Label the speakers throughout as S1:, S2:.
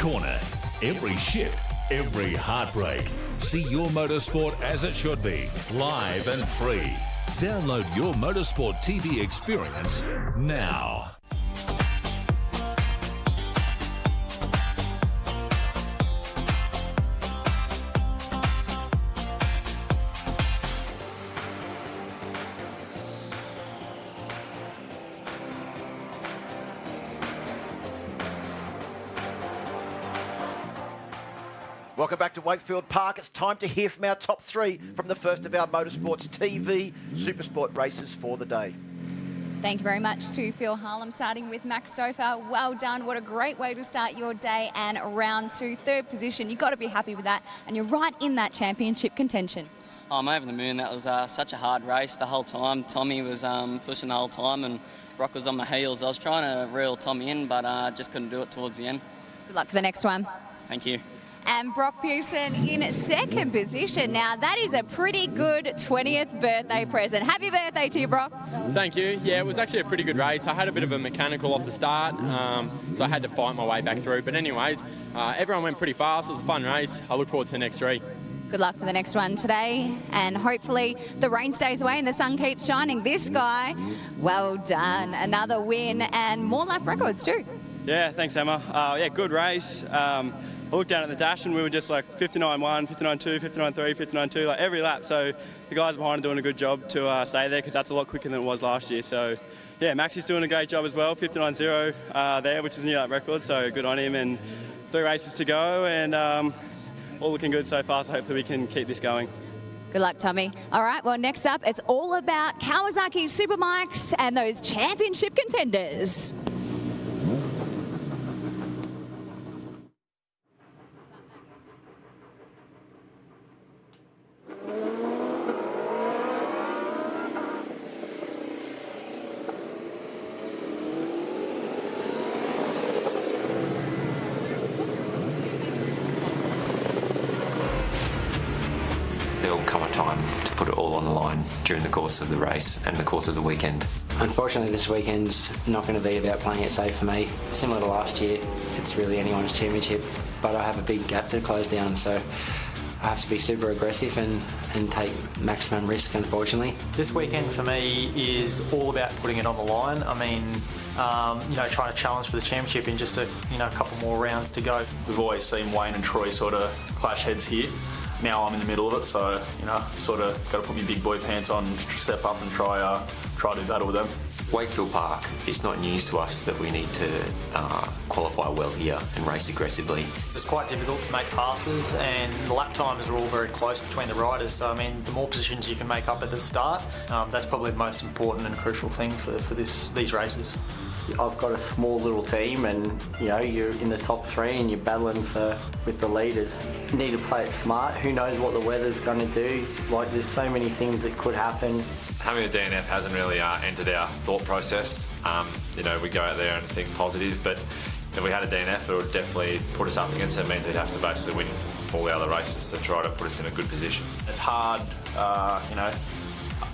S1: corner, every shift, every heartbreak. See your motorsport as it should be, live and free. Download your Motorsport TV experience now.
S2: Welcome back to Wakefield Park. It's time to hear from our top three from the first of our Motorsports TV Supersport races for the day.
S3: Thank you very much to Phil Harlem, starting with Max Stouffer. Well done. What a great way to start your day, and round two, third position. You've got to be happy with that, and you're right in that championship contention.
S4: I'm over the moon. That was such a hard race the whole time. Tommy was pushing the whole time, and Brock was on my heels. I was trying to reel Tommy in, but just couldn't do it towards the end.
S3: Good luck for the next one.
S4: Thank you.
S3: And Brock Pearson in second position. Now, that is a pretty good 20th birthday present. Happy birthday to you, Brock.
S5: Thank you. Yeah, it was actually a pretty good race. I had a bit of a mechanical off the start, so I had to fight my way back through. But anyways, everyone went pretty fast. It was a fun race. I look forward to the next three.
S3: Good luck for the next one today, and hopefully the rain stays away and the sun keeps shining. This guy, well done. Another win and more lap records too.
S6: Yeah, thanks, Emma. Yeah, good race. I looked down at the dash and we were just like 59.1, 59.2, 59.3, 59.2, like every lap. So the guys behind are doing a good job to stay there, because that's a lot quicker than it was last year. So yeah, Max is doing a great job as well, 59.0 there, which is a new lap record. So good on him, and 3 races to go, and all looking good so far. So hopefully we can keep this going.
S3: Good luck, Tommy. All right, well, next up, it's all about Kawasaki Superbikes and those championship contenders.
S7: There'll come a time to put it all on the line during the course of the race and the course of the weekend.
S8: Unfortunately, this weekend's not going to be about playing it safe for me. Similar to last year, it's really anyone's championship, but I have a big gap to close down, so I have to be super aggressive and take maximum risk, unfortunately.
S9: This weekend for me is all about putting it on the line. I mean, trying to challenge for the championship in just a couple more rounds to go.
S10: We've always seen Wayne and Troy sort of clash heads here. Now I'm in the middle of it, so sort of got to put my big boy pants on, and step up and try to battle with them.
S7: Wakefield Park, it's not news to us that we need to qualify well here and race aggressively.
S9: It's quite difficult to make passes, and the lap times are all very close between the riders, so I mean, the more positions you can make up at the start, that's probably the most important and crucial thing for these races.
S11: I've got a small little team, and you're in the top 3 and you're battling with the leaders. You need to play it smart. Who knows what the weather's going to do? Like, there's so many things that could happen.
S12: Having a DNF hasn't really entered our thought process. We go out there and think positive, but if we had a DNF, it would definitely put us up against it. It means we'd have to basically win all the other races to try to put us in a good position.
S10: It's hard,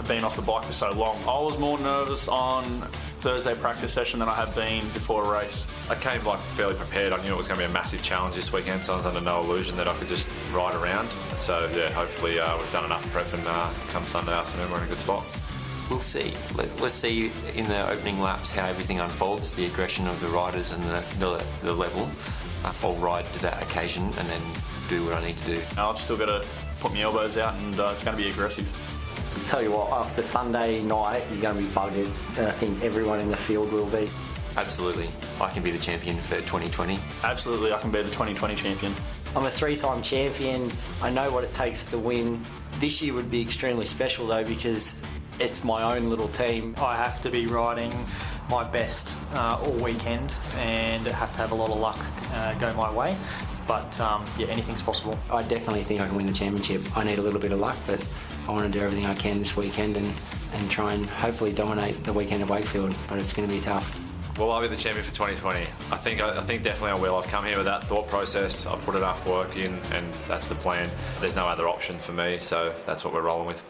S10: being off the bike for so long. I was more nervous on Thursday practice session than I have been before a race.
S12: I came fairly prepared. I knew it was going to be a massive challenge this weekend, so I was under no illusion that I could just ride around. So yeah, hopefully we've done enough prep, and come Sunday afternoon we're in a good spot.
S7: We'll see. Let's see in the opening laps how everything unfolds, the aggression of the riders and the level. I'll ride to that occasion and then do what I need to do.
S10: I've still got to put my elbows out, and it's going to be aggressive.
S11: Tell you what, after Sunday night, you're going to be buggered, and I think everyone in the field will be.
S7: Absolutely. I can be the champion for 2020.
S10: Absolutely, I can be the 2020 champion.
S11: I'm a 3-time champion. I know what it takes to win. This year would be extremely special, though, because it's my own little team.
S9: I have to be riding my best all weekend, and have to have a lot of luck go my way. But yeah, anything's possible.
S8: I definitely think I can win the championship. I need a little bit of luck, but I want to do everything I can this weekend and try and hopefully dominate the weekend at Wakefield, but it's going to be tough.
S12: Well, I'll be the champion for 2020. I think definitely I will. I've come here with that thought process. I've put enough work in, and that's the plan. There's no other option for me, so that's what we're rolling with.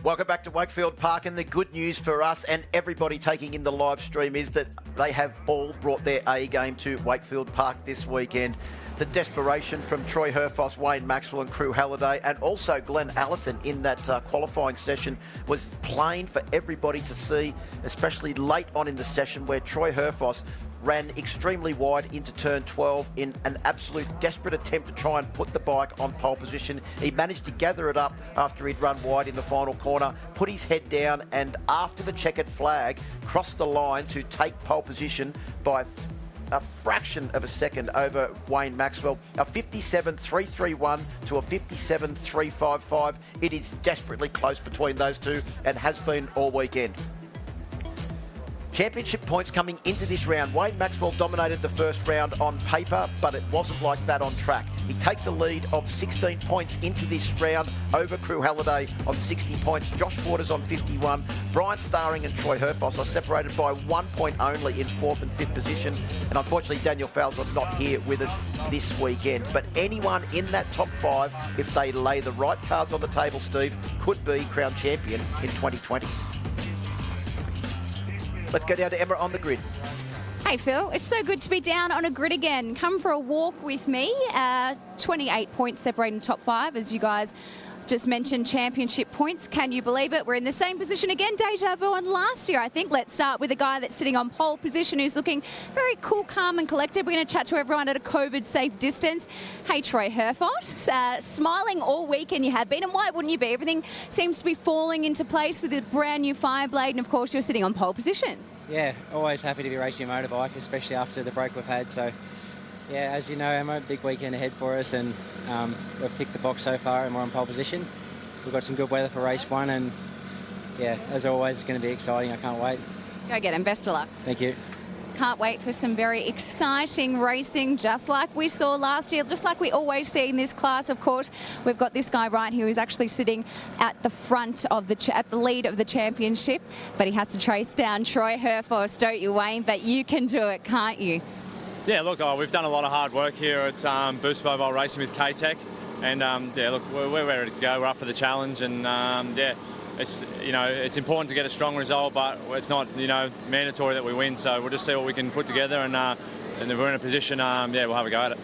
S2: Welcome back to Wakefield Park, and the good news for us and everybody taking in the live stream is that they have all brought their A game to Wakefield Park this weekend. The desperation from Troy Herfoss, Wayne Maxwell and Crew Halliday, and also Glenn Allerton in that qualifying session was plain for everybody to see, especially late on in the session where Troy Herfoss ran extremely wide into turn 12 in an absolute desperate attempt to try and put the bike on pole position. He managed to gather it up after he'd run wide in the final corner, put his head down, and after the checkered flag, crossed the line to take pole position by a fraction of a second over Wayne Maxwell. A 57.331 to a 57.355. It is desperately close between those two and has been all weekend. Championship points coming into this round. Wayne Maxwell dominated the first round on paper, but it wasn't like that on track. He takes a lead of 16 points into this round over Crew Halliday on 60 points. Josh Waters on 51. Brian Starring and Troy Herfoss are separated by 1 point only in 4th and 5th position. And unfortunately, Daniel Fowles are not here with us this weekend. But anyone in that top 5, if they lay the right cards on the table, Steve, could be crowned champion in 2020. Let's go down to Emma on the grid.
S3: Hey Phil, it's so good to be down on a grid again. Come for a walk with me. 28 points separating top 5, as you guys just mentioned, championship points. Can you believe it? We're in the same position again, deja vu on last year, I think. Let's start with a guy that's sitting on pole position who's looking very cool, calm and collected. We're going to chat to everyone at a COVID-safe distance. Hey, Troy Herfoss, smiling all weekend you have been, and why wouldn't you be? Everything seems to be falling into place with a brand new Fireblade, and of course you're sitting on pole position.
S8: Yeah, always happy to be racing a motorbike, especially after the break we've had. So, yeah, as you know, Emma, big weekend ahead for us, and we've ticked the box so far and we're on pole position. We've got some good weather for race 1, and yeah, as always, it's going to be exciting. I can't wait.
S3: Go get him. Best of luck.
S8: Thank you.
S3: Can't wait for some very exciting racing, just like we saw last year, just like we always see in this class. Of course, we've got this guy right here who's actually sitting at the front of at the lead of the championship, but he has to trace down Troy Herfoss, don't you, Wayne? But you can do it, can't you?
S6: Yeah, look, we've done a lot of hard work here at Boost Mobile Racing with K-Tech, and yeah, look, we're ready to go. We're up for the challenge, and yeah, it's important to get a strong result, but it's not mandatory that we win. So we'll just see what we can put together, and if we're in a position, yeah, we'll have a go at it.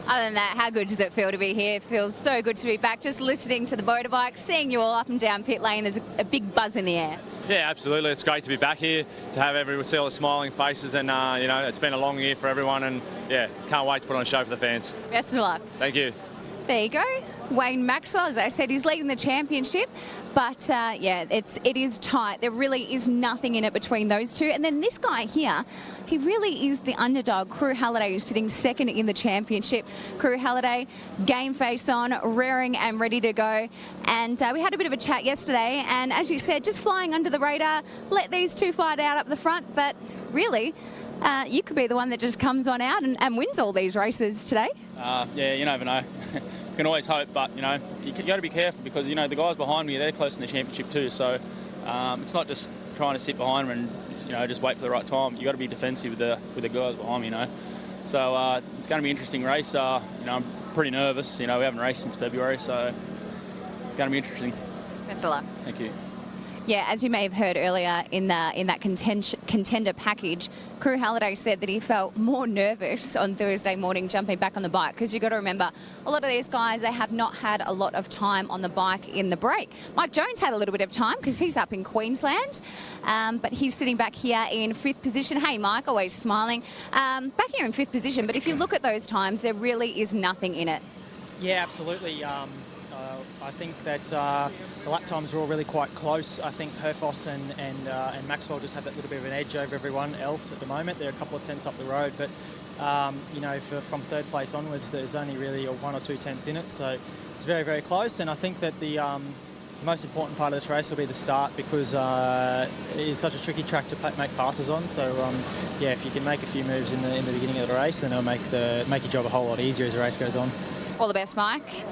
S3: Other than that, how good does it feel to be here? It feels so good to be back. Just listening to the motorbike, seeing you all up and down pit lane, there's a big buzz in the air.
S6: Yeah, absolutely. It's great to be back here, to have see all the smiling faces, and it's been a long year for everyone, and yeah, can't wait to put on a show for the fans.
S3: Best of luck.
S6: Thank you.
S3: There you go. Wayne Maxwell, as I said, he's leading the championship, but yeah, it is tight. There really is nothing in it between those two. And then this guy here, he really is the underdog. Crew Halliday, who's sitting second in the championship. Crew Halliday, game face on, rearing and ready to go. And we had a bit of a chat yesterday, and as you said, just flying under the radar, let these two fight out up the front, but really, you could be the one that just comes on out and wins all these races today.
S13: Yeah, you never know. You can always hope, but you got to be careful, because the guys behind me, they're close in the championship too. So it's not just trying to sit behind them and just wait for the right time. You got to be defensive with the guys behind me. So it's going to be an interesting race. I'm pretty nervous. We haven't raced since February, so it's going to be interesting.
S3: Best of luck.
S13: Thank you.
S3: Yeah, as you may have heard earlier in that contender package, Crew Halliday said that he felt more nervous on Thursday morning jumping back on the bike, because you've got to remember, a lot of these guys, they have not had a lot of time on the bike in the break. Mike Jones had a little bit of time because he's up in Queensland, but he's sitting back here in 5th position. Hey, Mike, always smiling. Back here in 5th position, but if you look at those times, there really is nothing in it.
S14: Yeah, absolutely. I think that the lap times are all really quite close. I think Herfoss and Maxwell just have that little bit of an edge over everyone else at the moment. They're a couple of tenths up the road, but from 3rd place onwards, there's only really 1 or 2 tenths in it, so it's very, very close. And I think that the most important part of this race will be the start, because it is such a tricky track to make passes on. So yeah, if you can make a few moves in the beginning of the race, then it'll make your job a whole lot easier as the race goes on.
S3: All the best, Mike.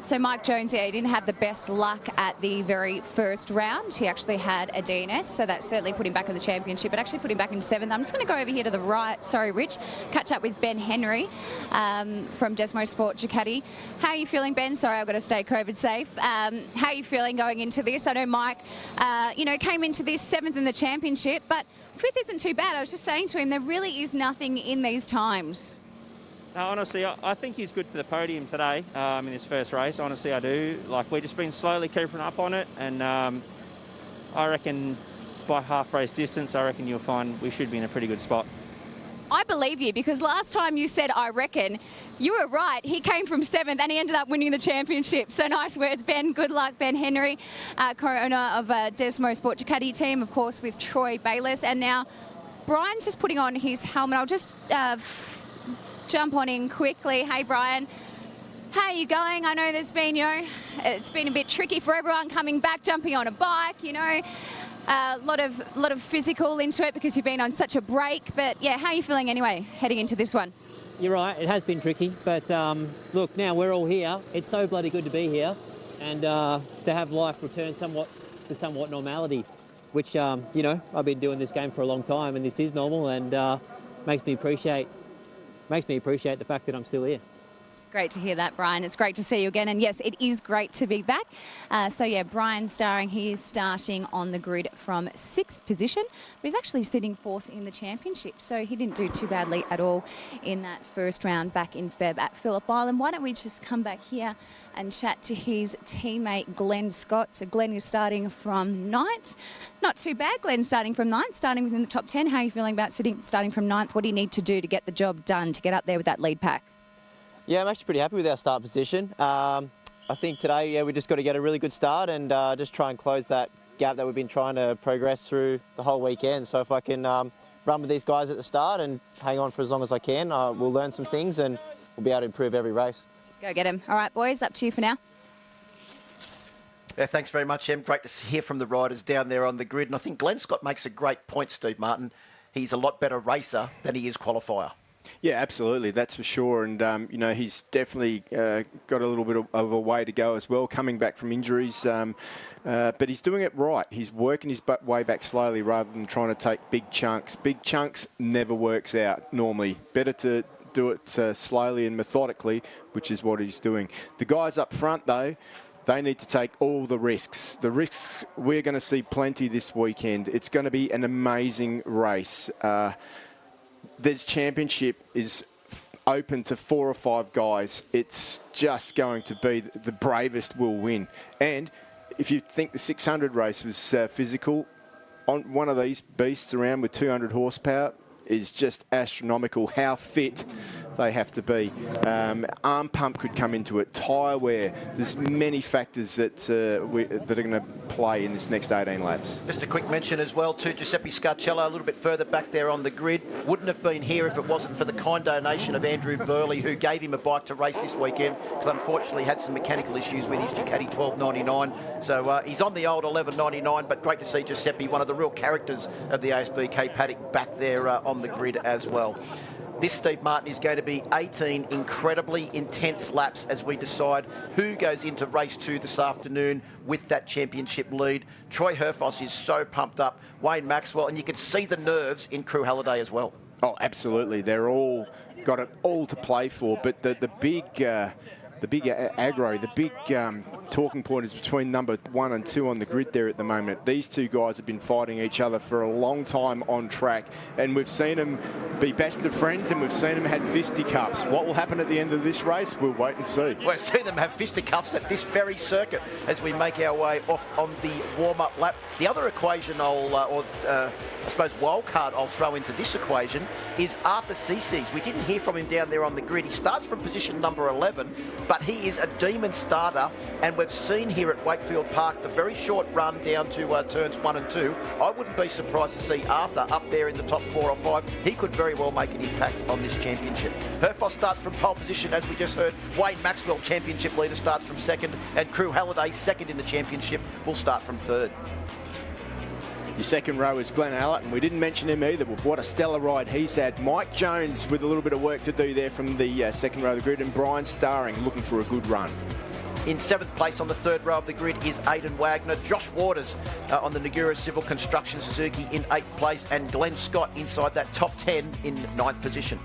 S3: So Mike Jones, yeah, he didn't have the best luck at the very first round. He actually had a DNS, so that certainly put him back in the championship, but actually put him back in 7th. I'm just going to go over here to the right, sorry, Rich, catch up with Ben Henry from Motorsport Ducati. How are you feeling, Ben? Sorry, I've got to stay COVID safe. How are you feeling going into this? I know Mike, came into this 7th in the championship, but 5th isn't too bad. I was just saying to him, there really is nothing in these times.
S15: No, honestly, I think he's good for the podium today in this first race. Honestly, I do. Like, we've just been slowly keeping up on it, and I reckon by half race distance, I reckon you'll find we should be in a pretty good spot.
S3: I believe you, because last time you said, I reckon, you were right. He came from 7th and he ended up winning the championship. So nice words, Ben. Good luck, Ben Henry, co-owner of Motorsport Ducati team, of course, with Troy Bayliss. And now Brian's just putting on his helmet. I'll just jump on in quickly. Hey, Brian. How are you going? I know there's been, it's been a bit tricky for everyone coming back, jumping on a bike, a lot of physical into it because you've been on such a break. But yeah, how are you feeling anyway, heading into this one?
S16: You're right, it has been tricky, but look, now we're all here. It's so bloody good to be here, and to have life return to somewhat normality, which I've been doing this game for a long time, and this is normal, and makes me appreciate the fact that I'm still here.
S3: Great to hear that, Brian. It's great to see you again. And yes, it is great to be back. So yeah, Brian Starring, he is starting on the grid from 6th position, but he's actually sitting 4th in the championship. So he didn't do too badly at all in that first round back in Feb at Phillip Island. Why don't we just come back here and chat to his teammate, Glenn Scott. So Glenn is starting from 9th. Not too bad, Glenn, starting from 9th, starting within the top 10. How are you feeling about starting from 9th? What do you need to do to get the job done, to get up there with that lead pack?
S17: Yeah, I'm actually pretty happy with our start position. I think today, we just got to get a really good start and just try and close that gap that we've been trying to progress through the whole weekend. So if I can run with these guys at the start and hang on for as long as I can, we'll learn some things and we'll be able to improve every race.
S3: Go get him. All right, boys, up to you for now.
S2: Yeah, thanks very much, Em. Great to hear from the riders down there on the grid. And I think Glenn Scott makes a great point, Steve Martin. He's a lot better racer than he is qualifier.
S18: Yeah, absolutely, that's for sure. And, he's definitely got a little bit of a way to go as well, coming back from injuries. But he's doing it right. He's working his way back slowly rather than trying to take big chunks. Big chunks never works out normally. Better to do it slowly and methodically, which is what he's doing. The guys up front, though, they need to take all the risks. The risks, we're going to see plenty this weekend. It's going to be an amazing race. This championship is open to 4 or 5 guys. It's just going to be the bravest will win. And if you think the 600 race was physical, on one of these beasts around with 200 horsepower is just astronomical how fit they have to be. Arm pump could come into it, tyre wear. There's many factors that are going to play in this next 18 laps.
S2: Just a quick mention as well to Giuseppe Scarcello, a little bit further back there on the grid. Wouldn't have been here if it wasn't for the kind donation of Andrew Burley, who gave him a bike to race this weekend, because unfortunately had some mechanical issues with his Ducati 1299. So he's on the old 1199, but great to see Giuseppe, one of the real characters of the ASBK paddock, back there on the grid as well. This, Steve Martin, is going to be 18 incredibly intense laps as we decide who goes into race 2 this afternoon with that championship lead. Troy Herfoss is so pumped up, Wayne Maxwell, and you can see the nerves in Crew Halliday as well.
S18: Oh, absolutely. They're all got it all to play for, but the big aggro, the big talking point is between number 1 and 2 on the grid there at the moment. These two guys have been fighting each other for a long time on track, and we've seen them be best of friends, and we've seen them had fisticuffs. What will happen at the end of this race? We'll wait and see.
S2: We'll see them have fisticuffs at this very circuit as we make our way off on the warm-up lap. The other equation I suppose wild card I'll throw into this equation is Arthur Cece's. We didn't hear from him down there on the grid. He starts from position number 11, but he is a demon starter, and we've seen here at Wakefield Park the very short run down to turns 1 and 2. I wouldn't be surprised to see Arthur up there in the top 4 or 5. He could very well make an impact on this championship. Herfoss starts from pole position, as we just heard. Wayne Maxwell, championship leader, starts from 2nd, and Crew Halliday, 2nd in the championship, will start from 3rd.
S18: Your second row is Glenn Allett, and we didn't mention him either, but what a stellar ride he's had. Mike Jones with a little bit of work to do there from the second row of the grid, and Brian Starring looking for a good run.
S2: In 7th place on the 3rd row of the grid is Aidan Wagner. Josh Waters on the Nagura Civil Construction Suzuki in 8th place, and Glenn Scott inside that top 10 in 9th position.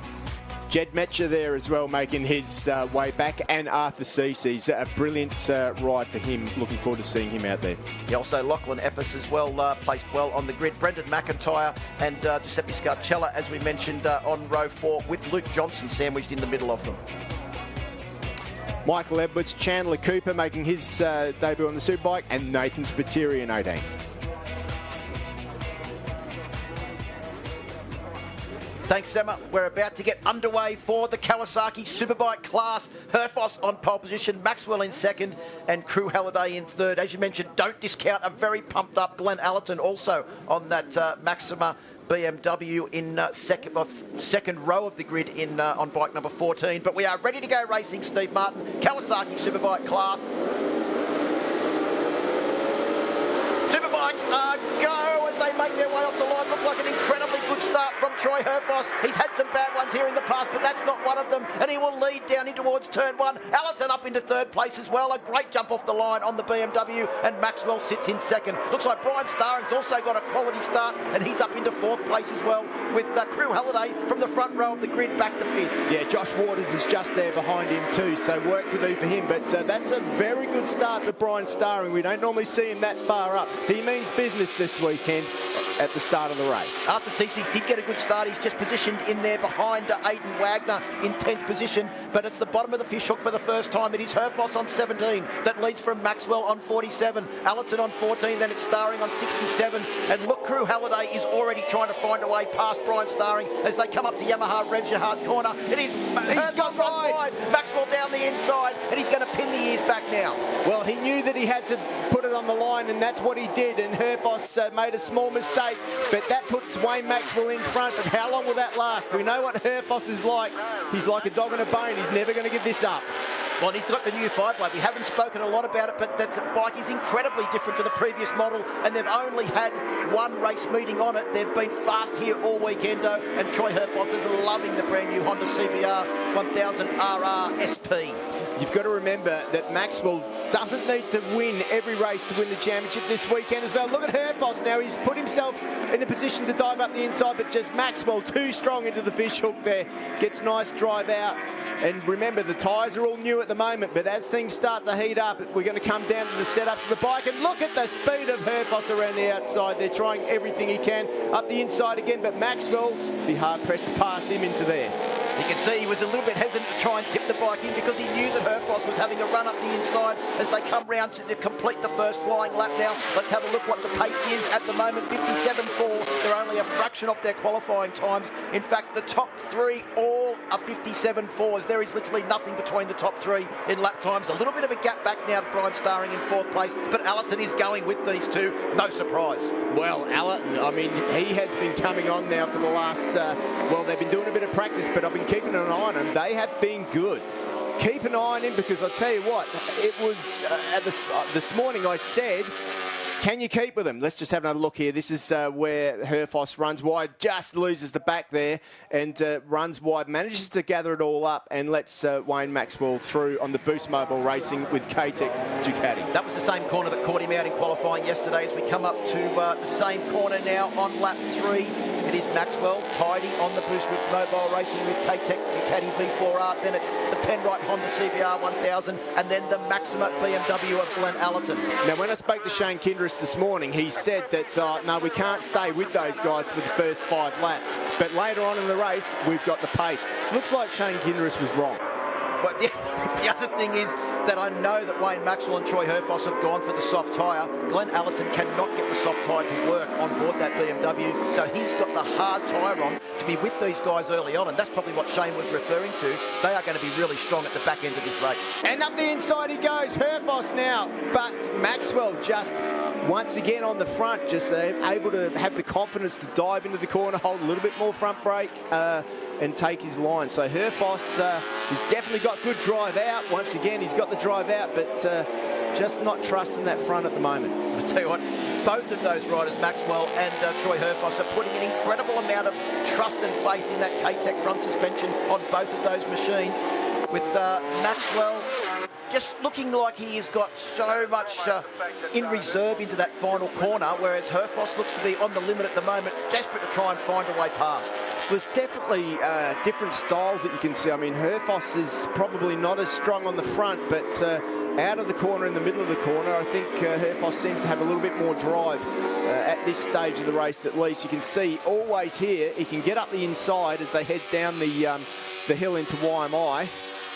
S18: Jed Metcher there as well, making his way back, and Arthur Cece's a brilliant ride for him. Looking forward to seeing him out there.
S2: Yeah, also Lachlan Ephes as well, placed well on the grid. Brendan McIntyre and Giuseppe Scarcella, as we mentioned, on row 4, with Luke Johnson sandwiched in the middle of them.
S18: Michael Edwards, Chandler Cooper making his debut on the Superbike, and Nathan Spiteri in 18th.
S2: Thanks, Emma. We're about to get underway for the Kawasaki Superbike class. Herfoss on pole position, Maxwell in 2nd, and Crew Halliday in 3rd. As you mentioned, don't discount a very pumped up Glenn Allerton also on that Maxima BMW in second row of the grid in on bike number 14. But we are ready to go racing, Steve Martin. Kawasaki Superbike class. Superbikes go as they make their way off the line. Look like an incredibly good start from Troy Herfoss. He's had some bad ones here in the past, but that's not one of them, and he will lead down in towards turn 1. Allerton up into 3rd place as well. A great jump off the line on the BMW, and Maxwell sits in 2nd. Looks like Brian Starring's also got a quality start, and he's up into 4th place as well, with Crew Halliday from the front row of the grid back to 5th.
S18: Yeah, Josh Waters is just there behind him too, so work to do for him, but that's a very good start for Brian Starring. We don't normally see him that far up. He means business this weekend at the start of the race.
S2: After Cece's did get a good start, he's just positioned in there behind Aidan Wagner in 10th position, but it's the bottom of the fish hook for the first time. It is Herfoss on 17 that leads from Maxwell on 47, Allerton on 14, then it's Starring on 67, and look, Crew Halliday is already trying to find a way past Brian Starring as they come up to Yamaha Rev's hard corner. It is Herfoss runs wide, Maxwell down the inside, and he's going to pin the ears back now.
S18: Well, he knew that he had to put it on the line, and that's what he did, and Herfoss made a small mistake, but that puts Wayne Maxwell in front. But how long will that last? We know what Herfoss is like. He's like a dog on a bone. He's never going to give this up.
S2: Well, he's got the new 5-blade. We haven't spoken a lot about it, but that bike is incredibly different to the previous model, and they've only had one race meeting on it. They've been fast here all weekend, though, and Troy Herfoss is loving the brand new Honda CBR 1000 RR SP.
S18: You've got to remember that Maxwell doesn't need to win every race to win the championship this weekend as well. Look at Herfoss now. He's put himself in a position to dive up the inside, but just Maxwell too strong into the fish hook there. Gets nice drive out. And remember, the tyres are all new at the moment, but as things start to heat up, we're going to come down to the setups of the bike. And look at the speed of Herfoss around the outside. They're trying everything he can up the inside again, but Maxwell be hard-pressed to pass him into there.
S2: You can see he was a little bit hesitant to try and tip the bike in because he knew that Herfoss was having a run up the inside as they come round to complete the first flying lap now. Let's have a look what the pace is at the moment. 57.4. They're only a fraction off their qualifying times. In fact, the top 3 all are 57.4s. There is literally nothing between the top 3 in lap times. A little bit of a gap back now to Brian Starring in 4th place, but Allerton is going with these two. No surprise.
S18: Well, Allerton, I mean, he has been coming on now for the last, well, they've been doing a bit of practice, but I've been keeping an eye on them. They have been good. Keep an eye on him, because I'll tell you what, it was this morning I said, can you keep with him? Let's just have another look here. This is where Herfoss runs wide, just loses the back there and runs wide, manages to gather it all up and lets Wayne Maxwell through on the Boost Mobile Racing with K-Tech Ducati.
S2: That was the same corner that caught him out in qualifying yesterday. As we come up to the same corner now on lap 3. It is Maxwell tidy on the Boost Mobile Racing with K-Tech Ducati V4R. Then it's the Penrite Honda CBR 1000 and then the Maxima BMW of Glenn Allerton.
S18: Now, when I spoke to Shane Kindress this morning, he said that, no, we can't stay with those guys for the first 5 laps. But later on in the race, we've got the pace. Looks like Shane Kindress was wrong.
S2: But the other thing is that I know that Wayne Maxwell and Troy Herfoss have gone for the soft tyre. Glenn Allerton cannot get the soft tyre to work on board that BMW, so he's got the hard tyre on to be with these guys early on, and that's probably what Shane was referring to. They are going to be really strong at the back end of this race.
S18: And up the inside he goes, Herfoss now, but Maxwell just once again on the front, just able to have the confidence to dive into the corner, hold a little bit more front brake, and take his line. So Herfoss has definitely got good drive out. Once again, he's got the drive out, but just not trusting that front at the moment.
S2: I'll tell you what, both of those riders, Maxwell and Troy Herfoss, are putting an incredible amount of trust and faith in that K-Tech front suspension on both of those machines. With Maxwell just looking like he has got so much in reserve into that final corner, whereas Herfoss looks to be on the limit at the moment, desperate to try and find a way past.
S18: There's definitely different styles that you can see. I mean, Herfoss is probably not as strong on the front, but out of the corner, in the middle of the corner, I think Herfoss seems to have a little bit more drive at this stage of the race at least. You can see always here, he can get up the inside as they head down the hill into YMI.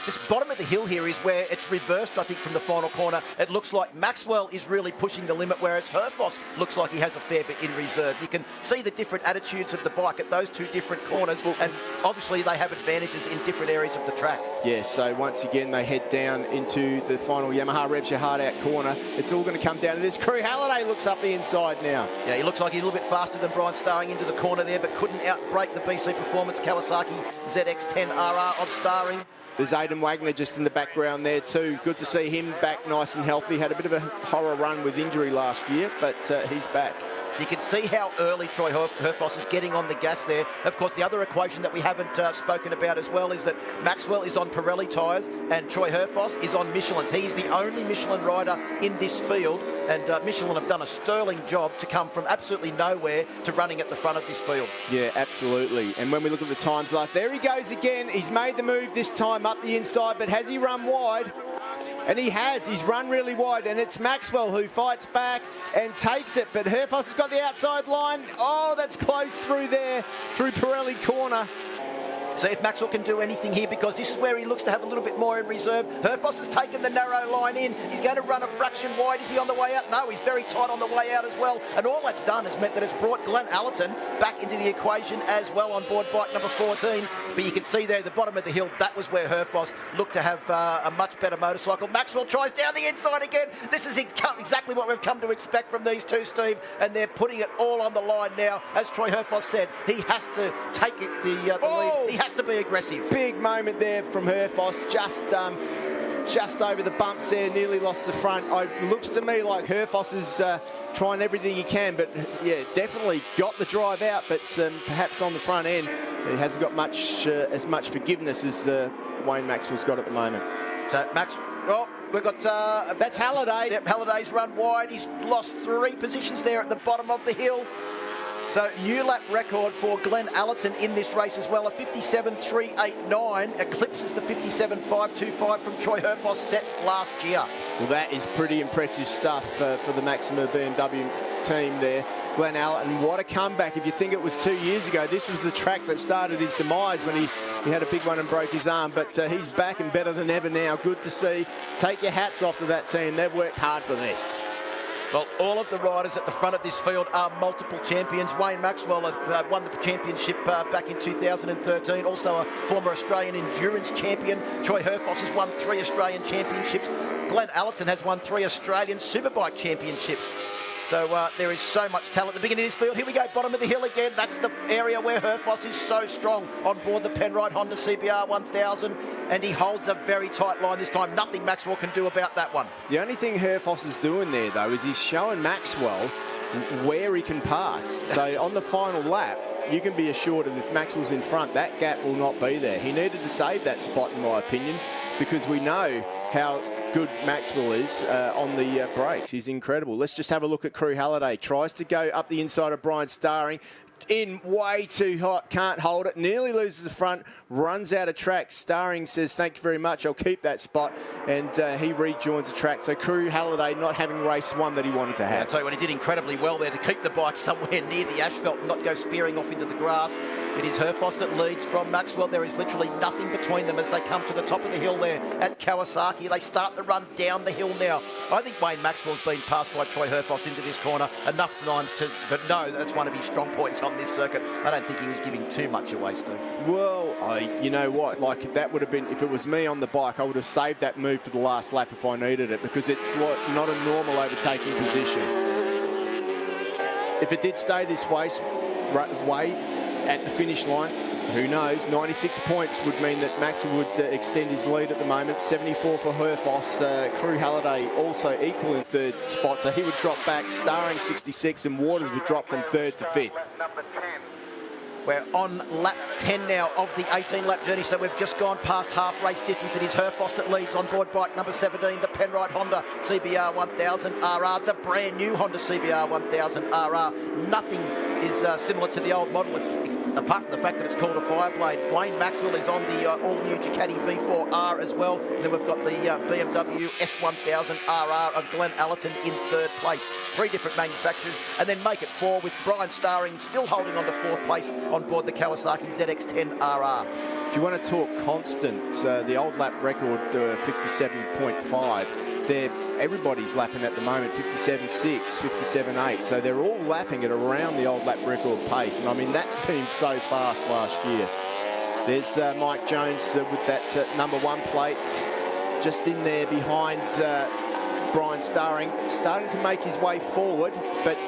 S2: This bottom of the hill here is where it's reversed, I think, from the final corner. It looks like Maxwell is really pushing the limit, whereas Herfoss looks like he has a fair bit in reserve. You can see the different attitudes of the bike at those two different corners, and obviously they have advantages in different areas of the track.
S18: Yeah, so once again, they head down into the final Yamaha Revs Your Heart Out corner. It's all going to come down to this. Crew Halliday looks up the inside now.
S2: Yeah, he looks like he's a little bit faster than Brian Starring into the corner there, but couldn't outbreak the BC Performance Kawasaki ZX10RR of Starring.
S18: There's Aidan Wagner just in the background there too. Good to see him back nice and healthy. Had a bit of a horror run with injury last year, but he's back.
S2: You can see how early Troy Herfoss is getting on the gas there. Of course, the other equation that we haven't spoken about as well is that Maxwell is on Pirelli tyres and Troy Herfoss is on Michelin's. He's the only Michelin rider in this field, and Michelin have done a sterling job to come from absolutely nowhere to running at the front of this field.
S18: Yeah, absolutely. And when we look at the times, like there he goes again. He's made the move this time up the inside, but has he run wide? And he has. He's run really wide, and it's Maxwell who fights back and takes it. But Herfoss has got the outside line. Oh, that's close through there, through Pirelli corner.
S2: See if Maxwell can do anything here, because this is where he looks to have a little bit more in reserve. Herfoss has taken the narrow line in. He's going to run a fraction wide. Is he on the way out? No, he's very tight on the way out as well. And all that's done has meant that it's brought Glenn Allerton back into the equation as well on board bike number 14. But you can see there, the bottom of the hill, that was where Herfoss looked to have a much better motorcycle. Maxwell tries down the inside again. This is exactly what we've come to expect from these two, Steve. And they're putting it all on the line now. As Troy Herfoss said, he has to take it, the lead. He has to be aggressive.
S18: Big moment there from Herfoss, just over the bumps there, nearly lost the front. It looks to me like Herfoss is trying everything he can, but yeah, definitely got the drive out, but perhaps on the front end, he hasn't got as much forgiveness as Wayne Maxwell's got at the moment.
S2: So we've got
S18: that's Halliday.
S2: Yep, Halliday's run wide. He's lost 3 positions there at the bottom of the hill. So new lap record for Glenn Allerton in this race as well. A 57.389 eclipses the 57.525 from Troy Herfoss set last year.
S18: Well, that is pretty impressive stuff for the Maxima BMW team there. Glenn Allerton, what a comeback. If you think it was 2 years ago, this was the track that started his demise when he had a big one and broke his arm, but he's back and better than ever now. Good to see. Take your hats off to that team. They've worked hard for this.
S2: Well, all of the riders at the front of this field are multiple champions. Wayne Maxwell won the championship back in 2013, also a former Australian endurance champion. Troy Herfoss has won 3 Australian championships. Glenn Allerton has won 3 Australian Superbike championships. So there is so much talent at the beginning of this field. Here we go, bottom of the hill again. That's the area where Herfoss is so strong on board the Penrite Honda CBR 1000. And he holds a very tight line this time. Nothing Maxwell can do about that one.
S18: The only thing Herfoss is doing there, though, is he's showing Maxwell where he can pass. So on the final lap, you can be assured that if Maxwell's in front, that gap will not be there. He needed to save that spot, in my opinion, because we know how good Maxwell is on the brakes. He's incredible. Let's just have a look at Crew Halliday. Tries to go up the inside of Brian Starring. In way too hot, can't hold it, nearly loses the front, runs out of track. Starring says, thank you very much, I'll keep that spot, and he rejoins the track. So Crew Halliday not having race 1 that he wanted to have.
S2: Yeah, I'll tell you what, he did incredibly well there to keep the bike somewhere near the asphalt and not go spearing off into the grass. It is Herfoss that leads from Maxwell. There is literally nothing between them as they come to the top of the hill there at Kawasaki. They start the run down the hill now. I think Wayne Maxwell's been passed by Troy Herfoss into this corner enough times to know that's one of his strong points on this circuit. I don't think he was giving too much away, Steve.
S18: Well, you know what? Like, that would have been, if it was me on the bike, I would have saved that move for the last lap if I needed it, because it's like not a normal overtaking position. If it did stay this way at the finish line, who knows? 96 points would mean that Maxwell would extend his lead at the moment. 74 for Herfoss. Crew Halliday also equal in 3rd spot, so he would drop back. Starring 66, and Waters would drop from 3rd to 5th.
S2: We're on lap 10 now of the 18-lap journey, so we've just gone past half race distance. It is Herfoss that leads on board bike number 17, the Penrite Honda CBR 1000 RR, the brand new Honda CBR 1000 RR. Nothing is similar to the old model, apart from the fact that it's called a Fireblade. Wayne Maxwell is on the all-new Ducati V4R as well. And then we've got the BMW S1000 RR of Glenn Allerton in third place. 3 different manufacturers, and then make it 4 with Brian Starring still holding on to 4th place on board the Kawasaki ZX10 RR.
S18: If you want to talk constant, the old lap record 57.5. Everybody's lapping at the moment 57.6, 57.8, so they're all lapping at around the old lap record pace, and I mean that seemed so fast last year. There's Mike Jones with that number 1 plate just in there behind Brian Starring, starting to make his way forward, but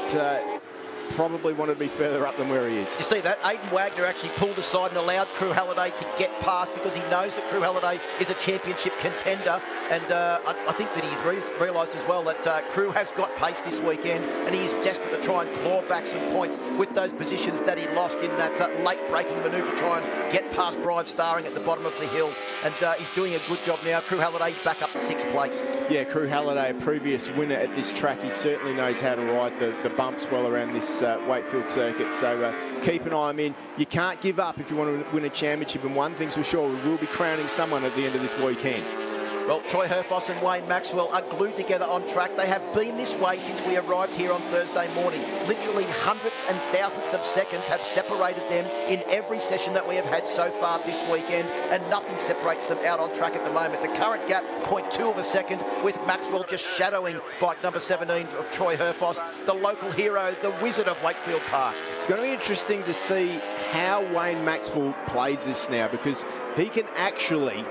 S18: probably wanted to be further up than where he is.
S2: You see that? Aidan Wagner actually pulled aside and allowed Crew Halliday to get past because he knows that Crew Halliday is a championship contender, and I think that he's realised as well that Crew has got pace this weekend, and he is desperate to try and claw back some points with those positions that he lost in that late braking manoeuvre to try and get past Brian Starring at the bottom of the hill, and he's doing a good job now. Crew Halliday back up to 6th place. Yeah,
S18: Crew Halliday, a previous winner at this track. He certainly knows how to ride the bumps well around this Wakefield circuit, so keep an eye on him. You can't give up if you want to win a championship, and one thing's for sure, we will be crowning someone at the end of this weekend.
S2: Well, Troy Herfoss and Wayne Maxwell are glued together on track. They have been this way since we arrived here on Thursday morning. Literally hundreds and thousands of seconds have separated them in every session that we have had so far this weekend, and nothing separates them out on track at the moment. The current gap, 0.2 of a second, with Maxwell just shadowing bike number 17 of Troy Herfoss, the local hero, the wizard of Wakefield Park.
S18: It's going to be interesting to see how Wayne Maxwell plays this now, because he can actually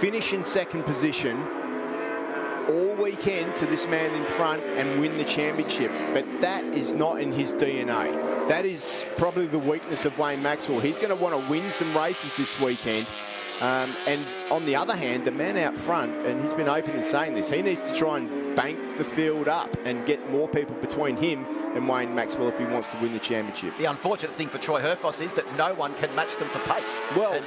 S18: finish in second position all weekend to this man in front and win the championship, but that is not in his DNA. That is probably the weakness of Wayne Maxwell. He's going to want to win some races this weekend, and on the other hand, the man out front, and he's been open in saying this, he needs to try and bank the field up and get more people between him and Wayne Maxwell if he wants to win the championship.
S2: The unfortunate thing for Troy Herfoss is that no one can match them for pace.
S18: Well, and,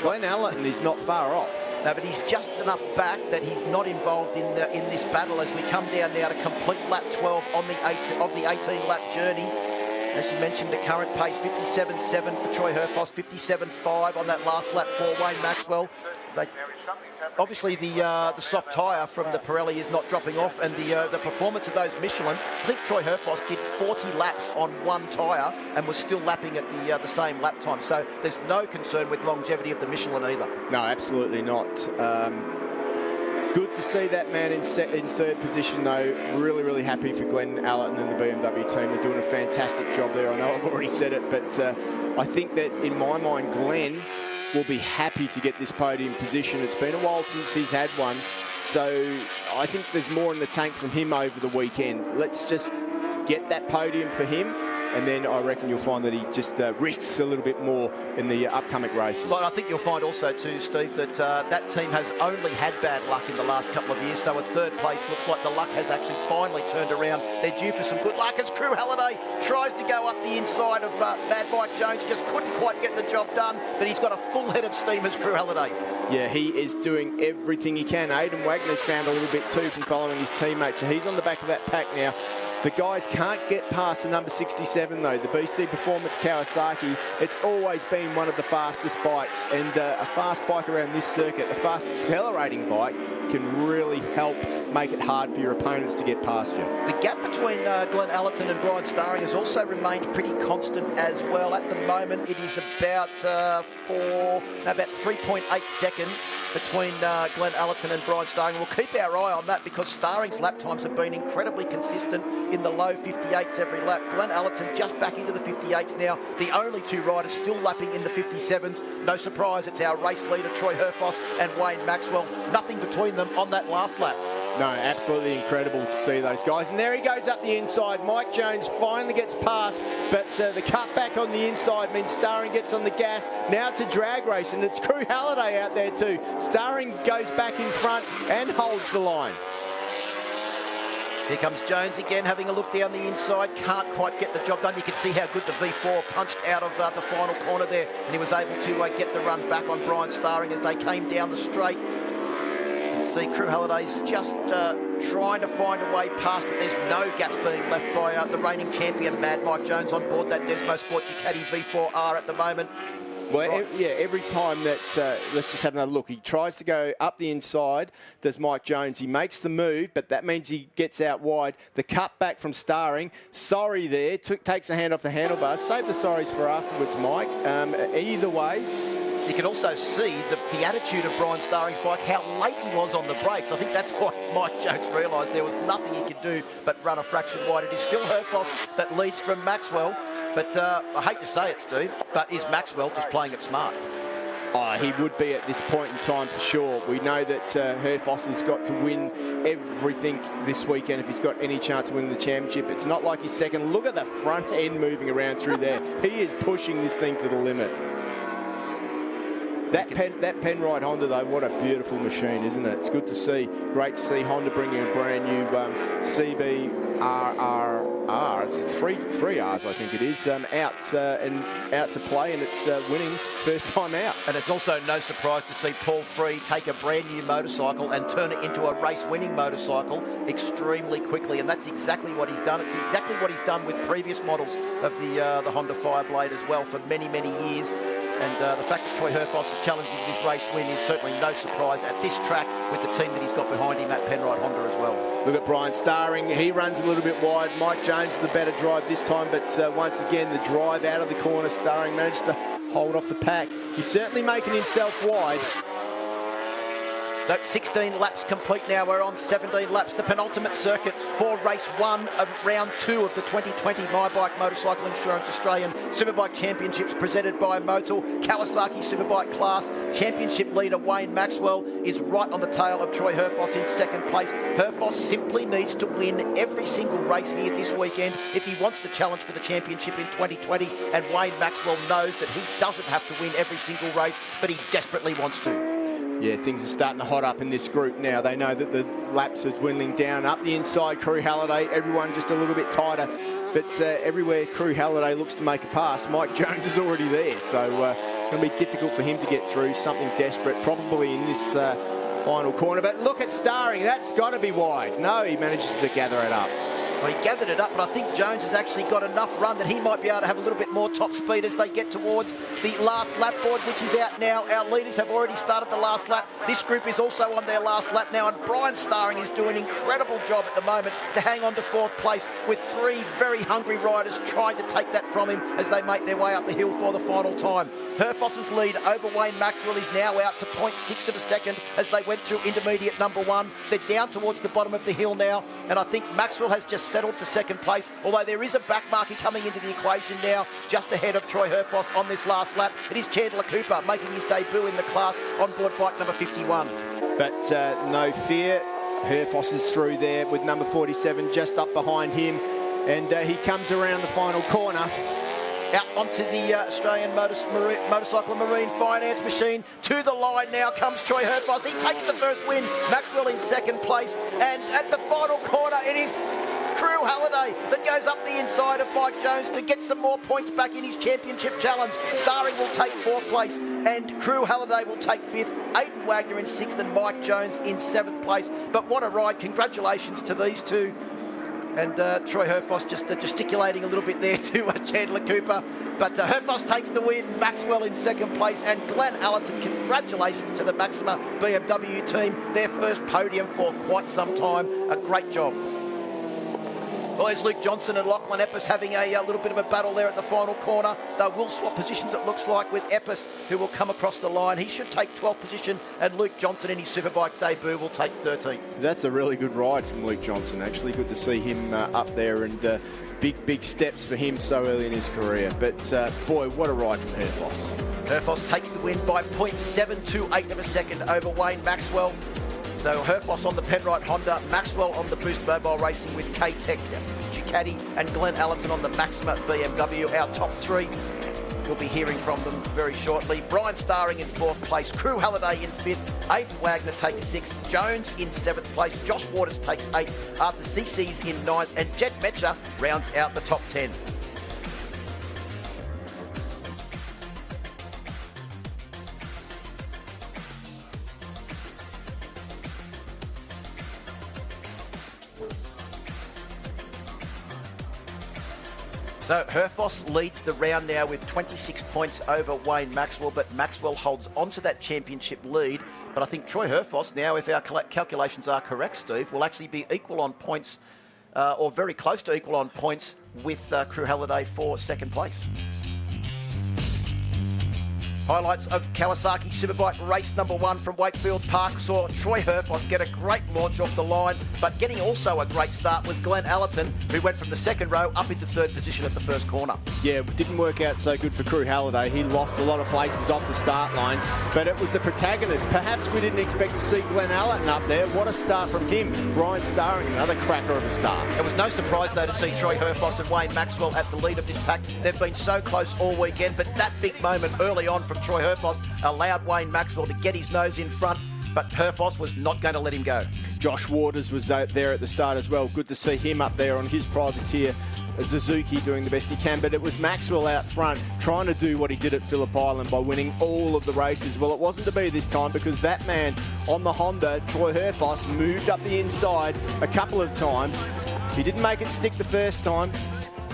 S18: Glenn Allerton is not far off.
S2: No, but he's just enough back that he's not involved in this battle as we come down now to complete lap 12 on the 18-lap journey. As you mentioned, the current pace, 57.7 for Troy Herfoss, 57.5 on that last lap for Wayne Maxwell. Obviously, the soft tyre from the Pirelli is not dropping off, and the performance of those Michelins. I think Troy Herfoss did 40 laps on 1 tyre and was still lapping at the same lap time. So there's no concern with longevity of the Michelin either.
S18: No, absolutely not. Good to see that man in third position, though. Really, really happy for Glenn Allerton and the BMW team. They're doing a fantastic job there. I know I've already said it, but I think that in my mind, Glenn will be happy to get this podium position. It's been a while since he's had one, so I think there's more in the tank from him over the weekend. Let's just get that podium for him, and then I reckon you'll find that he just risks a little bit more in the upcoming races.
S2: But I think you'll find also too, Steve, that that team has only had bad luck in the last couple of years, so a third place looks like the luck has actually finally turned around. They're due for some good luck as Crew Halliday tries to go up the inside of Mad Mike Jones, just couldn't quite get the job done, but he's got a full head of steam as Crew Halliday.
S18: Yeah, he is doing everything he can. Aidan Wagner's found a little bit too from following his teammates, so he's on the back of that pack now. The guys can't get past the number 67, though, the BC Performance Kawasaki. It's always been one of the fastest bikes, and a fast bike around this circuit, a fast accelerating bike, can really help make it hard for your opponents to get past you.
S2: The gap between Glenn Allerton and Brian Starring has also remained pretty constant as well. At the moment, it is about 3.8 seconds between Glenn Allerton and Brian Starring. We'll keep our eye on that because Starring's lap times have been incredibly consistent in the low 58s every lap. Glenn Allerton just back into the 58s now. The only 2 riders still lapping in the 57s. No surprise, it's our race leader, Troy Herfoss and Wayne Maxwell. Nothing between them on that last lap.
S18: No, absolutely incredible to see those guys. And there he goes up the inside. Mike Jones finally gets past, but the cut back on the inside means Starring gets on the gas. Now it's a drag race, and it's Crew Halliday out there too. Starring goes back in front and holds the line.
S2: Here comes Jones again, having a look down the inside. Can't quite get the job done. You can see how good the V4 punched out of the final corner there, and he was able to get the run back on Brian Starring as they came down the straight. You can see Crew Halliday's just trying to find a way past, but there's no gaps being left by the reigning champion, Mad Mike Jones, on board that Desmo Sport Ducati V4R at the moment.
S18: Well, yeah, every time that, let's just have another look. He tries to go up the inside, does Mike Jones. He makes the move, but that means he gets out wide. The cut back from Starring. Sorry there, takes a hand off the handlebars. Save the sorries for afterwards, Mike. Either way.
S2: You can also see the attitude of Brian Starring's bike, how late he was on the brakes. I think that's why Mike Jones realised there was nothing he could do but run a fraction wide. It is still Herfoss that leads from Maxwell. But I hate to say it, Steve, but is Maxwell just playing it smart?
S18: Oh, he would be at this point in time for sure. We know that Herfoss has got to win everything this weekend if he's got any chance of winning the championship. It's not like he's second. Look at the front end moving around through there. He is pushing this thing to the limit. That Penrite Honda, though, what a beautiful machine, isn't it? It's good to see. Great to see Honda bringing a brand new CBRR. It's three R's, I think it is, out to play, and it's winning first time out.
S2: And it's also no surprise to see Paul Free take a brand new motorcycle and turn it into a race-winning motorcycle extremely quickly, and that's exactly what he's done. It's exactly what he's done with previous models of the Honda Fireblade as well for many, many years. And the fact that Troy Herfoss is challenging this race win is certainly no surprise at this track with the team that he's got behind him at Penrite Honda as well.
S18: Look at Brian Starring. He runs a little bit wide. Mike Jones the better drive this time, but once again, the drive out of the corner. Starring managed to hold off the pack. He's certainly making himself wide.
S2: So 16 laps complete now. We're on 17 laps. The penultimate circuit for race 1 of round 2 of the 2020 My Bike Motorcycle Insurance Australian Superbike Championships presented by Motul. Kawasaki Superbike class championship leader Wayne Maxwell is right on the tail of Troy Herfoss in second place. Herfoss simply needs to win every single race here this weekend if he wants to challenge for the championship in 2020, and Wayne Maxwell knows that he doesn't have to win every single race, but he desperately wants to.
S18: Yeah, things are starting to hot up in this group now. They know that the laps are dwindling down. Up the inside, Crew Halliday, everyone just a little bit tighter. But everywhere Crew Halliday looks to make a pass, Mike Jones is already there. So it's going to be difficult for him to get through. Something desperate, probably in this final corner. But look at Starring. That's got to be wide. No, he manages to gather it up.
S2: Well, he gathered it up, but I think Jones has actually got enough run that he might be able to have a little bit more top speed as they get towards the last lap board, which is out now. Our leaders have already started the last lap. This group is also on their last lap now, and Brian Starring is doing an incredible job at the moment to hang on to 4th place with 3 very hungry riders trying to take that from him as they make their way up the hill for the final time. Herfoss's lead over Wayne Maxwell is now out to 0.6 of a second as they went through intermediate number 1. They're down towards the bottom of the hill now, and I think Maxwell has just settled for second place, although there is a back marker coming into the equation now just ahead of Troy Herfoss on this last lap. It is Chandler Cooper making his debut in the class on board bike number 51.
S18: But no fear, Herfoss is through there with number 47 just up behind him, and he comes around the final corner.
S2: Out onto the Australian Motorcycle and Marine Finance machine. To the line now comes Troy Herfoss. He takes the first win. Maxwell in second place. And at the final corner, it is Crew Halliday that goes up the inside of Mike Jones to get some more points back in his championship challenge. Starring will take 4th place and Crew Halliday will take 5th. Aidan Wagner in 6th and Mike Jones in 7th place. But what a ride. Congratulations to these two. And Troy Herfoss just gesticulating a little bit there to Chandler Cooper. But Herfoss takes the win, Maxwell in second place, and Glenn Allerton, congratulations to the Maxima BMW team. Their first podium for quite some time. A great job. Well, there's Luke Johnson and Lachlan Epps having a little bit of a battle there at the final corner. They will swap positions, it looks like, with Epps, who will come across the line. He should take 12th position, and Luke Johnson in his Superbike debut will take 13th.
S18: That's a really good ride from Luke Johnson, actually. Good to see him up there, and big steps for him so early in his career. But, boy, what a ride from Herfoss.
S2: Herfoss takes the win by 0.728 of a second over Wayne Maxwell. So Herfoss on the Penrite Honda, Maxwell on the Boost Mobile Racing with K-Tech Ducati, and Glenn Allerton on the Maxima BMW, our top 3. We'll be hearing from them very shortly. Brian Starring in 4th place, Crew Halliday in 5th, Aidan Wagner takes 6th, Jones in 7th place, Josh Waters takes 8th, after CC's in 9th, and Jed Metcher rounds out the top 10. So Herfoss leads the round now with 26 points over Wayne Maxwell, but Maxwell holds onto that championship lead. But I think Troy Herfoss now, if our calculations are correct, Steve, will actually be equal on points, or very close to equal on points with Crew Halliday for second place. Highlights of Kawasaki Superbike race number 1 from Wakefield Park saw Troy Herfoss get a great launch off the line, but getting also a great start was Glenn Allerton, who went from the second row up into 3rd position at the first corner.
S18: Yeah, it didn't work out so good for Crew Halliday. He lost a lot of places off the start line, but it was the protagonist. Perhaps we didn't expect to see Glenn Allerton up there. What a start from him. Brian Starring, another cracker of a start.
S2: It was no surprise, though, to see Troy Herfoss and Wayne Maxwell at the lead of this pack. They've been so close all weekend, but that big moment early on from Troy Herfoss allowed Wayne Maxwell to get his nose in front, but Herfoss was not going to let him go.
S18: Josh Waters was there at the start as well. Good to see him up there on his privateer, Suzuki, doing the best he can, but it was Maxwell out front trying to do what he did at Phillip Island by winning all of the races. Well, it wasn't to be this time because that man on the Honda, Troy Herfoss, moved up the inside a couple of times. He didn't make it stick the first time,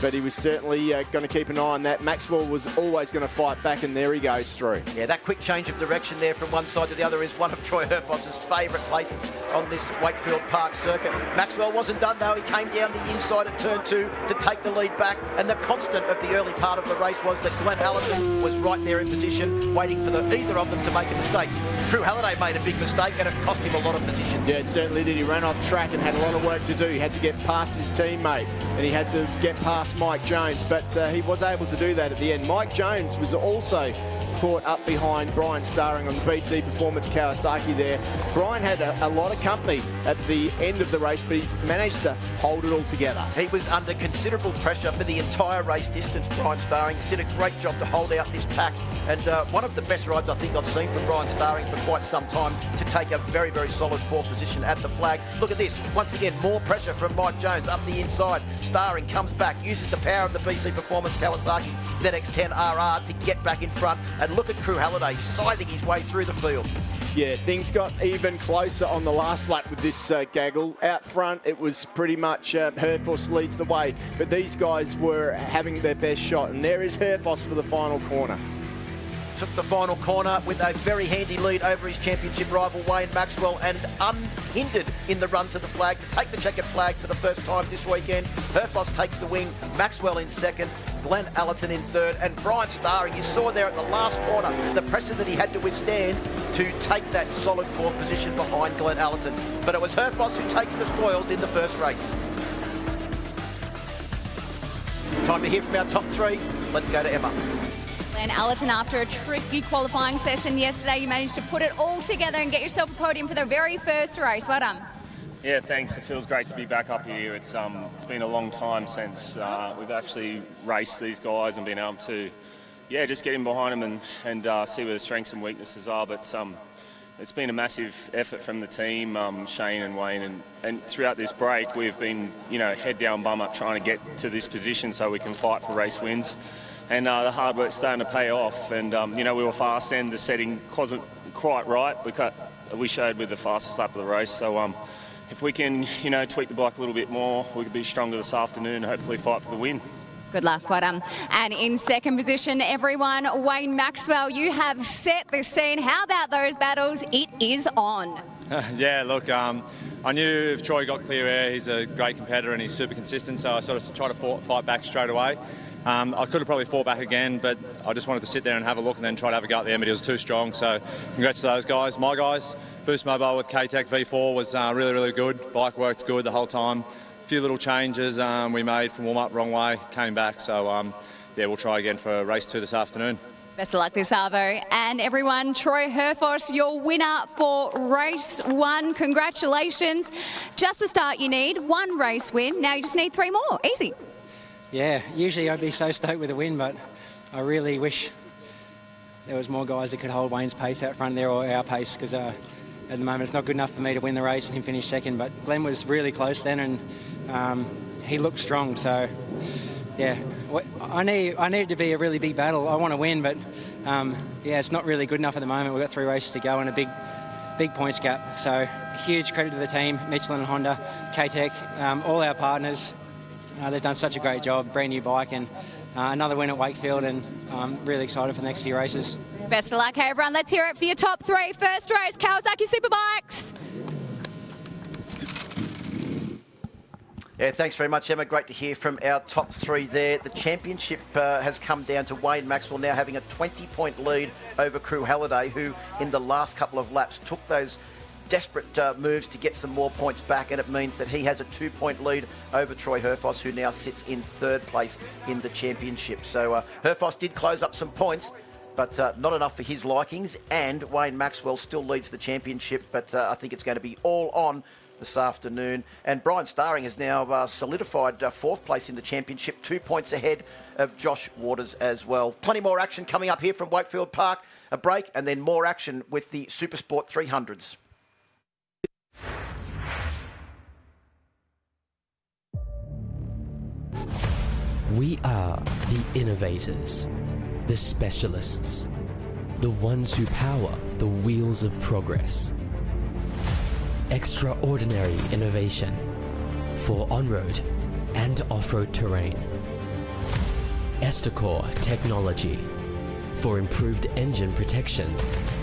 S18: but he was certainly going to keep an eye on that. Maxwell was always going to fight back, and there he goes through.
S2: Yeah, that quick change of direction there from one side to the other is one of Troy Herfoss's favourite places on this Wakefield Park circuit. Maxwell wasn't done, though. He came down the inside at turn 2 to take the lead back, and the constant of the early part of the race was that Glenn Allerton was right there in position, waiting for either of them to make a mistake. Crew Halliday made a big mistake, and it cost him a lot of positions.
S18: Yeah, it certainly did. He ran off track and had a lot of work to do. He had to get past his teammate, and he had to get past Mike Jones, but he was able to do that at the end. Mike Jones was also caught up behind Brian Starring on BC Performance Kawasaki there. Brian had a lot of company at the end of the race, but he's managed to hold it all together.
S2: He was under considerable pressure for the entire race distance, Brian Starring. Did a great job to hold out this pack, and one of the best rides I think I've seen from Brian Starring for quite some time to take a very, very solid 4th position at the flag. Look at this. Once again, more pressure from Mike Jones up the inside. Starring comes back, uses the power of the BC Performance Kawasaki ZX10RR to get back in front, and look at Crew Halliday scything his way through the field.
S18: Yeah, things got even closer on the last lap with this gaggle. Out front, it was pretty much Herfoss leads the way, but these guys were having their best shot, and there is Herfoss for the final corner.
S2: Took the final corner with a very handy lead over his championship rival Wayne Maxwell, and unhindered in the run to the flag to take the checkered flag for the first time this weekend. Herfoss takes the wing, Maxwell in 2nd, Glenn Allerton in 3rd, and Brian Starring, you saw there at the last corner the pressure that he had to withstand to take that solid 4th position behind Glenn Allerton. But it was Herfoss who takes the spoils in the first race. Time to hear from our top 3. Let's go to Emma.
S3: Glenn Allerton, after a tricky qualifying session yesterday, you managed to put it all together and get yourself a podium for the very first race. Well done.
S19: Yeah, thanks. It feels great to be back up here. It's been a long time since we've actually raced these guys and been able to, just get in behind them and see where the strengths and weaknesses are. But it's been a massive effort from the team, Shane and Wayne, and throughout this break we've been, head down, bum up, trying to get to this position so we can fight for race wins. And the hard work's starting to pay off. And, we were fast and the setting wasn't quite right. We showed with the fastest lap of the race. So if we can, tweak the bike a little bit more, we could be stronger this afternoon and hopefully fight for the win.
S3: Good luck, well done. And in 2nd position, everyone, Wayne Maxwell, you have set the scene. How about those battles? It is on.
S20: Yeah, look, I knew if Troy got clear air, he's a great competitor and he's super consistent, so I sort of tried to fight back straight away. I could have probably fought back again, but I just wanted to sit there and have a look and then try to have a go at the end, but he was too strong. So congrats to those guys. My guys, Boost Mobile with K-Tech V4 was really, really good. Bike worked good the whole time. A few little changes we made from warm-up wrong way, came back. So, we'll try again for race 2 this afternoon.
S3: Best of luck this Arvo. And everyone, Troy Herfoss, your winner for race 1. Congratulations. Just the start you need. 1 race win. Now you just need 3 more. Easy.
S21: Yeah, usually I'd be so stoked with a win, but I really wish there was more guys that could hold Wayne's pace out front there, or our pace, because at the moment it's not good enough for me to win the race and him finish second. But Glenn was really close then, and he looked strong. So yeah, I need to be a really big battle. I want to win, but yeah, it's not really good enough at the moment. We've got 3 races to go and a big points gap. So huge credit to the team, Michelin and Honda, K-Tech, all our partners. They've done such a great job, brand new bike, and another win at Wakefield, and I'm really excited for the next few races.
S3: Best of luck, hey everyone. Let's hear it for your top 3. First race, Kawasaki Superbikes.
S2: Yeah, thanks very much, Emma. Great to hear from our top 3 there. The championship has come down to Wayne Maxwell now having a 20-point lead over Crew Halliday, who in the last couple of laps took those desperate moves to get some more points back, and it means that he has a 2-point lead over Troy Herfoss, who now sits in 3rd place in the championship. So Herfoss did close up some points, but not enough for his likings, and Wayne Maxwell still leads the championship, but I think it's going to be all on this afternoon. And Brian Starring has now solidified 4th place in the championship, 2 points ahead of Josh Waters as well. Plenty more action coming up here from Wakefield Park. A break and then more action with the Supersport 300s.
S22: We are the innovators, the specialists, the ones who power the wheels of progress. Extraordinary innovation for on-road and off-road terrain. Estacore technology for improved engine protection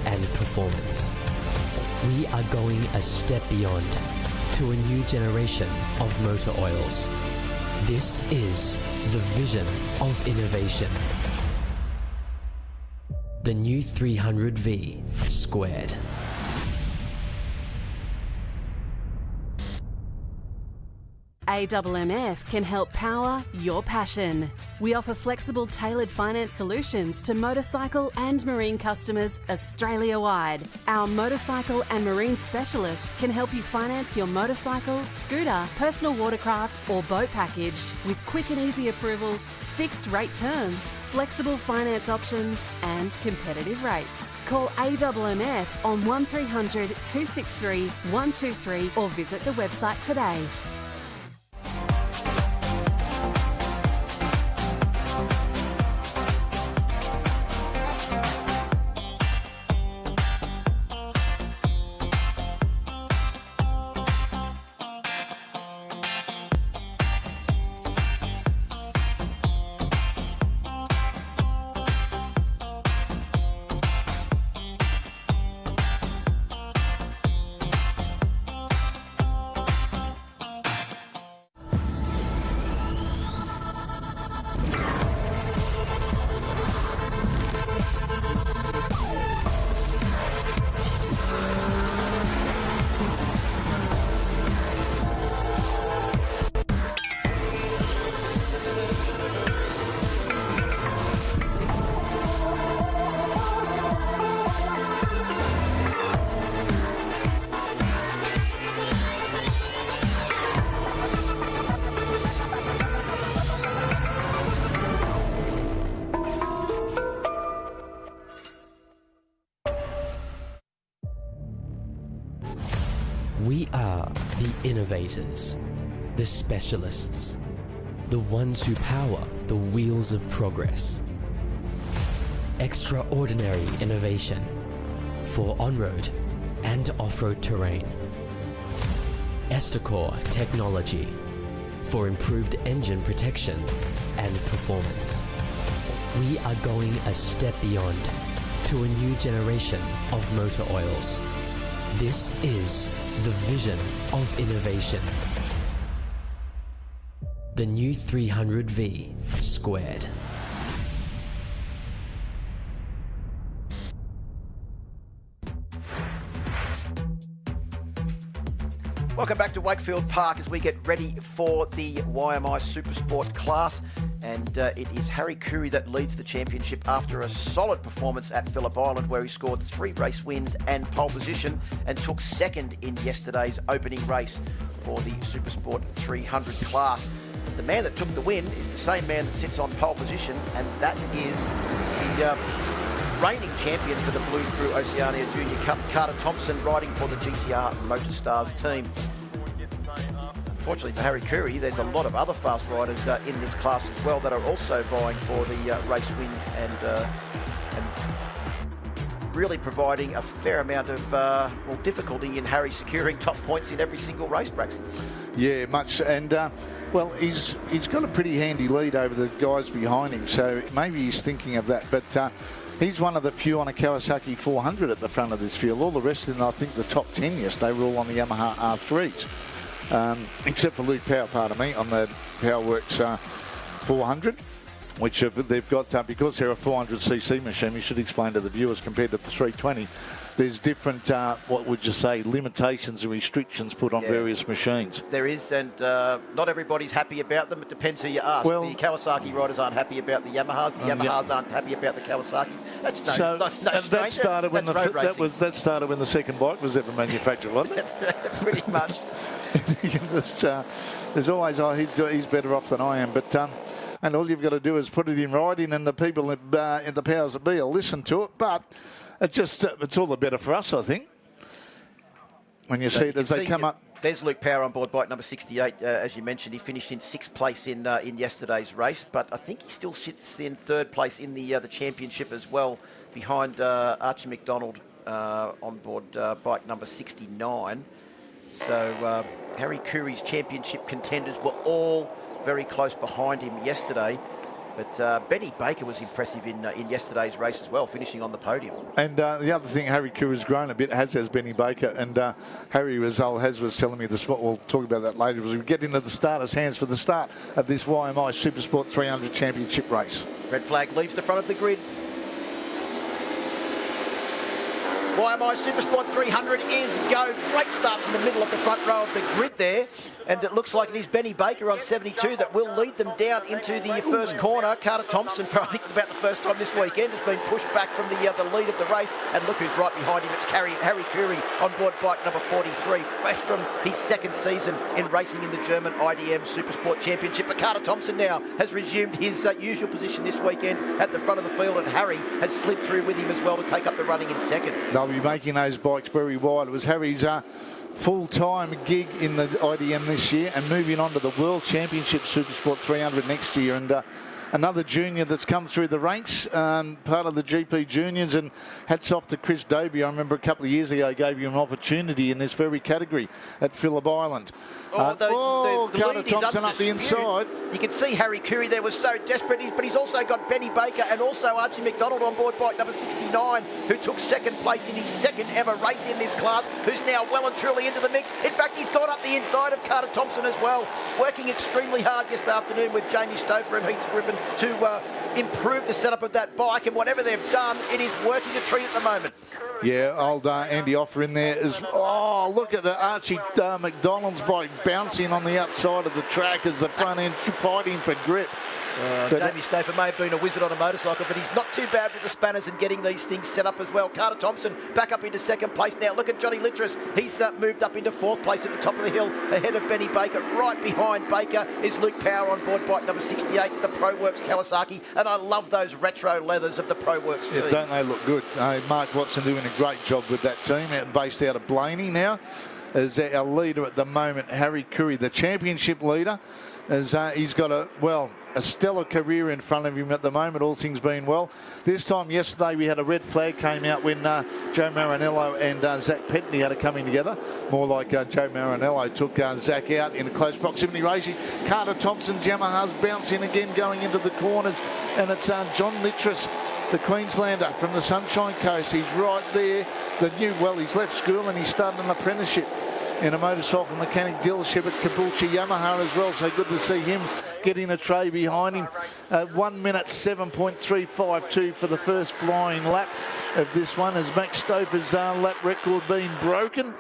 S22: and performance. We are going a step beyond to a new generation of motor oils. This is the vision of innovation. The new 300V squared.
S23: AMMF can help power your passion. We offer flexible, tailored finance solutions to motorcycle and marine customers Australia-wide. Our motorcycle and marine specialists can help you finance your motorcycle, scooter, personal watercraft or boat package with quick and easy approvals, fixed rate terms, flexible finance options and competitive rates. Call AMMF on 1300 263 123 or visit the website today.
S22: We are the innovators, the specialists, the ones who power the wheels of progress. Extraordinary innovation for on-road and off-road terrain. Estacore technology for improved engine protection and performance. We are going a step beyond to a new generation of motor oils. This is the vision of innovation. The new 300V squared.
S2: Welcome back to Wakefield Park as we get ready for the YMI Supersport class. And it is Harry Curry that leads the championship after a solid performance at Phillip Island, where he scored 3 race wins and pole position and took second in yesterday's opening race for the Supersport 300 class. the man that took the win is the same man that sits on pole position, and that is the reigning champion for the Blue Crew Oceania Junior Cup, Carter Thompson, riding for the GTR Motorstars team. Unfortunately for Harry Curry, there's a lot of other fast riders in this class as well that are also vying for the race wins and really providing a fair amount of difficulty in Harry securing top points in every single race, Braxton.
S1: Yeah, much. And, well, he's got a pretty handy lead over the guys behind him, so maybe he's thinking of that. But he's one of the few on a Kawasaki 400 at the front of this field. All the rest of them, I think the top 10 yesterday were all on the Yamaha R3s. Except for Luke Power, pardon me, on the Powerworks 400, which they've got, because they're a 400cc machine, we should explain to the viewers, compared to the 320, there's different, what would you say, limitations and restrictions put on various machines.
S2: There is, and not everybody's happy about them. It depends who you ask.
S1: Well,
S2: the Kawasaki riders aren't happy about the Yamahas. The Yamahas aren't happy about the Kawasaki's. That's
S1: that started when that started when the second bike was ever manufactured, wasn't it?
S2: That's pretty much.
S1: There's always, he's better off than I am, but and all you've got to do is put it in writing, and the people in the powers that be will listen to it. But it's all the better for us, I think, when you see it as they come up.
S2: There's Luke Power on board bike number 68. As you mentioned, he finished in 6th place in yesterday's race, but I think he still sits in 3rd place in the championship as well, behind Archie McDonald on board bike number 69. So Harry Curry's championship contenders were all very close behind him yesterday. But Benny Baker was impressive in yesterday's race as well, finishing on the podium. And
S1: the other thing, Harry Curry's grown a bit, as has Benny Baker. And Harry was telling me this, we'll talk about that later, as we get into the starters' hands for the start of this YMI Supersport 300 Championship race.
S2: Red flag leaves the front of the grid. YMI Supersport 300 is go. Great start from the middle of the front row of the grid there. And it looks like it is Benny Baker on 72 that will lead them down into the first corner. Carter Thompson, for I think about the first time this weekend, has been pushed back from the lead of the race. And look who's right behind him. It's Harry Curry on board bike number 43, fresh from his 2nd season in racing in the German IDM Supersport Championship. But Carter Thompson now has resumed his usual position this weekend at the front of the field, and Harry has slid through with him as well to take up the running in 2nd.
S1: They'll be making those bikes very wide. It was Harry's full-time gig in the IDM this year, and moving on to the World Championship Supersport 300 next year. And another junior that's come through the ranks, part of the GP Juniors, and hats off to Chris Doby. I remember a couple of years ago I gave you an opportunity in this very category at Phillip Island.
S2: The
S1: Carter Thompson up the inside.
S2: You can see Harry Curry there was so desperate, but he's also got Benny Baker and also Archie McDonald on board bike number 69, who took 2nd place in his 2nd ever race in this class, who's now well and truly into the mix. In fact, he's gone up the inside of Carter Thompson as well, working extremely hard this afternoon with Jamie Stouffer and Heath Griffin to improve the setup of that bike, and whatever they've done, it is working a treat at the moment.
S1: Yeah, old Andy Offer in there is. Oh, look at the Archie McDonald's bike bouncing on the outside of the track as the front end fighting for grip.
S2: Jamie Stafford may have been a wizard on a motorcycle, but he's not too bad with the spanners and getting these things set up as well. Carter Thompson back up into 2nd place now. Look at Johnny Littress. He's moved up into 4th place at the top of the hill ahead of Benny Baker. Right behind Baker is Luke Power on board bike number 68. It's the ProWorks Kawasaki, and I love those retro leathers of the ProWorks team.
S1: Yeah, don't they look good? Mark Watson doing a great job with that team, based out of Blaney now. As our leader at the moment, Harry Curry, the championship leader, as he's got a stellar career in front of him at the moment, all things being well. This time yesterday we had a red flag came out when Joe Marinello and Zach Petney had a coming together. More like Joe Marinello took Zach out in a close proximity racing. Carter Thompson's Yamaha's bouncing again going into the corners, and it's John Littress, the Queenslander from the Sunshine Coast. He's right there. He's left school and he's starting an apprenticeship in a motorcycle mechanic dealership at Caboolture Yamaha as well. So good to see him getting a tray behind him. 1 minute 7.352 for the first flying lap of this one, as Max Stouffer's lap record being broken.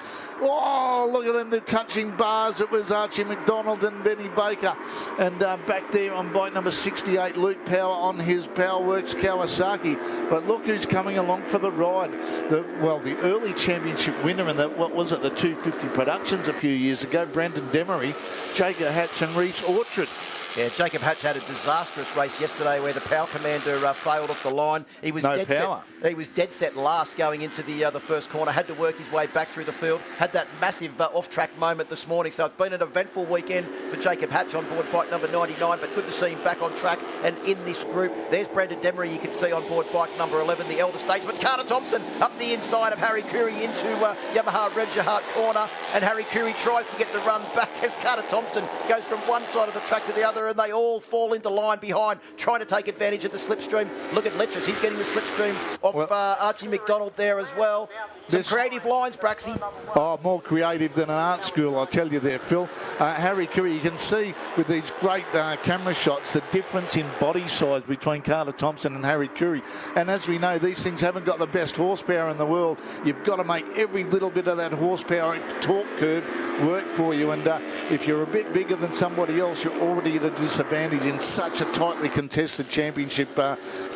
S1: Oh, look at them, they're touching bars. It was Archie McDonald and Benny Baker. And back there on bike number 68, Luke Power on his Powerworks Kawasaki. But look who's coming along for the ride. The early championship winner in the 250 Productions a few years ago, Brandon Demery, Jacob Hatch and Reese Orchard.
S2: Yeah, Jacob Hatch had a disastrous race yesterday where the Power Commander failed off the line. He was
S1: No
S2: dead
S1: power.
S2: set. He was dead set last going into the first corner. Had to work his way back through the field. Had that massive off-track moment this morning. So it's been an eventful weekend for Jacob Hatch on board bike number 99. But good to see him back on track and in this group. There's Brendan Demery. You can see on board bike number 11, the elder statesman. Carter Thompson up the inside of Harry Curry into Yamaha R3 corner, and Harry Curry tries to get the run back as Carter Thompson goes from one side of the track to the other, and they all fall into line behind, trying to take advantage of the slipstream. Look at Letras, he's getting the slipstream off Archie McDonald there as well. Some creative lines, Braxy.
S1: Oh, more creative than an art school, I'll tell you there, Phil. Harry Curry, you can see with these great camera shots the difference in body size between Carter Thompson and Harry Curry. And as we know, these things haven't got the best horsepower in the world. You've got to make every little bit of that horsepower torque curve work for you. And if you're a bit bigger than somebody else, you're already at a disadvantage in such a tightly contested championship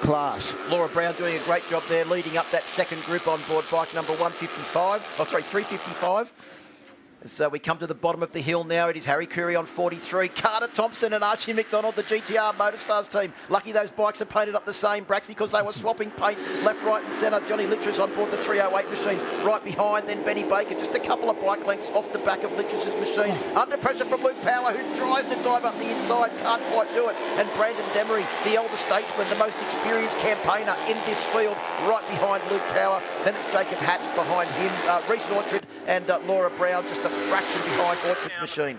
S1: class.
S2: Laura Brown doing a great job there, leading up that second group on board bike number 355. So we come to the bottom of the hill now. It is Harry Curry on 43. Carter Thompson and Archie McDonald, the GTR Motorstars team. Lucky those bikes are painted up the same, Braxy, because they were swapping paint left, right and centre. Johnny Litras on board the 308 machine right behind. Then Benny Baker, just a couple of bike lengths off the back of Litras' machine. Under pressure from Luke Power, who tries to dive up the inside, can't quite do it. And Brandon Demery, the elder statesman, the most experienced campaigner in this field, right behind Luke Power. Then it's Jacob Hatch behind him, Reece Orchard and Laura Brown, just a fraction behind Orchard's machine.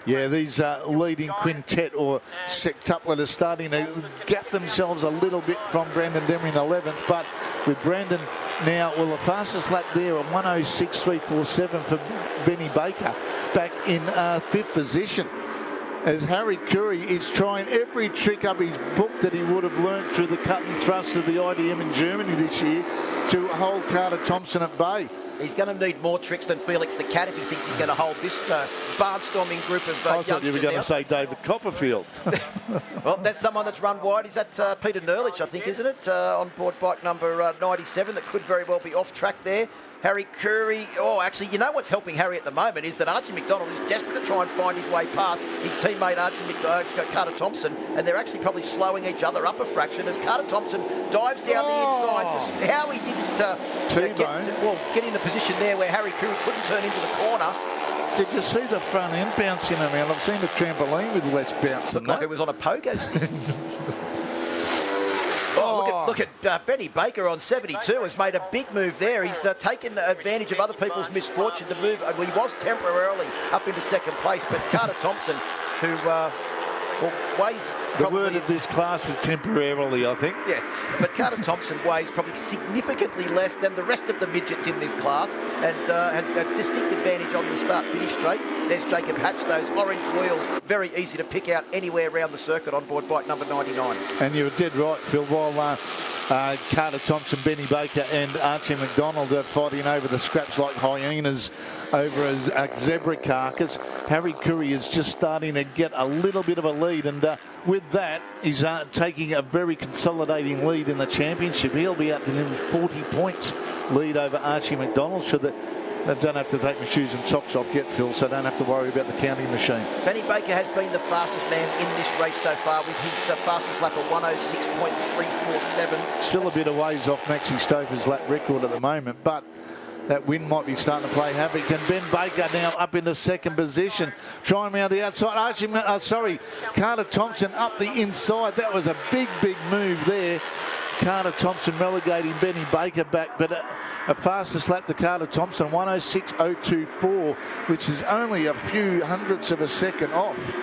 S1: Yeah, these leading quintet or sextuplet are starting to gap themselves a little bit from Brandon Demery in 11th, but with Brandon now, well, the fastest lap there on 106.347 for Benny Baker, back in 5th position, as Harry Curry is trying every trick up his book that he would have learnt through the cut and thrust of the IDM in Germany this year to hold Carter Thompson at bay.
S2: He's going to need more tricks than Felix the Cat if he thinks he's going to hold this barnstorming group of
S1: I thought you were going to
S2: out.
S1: say David Copperfield.
S2: Well, that's someone that's run wide. Is that Peter Nerlich, I think, isn't it? On board bike number 97, that could very well be off track there. Harry Curry, actually, you know what's helping Harry at the moment is that Archie McDonald is desperate to try and find his way past his teammate Carter Thompson, and they're actually probably slowing each other up a fraction as Carter Thompson dives down the inside. Just how he didn't get in a position there where Harry Curry couldn't turn into the corner.
S1: Did you see the front end bouncing around? I've seen a trampoline with less bounce than that.
S2: Like it was on a pogo stick. Look at Benny Baker on 72 has made a big move there. He's taken advantage of other people's misfortune to move. Well, he was temporarily up into second place, but Carter Thompson, who weighs...
S1: The word of this class is temporarily, I think.
S2: Yes, but Carter Thompson weighs probably significantly less than the rest of the midgets in this class and has a distinct advantage on the start-finish straight. There's Jacob Hatch, those orange wheels, very easy to pick out anywhere around the circuit on board bike number 99.
S1: And you were dead right, Phil. While Carter Thompson, Benny Baker and Archie McDonald are fighting over the scraps like hyenas over a zebra carcass, Harry Curry is just starting to get a little bit of a lead, and with that, he's taking a very consolidating lead in the championship. He'll be up to nearly 40 points lead over Archie McDonald. I don't have to take my shoes and socks off yet, Phil, so I don't have to worry about the counting machine.
S2: Benny Baker has been the fastest man in this race so far with his fastest lap of 106.347.
S1: Still a bit of ways off Maxi Stover's lap record at the moment, but that wind might be starting to play havoc. And Ben Baker now up into second position, trying around the outside. Carter Thompson up the inside. That was a big move there. Carter Thompson relegating Benny Baker back, but a fastest lap to Carter Thompson, 106.024, which is only a few hundredths of a second off.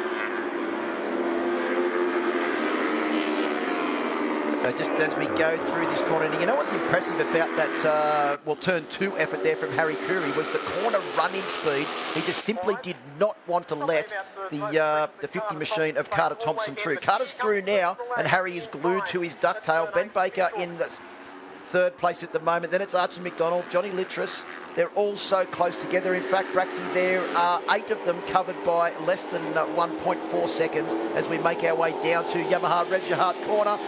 S2: So just as we go through this corner, and you know what's impressive about that, turn 2 effort there from Harry Curry was the corner running speed. He just simply did not want to let the 50 machine of Carter Thompson through. Carter's through now, and Harry is glued to his ducktail. Ben Baker in the third place at the moment. Then it's Archie McDonald, Johnny Litras. They're all so close together. In fact, Braxy, there are 8 of them covered by less than 1.4 seconds as we make our way down to Yamaha R3 corner.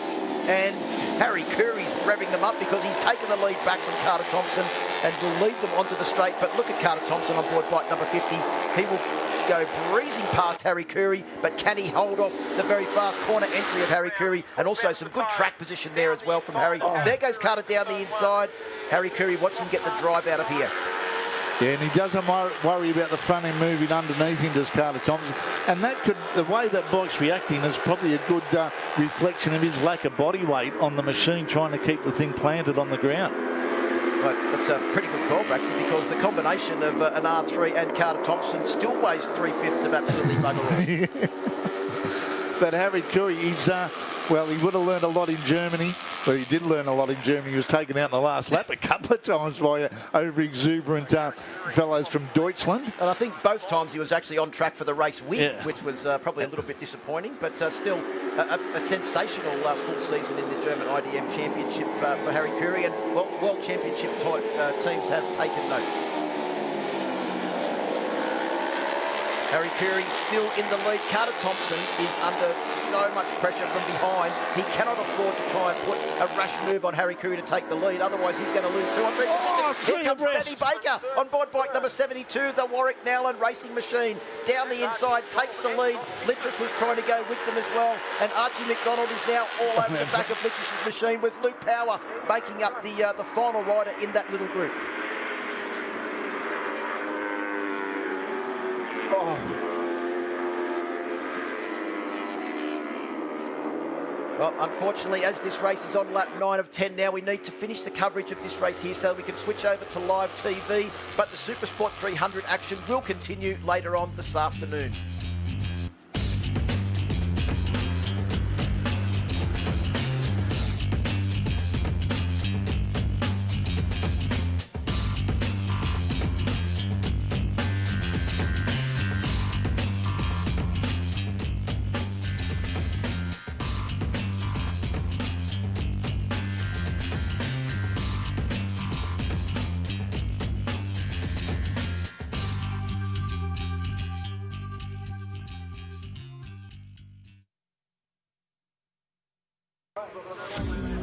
S2: And Harry Curry's revving them up because he's taken the lead back from Carter Thompson and will lead them onto the straight. But look at Carter Thompson on board bike number 50. He will go breezing past Harry Curry, but can he hold off the very fast corner entry of Harry Curry? And also some good track position there as well from Harry. There goes Carter down the inside. Harry Curry, watch him get the drive out of here.
S1: Yeah, and he doesn't worry about the front end moving underneath him, does Carter Thompson. And that could, the way that bike's reacting is probably a good reflection of his lack of body weight on the machine, trying to keep the thing planted on the ground.
S2: Well, that's a pretty good call, Braxton, because the combination of an R3 and Carter Thompson still weighs 3/5 of absolutely bugger all.
S1: But Harry Curry, he's, well, he would have learned a lot in Germany. Well, he did learn a lot in Germany. He was taken out in the last lap a couple of times by over-exuberant fellows from Deutschland.
S2: And I think both times he was actually on track for the race win, which was probably a little bit disappointing, but still a sensational full season in the German IDM Championship for Harry Curry. And, well, World Championship teams have taken note. Harry Curry still in the lead. Carter Thompson is under so much pressure from behind. He cannot afford to try and put a rash move on Harry Curry to take the lead. Otherwise, he's going to lose 200 seconds. Here comes Danny Baker on board bike number 72, the Warwick Nowland Racing Machine. Down the inside, takes the lead. Littress was trying to go with them as well. And Archie McDonald is now all over the back of Littress's machine, with Luke Power making up the final rider in that little group. Well, unfortunately, as this race is on lap 9 of 10 now, we need to finish the coverage of this race here so we can switch over to live TV. But the Supersport 300 action will continue later on this afternoon.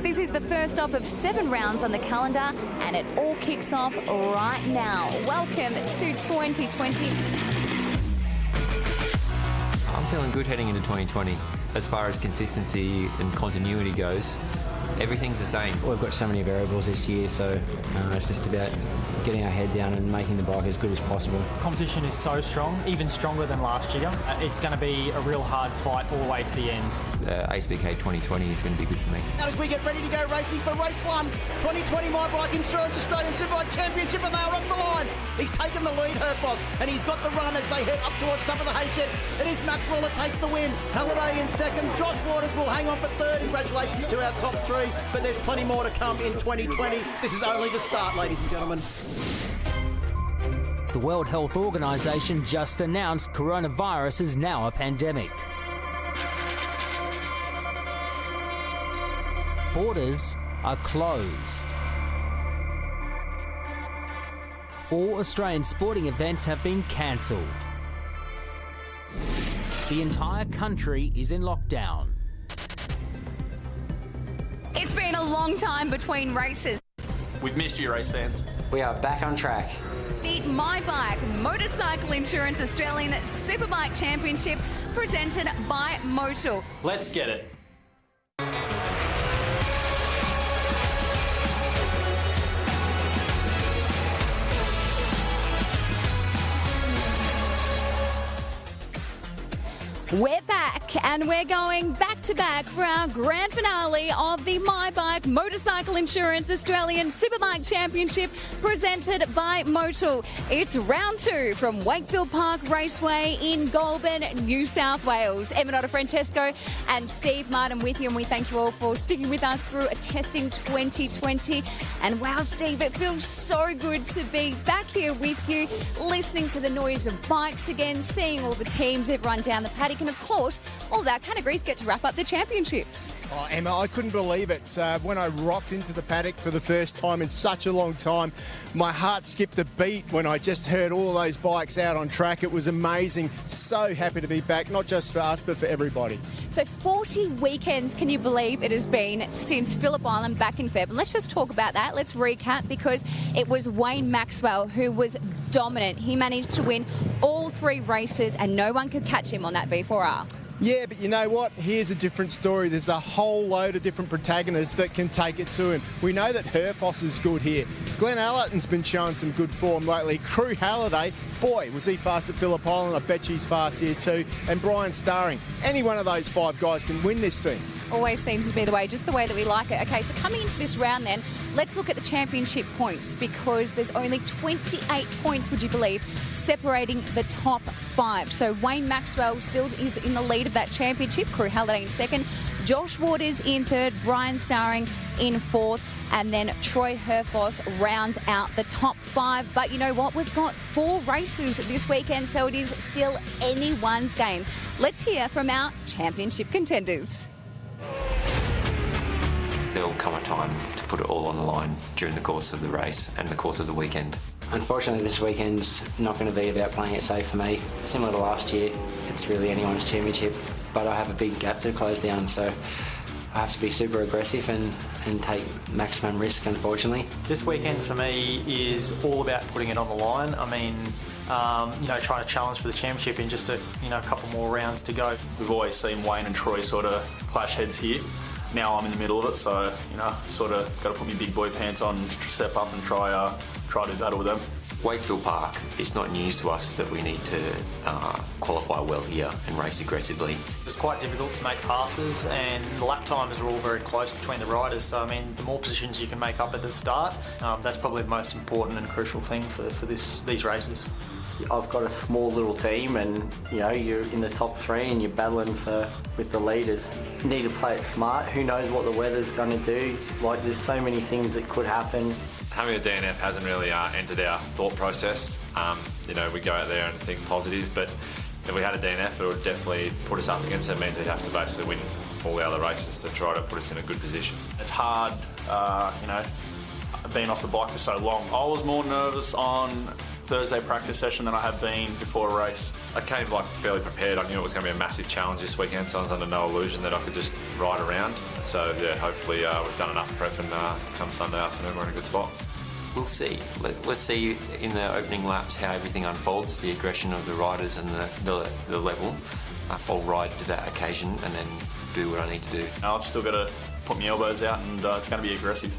S3: This is the first up of 7 rounds on the calendar, and it all kicks off right now. Welcome to 2020.
S4: I'm feeling good heading into 2020. As far as consistency and continuity goes, everything's the same.
S21: We've got so many variables this year, so it's just about getting our head down and making the bike as good as possible.
S14: Competition is so strong, even stronger than last year. It's going to be a real hard fight all the way to the end.
S4: AceBK 2020 is going to be good for me.
S2: Now as we get ready to go racing for race 1, 2020 My Bike Insurance Australian Superbike Championship, and they are off the line. He's taken the lead, Herfoss, and he's got the run as they head up towards top of the hayset. It is Maxwell that takes the win. Halliday in second. Josh Waters will hang on for third. Congratulations to our top 3, but there's plenty more to come in 2020. This is only the start, ladies and gentlemen.
S5: The World Health Organization just announced coronavirus is now a pandemic. Borders are closed. All Australian sporting events have been cancelled. The entire country is in lockdown.
S3: It's been a long time between races.
S10: We've missed you, race fans.
S4: We are back on track.
S3: The My Bike Motorcycle Insurance Australian Superbike Championship, presented by Motul.
S10: Let's get it.
S3: We're back, and we're going back-to-back for our grand finale of the My Bike Motorcycle Insurance Australian Superbike Championship, presented by Motul. It's round 2 from Wakefield Park Raceway in Goulburn, New South Wales. Eminata Francesco and Steve Martin with you, and we thank you all for sticking with us through a testing 2020. And wow, Steve, it feels so good to be back here with you, listening to the noise of bikes again, seeing all the teams, everyone down the paddock. And of course, all of our categories get to wrap up the championships.
S7: Oh, Emma, I couldn't believe it. When I rocked into the paddock for the first time in such a long time, my heart skipped a beat when I just heard all those bikes out on track. It was amazing. So happy to be back, not just for us, but for everybody.
S3: So 40 weekends, can you believe it has been since Phillip Island back in Feb? And let's just talk about that. Let's recap, because it was Wayne Maxwell who was dominant. He managed to win all 3 races and no one could catch him on that V4R.
S7: Yeah, but you know what? Here's a different story. There's a whole load of different protagonists that can take it to him. We know that Herfoss is good here. Glenn Allerton's been showing some good form lately. Crew Halliday, boy, was he fast at Phillip Island. I bet she's fast here too. And Brian Starring. Any one of those 5 guys can win this thing.
S3: Always seems to be the way, just the way that we like it. Okay, so coming into this round then, let's look at the championship points, because there's only 28 points, would you believe, separating the top 5. So Wayne Maxwell still is in the lead of that championship. Crew Halliday in second. Josh Waters in third. Brian Starring in fourth. And then Troy Herfoss rounds out the top 5. But you know what? We've got 4 races this weekend, so it is still anyone's game. Let's hear from our championship contenders.
S4: There will come a time to put it all on the line during the course of the race and the course of the weekend.
S8: Unfortunately, this weekend's not going to be about playing it safe for me. Similar to last year, it's really anyone's championship, but I have a big gap to close down, so I have to be super aggressive and take maximum risk, unfortunately.
S9: This weekend for me is all about putting it on the line. I mean, you know, trying to challenge for the championship in just a couple more rounds to go.
S10: We've always seen Wayne and Troy sort of clash heads here. Now I'm in the middle of it, so sort of got to put my big boy pants on, step up and try to battle with them.
S4: Wakefield Park, it's not news to us that we need to qualify well here and race aggressively.
S9: It's quite difficult to make passes, and the lap times are all very close between the riders, so I mean, the more positions you can make up at the start, that's probably the most important and crucial thing for these races.
S11: I've got a small little team, and you're in the top 3 and you're battling with the leaders. You need to play it smart. Who knows what the weather's going to do? Like, there's so many things that could happen.
S12: Having a DNF hasn't really entered our thought process. We go out there and think positive, but if we had a DNF, it would definitely put us up against it. It means we'd have to basically win all the other races to try to put us in a good position.
S10: It's hard, being off the bike for so long. I was more nervous on Thursday practice session than I have been before a race.
S12: I came fairly prepared. I knew it was going to be a massive challenge this weekend, so I was under no illusion that I could just ride around. So yeah, hopefully we've done enough prep, and come Sunday afternoon we're in a good spot.
S4: We'll see. Let's see in the opening laps how everything unfolds, the aggression of the riders and the level. I'll ride to that occasion and then do what I need to do.
S10: I've still got to put my elbows out, and it's going to be aggressive.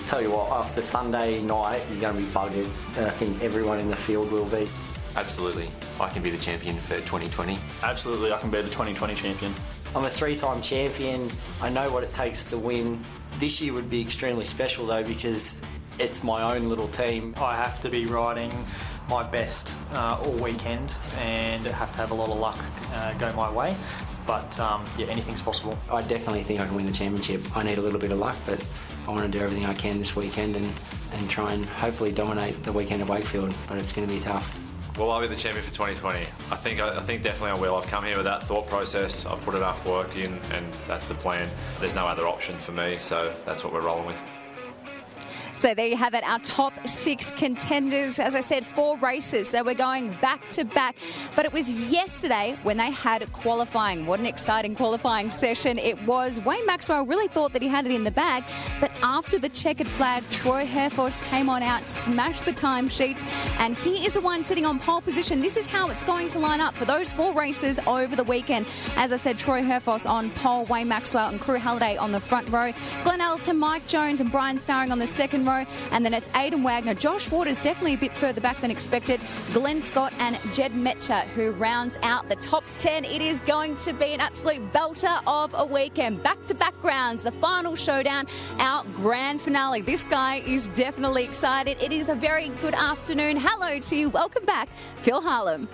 S11: Tell you what, after Sunday night, you're going to be buggered, and I think everyone in the field will be.
S4: Absolutely. I can be the champion for 2020.
S10: Absolutely, I can be the 2020 champion.
S11: I'm a 3-time champion. I know what it takes to win. This year would be extremely special, though, because it's my own little team.
S9: I have to be riding my best all weekend and have to have a lot of luck go my way. But yeah, anything's possible.
S8: I definitely think I can win the championship. I need a little bit of luck, but I want to do everything I can this weekend and try and hopefully dominate the weekend at Wakefield, but it's going to be tough.
S12: Well, I'll be the champion for 2020. I think definitely I will. I've come here with that thought process. I've put enough work in, and that's the plan. There's no other option for me, so that's what we're rolling with.
S3: So there you have it, our top 6 contenders. As I said, 4 races, so we're going back to back. But it was yesterday when they had qualifying. What an exciting qualifying session it was. Wayne Maxwell really thought that he had it in the bag, but after the checkered flag, Troy Herfoss came on out, smashed the timesheets, and he is the one sitting on pole position. This is how it's going to line up for those 4 races over the weekend. As I said, Troy Herfoss on pole, Wayne Maxwell and Crew Halliday on the front row, Glenn Allerton, Mike Jones and Brian Starring on the second row, and then it's Aidan Wagner. Josh Waters definitely a bit further back than expected. Glenn Scott and Jed Metcher, who rounds out the top 10. It is going to be an absolute belter of a weekend. Back-to-back rounds, the final showdown, our grand finale. This guy is definitely excited. It is a very good afternoon. Hello to you. Welcome back, Phil Harlem.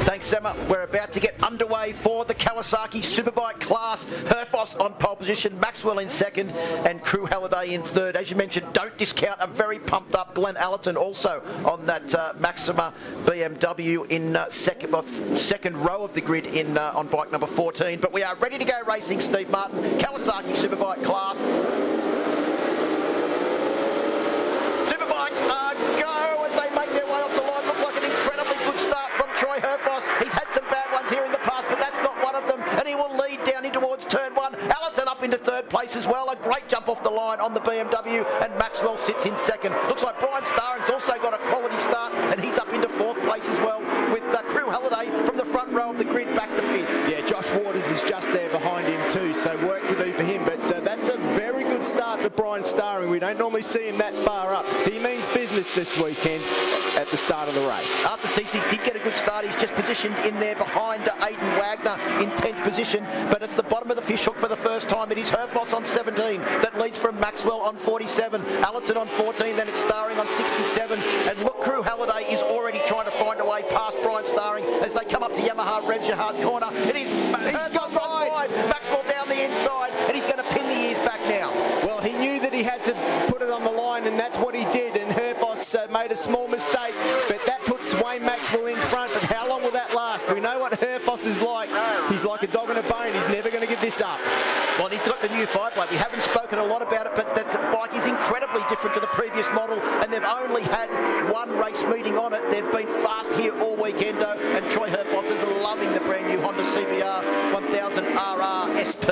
S2: Thanks, Emma. We're about to get underway for the Kawasaki Superbike class. Herfoss on pole position, Maxwell in second, and Crew Halliday in third. As you mentioned, don't discount a very pumped-up Glenn Allerton also on that Maxima BMW in second row of the grid on bike number 14. But we are ready to go racing, Steve Martin. Kawasaki Superbike class. Superbikes are go as they make their way off the line. Look like an incredibly good start from Troy Herfoss. He's had some bad ones here in the past, but that's not one of them, and he will lead down in towards turn 1. Allerton up into third place as well. A great jump off the line on the BMW, and Maxwell sits in second. Looks like Brian Starring's also got a quality start, and he's up into fourth place as well with Crew
S18: Brian Starring. We don't normally see him that far up. He means business this weekend at the start of the race.
S2: After C6 did get a good start, he's just positioned in there behind Aidan Wagner in 10th position, but it's the bottom of the fishhook for the first time. It is Herfoss on 17 that leads from Maxwell on 47, Allerton on 14, then it's Starring on 67, and look, Crew Halliday is already trying to find a way past Brian Starring as they come up to Yamaha Rev's hard corner. It is Herfoss runs wide, Maxwell down the inside, and he's going to pin the ears back now.
S18: Well, he knew that he had to put it on the line, and that's what he did, and Herfoss made a small mistake, but that puts Wayne Maxwell in front. But how long will that last? We know what Herfoss is like. He's like a dog in a bone. He's never going to give this up.
S2: Well, he's got the new 5-blade. We haven't spoken a lot about it, but that bike is incredibly different to the previous model, and they've only had one race meeting on it. They've been fast here all weekendo, and Troy Herfoss is loving the brand new Honda CBR 1000 RR SP.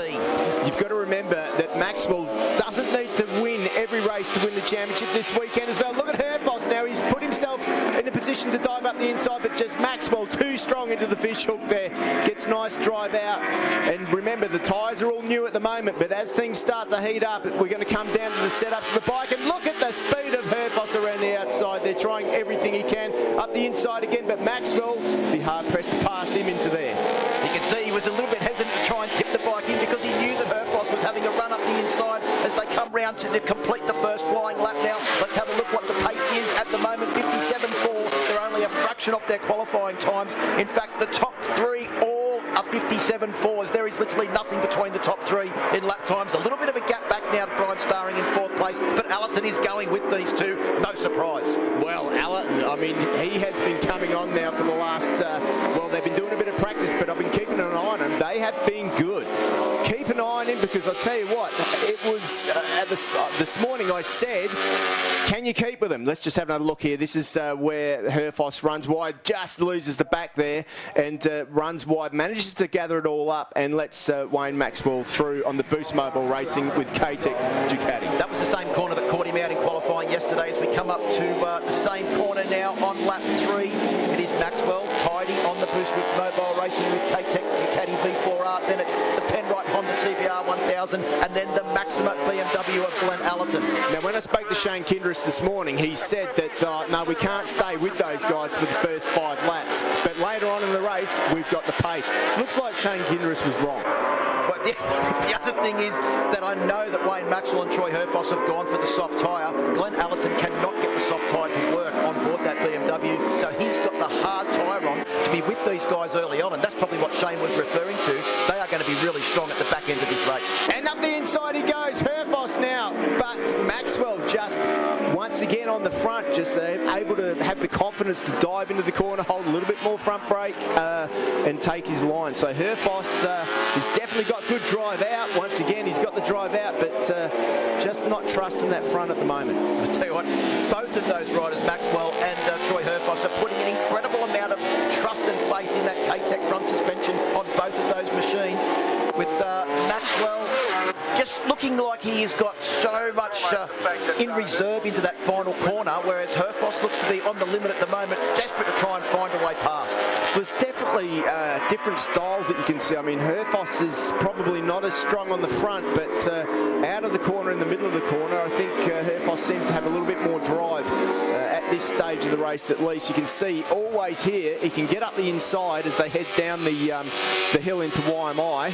S18: You've got to remember that Maxwell doesn't need to win every race to win the championship this weekend as well. Look at Herfoss now. He's put himself in a position to dive up the inside, but just Maxwell too strong into the fish hook there. Gets nice drive out. And remember, the tyres are all new at the moment, but as things start to heat up, we're going to come down to the setups of the bike. And look at the speed of Herfoss around the outside. They're trying everything he can up the inside again, but Maxwell be hard-pressed to pass him into there.
S2: You can see he was a little bit hesitant to try and tip the bike in because he knew that Herfoss was having a run up the inside as they come round to complete the first flying lap now. Let's have a look what the pace is at the moment. 57.4. They're only a fraction off their qualifying times. In fact, the top three all are 57.4s. There is literally nothing between the top three in lap times. A little bit of a gap back now to Brian Starring in 4th place, but Allerton is going with these two. No surprise.
S18: Well, Allerton, I mean, he has been coming on now for the last, well, they've been doing a bit of practice, but I've been keeping an eye on them. They have been good. Keep an eye on him because I'll tell you what, it was this morning I said, can you keep with him? Let's just have another look here. This is where Herfoss runs wide, just loses the back there and runs wide, manages to gather it all up and lets Wayne Maxwell through on the Boost Mobile Racing with K-Tech Ducati.
S2: That was the same corner that caught him out in qualifying yesterday. As we come up to the same corner now on lap 3, it is Maxwell tidy on the Boost Mobile Racing with K-Tech Ducati V4R. Then it's the Penrite Honda CBR 1000 and then the Maxima BMW of Glenn Allerton.
S18: Now, when I spoke to Shane Kindress this morning, he said that, no, we can't stay with those guys for the first 5 laps. But later on in the race, we've got the pace. Looks like Shane Kindress was wrong.
S2: But the other thing is that I know that Wayne Maxwell and Troy Herfoss have gone for the soft tyre. Glenn Allerton cannot get the soft tyre to work on board that BMW, so he's got the hard tyre on to be with these guys early on, and that's probably what Shane was referring to. They are going to be really strong at the back end of this race.
S18: And up the inside he goes, Herfoss now, but Maxwell just once again on the front, just able to have the confidence to dive into the corner, hold a little bit more front brake and take his line. So Herfoss has definitely got good drive out. Once again, he's got the drive out, but just not trusting that front at the moment.
S2: I'll tell you what, both of those riders, Maxwell and Troy Herfoss, are putting an incredible amount of trust and faith in that K-Tech front suspension on both of those machines, with Maxwell just looking like he has got so much in reserve into that final corner, whereas Herfoss looks to be on the limit at the moment, desperate to try and find a way past.
S18: There's definitely different styles that you can see. I mean, Herfoss is probably not as strong on the front, but out of the corner, in the middle of the corner, I think Herfoss seems to have a little bit more drive at this stage of the race at least. You can see always here, he can get up the inside as they head down the hill into YMI.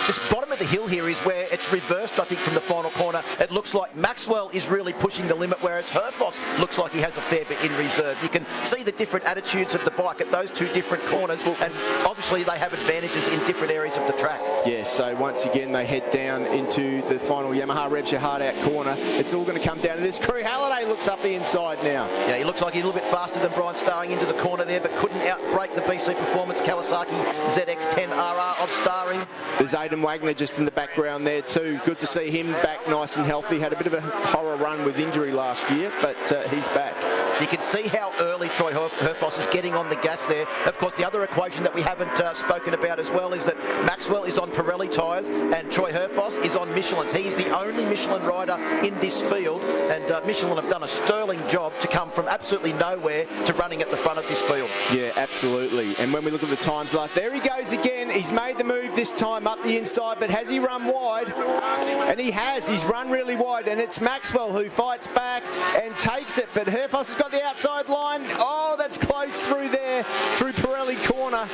S2: This bottom of the hill here is where it's reversed, I think, from the final corner. It looks like Maxwell is really pushing the limit, whereas Herfoss looks like he has a fair bit in reserve. You can see the different attitudes of the bike at those two different corners, and obviously they have advantages in different areas of the track.
S18: Yeah, so once again they head down into the final Yamaha Revs hard out corner. It's all going to come down to this. Crew Halliday looks up the inside now.
S2: Yeah, he looks like he's a little bit faster than Brian Starring into the corner there, but couldn't outbreak the BC Performance Kawasaki ZX10RR of Starring.
S18: There's Aidan Wagner just in the background there too. Good to see him back nice and healthy. Had a bit of a horror run with injury last year, but he's back.
S2: You can see how early Troy Herfoss is getting on the gas there. Of course, the other equation that we haven't spoken about as well is that Maxwell is on Pirelli tyres and Troy Herfoss is on Michelin's. He's the only Michelin rider in this field, and Michelin have done a sterling job to come from from absolutely nowhere to running at the front of this field.
S18: Yeah, absolutely. And when we look at the times last, there he goes again. He's made the move this time up the inside, but has he run wide? And he has. He's run really wide, and it's Maxwell who fights back and takes it, but Herfoss has got the outside line. Oh, that's close through there, through Pirelli corner.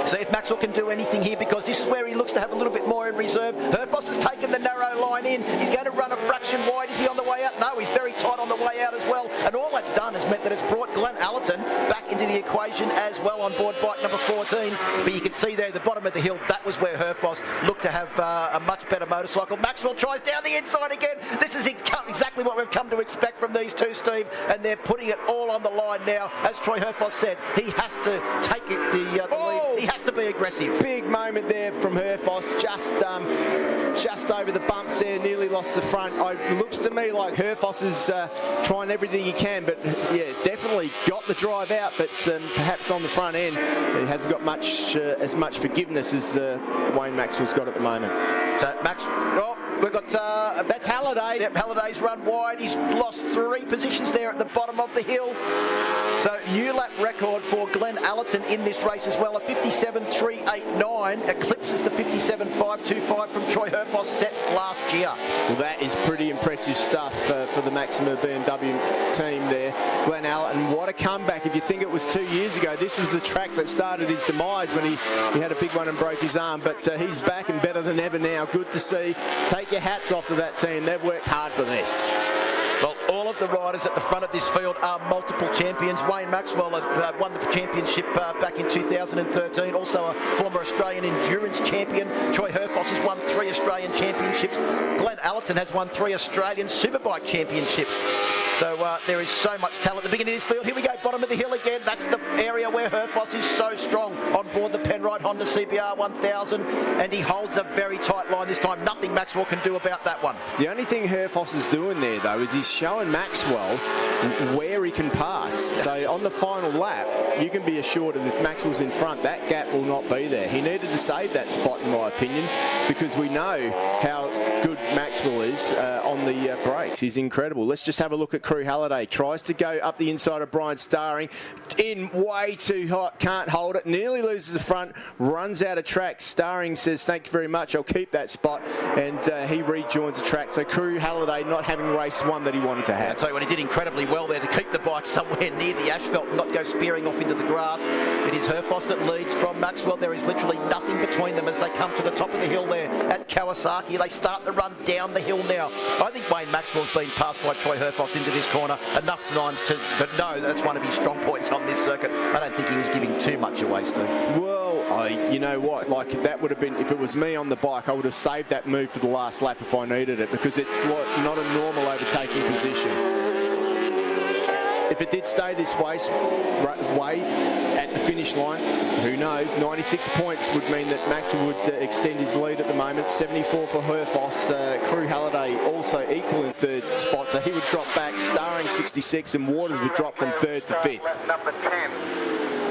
S2: See if Maxwell can do anything here, because this is where he looks to have a little bit more in reserve. Herfoss has taken the narrow line in. He's going to run a fraction wide. Is he on the way out? No, he's very tight on the way out as well. And all that's done has meant that it's brought Glenn Allerton back into the equation as well on board bike number 14. But you can see there, the bottom of the hill, that was where Herfoss looked to have a much better motorcycle. Maxwell tries down the inside again. This is exactly what we've come to expect from these two, Steve, and they're putting it all on the line now. As Troy Herfoss said, he has to take it the lead. He has to be aggressive.
S18: Big moment there from Herfoss, just over the bumps there, nearly lost the front. It looks to me like Herfoss is trying everything he can, but yeah, definitely got the drive out, but perhaps on the front end, he hasn't got as much forgiveness as Wayne Maxwell's got at the moment.
S2: So we've got
S18: that's Halliday.
S2: Yep, Halliday's run wide. He's lost 3 positions there at the bottom of the hill. So new lap record for Glenn Allerton in this race as well. A 57.389 eclipses the 57.525 from Troy Herfoss set last year.
S18: Well, that is pretty impressive stuff for the Maxima BMW team there. Glenn Allerton, what a comeback. If you think it was 2 years ago, this was the track that started his demise when he had a big one and broke his arm, but he's back and better than ever now. Good to see. Take your hats off to that team. They've worked hard for this.
S2: Well, all of the riders at the front of this field are multiple champions. Wayne Maxwell won the championship back in 2013, also a former Australian endurance champion. Troy Herfoss has won 3 Australian championships. Glenn Allerton has won 3 Australian Superbike championships. So there is so much talent at the beginning of this field. Here we go, bottom of the hill again. That's the area where Herfoss is so strong on board the Penrite Honda CBR 1000, and he holds a very tight line this time. Nothing Maxwell can do about that one.
S18: The only thing Herfoss is doing there, though, is he's showing Maxwell where he can pass. Yeah. So on the final lap, you can be assured that if Maxwell's in front, that gap will not be there. He needed to save that spot, in my opinion, because we know how good Maxwell is on the brakes. He's incredible. Let's just have a look at Crew Halliday. Tries to go up the inside of Brian Starring. In way too hot. Can't hold it. Nearly loses the front. Runs out of track. Starring says, thank you very much. I'll keep that spot. And he rejoins the track. So Crew Halliday not having race 1 that he wanted to have.
S2: I'll tell you what, he did incredibly well there to keep the bike somewhere near the asphalt and not go spearing off into the grass. It is Herfoss that leads from Maxwell. There is literally nothing between them as they come to the top of the hill there at Kawasaki. They start the run down the hill now. I think Wayne Maxwell's been passed by Troy Herfoss into this corner enough times to know that's one of his strong points on this circuit. I don't think he was giving too much away, Steve.
S18: Well, you know what, like that would have been, if it was me on the bike, I would have saved that move for the last lap if I needed it, because it's not a normal overtaking position. If it did stay this way at the finish line, who knows? 96 points would mean that Maxwell would extend his lead at the moment. 74 for Herfoss. Crew Halliday also equal in 3rd spot, so he would drop back. Starring 66, and Waters would drop from 3rd to 5th.
S2: Number 10.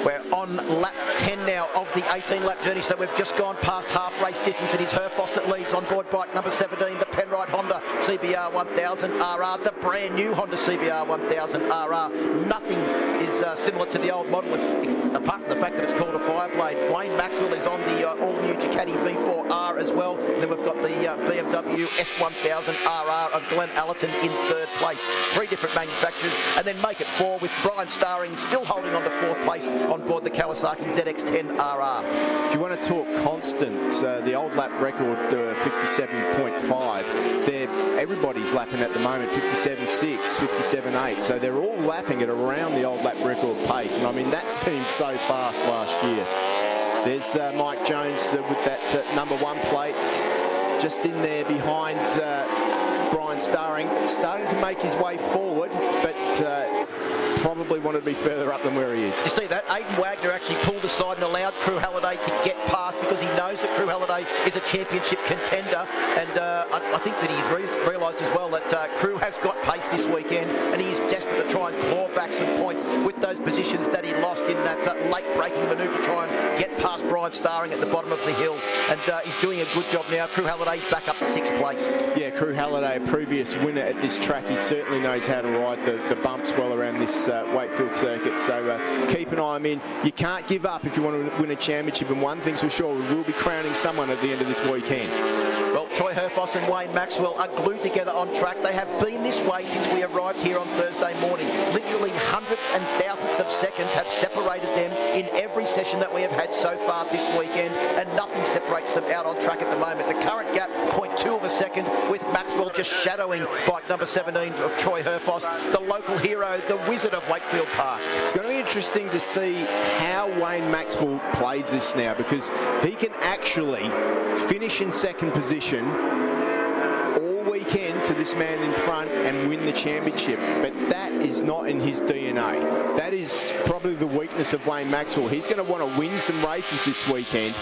S2: We're on lap 10 now of the 18-lap journey, so we've just gone past half race distance. It is Herfoss that leads on board bike number 17, the Penrite Honda CBR 1000 RR, the brand new Honda CBR 1000 RR. Nothing is similar to the old model, apart from the fact that it's called a Fireblade. Wayne Maxwell is on the all-new Ducati V4R as well. And then we've got the BMW S1000 RR of Glenn Allerton in 3rd place. 3 different manufacturers, and then make it 4 with Brian Starring still holding on to 4th place on board the Kawasaki ZX10 RR.
S18: If you want to talk constant, the old lap record 57.5, everybody's lapping at the moment 57.6, 57.8, so they're all lapping at around the old lap record pace, and I mean that seemed so fast last year. There's Mike Jones with that number 1 plate just in there behind Brian Starring, starting to make his way forward, but probably wanted to be further up than where he is.
S2: You see that? Aidan Wagner actually pulled aside and allowed Crew Halliday to get past, because he knows that Crew Halliday is a championship contender, and I think that he's realised as well that Crew has got pace this weekend, and he's desperate to try and claw back some points with those positions that he lost in that late braking manoeuvre to try and get past Brian Brian Starring at the bottom of the hill, and he's doing a good job now. Crew Halliday back up to 6th place.
S18: Yeah, Crew Halliday, a previous winner at this track. He certainly knows how to ride the bumps well around this Wakefield circuit. So keep an eye on him. You can't give up if you want to win a championship. And one thing's for sure, we will be crowning someone at the end of this weekend.
S2: Well, Troy Herfoss and Wayne Maxwell are glued together on track. They have been this way since we arrived here on Thursday morning. Literally hundreds and thousands of seconds have separated them in every session that we have had so far this weekend, and nothing separates them out on track at the moment. The current gap, 0.2 of a second, with Maxwell just shadowing bike number 17 of Troy Herfoss, the local hero, the wizard of Wakefield Park.
S18: It's going to be interesting to see how Wayne Maxwell plays this now, because he can actually finish in second position all weekend to this man in front and win the championship, but that is not in his DNA. That is probably the weakness of Wayne Maxwell. He's going to want to win some races this weekend,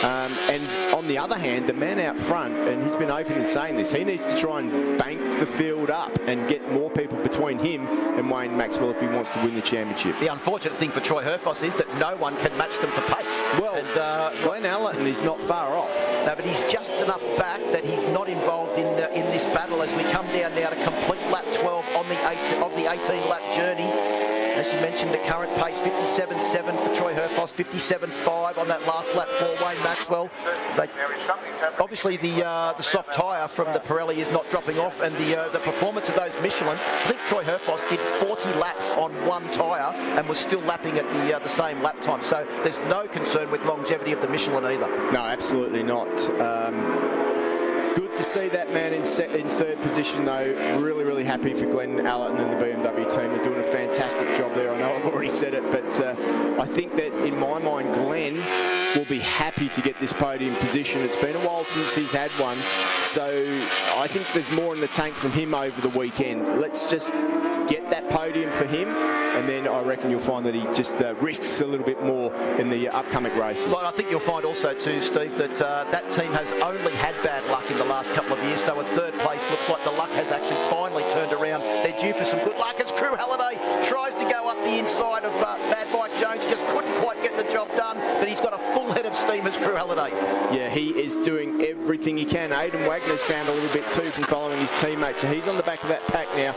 S18: and on the other hand, the man out front, and he's been open in saying this, he needs to try and bank the field up and get more people between him and Wayne Maxwell if he wants to win the championship.
S2: The unfortunate thing for Troy Herfoss is that no one can match them for pace.
S18: Well, and Glenn Allerton is not far off.
S2: No, but he's just enough back that he's not involved in this battle as we come down now to complete lap 12 on the 18-lap journey. As you mentioned, the current pace, 57.7 for Troy Herfoss, 57.5 on that last lap for Wayne Maxwell. Obviously, the soft tyre from the Pirelli is not dropping off, and the performance of those Michelins, I think Troy Herfoss did 40 laps on one tyre and was still lapping at the same lap time. So there's no concern with longevity of the Michelin either.
S18: No, absolutely not. Good to see that man in third position, though. Really, really happy for Glenn Allerton and the BMW team. They're doing a fantastic job there. I know I've already said it, but I think that in my mind, Glenn will be happy to get this podium position. It's been a while since he's had one, so I think there's more in the tank from him over the weekend. Let's just get that podium for him, and then I reckon you'll find that he just risks a little bit more in the upcoming races.
S2: Well, I think you'll find also too, Steve, that that team has only had bad luck in the last couple of years, so a third place looks like the luck has actually finally turned around. They're due for some good luck as Crew Halliday tries to go up the inside of Mad Mike Jones. Just couldn't quite get the job done, but he's got a full head of steam as Crew Halliday.
S18: Yeah, he is doing everything he can. Aidan Wagner's found a little bit too from following his teammates, so he's on the back of that pack now.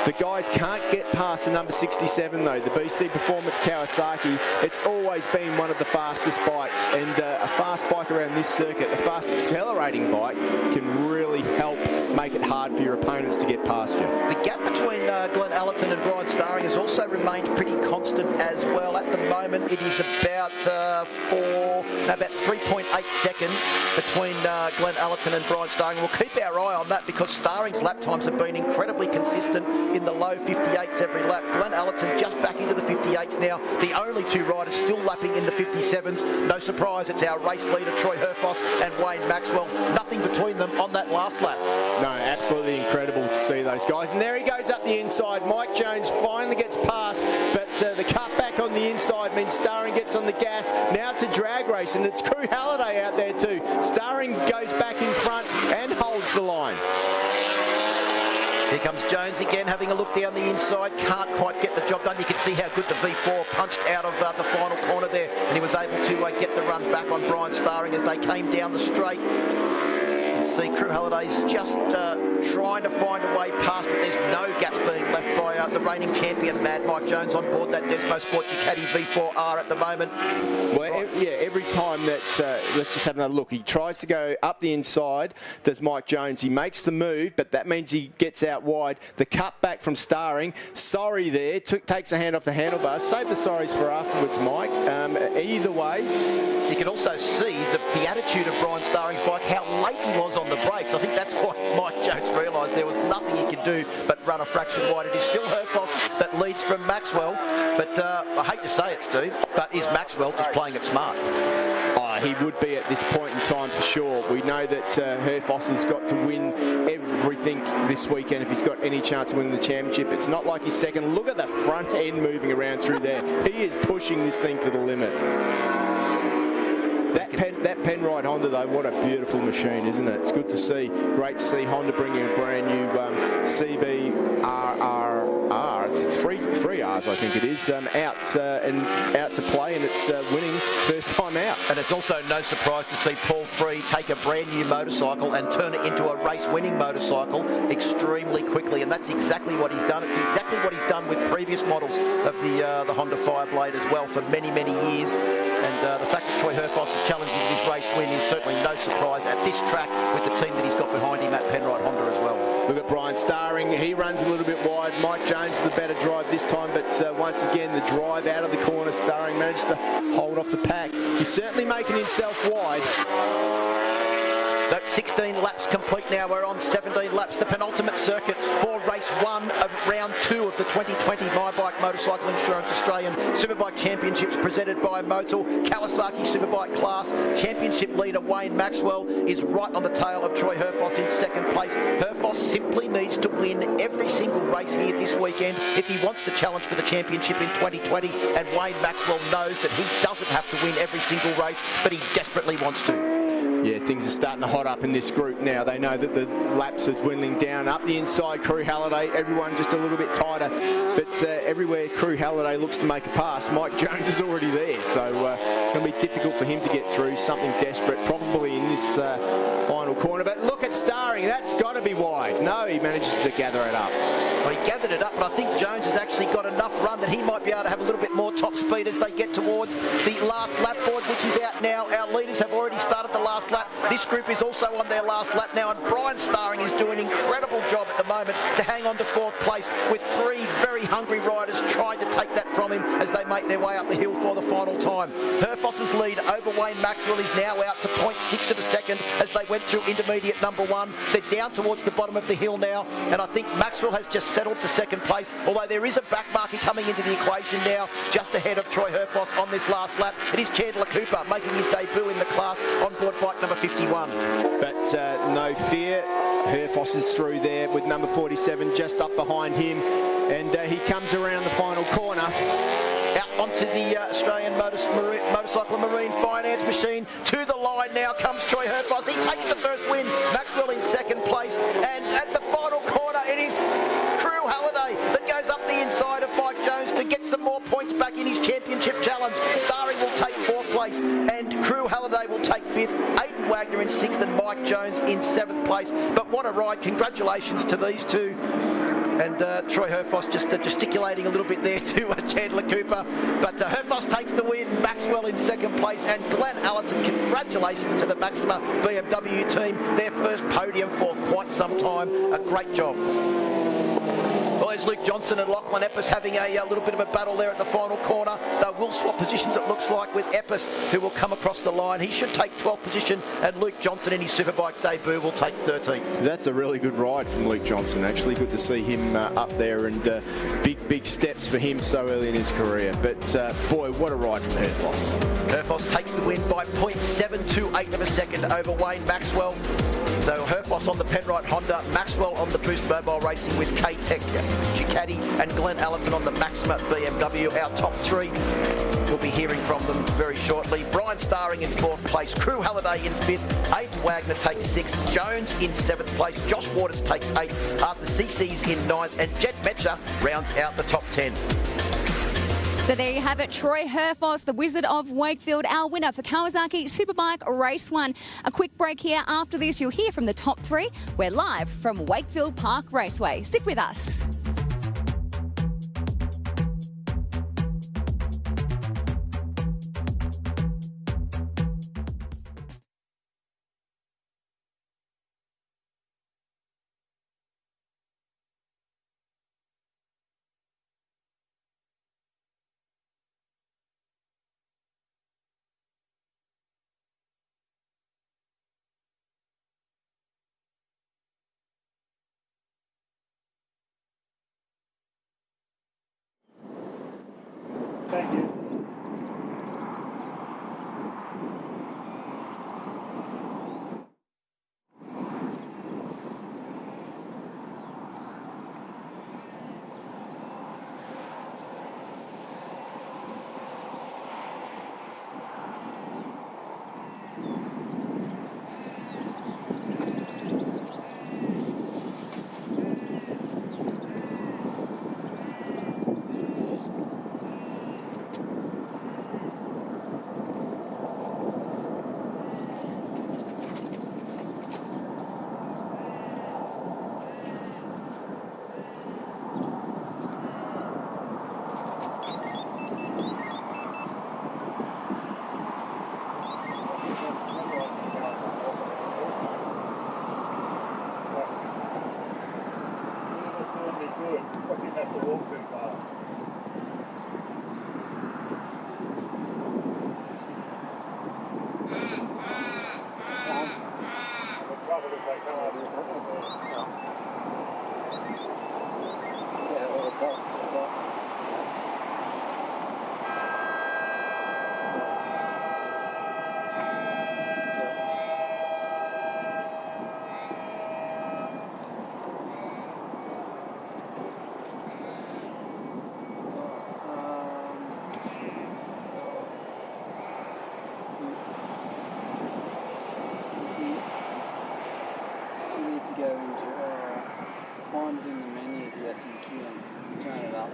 S18: The guys can't get past the number 67 though, the BC Performance Kawasaki. It's always been one of the fastest bikes, and a fast bike around this circuit, a fast accelerating bike, can really help make it hard for your opponents to get past you.
S2: The gap between Glenn Allerton and Brian Starring has also remained pretty constant as well. At the moment, it is about 3.8 seconds between Glenn Allerton and Brian Starring. We'll keep our eye on that because Starring's lap times have been incredibly consistent in the low 58s every lap. Glenn Allerton just back into the 58s now. The only two riders still lapping in the 57s. No surprise, it's our race leader, Troy Herfoss and Wayne Maxwell. Nothing between them on that last lap.
S18: No, absolutely incredible to see those guys. And there he goes up the inside. Mike Jones finally gets past, but the cutback on the inside means Starring gets on the gas. Now it's a drag race, and it's Crew Halliday out there too. Starring goes back in front and holds the line.
S2: Here comes Jones again, having a look down the inside. Can't quite get the job done. You can see how good the V4 punched out of the final corner there, and he was able to get the run back on Brian Starring as they came down the straight. See, Crew Halliday's just trying to find a way past, but there's no gaps being left by the reigning champion, Mad Mike Jones, on board that Desmo Sport Ducati V4R at the moment.
S18: Well, every time that, let's just have another look. He tries to go up the inside, does Mike Jones. He makes the move, but that means he gets out wide. The cut back from Starring. Sorry there, takes a hand off the handlebars. Save the sorries for afterwards, Mike. Either way.
S2: You can also see the attitude of Brian Starring's bike, how late he was on the brakes. I think that's what Mike Jones realised. There was nothing he could do but run a fraction wide. It is still Herfoss that leads from Maxwell, but I hate to say it, Steve, but is Maxwell just playing it smart?
S18: Oh, he would be at this point in time for sure. We know that Herfoss has got to win everything this weekend if he's got any chance of winning the championship. It's not like he's second. Look at the front end moving around through there. He is pushing this thing to the limit. That Penrite Honda, though, what a beautiful machine, isn't it? It's good to see. Great to see Honda bringing a brand new CBRR. It's three R's. Yamahas, I think it is, out to play, and it's winning first time out.
S2: And it's also no surprise to see Paul Free take a brand new motorcycle and turn it into a race-winning motorcycle extremely quickly, and that's exactly what he's done. It's exactly what he's done with previous models of the Honda Fireblade as well for many, many years. And the fact that Troy Herfoss is challenging for this race win is certainly no surprise at this track with the team that he's got behind him at Penrite Honda as well.
S18: Look at Brian Starring. He runs a little bit wide. Mike Jones the better drive this time, but once again, the drive out of the corner. Starring managed to hold off the pack. He's certainly making himself wide.
S2: So 16 laps complete now. We're on 17 laps. The penultimate circuit for race 1 of round 2 of the 2020 My Bike Motorcycle Insurance Australian Superbike Championships presented by Motul. Kawasaki Superbike class. Championship leader Wayne Maxwell is right on the tail of Troy Herfoss in second place. Herfoss simply needs to win every single race here this weekend if he wants to challenge for the championship in 2020. And Wayne Maxwell knows that he doesn't have to win every single race, but he desperately wants to.
S18: Yeah, things are starting to hot up in this group now. They know that the laps are dwindling down. Up the inside, Crew Halliday, everyone just a little bit tighter. But everywhere Crew Halliday looks to make a pass, Mike Jones is already there. So it's going to be difficult for him to get through. Something desperate, probably in this final corner. But look at Starring. That's got to be wide. No, he manages to gather it up.
S2: Well, he gathered it up, but I think Jones has actually got enough run that he might be able to have a little bit more top speed as they get towards the last lap board, which is out now. Our leaders have already started the last lap. This group is also on their last lap now, and Brian Starring is doing an incredible job at the moment to hang on to 4th place with 3 very hungry riders trying to take that from him as they make their way up the hill for the final time. Herfoss's lead over Wayne Maxwell is now out to 0.6 to the second as they went through intermediate number 1. They're down towards the bottom of the hill now, and I think Maxwell has just settled for second place, although there is a back marker coming into the equation now just ahead of Troy Herfoss on this last lap. It is Chandler Cooper making his debut in the class on board bike number 51.
S18: But no fear, Herfoss is through there with number 47 just up behind him, and he comes around the final corner.
S2: Out onto the Australian Motorcycle and Marine Finance machine. To the line now comes Troy Herfoss. He takes the first win. Maxwell in second place. And at the final corner, it is Crew Halliday that goes up the inside of Mike Jones to get some more points back in his championship challenge. Starring will take 4th place and Crew Halliday will take 5th. Aidan Wagner in 6th and Mike Jones in 7th place. But what a ride. Congratulations to these two. And Troy Herfoss just gesticulating a little bit there to Chandler Cooper. But Herfoss takes the win, Maxwell in second place, and Glenn Allerton, congratulations to the Maxima BMW team. Their first podium for quite some time. A great job. Well, there's Luke Johnson and Lachlan Epps having a little bit of a battle there at the final corner. They will swap positions, it looks like, with Epps, who will come across the line. He should take 12th position, and Luke Johnson in his Superbike debut will take 13th.
S18: That's a really good ride from Luke Johnson, actually. Good to see him up there, and big steps for him so early in his career. But, boy, what a ride from Herfoss.
S2: Herfoss takes the win by 0.728 of a second over Wayne Maxwell. So Herfoss on the Penrite Honda, Maxwell on the Boost Mobile Racing with K-Tech Ducati, and Glenn Allerton on the Maxima BMW. Our top 3, we'll be hearing from them very shortly. Brian Starring in 4th place, Crew Halliday in 5th, Aidan Wagner takes 6th, Jones in 7th place, Josh Waters takes 8th, Arthur CC's in 9th, and Jed Metcher rounds out the top 10.
S3: So there you have it, Troy Herfoss, the Wizard of Wakefield, our winner for Kawasaki Superbike Race 1. A quick break here. After this, you'll hear from the top 3. We're live from Wakefield Park Raceway. Stick with us.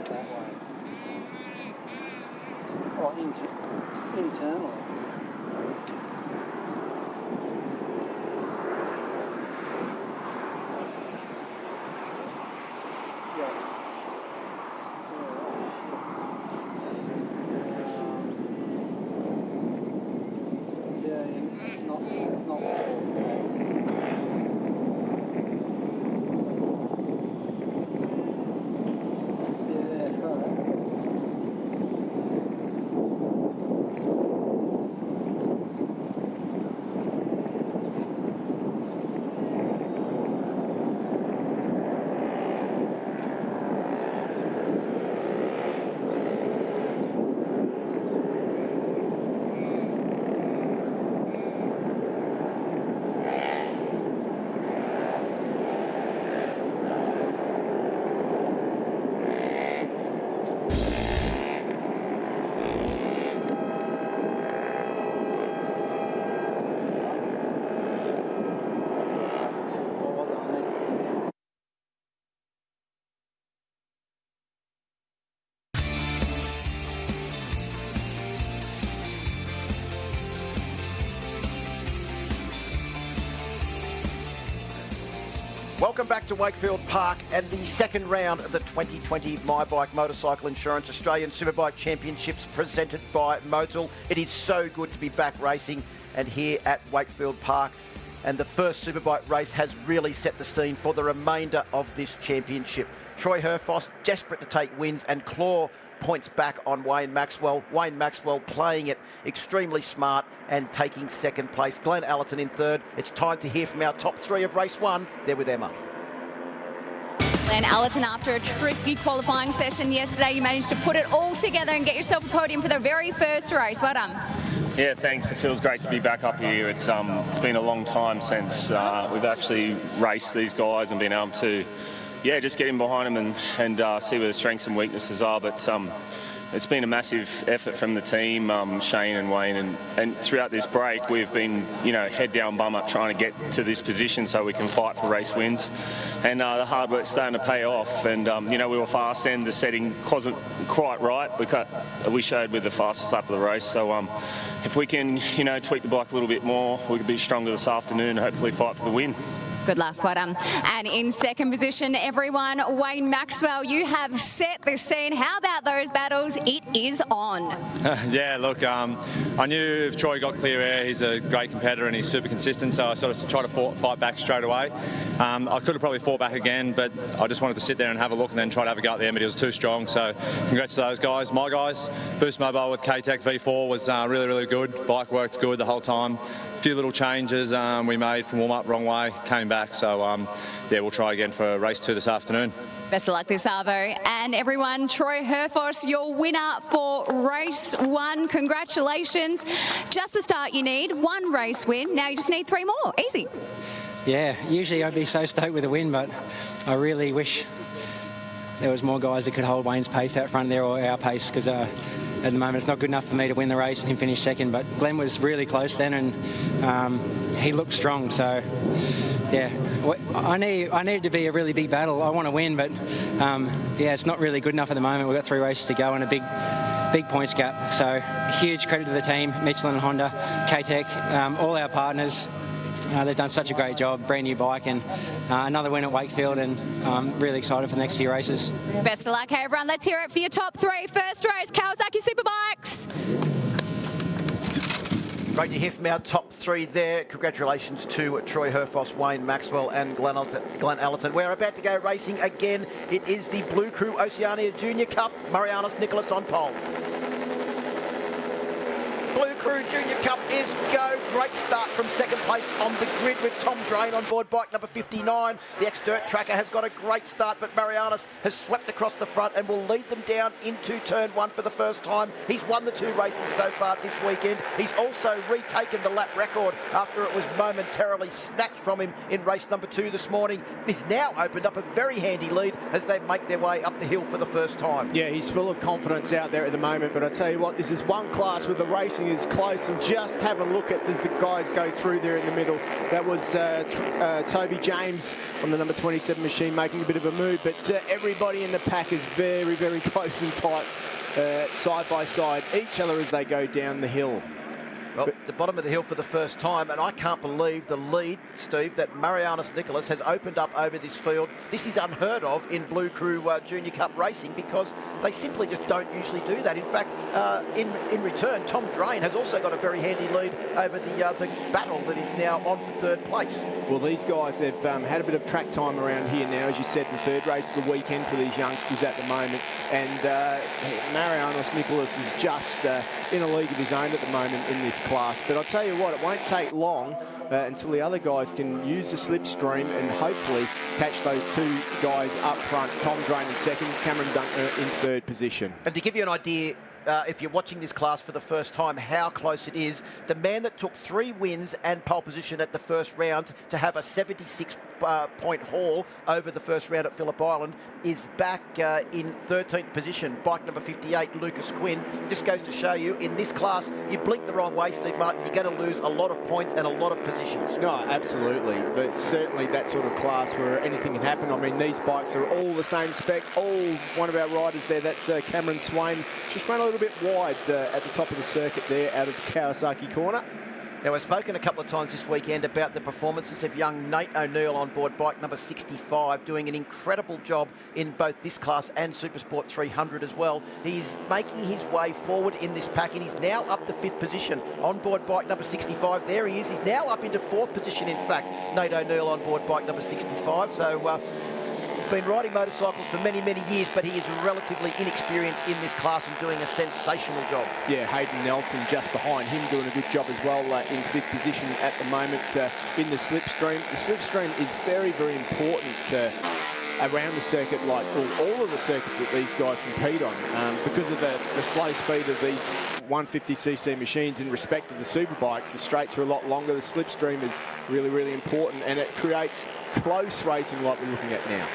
S21: that way. Or internally.
S2: Welcome back to Wakefield Park and the second round of the 2020 My Bike Motorcycle Insurance Australian Superbike Championships presented by Motul. It is so good to be back racing and here at Wakefield Park. And the first Superbike race has really set the scene for the remainder of this championship. Troy Herfoss desperate to take wins and claw points back on Wayne Maxwell. Wayne Maxwell playing it extremely smart and taking second place. Glenn Allerton in third. It's time to hear from our top three of race one. They're with Emma.
S3: Glenn Allerton, after a tricky qualifying session yesterday, you managed to put it all together and get yourself a podium for the very first race. Well done.
S19: Yeah, thanks. It feels great to be back up here. It's been a long time since we've actually raced these guys and been able to just get in behind them and see where the strengths and weaknesses are. But it's been a massive effort from the team, Shane and Wayne, and throughout this break we've been, head down, bum up, trying to get to this position so we can fight for race wins. And the hard work's starting to pay off. And we were fast, and the setting wasn't quite right. We showed with the fastest lap of the race. So if we can, tweak the bike a little bit more, we could be stronger this afternoon and hopefully fight for the win.
S3: Good luck, well done. And in second position, everyone, Wayne Maxwell, you have set the scene. How about those battles? It is on.
S20: Yeah, look, I knew if Troy got clear air, he's a great competitor and he's super consistent, so I sort of tried to fight back straight away. I could have probably fought back again, but I just wanted to sit there and have a look and then try to have a go at the end, but he was too strong, so congrats to those guys. My guys, Boost Mobile with K-Tech V4 was really, really good. Bike worked good the whole time. A few little changes we made from warm-up wrong way, came back, so we'll try again for race 2 this afternoon.
S3: Best of luck this Arvo. And everyone, Troy Herfoss, your winner for race 1. Congratulations. Just the start you need. 1 race win. Now you just need 3 more. Easy.
S21: Yeah, usually I'd be so stoked with a win, but I really wish there was more guys that could hold Wayne's pace out front there, or our pace, because at the moment it's not good enough for me to win the race and him finish second. But Glenn was really close then, and he looked strong. So yeah, I need it to be a really big battle. I want to win, but it's not really good enough at the moment. We've got 3 races to go and a big points gap. So huge credit to the team, Michelin and Honda, K-Tech, all our partners. They've done such a great job, brand new bike, and another win at Wakefield, and I'm really excited for the next few races.
S3: Best of luck, hey everyone. Let's hear it for your top 3. First race, Kawasaki Superbikes.
S2: Great to hear from our top 3 there. Congratulations to Troy Herfoss, Wayne Maxwell and Glenn Allerton. We're about to go racing again. It is the Blue Crew Oceania Junior Cup. Marianus Nicholas on pole. Blue Crew Junior Cup is go. Great start from second place on the grid with Tom Drain on board bike number 59. The ex-dirt tracker has got a great start, but Marianus has swept across the front and will lead them down into turn 1 for the first time. He's won the 2 races so far this weekend. He's also retaken the lap record after it was momentarily snatched from him in race number 2 this morning. He's now opened up a very handy lead as they make their way up the hill for the first time.
S7: Yeah, he's full of confidence out there at the moment, but I tell you what, this is one class with the racing racing is close, and just have a look at as the guys go through there in the middle. That was Toby James on the number 27 machine making a bit of a move, but everybody in the pack is very, very close and tight, side by side, each other as they go down the hill.
S2: Well, the bottom of the hill for the first time, and I can't believe the lead, Steve, that Marianus Nicholas has opened up over this field. This is unheard of in Blue Crew Junior Cup racing, because they simply just don't usually do that. In fact, in return, Tom Drain has also got a very handy lead over the battle that is now on for third place.
S18: Well, these guys have had a bit of track time around here now. As you said, the third race of the weekend for these youngsters at the moment. And Marianus Nicholas is just in a league of his own at the moment in this class. But I'll tell you what, it won't take long until the other guys can use the slipstream and hopefully catch those two guys up front. Tom Drain in second, Cameron Dunker in third position.
S2: And to give you an idea, if you're watching this class for the first time, how close it is, the man that took 3 wins and pole position at the first round to have a 76-point haul over the first round at Phillip Island is back in 13th position. Bike number 58, Lucas Quinn. Just goes to show you, in this class, you blink the wrong way, Steve Martin, you're going to lose a lot of points and a lot of positions.
S18: No, absolutely. But certainly that sort of class where anything can happen. I mean, these bikes are all the same spec. All one of our riders there, that's Cameron Swain, just ran a little bit wide at the top of the circuit there out of the Kawasaki corner.
S2: Now, we've spoken a couple of times this weekend about the performances of young Nate O'Neill on board bike number 65, doing an incredible job in both this class and Supersport 300 as well. He's making his way forward in this pack, and he's now up to 5th position on board bike number 65. There he is. He's now up into 4th position, in fact, Nate O'Neill on board bike number 65. So, he's been riding motorcycles for many, many years, but he is relatively inexperienced in this class and doing a sensational job.
S18: Yeah, Hayden Nelson just behind him doing a good job as well in 5th position at the moment in the slipstream. The slipstream is very, very important around the circuit, like all of the circuits that these guys compete on, because of the slow speed of these 150cc machines in respect of the superbikes. The straights are a lot longer. The slipstream is really, really important, and it creates close racing like we're looking at now.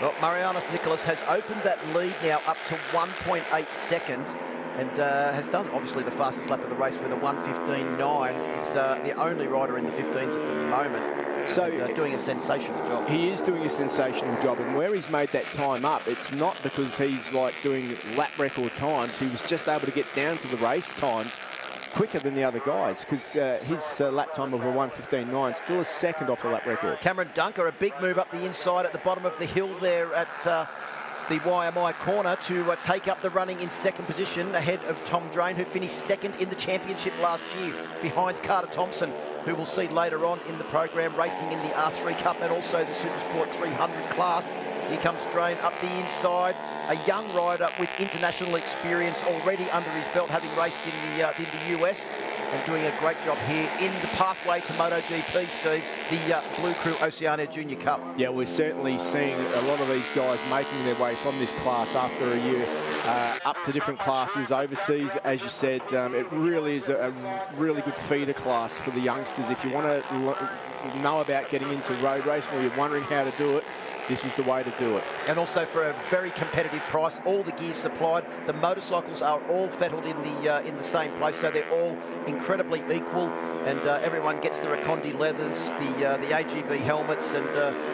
S2: Well, Marianus Nicholas has opened that lead now up to 1.8 seconds and has done, obviously, the fastest lap of the race with a 1:15.9. He's the only rider in the 15s at the moment. So doing a sensational job.
S18: He is doing a sensational job, and where he's made that time up, it's not because he's like doing lap record times. He was just able to get down to the race times quicker than the other guys, because his lap time of a 1:15.9 still a second off the lap record.
S2: Cameron Dunker, a big move up the inside at the bottom of the hill there at the YMI corner to take up the running in 2nd position ahead of Tom Drain, who finished 2nd in the championship last year behind Carter Thompson, who we'll see later on in the program racing in the R3 Cup and also the Supersport 300 class. Here comes Drain up the inside, a young rider with international experience already under his belt, having raced in the US, and doing a great job here in the pathway to MotoGP, Steve, the Blue Crew Oceania Junior Cup.
S18: Yeah, we're certainly seeing a lot of these guys making their way from this class after a year up to different classes overseas. As you said, it really is a really good feeder class for the youngsters. If you want to know about getting into road racing, or you're wondering how to do it, this is the way to do it.
S2: And also for a very competitive price, all the gear supplied. The motorcycles are all fettled in the same place, so they're all incredibly equal, and everyone gets the Recondi leathers, the AGV helmets, and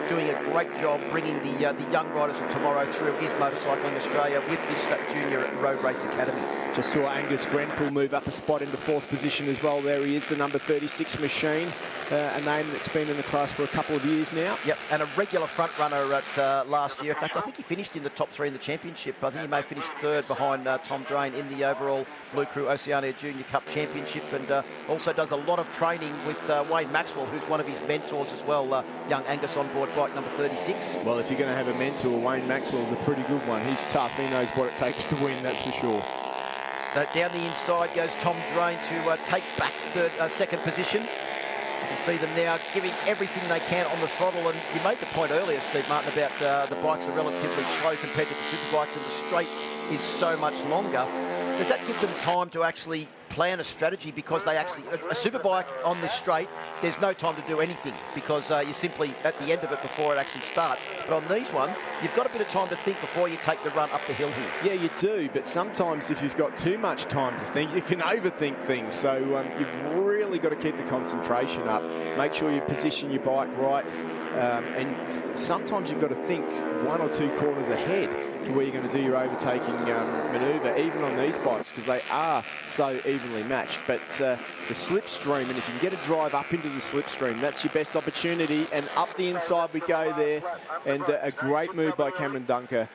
S2: doing a great job bringing the young riders of tomorrow through is Motorcycling Australia with this Junior Road Race Academy.
S18: Just saw Angus Grenfell move up a spot into 4th position as well. There he is, the number 36 machine, a name that's been in the class for a couple of years now.
S2: Yep, and a regular front runner at last year. In fact, I think he finished in the top 3 in the championship. I think he may have finished 3rd behind Tom Drain in the overall Blue Crew Oceania Junior Cup Championship, and also does a lot of training with Wayne Maxwell, who's one of his mentors as well, young Angus on board bike number 36.
S18: Well, if you're going to have a mentor, Wayne Maxwell's a pretty good one. He's tough. He knows what it takes to win, that's for sure.
S2: So down the inside goes Tom Drain to take back 2nd position. You can see them now giving everything they can on the throttle, and you made the point earlier, Steve Martin, about the bikes are relatively slow compared to the superbikes, and the straight is so much longer. Does that give them time to actually plan a strategy, because they actually, a superbike on this straight, there's no time to do anything, because you're simply at the end of it before it actually starts. But on these ones, you've got a bit of time to think before you take the run up the hill here.
S18: Yeah, you do, but sometimes if you've got too much time to think, you can overthink things. So you've really got to keep the concentration up. Make sure you position your bike right, and sometimes you've got to think 1 or 2 corners ahead to where you're going to do your overtaking manoeuvre, even on these bikes, because they are so evenly matched. But the slipstream, and if you can get a drive up into the slipstream, that's your best opportunity. And up the inside we go there, and a great move by Cameron Dunker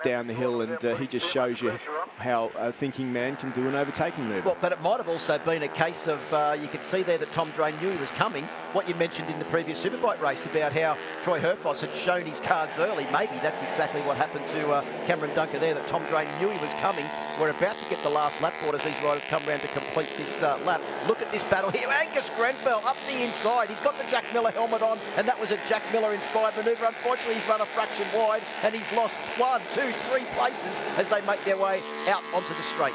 S18: down the hill, and he just shows you how a thinking man can do an overtaking move.
S2: Well, but it might have also been a case of, you could see there that Tom Drain knew he was coming. What you mentioned in the previous Superbike race about how Troy Herfoss had shown his cards early, maybe that's exactly what happened to Cameron Dunker there, that Tom Drain knew he was coming. We're about to get the last lap board as these riders come around to complete this lap. Look at this battle here. Angus Grenfell up the inside. He's got the Jack Miller helmet on, and that was a Jack Miller-inspired manoeuvre. Unfortunately, he's run a fraction wide, and he's lost 1, 2, 3 places as they make their way out onto the straight.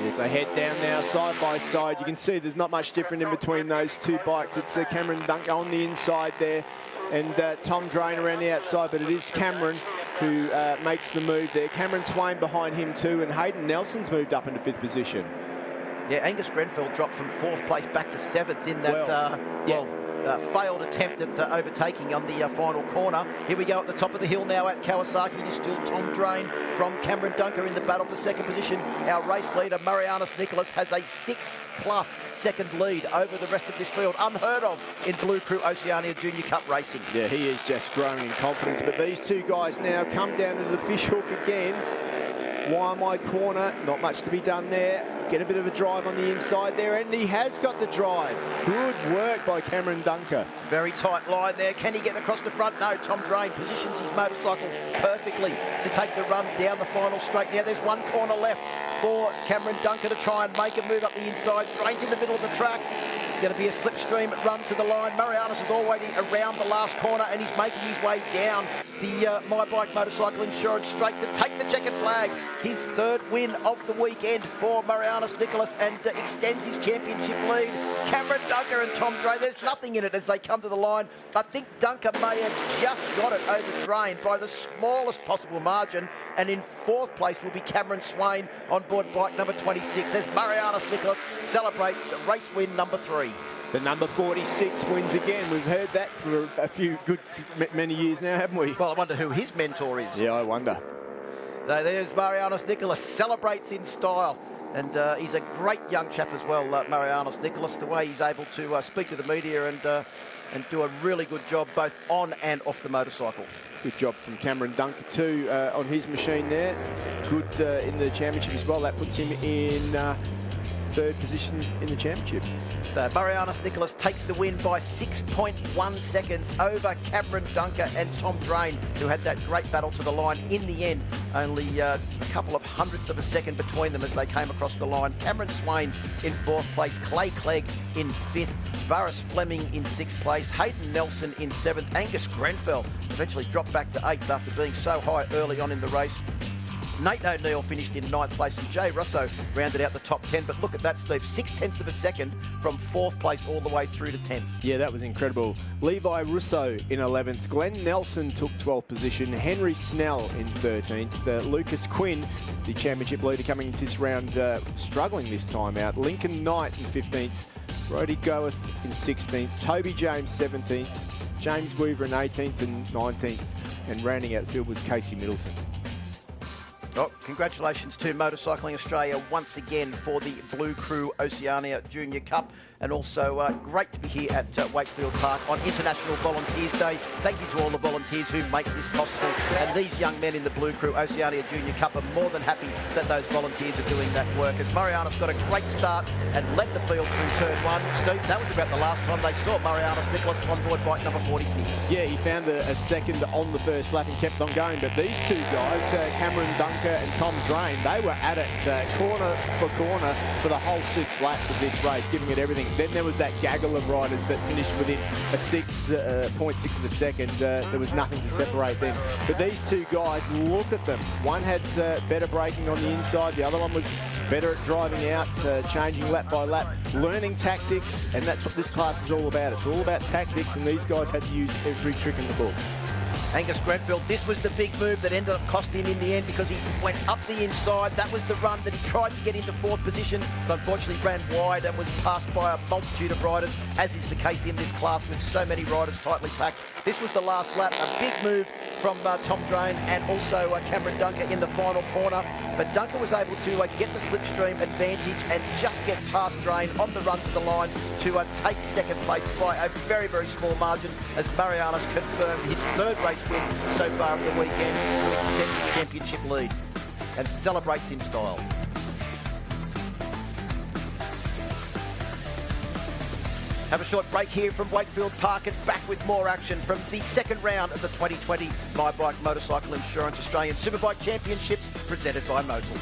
S18: As they head down now, side by side, you can see there's not much different in between those two bikes. It's Cameron Dunker on the inside there, and Tom Drain around the outside, but it is Cameron who makes the move there. Cameron Swain behind him too, and Hayden Nelson's moved up into 5th position.
S2: Yeah, Angus Grenfell dropped from 4th place back to 7th in that, failed attempt at overtaking on the final corner. Here we go at the top of the hill now at Kawasaki. It is still Tom Drain from Cameron Dunker in the battle for 2nd position. Our race leader, Marianus Nicholas, has a 6+ second lead over the rest of this field. Unheard of in Blue Crew Oceania Junior Cup racing.
S18: Yeah, he is just growing in confidence. But these two guys now come down to the fishhook again. Why corner, not much to be done there. Get a bit of a drive on the inside there, and he has got the drive. Good work by Cameron Dunker.
S2: Very tight line there. Can he get across the front? No, Tom Drain positions his motorcycle perfectly to take the run down the final straight. Now there's 1 corner left for Cameron Dunker to try and make a move up the inside. Drain's in the middle of the track. It's going to be a slipstream run to the line. Marianus is already around the last corner, and he's making his way down the My Bike Motorcycle Insurance straight to take the checkered flag. His 3rd win of the weekend for Marianus Nicholas, and extends his championship lead. Cameron Dunker and Tom Drain, there's nothing in it as they come to the line. I think Dunker may have just got it over Drain by the smallest possible margin, and in 4th place will be Cameron Swain on board bike number 26 as Marianus Nicholas celebrates race win number 3.
S18: The number 46 wins again. We've heard that for a few many years now, haven't we?
S2: Well, I wonder who his mentor is.
S18: Yeah, I wonder.
S2: So there's Marianus Nicholas, celebrates in style. And he's a great young chap as well, Marianus Nicholas, the way he's able to speak to the media and do a really good job both on and off the motorcycle.
S18: Good job from Cameron Dunker too on his machine there. Good in the championship as well. That puts him in 3rd position in the championship.
S2: So Marianus Nicholas takes the win by 6.1 seconds over Cameron Dunker and Tom Drain, who had that great battle to the line in the end. Only a couple of hundredths of a second between them as they came across the line. Cameron Swain in 4th place, Clay Clegg in 5th, Varys Fleming in 6th place, Hayden Nelson in 7th, Angus Grenfell eventually dropped back to 8th after being so high early on in the race. Nate O'Neill finished in 9th place, and Jay Russo rounded out the top 10. But look at that, Steve, 0.6 of a second from 4th place all the way through to 10th.
S18: Yeah, that was incredible. Levi Russo in 11th. Glenn Nelson took 12th position. Henry Snell in 13th. Lucas Quinn, the championship leader coming into this round, struggling this time out. Lincoln Knight in 15th. Brody Goeth in 16th. Toby James 17th. James Weaver in 18th and 19th. And rounding out the field was Casey Middleton.
S2: Oh, congratulations to Motorcycling Australia once again for the Blue Crew Oceania Junior Cup. And also great to be here at Wakefield Park on International Volunteers Day. Thank you to all the volunteers who make this possible. And these young men in the Blue Crew Oceania Junior Cup are more than happy that those volunteers are doing that work. As Marianus got a great start and led the field through turn 1. Steve, that was about the last time they saw Marianus Nicholas on board bike number 46.
S18: Yeah, he found a second on the first lap and kept on going. But these two guys, Cameron Dunker and Tom Drain, they were at it corner for corner for the whole 6 laps of this race, giving it everything. Then there was that gaggle of riders that finished within a 0.6 of a second. There was nothing to separate them. But these two guys, look at them. One had better braking on the inside. The other one was better at driving out, changing lap by lap, learning tactics, and that's what this class is all about. It's all about tactics, and these guys had to use every trick in the book.
S2: Angus Grenfell, this was the big move that ended up costing him in the end because he went up the inside. That was the run that he tried to get into 4th position, but unfortunately ran wide and was passed by a multitude of riders, as is the case in this class with so many riders tightly packed. This was the last lap, a big move from Tom Drain and also Cameron Dunker in the final corner. But Dunker was able to get the slipstream advantage and just get past Drain on the run to the line to take 2nd place by a very, very small margin as Marianas confirmed his 3rd race win so far of the weekend to extend his championship lead and celebrates in style. Have a short break here from Wakefield Park and back with more action from the 2nd round of the 2020 My Bike Motorcycle Insurance Australian Superbike Championships presented by Motul.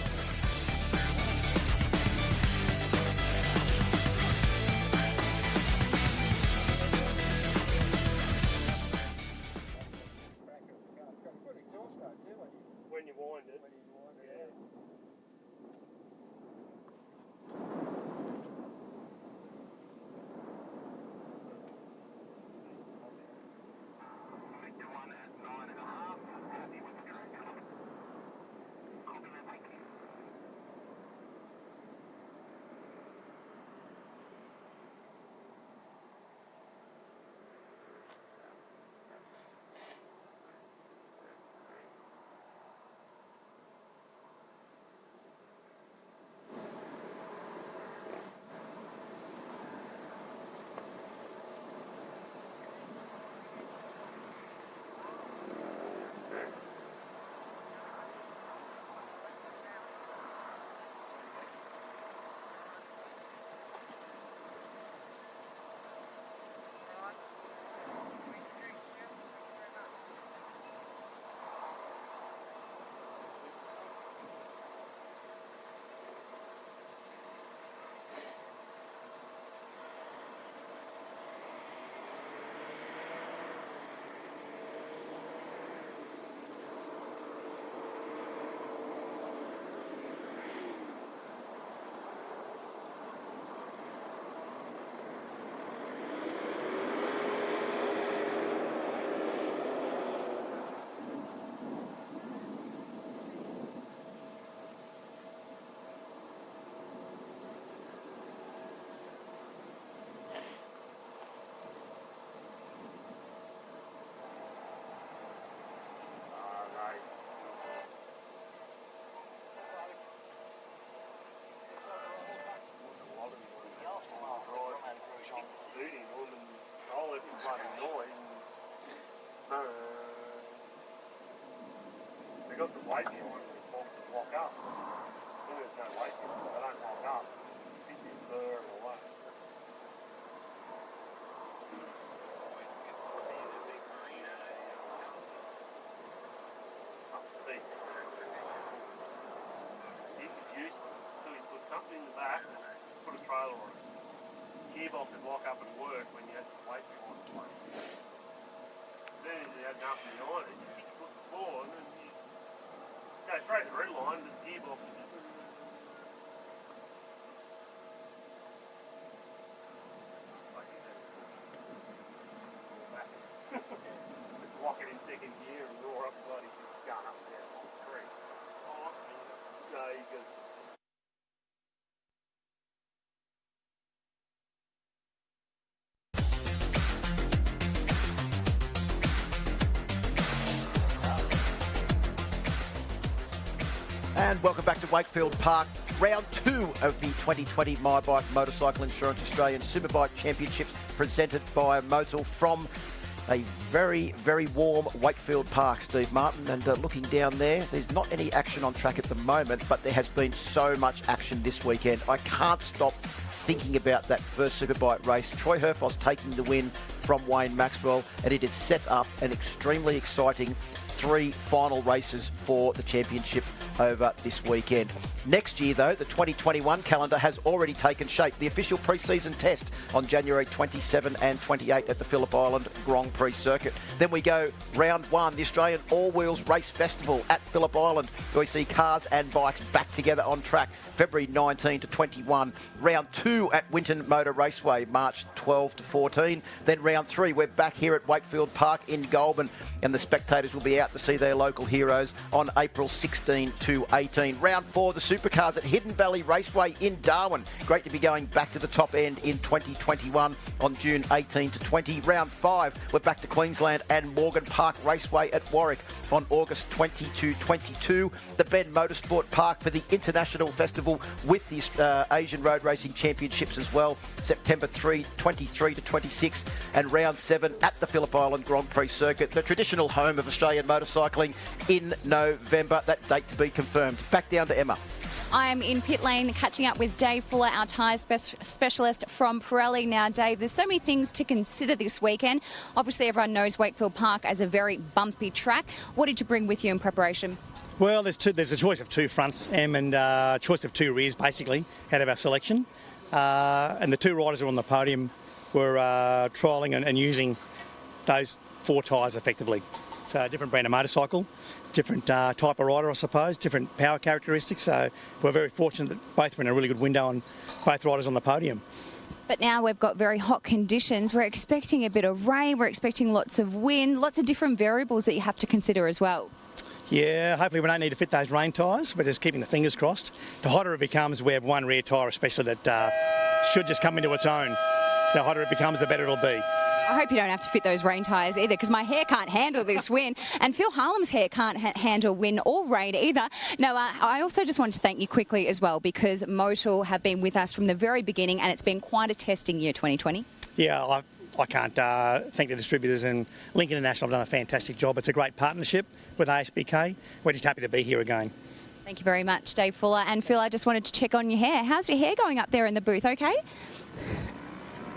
S6: When you wind it. Yeah. They got the weight behind it, it lock up. When there's no weight behind it, they don't lock up. It's in blur and all that. Up the seat. You could use it, so you put something in the back, put a trailer on it. Gearbox would lock up and work when you had the weight behind the plate. Then you had nothing behind it, you kick the floor and then you go straight to the red line, the gearbox is just... Lock it in 2nd gear and roar up bloody gun up there on the creek. Oh, no, you can...
S2: And welcome back to Wakefield Park. Round 2 of the 2020 My Bike Motorcycle Insurance Australian Superbike Championships presented by Motul from a very, very warm Wakefield Park, Steve Martin. And looking down there, there's not any action on track at the moment, but there has been so much action this weekend. I can't stop thinking about that first Superbike race. Troy Herfoss taking the win from Wayne Maxwell, and it has set up an extremely exciting 3 final races for the championship over this weekend. Next year, though, the 2021 calendar has already taken shape. The official pre-season test on January 27 and 28 at the Phillip Island Grand Prix circuit. Then we go round 1, the Australian All-Wheels Race Festival at Phillip Island, where we see cars and bikes back together on track, February 19 to 21. Round 2 at Winton Motor Raceway, March 12 to 14. Then round 3, we're back here at Wakefield Park in Goulburn, and the spectators will be out to see their local heroes on April 16 to 18. Round 4, the Supercars at Hidden Valley Raceway in Darwin. Great to be going back to the top end in 2021 on June 18 to 20. Round 5, we're back to Queensland and Morgan Park Raceway at Warwick on August 20 to 22. The Ben Motorsport Park for the International Festival with the Asian Road Racing Championships as well, September 23 to 26. And round 7 at the Phillip Island Grand Prix circuit, the traditional home of Australian motorcycling, in November. That date to be confirmed. Back down to Emma.
S3: I'm in pit lane catching up with Dave Fuller, our tyre specialist from Pirelli. Now, Dave, there's so many things to consider this weekend. Obviously, everyone knows Wakefield Park as a very bumpy track. What did you bring with you in preparation?
S13: Well, there's a choice of 2 fronts, Em, and choice of 2 rears, basically, out of our selection. And the 2 riders who are on the podium were trialling and using those 4 tyres effectively. So a different brand of motorcycle, different type of rider, I suppose, different power characteristics. So we're very fortunate that both were in a really good window on both riders on the podium.
S3: But now we've got very hot conditions. We're expecting a bit of rain. We're expecting lots of wind, lots of different variables that you have to consider as well.
S13: Yeah, hopefully we don't need to fit those rain tyres. We're just keeping the fingers crossed. The hotter it becomes, we have 1 rear tyre especially that should just come into its own. The hotter it becomes, the better it'll be.
S3: I hope you don't have to fit those rain tyres either, because my hair can't handle this wind, and Phil Harlem's hair can't handle wind or rain either. No, I also just wanted to thank you quickly as well, because Motul have been with us from the very beginning, and it's been quite a testing year, 2020.
S13: Yeah, I can't thank the distributors, and Link International have done a fantastic job. It's a great partnership with ASBK. We're just happy to be here again.
S3: Thank you very much, Dave Fuller. And Phil, I just wanted to check on your hair. How's your hair going up there in the booth, okay?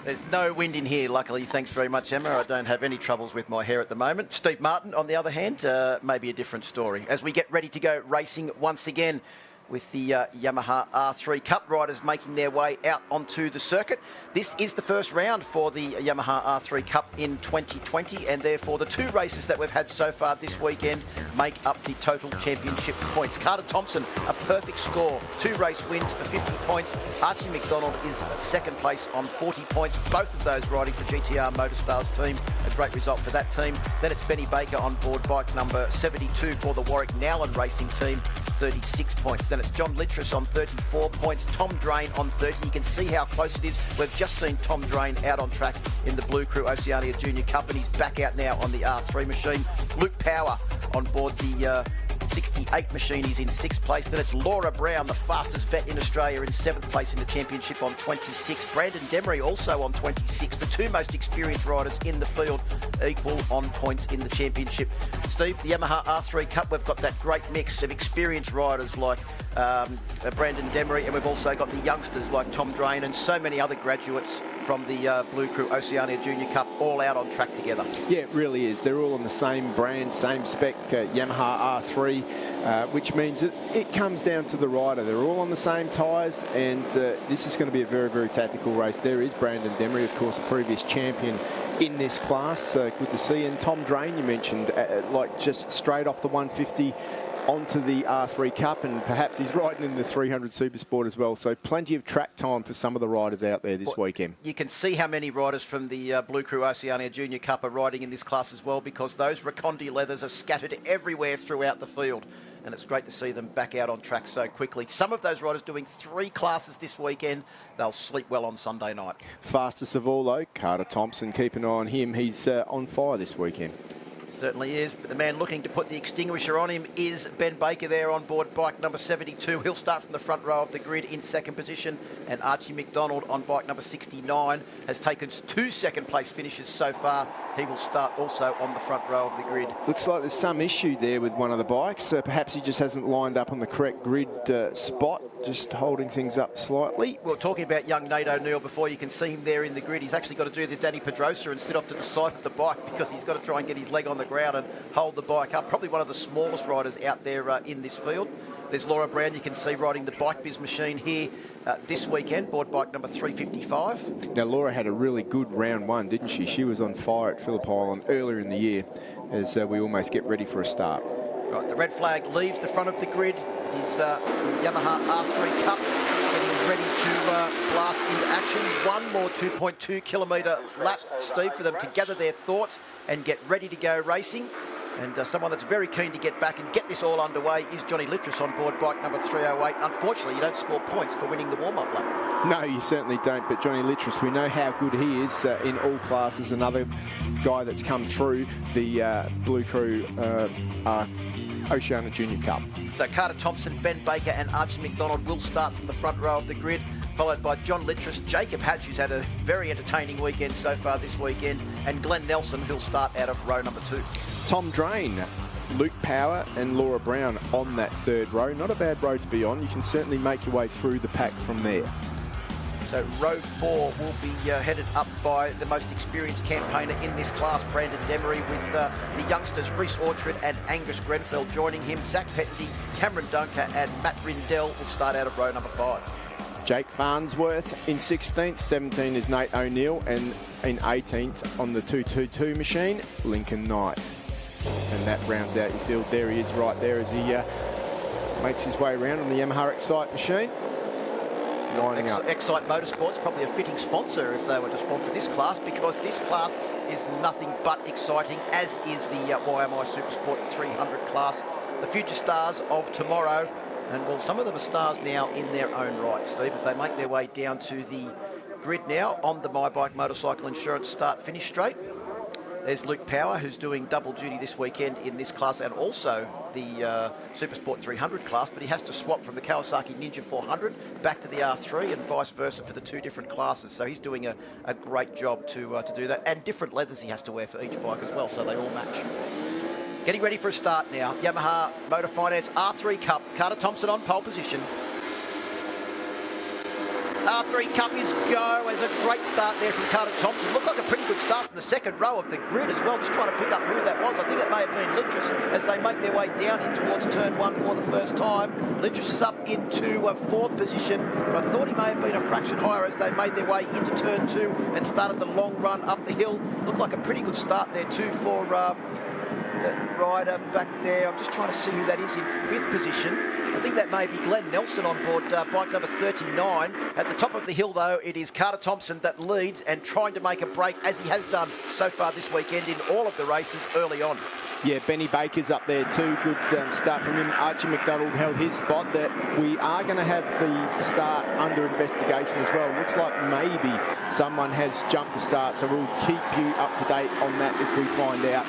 S2: There's no wind in here, luckily. Thanks very much, Emma. I don't have any troubles with my hair at the moment. Steve Martin, on the other hand, maybe a different story. As we get ready to go racing once again with the Yamaha R3 Cup riders making their way out onto the circuit. This is the first round for the Yamaha R3 Cup in 2020, and therefore the 2 races that we've had so far this weekend make up the total championship points. Carter Thompson, a perfect score, 2 race wins for 50 points. Archie McDonald is second place on 40 points, both of those riding for GTR Motorstars team. A great result for that team. Then it's Benny Baker on board bike number 72 for the Warwick Nowlan Racing team, 36 points. Then it's John Littress on 34 points, Tom Drain on 30. You can see how close it is. We've just seen Tom Drain out on track in the Blue Crew Oceania Junior Cup, and he's back out now on the R3 machine. Luke Power on board the 68 machine, he's in 6th place. Then it's Laura Brown, the fastest vet in Australia, in 7th place in the championship on 26. Brandon Demery also on 26. The 2 most experienced riders in the field equal on points in the championship. Steve, the Yamaha R3 Cup, we've got that great mix of experienced riders like Brandon Demery, and we've also got the youngsters like Tom Drain and so many other graduates from the Blue Crew Oceania Junior Cup, all out on track together.
S18: Yeah, it really is. They're all on the same brand, same spec, Yamaha R3, which means that it comes down to the rider. They're all on the same tyres, and this is going to be a very, very tactical race. There is Brandon Demery, of course, a previous champion in this class. Good to see. And Tom Drain, you mentioned, like just straight off the 150 onto the R3 Cup, and perhaps he's riding in the 300 Supersport as well. So plenty of track time for some of the riders out there this weekend.
S2: You can see how many riders from the Blue Crew Oceania Junior Cup are riding in this class as well, because those Recondi leathers are scattered everywhere throughout the field. And it's great to see them back out on track so quickly. Some of those riders doing 3 classes this weekend. They'll sleep well on Sunday night.
S18: Fastest of all, though, Carter Thompson. Keep an eye on him. He's on fire this weekend.
S2: Certainly is, but the man looking to put the extinguisher on him is Ben Baker there on board bike number 72. He'll start from the front row of the grid in 2nd position, and Archie McDonald on bike number 69 has taken 2 second place finishes so far. He will start also on the front row of the grid.
S18: Looks like there's some issue there with one of the bikes. Perhaps he just hasn't lined up on the correct grid spot, just holding things up slightly.
S2: We were talking about young Nate O'Neill before. You can see him there in the grid. He's actually got to do the Danny Pedrosa and sit off to the side of the bike, because he's got to try and get his leg on on the ground and hold the bike up. Probably one of the smallest riders out there in this field. There's Laura Brown, you can see riding the Bike Biz machine here this weekend, board bike number 355.
S18: Now, Laura had a really good round one, didn't she? She was on fire at Phillip Island earlier in the year as we almost get ready for a start.
S2: Right, the red flag leaves the front of the grid. It is the Yamaha R3 Cup getting ready to blast into action. One more 2.2 kilometre lap, Steve, for them to gather their thoughts and get ready to go racing. And someone that's very keen to get back and get this all underway is Johnny Littris on board bike number 308. Unfortunately, you don't score points for winning the warm-up lap.
S18: No, you certainly don't. But Johnny Littris, we know how good he is in all classes. Another guy that's come through the Blue Crew Oceania Junior Cup.
S2: So Carter Thompson, Ben Baker and Archie McDonald will start from the front row of the grid, followed by John Littris, Jacob Hatch, who's had a very entertaining weekend so far this weekend, and Glenn Nelson, who'll start out of row number 2.
S18: Tom Drain, Luke Power and Laura Brown on that third row. Not a bad row to be on. You can certainly make your way through the pack from there.
S2: So row 4 will be headed up by the most experienced campaigner in this class, Brandon Demery, with the youngsters Reece Orchard and Angus Grenfell joining him. Zach Pettendy, Cameron Dunker and Matt Rindell will start out of row number 5.
S18: Jake Farnsworth in 16th, 17 is Nate O'Neill, and in 18th on the 222 machine, Lincoln Knight. And that rounds out your field. There he is right there as he makes his way around on the Yamaha Excite machine. Lining up.
S2: Excite Motorsport's probably a fitting sponsor if they were to sponsor this class, because this class is nothing but exciting, as is the YMI Supersport 300 class. The future stars of tomorrow, and well, some of them are stars now in their own right, Steve, as they make their way down to the grid now on the My Bike Motorcycle Insurance start-finish straight. There's Luke Power, who's doing double duty this weekend in this class and also the Supersport 300 class, but he has to swap from the Kawasaki Ninja 400 back to the R3 and vice versa for the two different classes. So he's doing a great job to do that, and different leathers he has to wear for each bike as well, so they all match. Getting ready for a start now. Yamaha Motor Finance R3 Cup. Carter Thompson on pole position. R3 Cup is go. There's a great start there from Carter Thompson. Looked like a pretty good start from the second row of the grid as well. Just trying to pick up who that was. I think it may have been Littris as they make their way down in towards turn 1 for the first time. Littris is up into a 4th position, but I thought he may have been a fraction higher as they made their way into turn 2 and started the long run up the hill. Looked like a pretty good start there too for the rider back there. I'm just trying to see who that is in 5th position. I think that may be Glenn Nelson on board bike number 39. At the top of the hill, though, it is Carter Thompson that leads and trying to make a break, as he has done so far this weekend in all of the races early on.
S18: Yeah, Benny Baker's up there too. Good start from him. Archie McDonald held his spot. That we are going to have the start under investigation as well. Looks like maybe someone has jumped the start, so we'll keep you up to date on that if we find out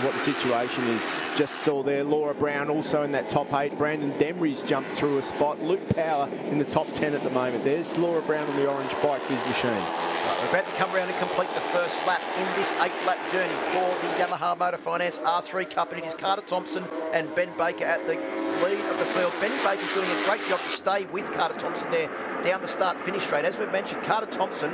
S18: what the situation is. Just saw there Laura Brown also in that top 8. Brandon Demery's jumped through a spot. Luke Power in the top 10 at the moment. There's Laura Brown on the orange Bike Biz machine.
S2: We're about to come around and complete the first lap in this 8-lap journey for the Yamaha Motor Finance R3 Cup, and it is Carter Thompson and Ben Baker at the lead of the field. Ben Baker's doing a great job to stay with Carter Thompson there down the start-finish straight. As we've mentioned, Carter Thompson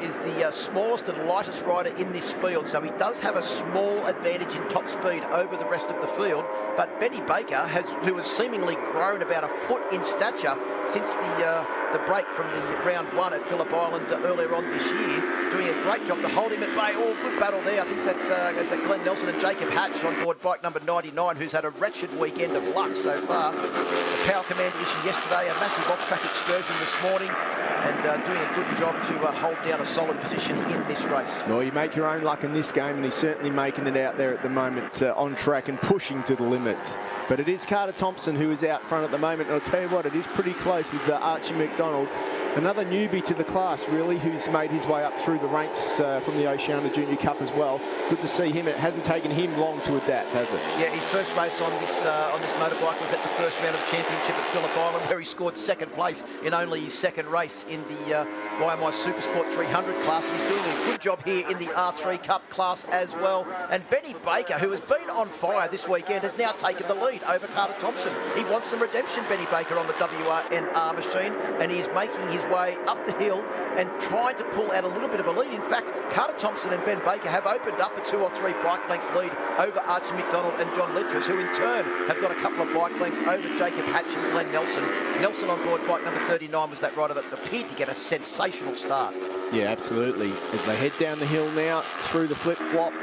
S2: is the smallest and lightest rider in this field, so he does have a small advantage in top speed over the rest of the field. But Benny Baker, who has seemingly grown about a foot in stature since the break from the round 1 at Phillip Island earlier on this year, doing a great job to hold him at bay. Oh, good battle there. I think that's Glenn Nelson and Jacob Hatch on board bike number 99, who's had a wretched weekend of luck so far. The Power Commander issue yesterday, a massive off-track excursion this morning, and doing a good job to hold down a solid position in this race.
S18: Well, you make your own luck in this game, and he's certainly making it out there at the moment on track and pushing to the limit. But it is Carter Thompson who is out front at the moment, and I'll tell you what, it is pretty close with Archie McDonald. Another newbie to the class, really, who's made his way up through the ranks from the Oceania Junior Cup as well. Good to see him. It hasn't taken him long to adapt, has it?
S2: Yeah, his first race on this motorbike was at the first round of championship at Phillip Island, where he scored 2nd place in only his 2nd race in the YMI Supersport 300 class. He's doing a good job here in the R3 Cup class as well. And Benny Baker, who has been on fire this weekend, has now taken the lead over Carter Thompson. He wants some redemption, Benny Baker, on the WRNR machine, and he's making his way up the hill and trying to pull out a little bit of a lead. In fact, Carter Thompson and Ben Baker have opened up a 2 or 3 bike length lead over Archie McDonald and John Littress, who in turn have got a couple of bike lengths over Jacob Hatch and Glenn Nelson. Nelson on board bike number 39 was that rider that appeared to get a sensational start.
S18: Yeah, absolutely. As they head down the hill now, through the flip-flop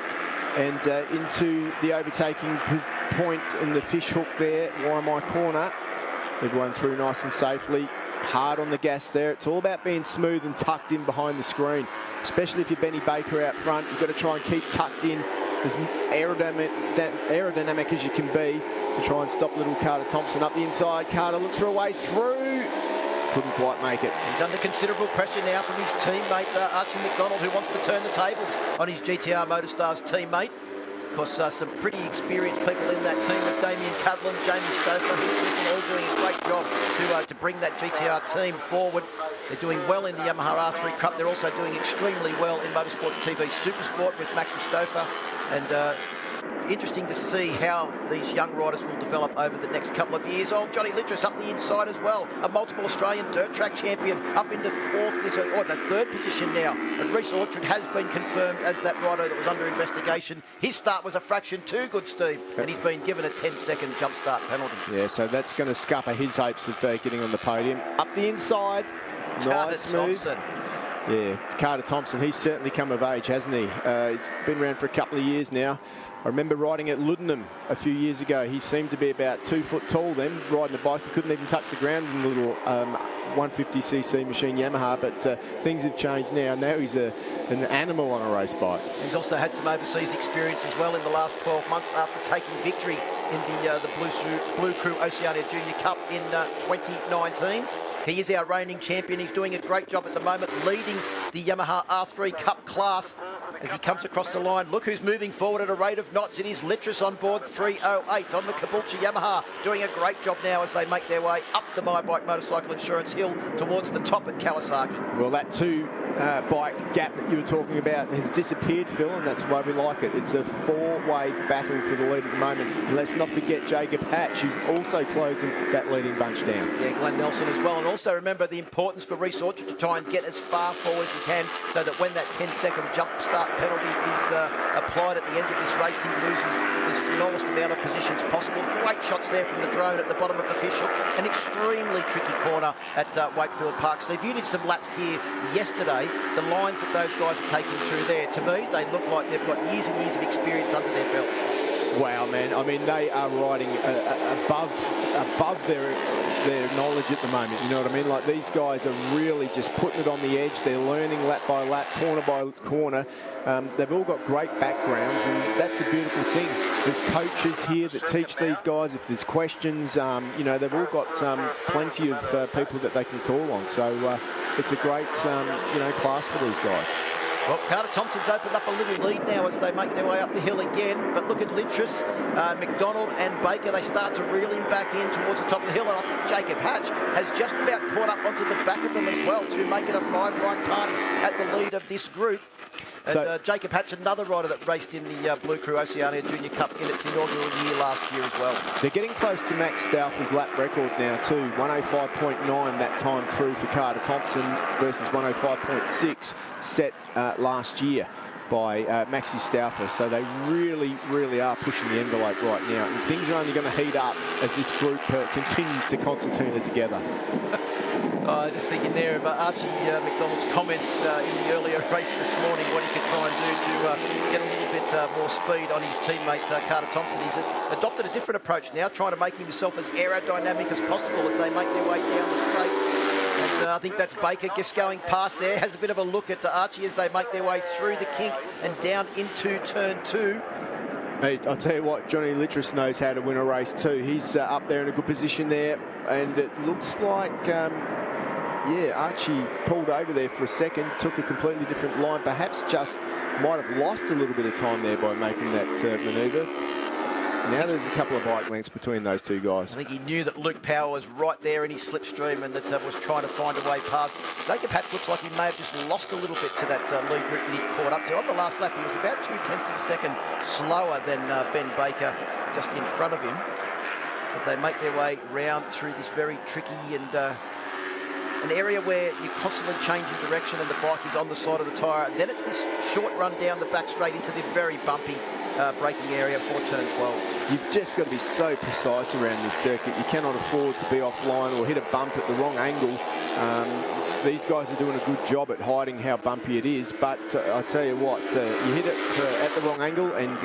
S18: and into the overtaking point in the fish hook there, Waimai corner. Everyone through nice and safely. Hard on the gas there. It's all about being smooth and tucked in behind the screen, especially if you're Benny Baker out front. You've got to try and keep tucked in as aerodynamic as you can be to try and stop little Carter Thompson up the inside. Carter looks for a way through. Couldn't quite make it.
S2: He's under considerable pressure now from his teammate Archie McDonald, who wants to turn the tables on his GTR Motorstars teammate. Of course, some pretty experienced people in that team with Damien Cudlin, Jamie Stoker, who's all doing a great job to bring that GTR team forward. They're doing well in the Yamaha R3 Cup. They're also doing extremely well in Motorsport TV Supersport with Maxi Stofer. And interesting to see how these young riders will develop over the next couple of years. Old Johnny Littress up the inside as well, a multiple Australian dirt track champion, up into the third position now. And Reece Orchard has been confirmed as that rider that was under investigation. His start was a fraction too good, Steve, and he's been given a 10-second jump start penalty.
S18: Yeah, so that's going to scupper his hopes of getting on the podium. Up the inside, nice smooth. Yeah, Carter Thompson, he's certainly come of age, hasn't he? He's been around for a couple of years now. I remember riding at Luddenham a few years ago. He seemed to be about 2 foot tall then, riding the bike. He couldn't even touch the ground in the little 150cc machine Yamaha, but things have changed now. Now he's an animal on a race bike. He's
S2: also had some overseas experience as well in the last 12 months after taking victory in the Blue Crew Oceania Junior Cup in 2019. He is our reigning champion. He's doing a great job at the moment, leading the Yamaha R3 Cup class as he comes across the line. Look who's moving forward at a rate of knots. It is Littress on board 308 on the Caboolture Yamaha, doing a great job now as they make their way up the My Bike Motorcycle Insurance hill towards the top at Kawasaki.
S18: Well, that two-bike gap that you were talking about has disappeared, Phil, and that's why we like it. It's a 4-way battle for the lead at the moment. And let's not forget Jacob Hatch, who's also closing that leading bunch down.
S2: Yeah, Glenn Nelson as well. And also remember the importance for Reece Orchard to try and get as far forward as he can, so that when that 10-second jump start penalty is applied at the end of this race, he loses the smallest amount of positions possible. Great shots there from the drone at the bottom of the fish hook. An extremely tricky corner at Wakefield Park. So if you did some laps here yesterday, the lines that those guys are taking through there, to me, they look like they've got years and years of experience under their belt.
S18: Wow, man. I mean, they are riding above their knowledge at the moment. You know what I mean? Like, these guys are really just putting it on the edge. They're learning lap by lap, corner by corner. They've all got great backgrounds, and that's a beautiful thing. There's coaches here that teach these guys. If there's questions, you know, they've all got plenty of people that they can call on. So it's a great, you know, class for these guys.
S2: Well, Carter Thompson's opened up a little lead now as they make their way up the hill again. But look at Littress, McDonald and Baker. They start to reel him back in towards the top of the hill. And I think Jacob Hatch has just about caught up onto the back of them as well to make it a 5-ride party at the lead of this group. And Jacob Hatch, another rider that raced in the Blue Crew Oceania Junior Cup in its inaugural year last year as well.
S18: They're getting close to Max Stauffer's lap record now too. 105.9 that time through for Carter Thompson versus 105.6 set last year by Maxi Stauffer. So they really, really are pushing the envelope right now. And things are only going to heat up as this group continues to concertina together.
S2: I was just thinking there of Archie McDonald's comments in the earlier race this morning, what he could try and do to get a little bit more speed on his teammate Carter Thompson. He's adopted a different approach now, trying to make himself as aerodynamic as possible as they make their way down the straight. And I think that's Baker just going past there, has a bit of a look at Archie as they make their way through the kink and down into turn 2.
S18: Hey, I'll tell you what, Johnny Littress knows how to win a race too. He's up there in a good position there, and it looks like, yeah, Archie pulled over there for a second, took a completely different line, perhaps just might have lost a little bit of time there by making that manoeuvre. Now there's a couple of bike lengths between those two guys.
S2: I think he knew that Luke Power was right there in his slipstream and that was trying to find a way past. Jacob Hatch looks like he may have just lost a little bit to that lead group that he caught up to. On the last lap, he was about 0.2 of a second slower than Ben Baker just in front of him. As they make their way round through this very tricky and an area where you're constantly changing direction and the bike is on the side of the tyre. Then it's this short run down the back straight into the very bumpy braking area for turn 12.
S18: You've just got to be so precise around this circuit. You cannot afford to be offline or hit a bump at the wrong angle. These guys are doing a good job at hiding how bumpy it is, but I tell you what, you hit it at the wrong angle and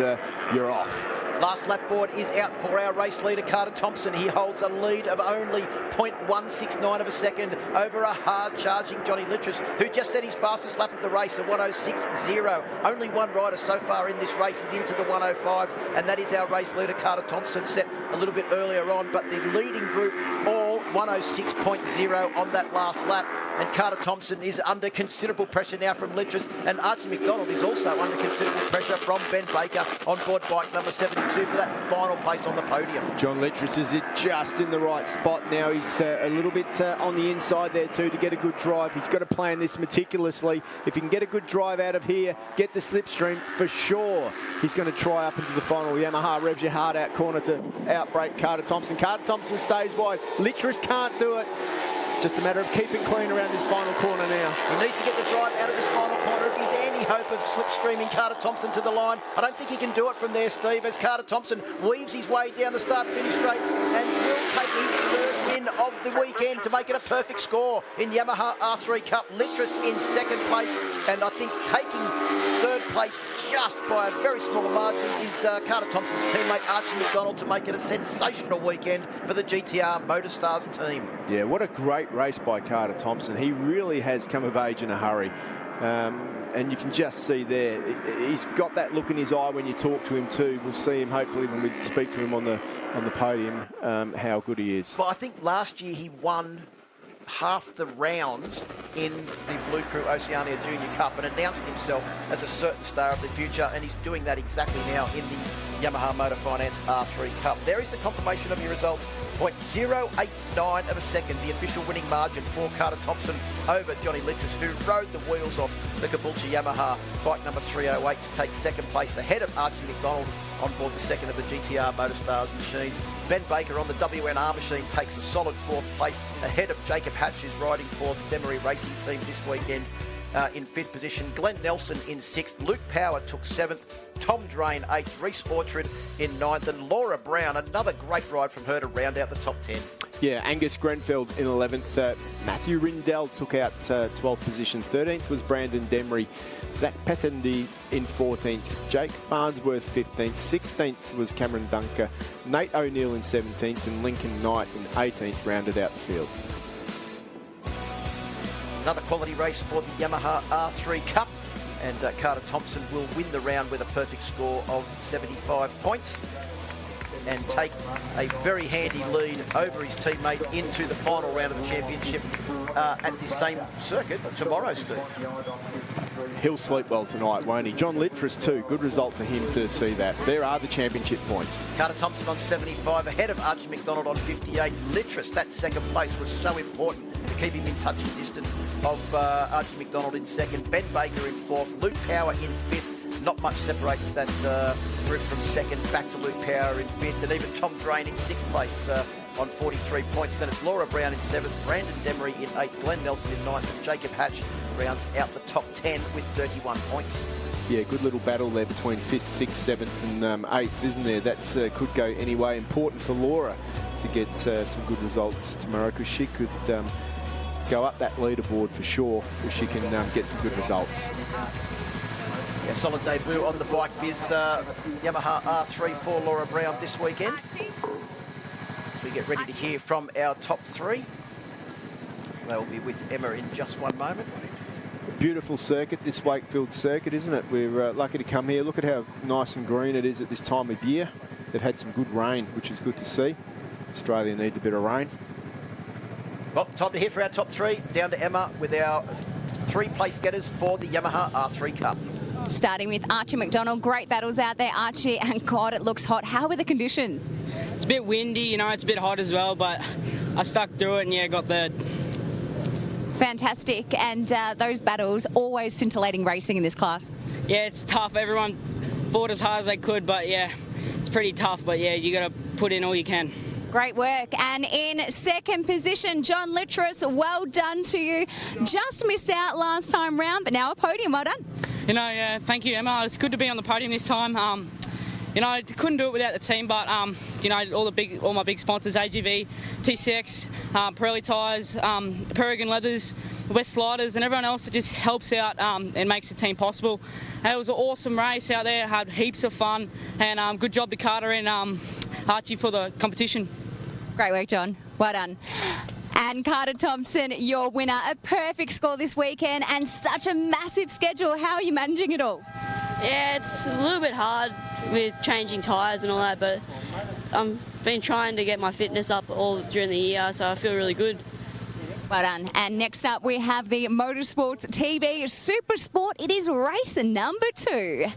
S18: you're off.
S2: Last lap board is out for our race leader, Carter Thompson. He holds a lead of only 0.169 of a second over a hard-charging Johnny Littress, who just set his fastest lap of the race, a 106.0. Only one rider so far in this race is into the 105s, and that is our race leader, Carter Thompson, set a little bit earlier on, but the leading group all 106.0 on that last lap. And Carter Thompson is under considerable pressure now from Littress, and Archie McDonald is also under considerable pressure from Ben Baker on board bike number 72 for that final place on the podium.
S18: John Littress is just in the right spot now. He's a little bit on the inside there too to get a good drive. He's got to plan this meticulously. If he can get a good drive out of here, get the slipstream, for sure he's going to try up into the final. Yamaha revs your hard out corner to outbrake Carter Thompson. Carter Thompson stays wide. Littress can't do it. It's just a matter of keeping clean around this final corner now.
S2: He needs to get the drive out of this final corner if he's any hope of slipstreaming Carter Thompson to the line. I don't think he can do it from there, Steve, as Carter Thompson weaves his way down the start-finish straight and will take his third win of the weekend to make it a perfect score in Yamaha R3 Cup. Littress in second place, and I think taking third place just by a very small margin is Carter Thompson's teammate Archie McDonald to make it a sensational weekend for the GTR Motorstars team.
S18: Yeah, what a great race by Carter Thompson. He really has come of age in a hurry. And you can just see there, he's got that look in his eye when you talk to him too. We'll see him hopefully when we speak to him on the podium, how good he is.
S2: Well, I think last year he won half the rounds in the Blue Crew Oceania Junior Cup and announced himself as a certain star of the future, and he's doing that exactly now in the Yamaha Motor Finance R3 Cup. There is the confirmation of your results. 0.089 of a second, the official winning margin for Carter Thompson over Johnny Littress, who rode the wheels off the Caboolture Yamaha bike number 308 to take second place ahead of Archie McDonald on board the second of the GTR Motorstars machines. Ben Baker on the WNR machine takes a solid fourth place ahead of Jacob Hatch, who's riding for the Demery Racing Team this weekend. In fifth position, Glenn Nelson in sixth, Luke Power took seventh, Tom Drain eighth, Reece Orchard in ninth, and Laura Brown, another great ride from her to round out the top 10.
S18: Yeah, Angus Grenfell in 11th. Matthew Rindell took out 12th position. 13th was Brandon Demery. Zach Pettendy in 14th. Jake Farnsworth 15th. 16th was Cameron Dunker. Nate O'Neill in 17th, and Lincoln Knight in 18th rounded out the field.
S2: Another quality race for the Yamaha R3 Cup, and Carter Thompson will win the round with a perfect score of 75 points and take a very handy lead over his teammate into the final round of the championship at this same circuit tomorrow, Steve.
S18: He'll sleep well tonight, won't he? John Littress too. Good result for him to see that. There are the championship points.
S2: Carter Thompson on 75, ahead of Archie McDonald on 58. Littress, that second place was so important to keep him in touching distance of Archie McDonald in second. Ben Baker in fourth. Luke Power in fifth. Not much separates that group from second back to Luke Power in fifth, and even Tom Drain in sixth place on 43 points. Then it's Laura Brown in seventh, Brandon Demery in eighth, Glenn Nelson in ninth, and Jacob Hatch rounds out the top 10 with 31 points.
S18: Yeah, good little battle there between 5th, 6th, 7th and 8th, isn't there? That could go any way. Important for Laura to get some good results tomorrow, because she could go up that leaderboard for sure if she can get some good results.
S2: Yeah, solid debut on the bike biz Yamaha R3 for Laura Brown this weekend. As we get ready to hear from our top three. They'll be with Emma in just one moment.
S18: Beautiful circuit, this Wakefield circuit, isn't it? We're lucky to come here. Look at how nice and green it is at this time of year. They've had some good rain, which is good to see. Australia needs a bit of rain.
S2: Well, time to hear for our top three. Down to Emma with our three place getters for the Yamaha R3 Cup.
S3: Starting with Archie McDonald. Great battles out there, Archie, and God, it looks hot. How were the conditions?
S15: It's a bit windy, you know, it's a bit hot as well, but I stuck through it and, yeah, got third.
S3: Fantastic. And those battles, always scintillating racing in this class.
S15: Yeah, it's tough. Everyone fought as hard as they could, but, yeah, it's pretty tough. But, yeah, you got to put in all you can.
S3: Great work. And in second position, John Littress, well done to you. Just missed out last time round, but now a podium. Well done.
S15: You know, yeah, thank you, Emma. It's good to be on the podium this time. You know, couldn't do it without the team, but you know, all my big sponsors, AGV, TCX, Pirelli tyres, Peregrine Leathers, West Sliders, and everyone else that just helps out and makes the team possible. And it was an awesome race out there. Had heaps of fun, and good job to Carter and Archie for the competition.
S3: Great work, John. Well done. And Carter Thompson, your winner. A perfect score this weekend and such a massive schedule. How are you managing it all?
S16: Yeah, it's a little bit hard with changing tyres and all that, but I've been trying to get my fitness up all during the year, so I feel really good.
S3: Well done. And next up we have the Motorsport TV Supersport. It is race number 2.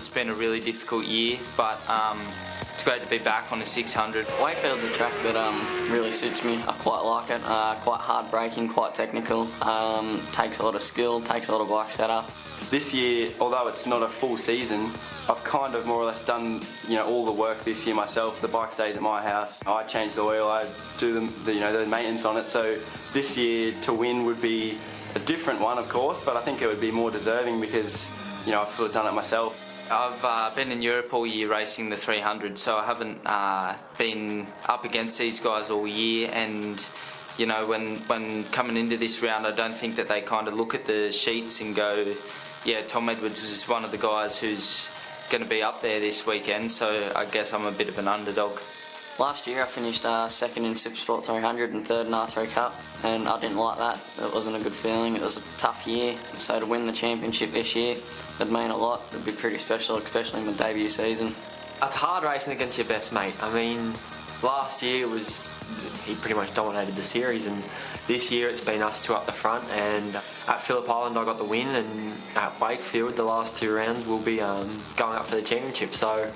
S17: It's been a really difficult year, but it's great to be back on the 600.
S11: Wakefield's a track that really suits me. I quite like it. Quite hard braking, quite technical. Takes a lot of skill, takes a lot of bike setup.
S17: This year, although it's not a full season, I've kind of more or less done, you know, all the work this year myself. The bike stays at my house. I change the oil. I do the maintenance on it. So this year to win would be a different one, of course, but I think it would be more deserving because, you know, I've sort of done it myself. I've been in Europe all year racing the 300, so I haven't been up against these guys all year. And you know, when coming into this round, I don't think that they kind of look at the sheets and go, yeah, Tom Edwards was one of the guys who's going to be up there this weekend, so I guess I'm a bit of an underdog.
S11: Last year I finished second in Supersport 300 and third in R3 Cup, and I didn't like that. It wasn't a good feeling. It was a tough year, so to win the championship this year would mean a lot. It'd be pretty special, especially in my debut season.
S4: It's hard racing against your best mate. I mean, last year he pretty much dominated the series, and this year it's been us two up the front, and at Phillip Island I got the win, and at Wakefield the last 2 rounds we'll be going up for the championship. So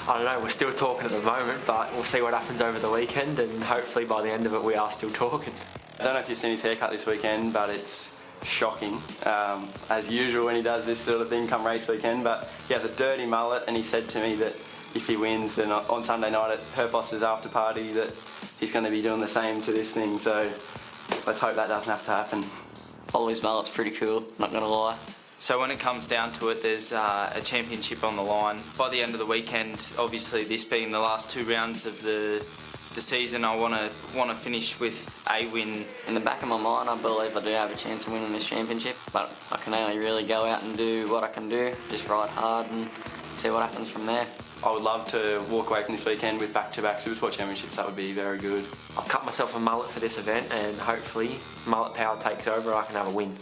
S4: I don't know, we're still talking at the moment, but we'll see what happens over the weekend, and hopefully by the end of it we are still talking. I don't know if you've seen his haircut this weekend, but it's shocking, as usual when he does this sort of thing come race weekend. But he has a dirty mullet, and he said to me that if he wins, then on Sunday night at Herfoss's after party that he's going to be doing the same to this thing. So let's hope that doesn't have to happen.
S11: Ollie's mullet's pretty cool, not going to lie.
S17: So when it comes down to it, there's a championship on the line. By the end of the weekend, obviously this being the last 2 rounds of the season, I want to finish with a win.
S11: In the back of my mind, I believe I do have a chance of winning this championship, but I can only really go out and do what I can do, just ride hard and see what happens from there.
S17: I would love to walk away from this weekend with back-to-back Supersport championships. That would be very good. I've cut myself a mullet for this event, and hopefully mullet power takes over, I can have a win.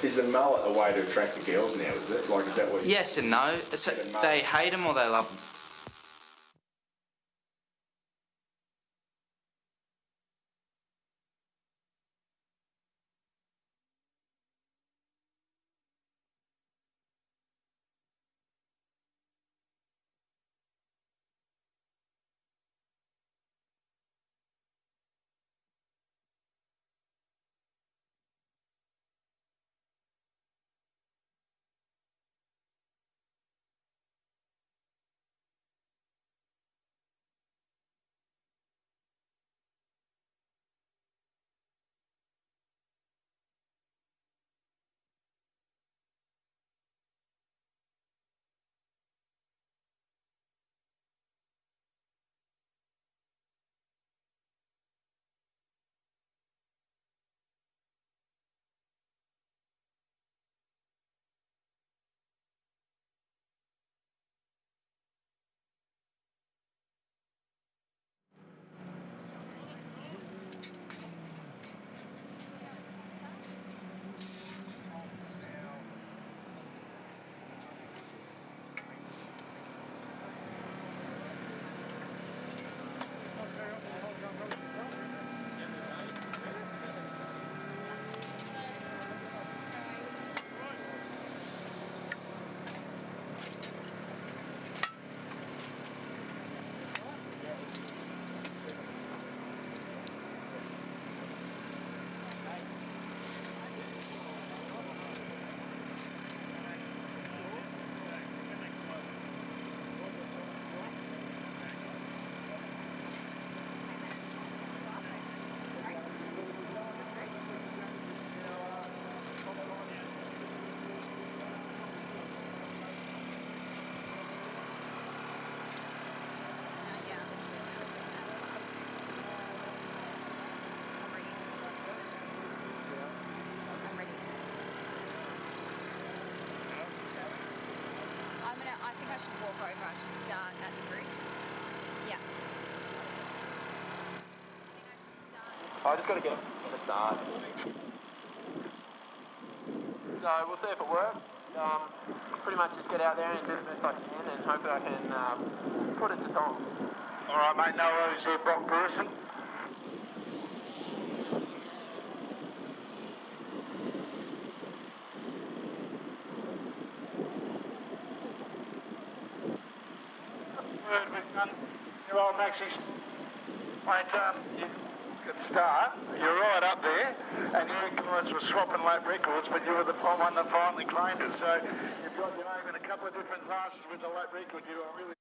S18: Is a mullet a way to attract the girls now, is it? Like, is that what
S17: Yes and no. So they hate them or they love them.
S3: think I should walk over. I should start at the grid. Yeah.
S1: I just got to get a start. So we'll see if it works. Pretty much just get out there and do the best I can, and hopefully I can put it to Tom.
S6: All right, mate. No worries there, Brock Pearson. Your old Maxie's, mate, you could start. You're right up there, and you guys were swapping lap records, but you were the one that finally claimed it. So you've got your name in a couple of different classes with the lap record. You are really.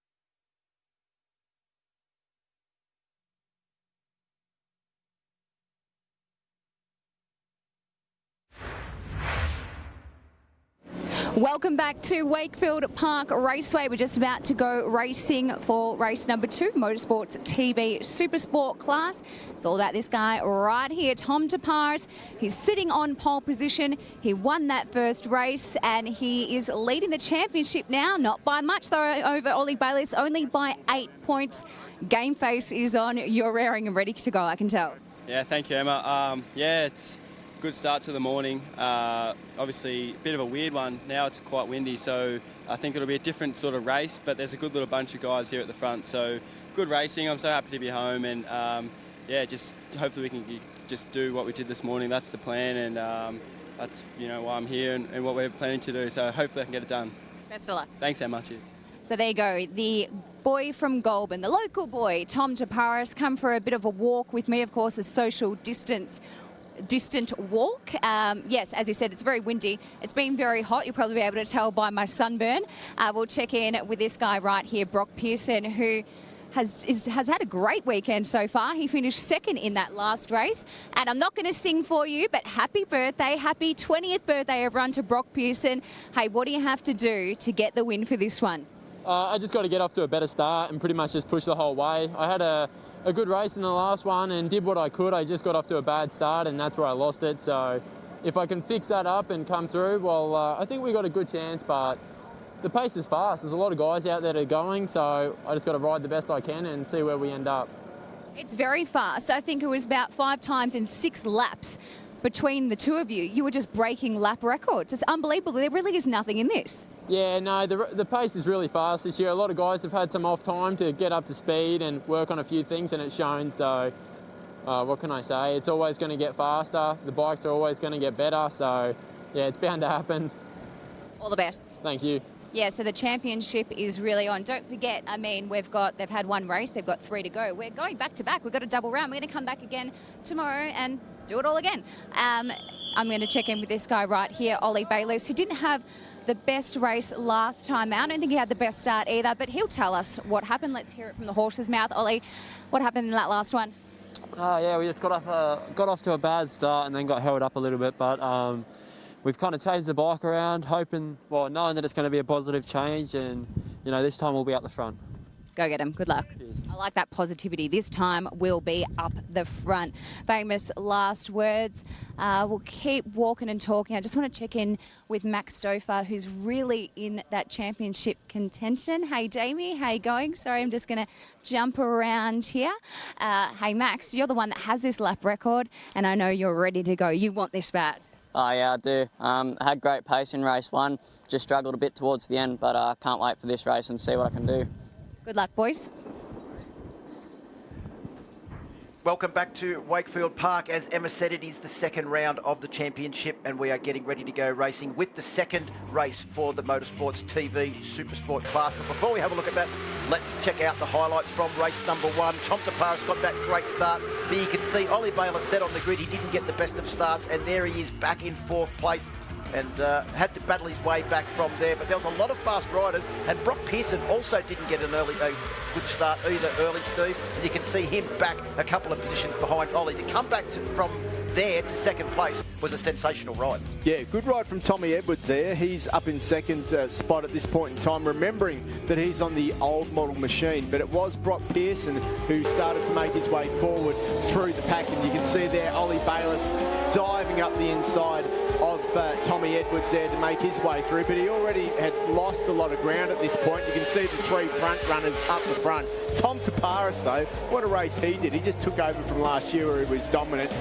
S3: Welcome back to Wakefield Park Raceway. We're just about to go racing for race number 2, Motorsport TV Supersport class. It's all about this guy right here, Tom Taparis. He's sitting on pole position. He won that first race and he is leading the championship now. Not by much though over Ollie Bayliss, only by 8 points. Game face is on. You're raring and ready to go, I can tell.
S22: Yeah, thank you, Emma. Yeah, it's a good start to the morning. Obviously, a bit of a weird one. Now it's quite windy, so I think it'll be a different sort of race, but there's a good little bunch of guys here at the front. So good racing. I'm so happy to be home, and yeah, just hopefully we can just do what we did this morning. That's the plan, and that's why I'm here and what we're planning to do. So hopefully I can get it done.
S3: Best of luck.
S22: Thanks, Emma. Cheers.
S3: So there you go, the boy from Goulburn, the local boy, Tom Taparis, come for a bit of a walk with me, of course, a social distant walk. Yes, as you said, it's very windy. It's been very hot. You'll probably be able to tell by my sunburn. We'll check in with this guy right here, Brock Pearson, who has had a great weekend so far. He finished second in that last race. And I'm not going to sing for you, but happy birthday, happy 20th birthday, everyone, to Brock Pearson. Hey, what do you have to do to get the win for this one?
S23: I just got to get off to a better start and pretty much just push the whole way. I had a good race in the last one and did what I could. I just got off to a bad start and that's where I lost it. So if I can fix that up and come through, well, I think we got a good chance, but the pace is fast. There's a lot of guys out there that are going, so I just got to ride the best I can and see where we end up.
S3: It's very fast. I think it was about 5 times in 6 laps between the two of you. You were just breaking lap records. It's unbelievable. There really is nothing in this.
S23: Yeah, no, the pace is really fast this year. A lot of guys have had some off time to get up to speed and work on a few things, and it's shown. So what can I say? It's always going to get faster. The bikes are always going to get better. So yeah, it's bound to happen.
S3: All the best.
S23: Thank you.
S3: Yeah, so the championship is really on. Don't forget, I mean, they've had 1 race, they've got 3 to go. We're going back to back. We've got a double round. We're going to come back again tomorrow and do it all again. I'm going to check in with this guy right here, Ollie Bayliss. He didn't have the best race last time out. I don't think he had the best start either, but he'll tell us what happened. Let's hear it from the horse's mouth. Ollie, what happened in that last one?
S23: Yeah, we just got off to a bad start and then got held up a little bit, but we've kind of changed the bike around, knowing that it's going to be a positive change, and this time we'll be up the front.
S3: Go get him. Good luck.
S23: Cheers.
S3: I like that positivity. This time we'll be up the front. Famous last words. We'll keep walking and talking. I just want to check in with Max Stouffer, who's really in that championship contention. Hey, Jamie, how you going? Sorry, I'm just going to jump around here. Hey, Max, you're the one that has this lap record, and I know you're ready to go. You want this bad.
S24: Oh, yeah, I do. I had great pace in race 1. Just struggled a bit towards the end, but I can't wait for this race and see what I can do.
S3: Good luck, boys.
S2: Welcome back to Wakefield Park. As Emma said, it is the second round of the championship and we are getting ready to go racing with the second race for the Motorsports TV Supersport class. But before we have a look at that, let's check out the highlights from race number 1. Tom Taparis got that great start, but you can see Ollie Bayliss said on the grid he didn't get the best of starts, and there he is back in 4th place. And had to battle his way back from there. But there was a lot of fast riders, and Brock Pearson also didn't get a good start either early, Steve. And you can see him back a couple of positions behind Ollie. To come back from there to 2nd place was a sensational ride.
S18: Yeah, good ride from Tommy Edwards there. He's up in 2nd spot at this point in time, remembering that he's on the old model machine. But it was Brock Pearson who started to make his way forward through the pack. And you can see there Ollie Bayliss diving up the inside of Tommy Edwards there to make his way through, but he already had lost a lot of ground at this point. You can see the three front runners up the front. Tom Taparis, though, what a race he did. He just took over from last year where he was dominant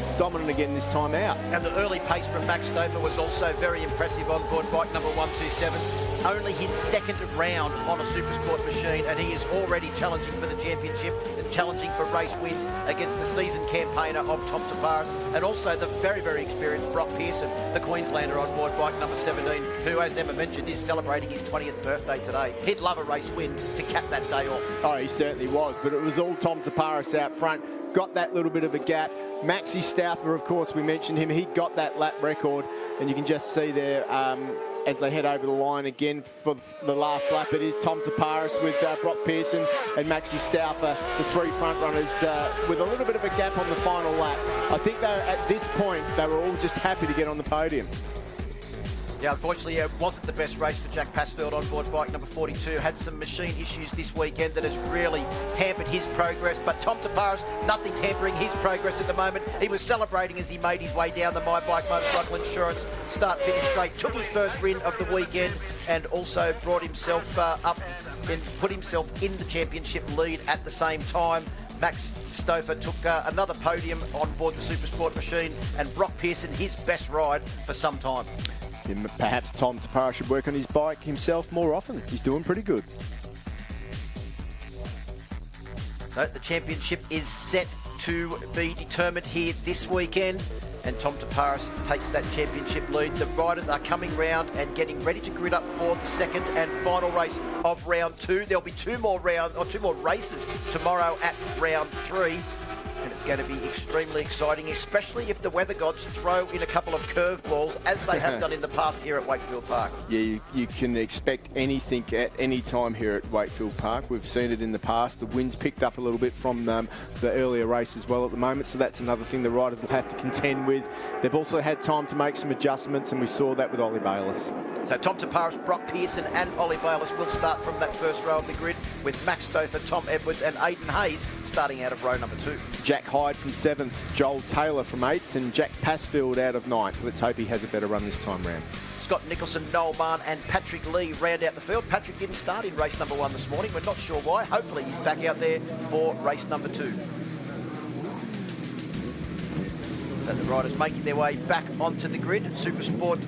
S18: again this time out.
S2: And the early pace from Max Stouffer was also very impressive on board bike number 127. Only his second round on a Supersport machine, and he is already challenging for the championship and challenging for race wins against the seasoned campaigner of Tom Taparis, and also the very, very experienced Brock Pearson, the Queenslander on board bike number 17, who, as Emma mentioned, is celebrating his 20th birthday today. He'd love a race win to cap that day off.
S18: Oh, he certainly was, but it was all Tom Taparis out front. Got that little bit of a gap. Maxi Stouffer, of course, we mentioned him. He got that lap record, and you can just see there as they head over the line again for the last lap. It is Tom Taparis with Brock Pearson and Maxi Stouffer, the three front runners, with a little bit of a gap on the final lap. I think at this point, they were all just happy to get on the podium.
S2: Yeah, unfortunately, it wasn't the best race for Jack Passfield on board bike number 42. Had some machine issues this weekend that has really hampered his progress. But Tom Taparis, nothing's hampering his progress at the moment. He was celebrating as he made his way down the My Bike Motorcycle Insurance start-finish straight. Took his first win of the weekend and also brought himself up and put himself in the championship lead at the same time. Max Stouffer took another podium on board the Supersport machine, and Brock Pearson, his best ride for some time.
S18: Perhaps Tom Taparis should work on his bike himself more often. He's doing pretty good.
S2: So the championship is set to be determined here this weekend, and Tom Taparis takes that championship lead. The riders are coming round and getting ready to grid up for the second and final race of round 2. There'll be two more races tomorrow at round 3. And it's going to be extremely exciting, especially if the weather gods throw in a couple of curveballs, as they have done in the past here at Wakefield Park.
S18: Yeah, you can expect anything at any time here at Wakefield Park. We've seen it in the past. The wind's picked up a little bit from the earlier race as well at the moment, so that's another thing the riders will have to contend with. They've also had time to make some adjustments, and we saw that with Ollie Bayliss.
S2: So Tom Taparis, Brock Pearson and Ollie Bayliss will start from that first row of the grid, with Max Stouffer, Tom Edwards and Aidan Hayes starting out of row number 2.
S18: Jack Hyde from 7th, Joel Taylor from 8th, and Jack Passfield out of 9th. Let's hope he has a better run this time round.
S2: Scott Nicholson, Noel Mann and Patrick Lee round out the field. Patrick didn't start in race number 1 this morning. We're not sure why. Hopefully he's back out there for race number 2. And the riders making their way back onto the grid. Supersport,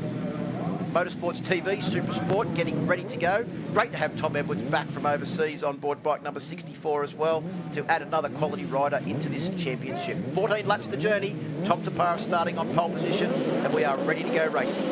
S2: Motorsports TV, Supersport getting ready to go. Great to have Tom Edwards back from overseas on board bike number 64 as well, to add another quality rider into this championship. 14 laps the journey. Tom Taparis starting on pole position, and we are ready to go racing.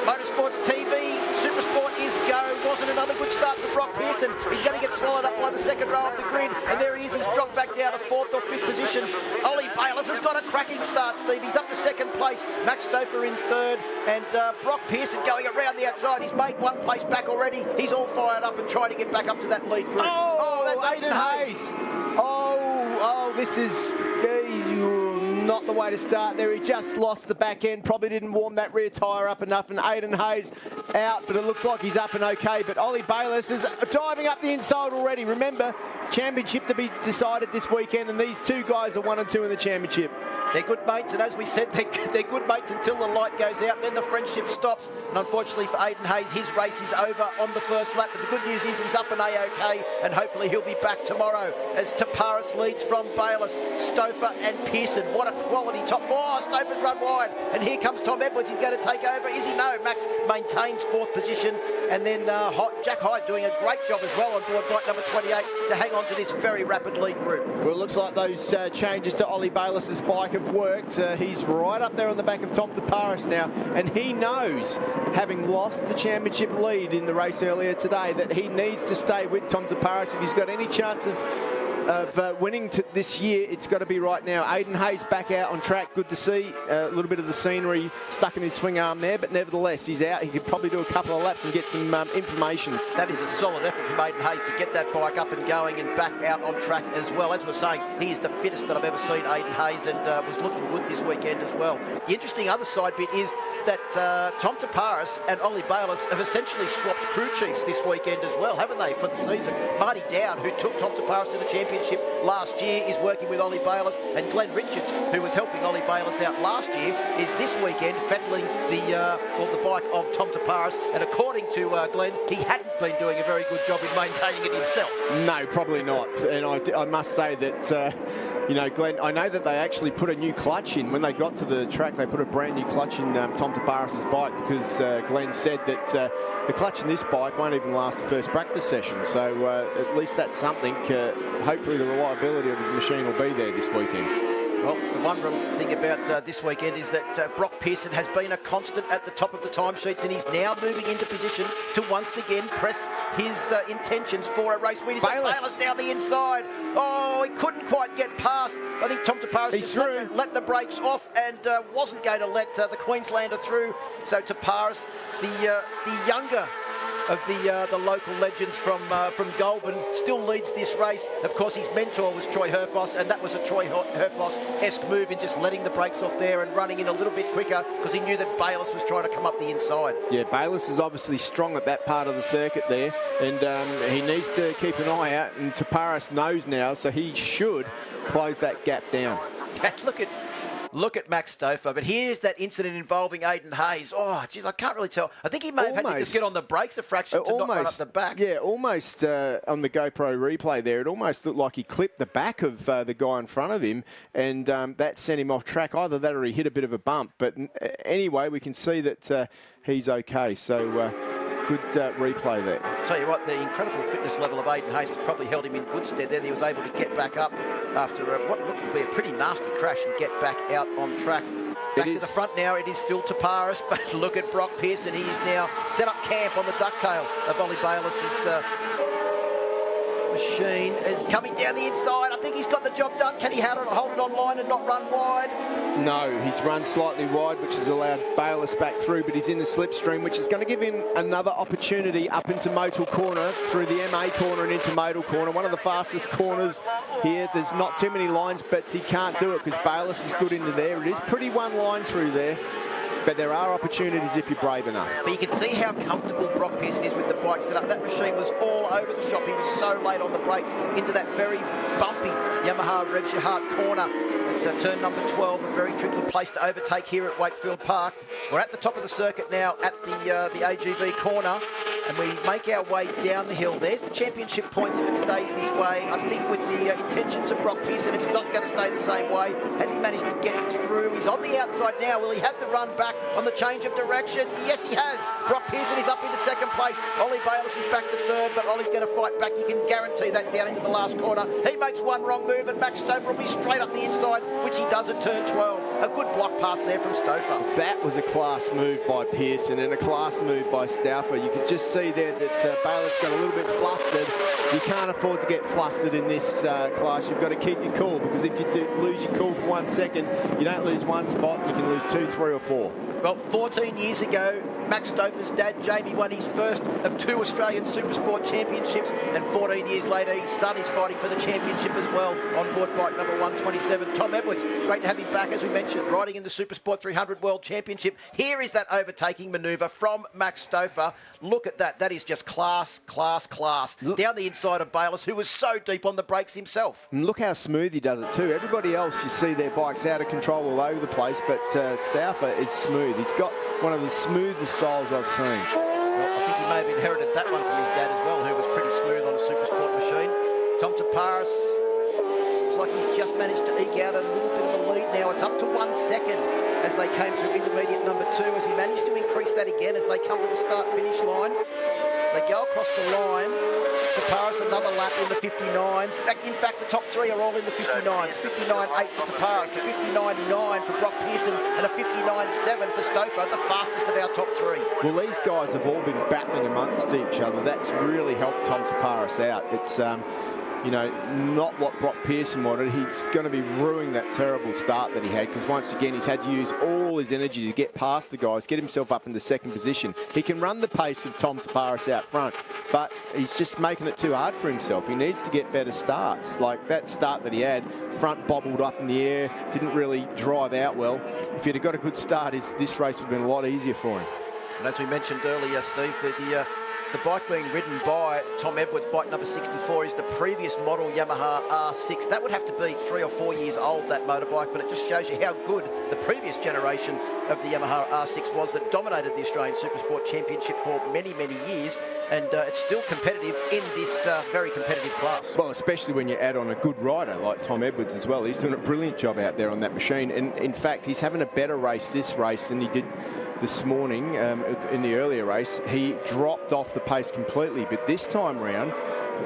S2: Motorsports TV, Supersport is go. Wasn't another good start for Brock Pearson. He's going to get swallowed up by the second row of the grid, and there he is. He's dropped back down to 4th or 5th position. Ollie Bayliss has got a cracking start, Steve. He's up to 2nd place. Max Stouffer in 3rd, and Brock Pearson going around the outside. He's made 1 place back already. He's all fired up and trying to get back up to that lead group.
S18: Oh, that's Aidan Hayes. Oh, this is not the way to start there. He just lost the back end, probably didn't warm that rear tyre up enough, and Aidan Hayes out, but it looks like he's up and okay. But Ollie Bayliss is diving up the inside already. Remember, championship to be decided this weekend, and these two guys are 1 and 2 in the championship.
S2: They're good mates, and as we said, they're good mates until the light goes out. Then the friendship stops, and unfortunately for Aidan Hayes, his race is over on the first lap. But the good news is he's up and A-OK, and hopefully he'll be back tomorrow as Taparis leads from Bayliss, Stouffer and Pearson. What a quality top 4. Oh, Stouffer's run wide, and here comes Tom Edwards. He's going to take over. Is he? No. Max maintains 4th position, and then Jack Hyde doing a great job as well on board bike number 28 to hang on to this very rapid lead group.
S18: Well, it looks like those changes to Ollie Bayliss's bike have worked. He's right up there on the back of Tom Taparis now, and he knows, having lost the championship lead in the race earlier today, that he needs to stay with Tom Taparis if he's got any chance of winning this year. It's got to be right now. Aidan Hayes back out on track. Good to see. A little bit of the scenery stuck in his swing arm there, but nevertheless, he's out. He could probably do a couple of laps and get some information.
S2: That is a solid effort from Aidan Hayes to get that bike up and going and back out on track as well. As we're saying, he is the fittest that I've ever seen, Aidan Hayes, and was looking good this weekend as well. The interesting other side bit is that Tom Taparis and Ollie Bayliss have essentially swapped crew chiefs this weekend as well, haven't they, for the season? Marty Dowd, who took Tom Taparis to the championship championship last year, is working with Ollie Bayliss, and Glenn Richards, who was helping Ollie Bayliss out last year, is this weekend fettling the bike of Tom Taparis, and according to Glenn, he hadn't been doing a very good job in maintaining it himself.
S18: No, probably not. And I must say that, you know, Glenn, I know that they actually put a new clutch in. When they got to the track, they put a brand new clutch in Tom Taparis' bike, because Glenn said that the clutch in this bike won't even last the first practice session. So at least that's something. Hopefully the reliability of his machine will be there this weekend.
S2: Well, the one thing about this weekend is that Brock Pearson has been a constant at the top of the timesheets, and he's now moving into position to once again press his intentions for a race win. Bayliss down the inside. Oh, he couldn't quite get past. I think Tom Taparis just let the brakes off and wasn't going to let the Queenslander through. So Taparis, the younger of the local legends from Goulburn, still leads this race. Of course, his mentor was Troy Herfoss, and that was a Troy Herfoss-esque move in just letting the brakes off there and running in a little bit quicker, because he knew that Bayliss was trying to come up the inside. Yeah, Bayliss is obviously strong at that part of the circuit there, and he needs to keep an eye out, and Taparis knows now, so he should close that gap down. Look at Max Stouffer, but here's that incident involving Aidan Hayes. Oh, geez, I can't really tell. I think he may have had to just get on the brakes a fraction to not run up the back. Yeah, almost on the GoPro replay there, it almost looked like he clipped the back of the guy in front of him, and that sent him off track. Either that or he hit a bit of a bump. But anyway, we can see that he's okay. So good replay there. I'll tell you what, the incredible fitness level of Aidan Hayes has probably held him in good stead there. He was able to get back up after what looked to be a pretty nasty crash and get back out on track. Back to the front now, it is still Taparis, but look at Brock Pearson. He is now set up camp on the ducktail of Ollie Bayliss' machine. Is coming down the inside. I think he's got the job done. Can he hold it on line and not run wide? No, he's run slightly wide, which has allowed Bayliss back through, but he's in the slipstream, which is going to give him another opportunity up into Motul corner, through the MA corner and into Motul corner. One of the fastest corners here. There's not too many lines, but he can't do it because Bayliss is good into there. It is pretty one line through there, but there are opportunities if you're brave enough. But you can see how comfortable Brock Pearson is with the bike set up. That machine was all over the shop. He was so late on the brakes into that very bumpy Yamaha Revs Your Heart corner. Turn number 12, a very tricky place to overtake here at Wakefield Park. We're at the top of the circuit now at the AGV corner, and we make our way down the hill. There's the championship points if it stays this way. I think with the intentions of Brock Pearson, it's not going to stay the same way. Has he managed to get through? He's on the outside now. Will he have the run back on the change of direction? Yes, he has. Brock Pearson is up into second place. Ollie Bayliss is back to third, but Ollie's going to fight back. You can guarantee that down into the last corner. He makes one wrong move, and Max Stouffer will be straight up the inside, which he does at turn 12. A good block pass there from Stouffer. That was a class move by Pearson and a class move by Stouffer. You could just see there that Bayliss got a little bit flustered. You can't afford to get flustered in this class. You've got to keep your cool, because if you do lose your cool for 1 second, you don't lose one spot, you can lose 2, 3 or 4. Well, 14 years ago, Max Stouffer's dad, Jamie, won his first of 2 Australian Supersport championships, and 14 years later, his son is fighting for the championship as well on board bike number 127. Tom Edwards, great to have him back, as we mentioned, riding in the Supersport 300 World Championship. Here is that overtaking manoeuvre from Max Stouffer. Look at that. That is just class, class, class. Down the inside of Bayliss, who was so deep on the brakes himself. And look how smooth he does it too. Everybody else, you see their bikes out of control all over the place, but Stouffer is smooth. He's got one of the smoothest styles I've seen. Well, I think he may have inherited that one from his dad as well, who was pretty smooth on a Supersport machine. Tom Taparis, looks like he's just managed to eke out a little bit of a lead now. It's up to 1 second as they came through intermediate number 2, as he managed to increase that again as they come to the start-finish line. As they go across the line, Taparis another lap in the 59s. In fact, the top 3 are all in the 59s. 59.8 for Taparis, a 59.9 for Brock Pearson, and a 59.7 for Stouffer, the fastest of our top 3. Well, these guys have all been battling amongst each other. That's really helped Tom Taparis out. It's you know, not what Brock Pearson wanted. He's going to be ruining that terrible start that he had, because once again he's had to use all his energy to get past the guys, get himself up into second position. He can run the pace of Tom Taparis out front, but he's just making it too hard for himself. He needs to get better starts. Like that start that he had, front bobbled up in the air, didn't really drive out well. If he'd have got a good start, this race would have been a lot easier for him. And as we mentioned earlier, Steve, The bike being ridden by Tom Edwards, bike number 64, is the previous model Yamaha R6. That would have to be 3 or 4 years old, that motorbike, but it just shows you how good the previous generation of the Yamaha R6 was that dominated the Australian Supersport Championship for many, many years. And it's still competitive in this very competitive class.
S18: Well, especially when you add on a good rider like Tom Edwards as well. He's doing a brilliant job out there on that machine. And in fact, he's having a better race this race than he did this morning in the earlier race. He dropped off the pace completely, but this time round,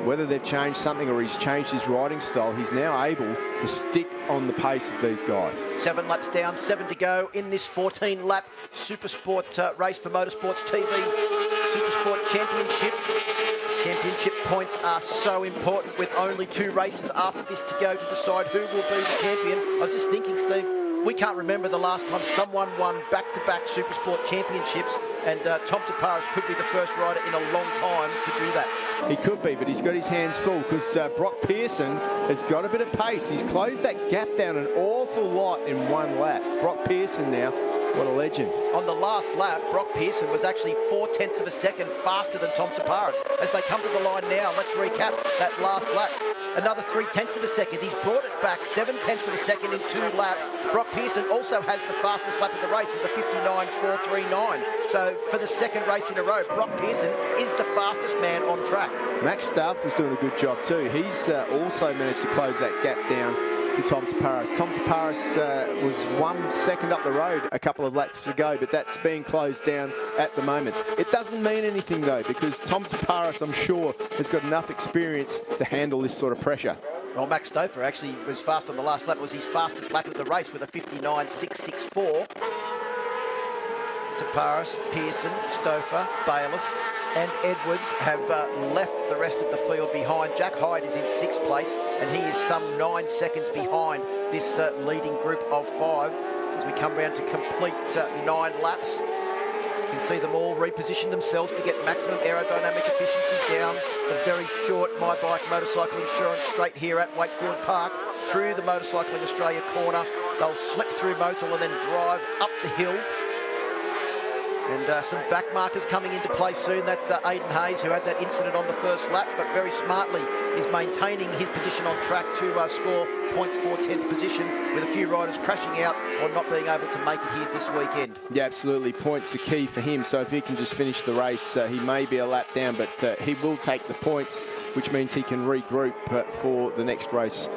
S18: whether they've changed something or he's changed his riding style, he's now able to stick on the pace of these guys.
S2: 7 laps down, 7 to go in this 14-lap Supersport race for Motorsports TV Supersport Championship. Championship points are so important with only 2 races after this to go to decide who will be the champion. I was just thinking, Steve, we can't remember the last time someone won back-to-back Supersport championships, and Tom Taparis could be the first rider in a long time to do that.
S18: He could be, but he's got his hands full because Brock Pearson has got a bit of pace. He's closed that gap down an awful lot in 1 lap. Brock Pearson now, what a legend.
S2: On the last lap, Brock Pearson was actually 0.4 of a second faster than Tom Taparis. As they come to the line now, let's recap that last lap. Another 0.3 of a second. He's brought it back 0.7 of a second in 2 laps. Brock Pearson also has the fastest lap of the race with a 59.439. So for the second race in a row, Brock Pearson is the fastest man on track.
S18: Max Stauffer's doing a good job too. He's also managed to close that gap down to Tom Taparis. Tom Taparis was 1 second up the road a couple of laps to go, but that's being closed down at the moment. It doesn't mean anything though, because Tom Taparis, I'm sure, has got enough experience to handle this sort of pressure.
S2: Well, Max Stauffer actually was fast on the last lap. It was his fastest lap of the race with a 59.664. Taparis, Pearson, Stauffer, Bayliss and Edwards have left the rest of the field behind. Jack Hyde is in 6th place, and he is some 9 seconds behind this leading group of 5 as we come round to complete 9 laps. You can see them all reposition themselves to get maximum aerodynamic efficiency down the very short My Bike Motorcycle Insurance straight here at Wakefield Park through the Motorcycling Australia corner. They'll slip through Motul and then drive up the hill. And some back markers coming into play soon. That's Aidan Hayes, who had that incident on the first lap, but very smartly is maintaining his position on track to score points for 10th position, with a few riders crashing out or not being able to make it here this weekend.
S18: Yeah, absolutely. Points are key for him. So if he can just finish the race, he may be a lap down, but he will take the points, which means he can regroup for the next race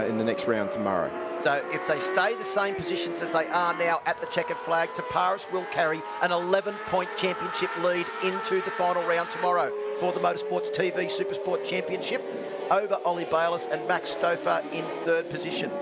S18: in the next round tomorrow.
S2: So if they stay the same positions as they are now at the checkered flag, Taparis will carry an 11-point championship lead into the final round tomorrow for the Motorsports TV Supersport Championship over Ollie Bayliss and Max Stauffer in 3rd position.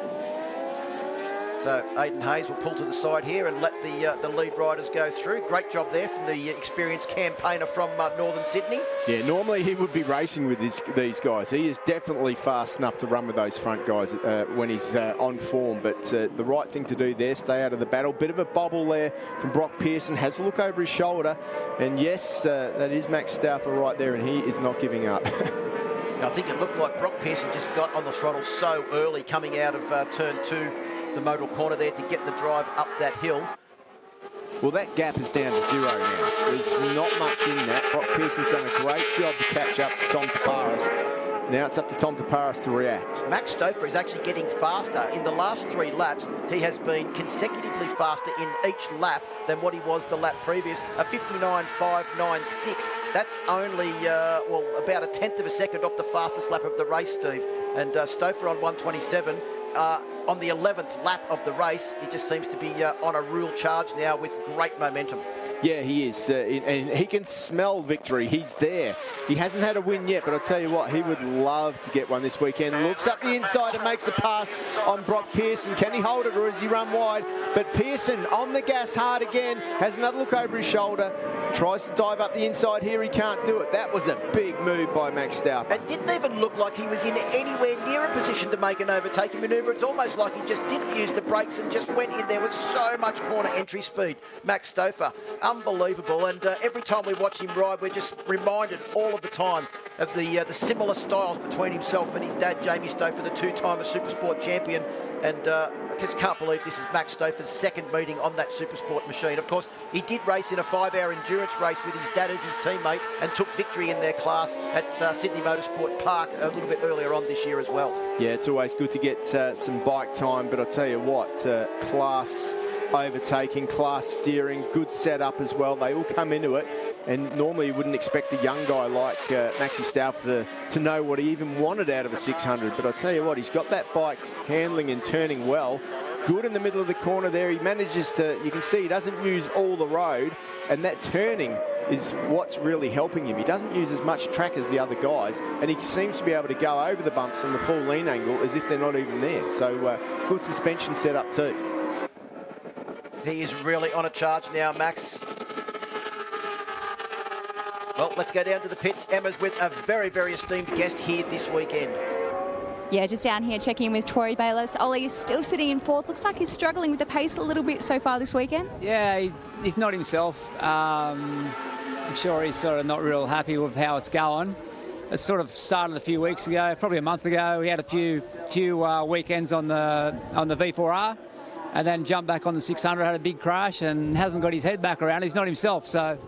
S2: So Aidan Hayes will pull to the side here and let the lead riders go through. Great job there from the experienced campaigner from Northern Sydney.
S18: Yeah, normally he would be racing with these guys. He is definitely fast enough to run with those front guys when he's on form. But the right thing to do there, stay out of the battle. Bit of a bobble there from Brock Pearson. Has a look over his shoulder. And yes, that is Max Stauffer right there, and he is not giving up.
S2: I think it looked like Brock Pearson just got on the throttle so early coming out of turn 2. The modal corner there to get the drive up that hill.
S18: Well, that gap is down to 0 now. There's not much in that. Brock Pearson's done a great job to catch up to Tom Taparis. Now it's up to Tom Taparis to react.
S2: Max Stauffer is actually getting faster. In the last 3 laps, he has been consecutively faster in each lap than what he was the lap previous. A 59.596. That's only, well, about a 1/10 of a second off the fastest lap of the race, Steve. And Stauffer on 127. On the 11th lap of the race, he just seems to be on a real charge now with great momentum.
S18: Yeah, he is. And he can smell victory. He's there. He hasn't had a win yet, but I'll tell you what, he would love to get one this weekend. Looks up the inside and makes a pass on Brock Pearson. Can he hold it or does he run wide? But Pearson on the gas hard again, has another look over his shoulder, tries to dive up the inside here. He can't do it. That was a big move by Max Stauffer.
S2: It didn't even look like he was in anywhere near a position to make an overtaking manoeuvre. It's almost like he just didn't use the brakes and just went in there with so much corner entry speed. Max Stauffer unbelievable. And every time we watch him ride, we're just reminded all of the time of the similar styles between himself and his dad, Jamie Stouffer, the two-time Supersport champion. And I just can't believe this is Max Stouffer's second meeting on that Supersport machine. Of course, he did race in a 5-hour endurance race with his dad as his teammate and took victory in their class at Sydney Motorsport Park a little bit earlier on this year as well.
S18: Yeah, it's always good to get some bike time, but I'll tell you what, class overtaking, class steering, good setup as well. They all come into it, and normally you wouldn't expect a young guy like Maxi Stouffer to know what he even wanted out of a 600. But I tell you what, he's got that bike handling and turning well. Good in the middle of the corner there. He manages to, you can see he doesn't use all the road, and that turning is what's really helping him. He doesn't use as much track as the other guys, and he seems to be able to go over the bumps on the full lean angle as if they're not even there. So good suspension setup too.
S2: He is really on a charge now, Max. Well, let's go down to the pits. Emma's with a very, very esteemed guest here this weekend.
S3: Yeah, just down here checking in with Troy Bayliss. Ollie is still sitting in fourth. Looks like he's struggling with the pace a little bit so far this weekend.
S5: Yeah, he's not himself. I'm sure he's sort of not real happy with how it's going. It sort of started a few weeks ago, probably a month ago. He had a few weekends on the V4R, and then jumped back on the 600, had a big crash, and hasn't got his head back around. He's not himself, so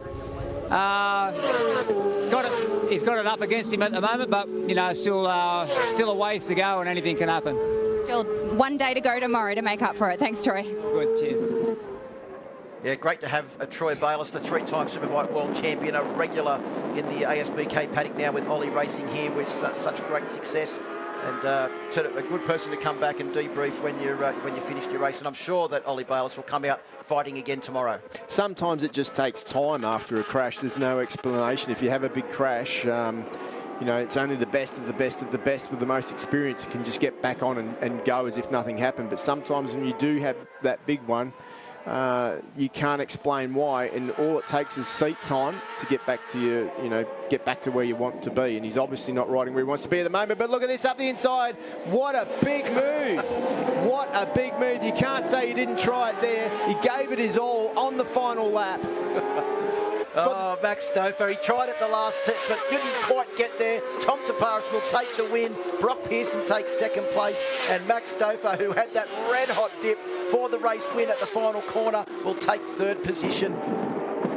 S5: he's got it up against him at the moment, but you know, still a ways to go, and anything can happen.
S3: Still one day to go tomorrow to make up for it. Thanks, Troy.
S5: Good, cheers.
S2: Yeah, great to have Troy Bayliss, the three-time Superbike World Champion, a regular in the ASBK paddock now with Ollie racing here with such great success. And sort of a good person to come back and debrief when you finished your race. And I'm sure that Ollie Bayliss will come out fighting again tomorrow.
S18: Sometimes it just takes time after a crash. There's no explanation. If you have a big crash, you know, it's only the best of the best of the best with the most experience that can just get back on and go as if nothing happened. But sometimes when you do have that big one, you can't explain why, and all it takes is seat time to get back to get back to where you want to be. And he's obviously not riding where he wants to be at the moment. But look at this up the inside. What a big move! What a big move! You can't say he didn't try it there. He gave it his all on the final lap.
S2: Oh, Max Stouffer, he tried it the last tip, but didn't quite get there. Tom Taparis will take the win. Brock Pearson takes second place, and Max Stouffer, who had that red-hot dip for the race win at the final corner, will take third position.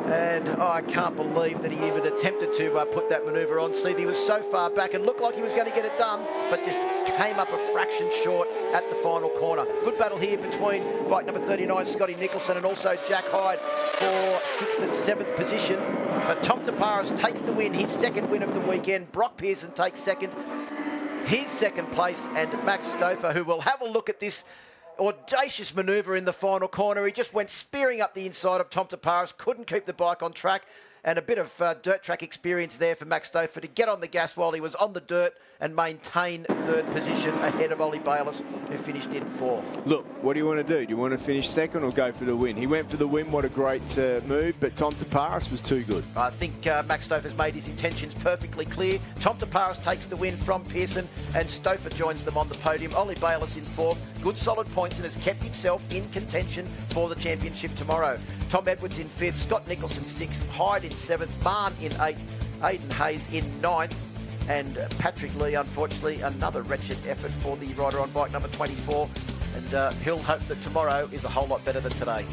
S2: And I can't believe that he even attempted to put that manoeuvre on. Steve, he was so far back and looked like he was going to get it done, but just came up a fraction short at the final corner. Good battle here between bike number 39, Scotty Nicholson, and also Jack Hyde for 6th and 7th position. But Tom Taparis takes the win, his second win of the weekend. Brock Pearson takes second, his second place, and Max Stouffer, who will have a look at this audacious manoeuvre in the final corner. He just went spearing up the inside of Tom Taparis, couldn't keep the bike on track, and a bit of dirt track experience there for Max Stouffer to get on the gas while he was on the dirt and maintain third position ahead of Ollie Bayliss, who finished in fourth.
S18: Look, what do you want to do? Do you want to finish second or go for the win? He went for the win. What a great move, but Tom Taparis was too good.
S2: I think Max Stouffer's made his intentions perfectly clear. Tom Taparis takes the win from Pearson, and Stouffer joins them on the podium. Ollie Bayliss in fourth. Good solid points and has kept himself in contention for the championship tomorrow. Tom Edwards in fifth, Scott Nicholson sixth, Hyde in seventh, Barn in eighth, Aidan Hayes in ninth, and Patrick Lee, unfortunately, another wretched effort for the rider on bike number 24. And he'll hope that tomorrow is a whole lot better than today.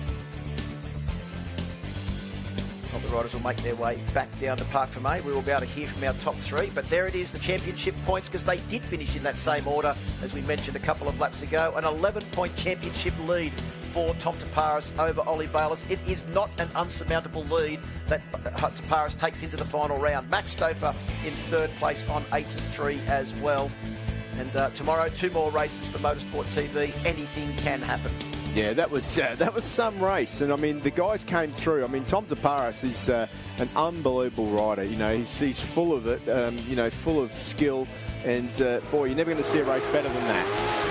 S2: Well, the riders will make their way back down to Park from A. We will be able to hear from our top three. But there it is, the championship points, because they did finish in that same order, as we mentioned a couple of laps ago. An 11-point championship lead for Tom Taparis over Ollie Bayliss. It is not an unsurmountable lead that Taparis takes into the final round. Max Stouffer in third place on 8-3 as well. And tomorrow, 2 more races for Motorsport TV. Anything can happen.
S18: Yeah, that was some race, and I mean the guys came through. I mean Tom Taparis is an unbelievable rider. You know, he's full of it. You know, full of skill, and boy, you're never going to see a race better than that.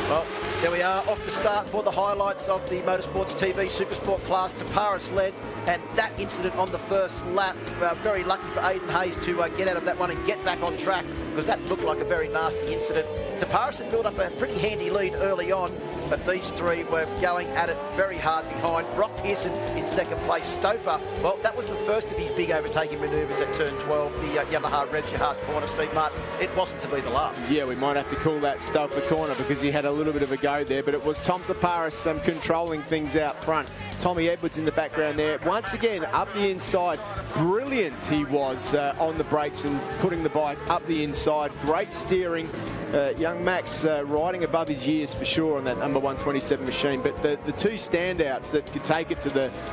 S2: Well, there we are, off the start for the highlights of the Motorsports TV Supersport class. Taparis led, and that incident on the first lap, very lucky for Aidan Hayes to get out of that one and get back on track, because that looked like a very nasty incident. Taparis had built up a pretty handy lead early on, but these three were going at it very hard behind. Brock Pearson in second place. Stouffer, well, that was the first of his big overtaking manoeuvres at turn 12, the Yamaha Revs Your Heart corner, Steve Martin. It wasn't to be the last.
S18: Yeah, we might have to call that Stouffer corner because he had a little bit of a go there, but it was Tom Taparis controlling things out front. Tommy Edwards in the background there. Once again, up the inside. Brilliant he was on the brakes and putting the bike up the inside. Great steering. Young Max riding above his years for sure on that number 127 machine. But the two standouts that could take it to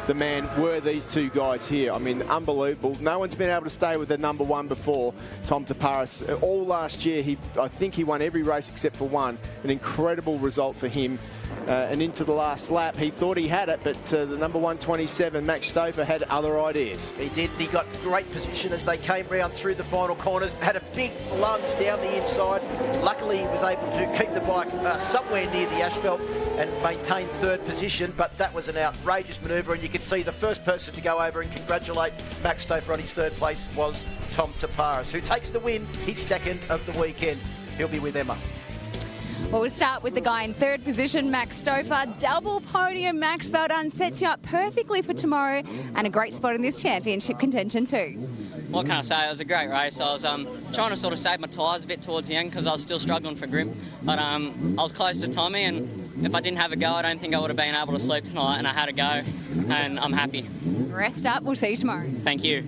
S18: the man were these two guys here. I mean, unbelievable. No one's been able to stay with the number one before. Tom Taparis, all last year, I think he won every race except for one. An incredible result for him. And into the last lap, he thought he had it, but the number 127, Max Stouffer, had other ideas.
S2: He did. He got great position as they came round through the final corners. Had a big lunge down the inside. Luckily, he was able to keep the bike somewhere near the asphalt and maintain third position, but that was an outrageous manoeuvre, and you could see the first person to go over and congratulate Max Stouffer on his third place was Tom Taparis, who takes the win, his second of the weekend. He'll be with Emma.
S3: Well, we'll start with the guy in third position, Max Stouffer. Double podium, Max. Well done. Sets you up perfectly for tomorrow and a great spot in this championship contention too.
S24: What can I say? It was a great race. I was trying to sort of save my tyres a bit towards the end because I was still struggling for grip. But I was close to Tommy, and if I didn't have a go, I don't think I would have been able to sleep tonight, and I had a go, and I'm happy.
S3: Rest up. We'll see you tomorrow.
S24: Thank you.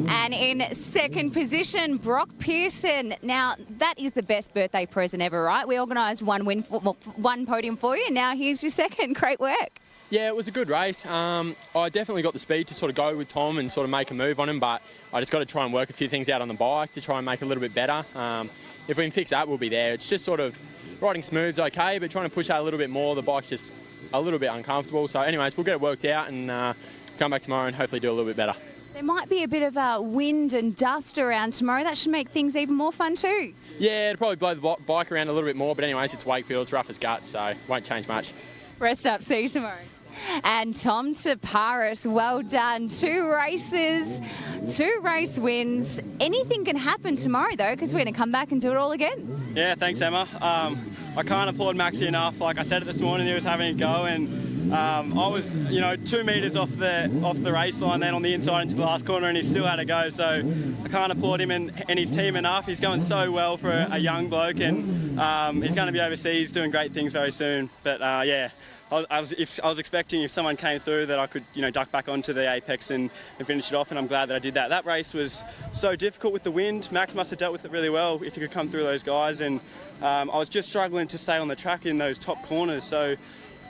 S3: And in second position, Brock Pearson. Now, that is the best birthday present ever, right? We organised one podium for you, and now here's your second. Great work.
S23: Yeah, it was a good race. I definitely got the speed to sort of go with Tom and sort of make a move on him, but I just got to try and work a few things out on the bike to try and make it a little bit better. If we can fix that, we'll be there. It's just sort of riding smooth's okay, but trying to push out a little bit more. The bike's just a little bit uncomfortable. So anyways, we'll get it worked out and come back tomorrow and hopefully do a little bit better.
S3: There might be a bit of wind and dust around tomorrow. That should make things even more fun too.
S23: Yeah, it'll probably blow the bike around a little bit more, but anyways, it's Wakefield, it's rough as guts, so won't change much.
S3: Rest up, see you tomorrow. And Tom Taparis, well done. 2 races, 2 race wins. Anything can happen tomorrow though, because we're going to come back and do it all again.
S22: Yeah, thanks Emma. I can't applaud Maxie enough. Like I said it this morning, he was having a go, and I was, 2 metres off the race line, then on the inside into the last corner, and he still had a go. So I can't applaud him and his team enough. He's going so well for a young bloke, and he's going to be overseas doing great things very soon. But yeah. I was expecting if someone came through that I could, duck back onto the apex and finish it off, and I'm glad that I did that. That race was so difficult with the wind. Max must have dealt with it really well if he could come through those guys, and I was just struggling to stay on the track in those top corners. So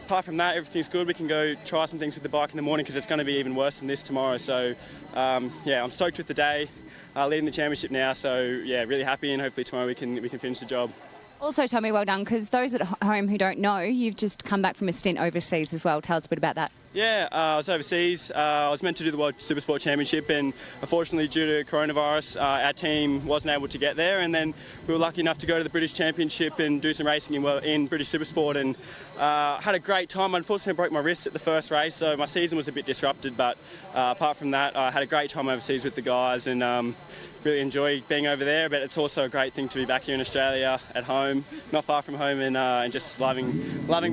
S22: apart from that, everything's good. We can go try some things with the bike in the morning because it's going to be even worse than this tomorrow. So yeah, I'm stoked with the day, leading the championship now. So yeah, really happy, and hopefully tomorrow we can finish the job.
S3: Also, Tommy, well done, because those at home who don't know, you've just come back from a stint overseas as well. Tell us a bit about that.
S22: Yeah, I was overseas. I was meant to do the World Supersport Championship, and unfortunately due to coronavirus, our team wasn't able to get there, and then we were lucky enough to go to the British Championship and do some racing in British Supersport, and had a great time. Unfortunately, I broke my wrist at the first race, so my season was a bit disrupted, but apart from that, I had a great time overseas with the guys, and really enjoy being over there, but it's also a great thing to be back here in Australia at home, not far from home, and just loving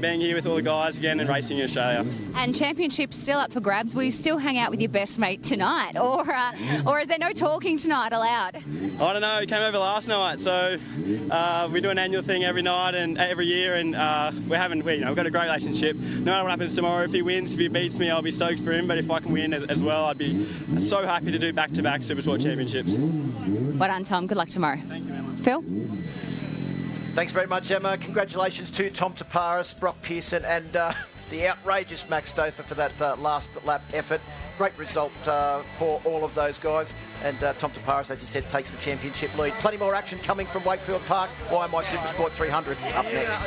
S22: being here with all the guys again and racing in Australia.
S3: And championship's still up for grabs. Will you still hang out with your best mate tonight, or is there no talking tonight allowed?
S22: I don't know. He came over last night, so we do an annual thing every night and every year, and we've got a great relationship. No matter what happens tomorrow, if he wins, if he beats me, I'll be stoked for him. But if I can win as well, I'd be so happy to do back-to-back Supersport championships.
S3: Well done, Tom. Good luck tomorrow.
S22: Thank you, Emma.
S3: Phil?
S2: Thanks very much, Emma. Congratulations to Tom Taparis, Brock Pearson, and the outrageous Max Stouffer for that last lap effort. Great result for all of those guys. And Tom Taparis, as you said, takes the championship lead. Plenty more action coming from Wakefield Park. YMI Supersport 300 up next.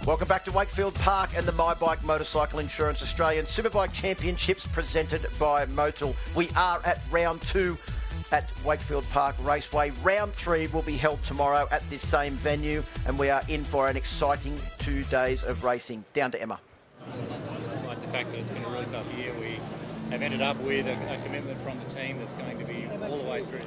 S2: Welcome back to Wakefield Park and the My Bike Motorcycle Insurance Australian Superbike Championships presented by Motul. We are at round 2 at Wakefield Park Raceway. Round 3 will be held tomorrow at this same venue, and we are in for an exciting 2 days of racing. Down to Emma.
S8: Like the fact that it's been a really tough year, we have ended up with a commitment from the team that's going to be all the way through.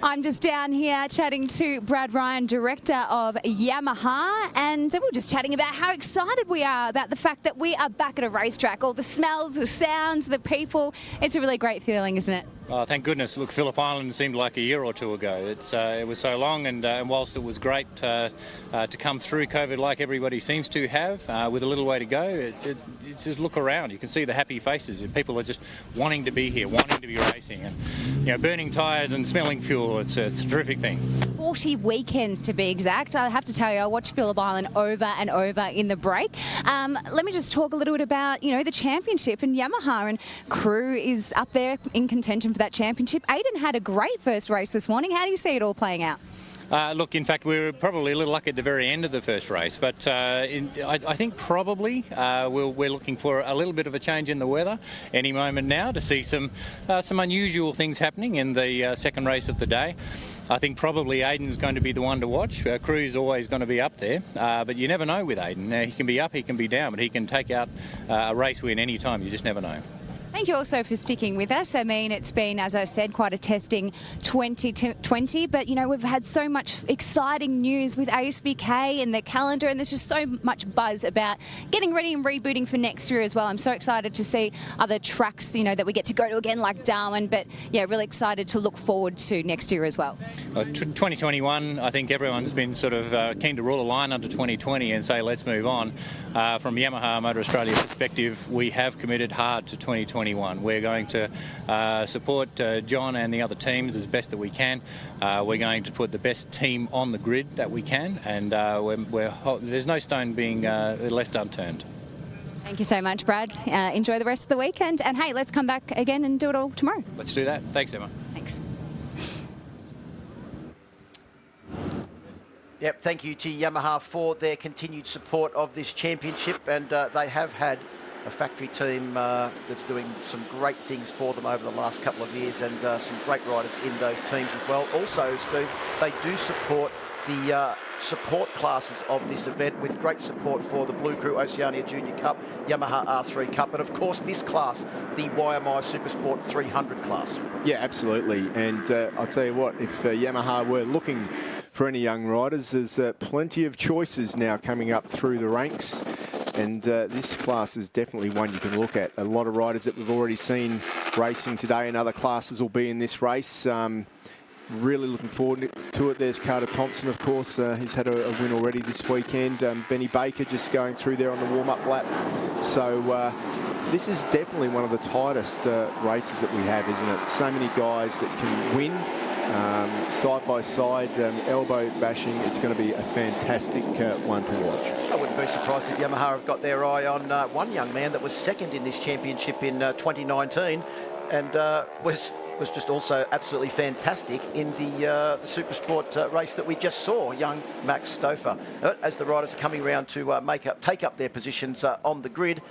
S3: I'm just down here chatting to Brad Ryan, director of Yamaha, and we're just chatting about how excited we are about the fact that we are back at a racetrack. All the smells, the sounds, the people. It's a really great feeling, isn't it?
S8: Oh, thank goodness. Look, Phillip Island seemed like a year or two ago. It was so long, and whilst it was great to come through COVID like everybody seems to have, with a little way to go, just look around. You can see the happy faces. People are just wanting to be here, wanting to be racing, and burning tyres and smelling fuel. It's a terrific thing.
S3: 40 weekends to be exact. I have to tell you, I watched Phillip Island over and over in the break. Let me just talk a little bit about, the championship, and Yamaha and crew is up there in contention for that championship. Aiden had a great first race this morning. How do you see it all playing out?
S8: Look, in fact, we were probably a little lucky at the very end of the first race, but I think probably we're looking for a little bit of a change in the weather any moment now to see some unusual things happening in the second race of the day. I think probably Aiden's going to be the one to watch. Crew's always going to be up there, but you never know with Aiden. He can be up, he can be down, but he can take out a race win any time. You just never know.
S3: Thank you also for sticking with us. I mean, it's been, as I said, quite a testing 2020, but, we've had so much exciting news with ASBK and the calendar, and there's just so much buzz about getting ready and rebooting for next year as well. I'm so excited to see other tracks, that we get to go to again, like Darwin, but, really excited to look forward to next year as well.
S8: 2021, I think everyone's been sort of keen to rule a line under 2020 and say, let's move on. From Yamaha Motor Australia perspective, we have committed hard to 2021. We're going to support John and the other teams as best that we can. We're going to put the best team on the grid that we can, and there's no stone being left unturned.
S3: Thank you so much, Brad. Enjoy the rest of the weekend, and hey, let's come back again and do it all tomorrow.
S8: Let's do that. Thanks, Emma.
S3: Thanks.
S2: Yep, thank you to Yamaha for their continued support of this championship, and they have had a factory team that's doing some great things for them over the last couple of years, and some great riders in those teams as well. Also, Steve, they do support the support classes of this event with great support for the Blue Crew Oceania Junior Cup, Yamaha R3 Cup, and of course this class, the YMI Supersport 300 class.
S18: Yeah, absolutely. And I'll tell you what, if Yamaha were looking for any young riders, there's plenty of choices now coming up through the ranks. And this class is definitely one you can look at. A lot of riders that we've already seen racing today and other classes will be in this race. Really looking forward to it. There's Carter Thompson, of course. He's had a win already this weekend. Benny Baker just going through there on the warm-up lap. So this is definitely one of the tightest races that we have, isn't it? So many guys that can win. Side by side, elbow bashing. It's going to be a fantastic one to watch.
S2: I wouldn't be surprised if Yamaha have got their eye on one young man that was second in this championship in 2019 and was just also absolutely fantastic in the Supersport race that we just saw, young Max Stouffer. As the riders are coming around to take up their positions on the grid,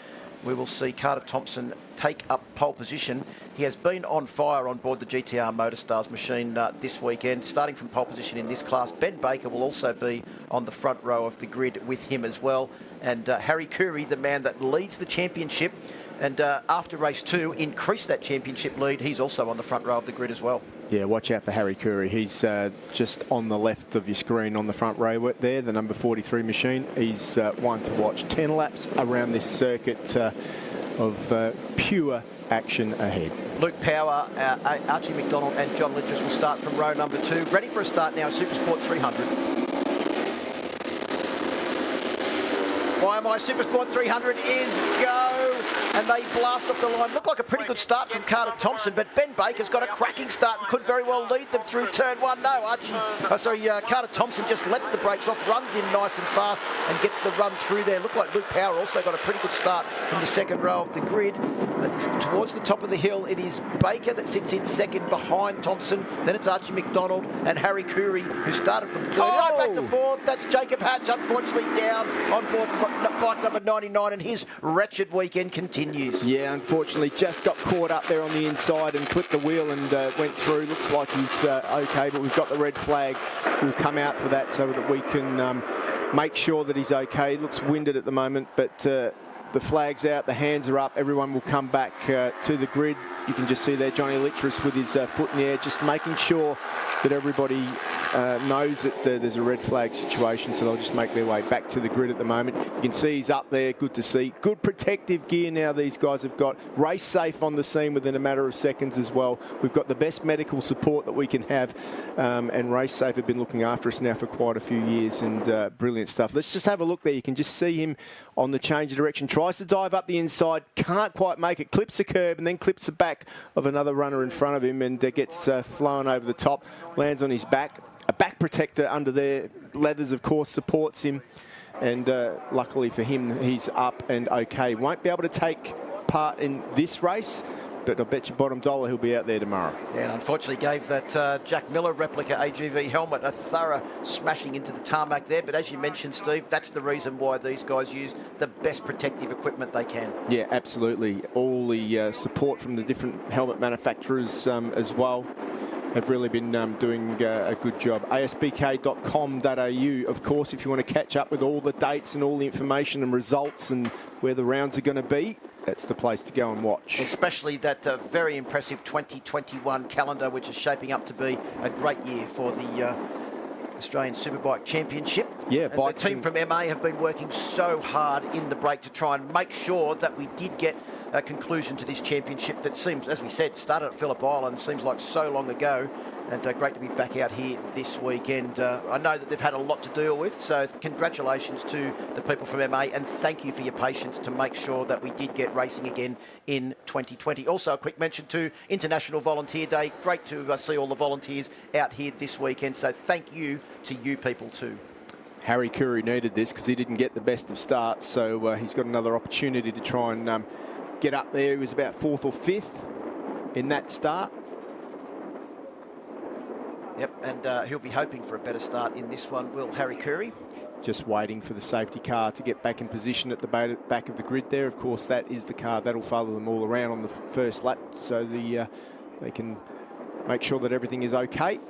S2: we will see Carter Thompson take up pole position. He has been on fire on board the GTR Motorstars machine this weekend, starting from pole position in this class. Ben Baker will also be on the front row of the grid with him as well. And Harry Curry, the man that leads the championship, and after race 2, increased that championship lead. He's also on the front row of the grid as well.
S18: Yeah, watch out for Harry Curry. He's just on the left of your screen on the front row there, the number 43 machine. He's one to watch. 10 laps around this circuit of pure action ahead.
S2: Luke Power, Archie McDonald and John Litchfield will start from row number 2. Ready for a start now, Supersport 300. YMI Supersport 300 is go. and they blast off the line. Looked like a pretty good start from Carter Thompson, but Ben Baker's got a cracking start and could very well lead them through turn one. No, Carter Thompson just lets the brakes off, runs in nice and fast, and gets the run through there. Looked like Luke Power also got a pretty good start from the second row of the grid. Towards the top of the hill, it is Baker that sits in second behind Thompson. Then it's Archie McDonald and Harry Curry, who started from third. Oh, back to fourth. That's Jacob Hatch, unfortunately down on board bike number 99, and his wretched weekend continues.
S18: Yeah, unfortunately, just got caught up there on the inside and clipped the wheel and went through. Looks like he's okay, but we've got the red flag. We'll come out for that so that we can make sure that he's okay. He looks winded at the moment, but the flag's out, the hands are up. Everyone will come back to the grid. You can just see there Johnny Littrus with his foot in the air, just making sure that everybody knows that there's a red flag situation, so they'll just make their way back to the grid at the moment. You can see he's up there, good to see. Good protective gear now these guys have got. Race safe on the scene within a matter of seconds as well. We've got the best medical support that we can have, and Race Safe have been looking after us now for quite a few years, and brilliant stuff. Let's just have a look there. You can just see him on the change of direction. Tries to dive up the inside, can't quite make it, clips the curb and then clips the back of another runner in front of him, and gets flown over the top, lands on his back. A back protector under there, leathers of course supports him, and luckily for him he's up and okay. Won't be able to take part in this race, but I bet you bottom dollar he'll be out there tomorrow.
S2: Yeah, and unfortunately gave that Jack Miller replica AGV helmet a thorough smashing into the tarmac there. But as you mentioned, Steve, that's the reason why these guys use the best protective equipment they can.
S18: Yeah, absolutely. All the support from the different helmet manufacturers as well have really been doing a good job. asbk.com.au, of course, if you want to catch up with all the dates and all the information and results and where the rounds are going to be, that's the place to go and watch.
S2: Especially that very impressive 2021 calendar, which is shaping up to be a great year for the Australian Superbike Championship.
S18: Yeah,
S2: the team from MA have been working so hard in the break to try and make sure that we did get a conclusion to this championship that seems, as we said, started at Phillip Island, seems like so long ago, and great to be back out here this weekend. I know that they've had a lot to deal with, so congratulations to the people from MA, and thank you for your patience to make sure that we did get racing again in 2020. Also, a quick mention to International Volunteer Day. Great to see all the volunteers out here this weekend, so thank you to you people too.
S18: Harry Curry needed this because he didn't get the best of starts, so he's got another opportunity to try and get up there. He was about 4th or 5th in that start.
S2: Yep, and he'll be hoping for a better start in this one, will Harry Curry.
S18: Just waiting for the safety car to get back in position at the back of the grid there. Of course, that is the car that'll follow them all around on the first lap, so they can make sure that everything is okay.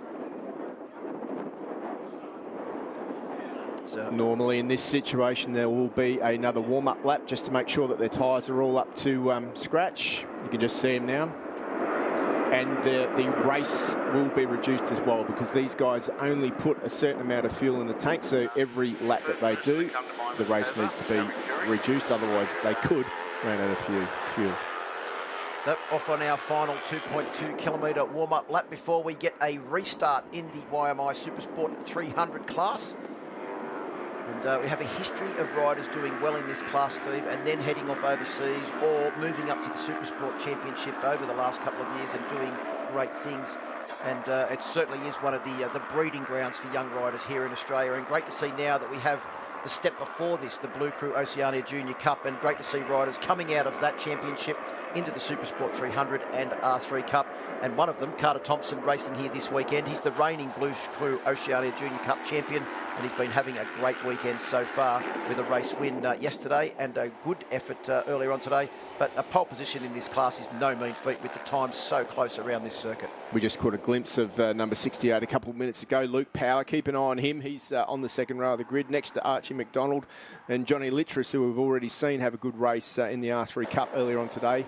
S18: Normally in this situation there will be another warm-up lap just to make sure that their tyres are all up to scratch. You can just see them now. And the race will be reduced as well, because these guys only put a certain amount of fuel in the tank, so every lap that they do, the race needs to be reduced, otherwise they could run out of fuel.
S2: So off on our final 2.2 kilometre warm-up lap before we get a restart in the YMI Supersport 300 class. And we have a history of riders doing well in this class, Steve, and then heading off overseas or moving up to the Supersport Championship over the last couple of years and doing great things. And it certainly is one of the breeding grounds for young riders here in Australia. And great to see now that we have the step before this, the Blue Crew Oceania Junior Cup, and great to see riders coming out of that championship into the Supersport 300 and R3 Cup. And one of them, Carter Thompson, racing here this weekend. He's the reigning Blue Crew Oceania Junior Cup champion, and he's been having a great weekend so far with a race win yesterday and a good effort earlier on today. But a pole position in this class is no mean feat with the times so close around this circuit.
S18: We just caught a glimpse of number 68 a couple of minutes ago. Luke Power, keep an eye on him. He's on the second row of the grid next to Archie McDonald and Johnny Littrus, who we've already seen have a good race in the R3 Cup earlier on today.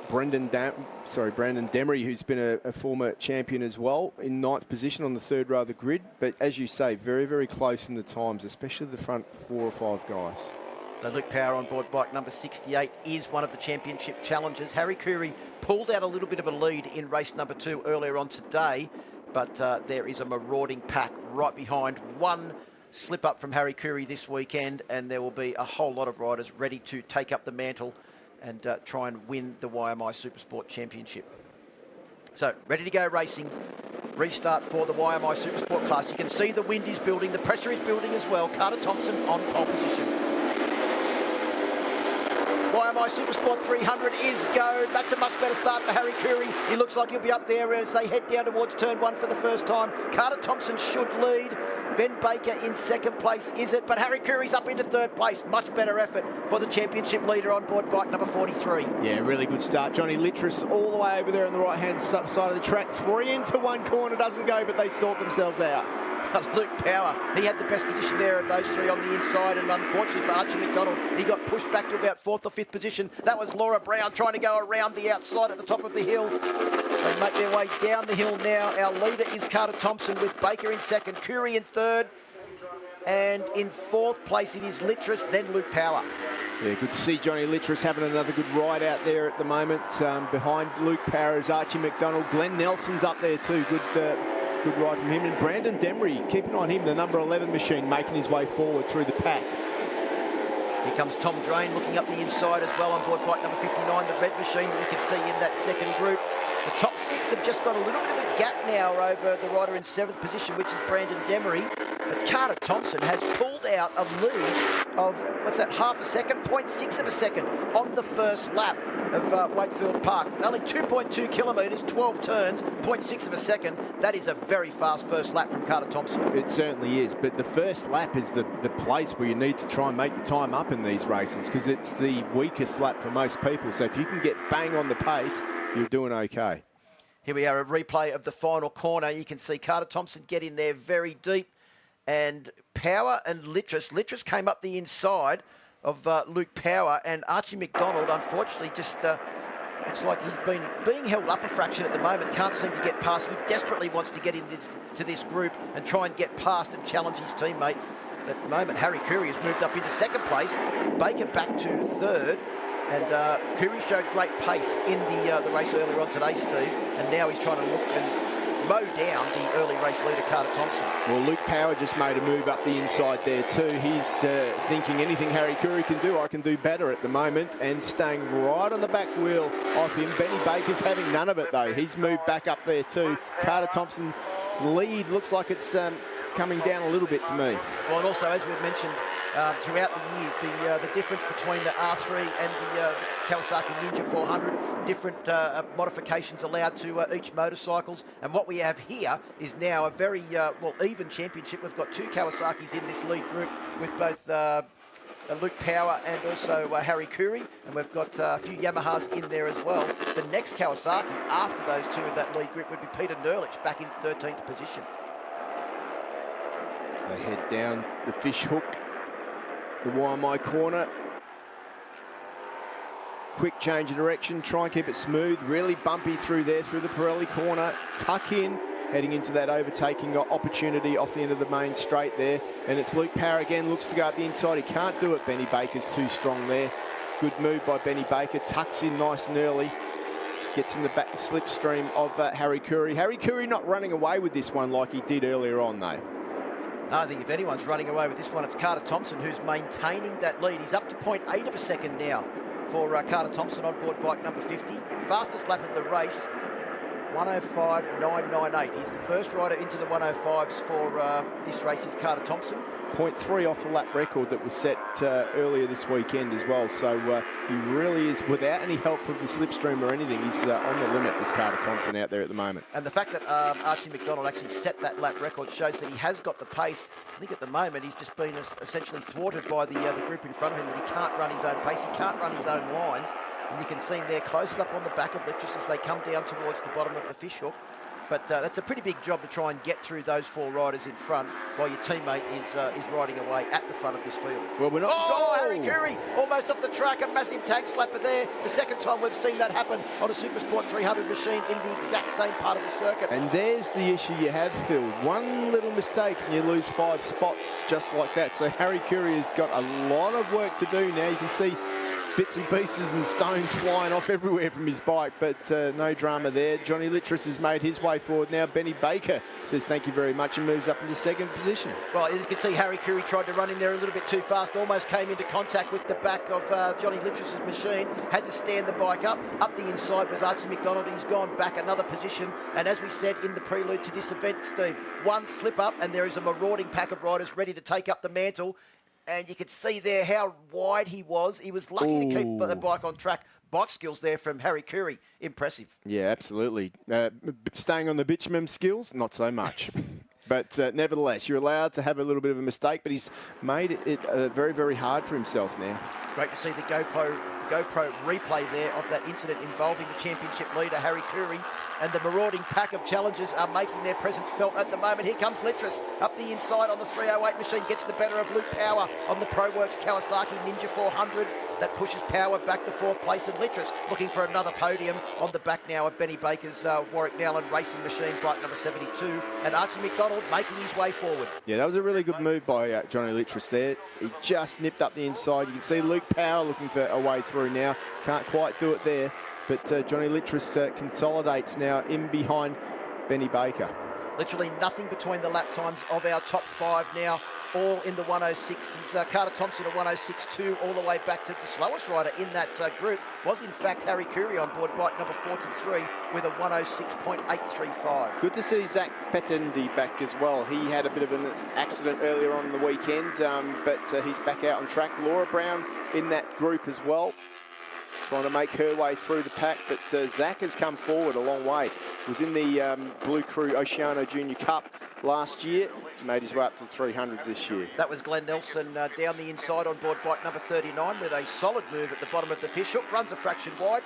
S18: Brandon Demery, who's been a former champion as well, in 9th position on the third row of the grid. But as you say, very, very close in the times, especially the front 4 or 5 guys.
S2: So Luke Power on board bike number 68 is one of the championship challengers. Harry Curry pulled out a little bit of a lead in race number 2 earlier on today, but there is a marauding pack right behind. One slip up from Harry Curry this weekend, and there will be a whole lot of riders ready to take up the mantle and try and win the YMI Supersport Championship. So, ready to go racing. Restart for the YMI Supersport class. You can see the wind is building, the pressure is building as well. Carter Thompson on pole position. YMI Supersport 300 is go. That's a much better start for Harry Curry. He looks like he'll be up there as they head down towards turn 1 for the first time. Carter Thompson should lead. Ben Baker in second place, is it? But Harry Curry's up into third place. Much better effort for the championship leader on board bike number 43.
S7: Yeah, really good start. Johnny Littress all the way over there on the right-hand side of the track. 3 into 1 corner, doesn't go, but they sort themselves out.
S2: Luke Power, he had the best position there of those 3 on the inside, and unfortunately for Archie McDonald, he got pushed back to about 4th or 5th position. That was Laura Brown trying to go around the outside at the top of the hill. So they make their way down the hill now. Our leader is Carter Thompson with Baker in second, Curry in third, and in 4th place it is Littress, then Luke Power.
S7: Yeah, good to see Johnny Littress having another good ride out there at the moment. Behind Luke Power is Archie McDonald. Glenn Nelson's up there too. Good ride from him. And Brandon Demery, keep an eye on him, the number 11 machine, making his way forward through the pack.
S2: Here comes Tom Drain looking up the inside as well on board bike number 59, the red machine that you can see in that second group. The top 6 have just got a little bit of a gap now over the rider in 7th position, which is Brandon Demery. But Carter Thompson has pulled out a lead of, what's that, half a second, 0.6 of a second on the first lap of Wakefield Park. Only 2.2 kilometres, 12 turns, 0.6 of a second. That is a very fast first lap from Carter Thompson.
S7: It certainly is, but the first lap is the place where you need to try and make the time up in these races, because it's the weakest lap for most people. So if you can get bang on the pace, you're doing okay.
S2: Here we are, a replay of the final corner. You can see Carter Thompson get in there very deep, and Power and Littress came up the inside of Luke Power, and Archie McDonald, unfortunately, just looks like he's being held up a fraction at the moment. Can't seem to get past. He desperately wants to get to this group and try and get past and challenge his teammate. At the moment, Harry Curry has moved up into second place. Baker back to third. And Curry showed great pace in the race earlier on today, Steve. And now he's trying to look and mow down the early race leader, Carter Thompson.
S7: Well, Luke Power just made a move up the inside there too. He's thinking anything Harry Curry can do, I can do better at the moment, and staying right on the back wheel of him. Benny Baker's having none of it though. He's moved back up there too. Carter Thompson's lead looks like it's coming down a little bit to me.
S2: Well, and also, as we've mentioned throughout the year, the difference between the R3 and the Kawasaki Ninja 400, different modifications allowed to each motorcycles. And what we have here is now a very, even championship. We've got 2 Kawasaki's in this lead group with both Luke Power and also Harry Curry, and we've got a few Yamahas in there as well. The next Kawasaki after those 2 in that lead group would be Peter Nerlich back in 13th position.
S7: So they head down the fish hook, the YMI corner. Quick change of direction, try and keep it smooth, really bumpy through there, through the Pirelli corner, tuck in, heading into that overtaking opportunity off the end of the main straight there. And it's Luke Power again, looks to go up the inside. He can't do it, Benny Baker's too strong there. Good move by Benny Baker, tucks in nice and early. Gets in the back slipstream of Harry Curry. Harry Curry not running away with this one like he did earlier on though.
S2: No, I think if anyone's running away with this one, it's Carter Thompson, who's maintaining that lead. He's up to 0.8 of a second now for Carter Thompson on board bike number 50. Fastest lap of the race, 105.998. He's the first rider into the 105s for this race is Carter Thompson.
S7: 0.3 off the lap record that was set earlier this weekend as well. So he really is, without any help from the slipstream or anything, he's on the limit, this Carter Thompson out there at the moment.
S2: And the fact that Archie McDonald actually set that lap record shows that he has got the pace. I think at the moment he's just been essentially thwarted by the group in front of him, that he can't run his own pace, he can't run his own lines. And you can see him there closest up on the back of Littress as they come down towards the bottom of the fish hook. But that's a pretty big job to try and get through those 4 riders in front while your teammate is riding away at the front of this field.
S7: Well, we're not...
S2: Oh, Harry Curry, almost off the track, a massive tank slapper there. The second time we've seen that happen on a Supersport 300 machine in the exact same part of the circuit.
S7: And there's the issue you have, Phil. One little mistake and you lose 5 spots just like that. So Harry Curry has got a lot of work to do now. You can see
S18: bits and pieces and stones flying off everywhere from his bike, but no drama there. Johnny Littress has made his way forward now. Benny Baker says thank you very much and moves up into second position.
S2: Well, you can see Harry Curry tried to run in there a little bit too fast, almost came into contact with the back of Johnny Littress's machine, had to stand the bike up. Up the inside was Archie McDonald. He's gone back another position, and as we said in the prelude to this event, Steve, one slip up and there is a marauding pack of riders ready to take up the mantle. And you could see there how wide he was. He was lucky to keep the bike on track. Bike skills there from Harry Curry. Impressive.
S18: Yeah, absolutely. Staying on the bitumen skills, not so much. But nevertheless, you're allowed to have a little bit of a mistake, but he's made it very, very hard for himself now.
S2: Great to see the GoPro replay there of that incident involving the championship leader, Harry Curry. And the marauding pack of challengers are making their presence felt at the moment. Here comes Littress up the inside on the 308 machine, gets the better of Luke Power on the ProWorks Kawasaki Ninja 400. That pushes Power back to fourth place, and Littress looking for another podium on the back now of Benny Baker's Warwick Nowland racing machine, bike number 72. And Archie McDonald making his way forward.
S18: Yeah, that was a really good move by Johnny Littress there. He just nipped up the inside. You can see Luke Power looking for a way through now. Can't quite do it there. But Johnny Littress consolidates now in behind Benny Baker.
S2: Literally nothing between the lap times of our top five now, all in the 106s. Carter Thompson at 106.2 all the way back to the slowest rider in that group was in fact Harry Curry on board bike number 43 with a 106.835.
S18: Good to see Zach Pettendi back as well. He had a bit of an accident earlier on in the weekend, but he's back out on track. Laura Brown in that group as well, trying to make her way through the pack, but Zach has come forward a long way. Was in the Blue Crew Oceania Junior Cup last year, made his way up to the 300s this year.
S2: That was Glenn Nelson down the inside on board bike number 39 with a solid move at the bottom of the fish hook, runs a fraction wide.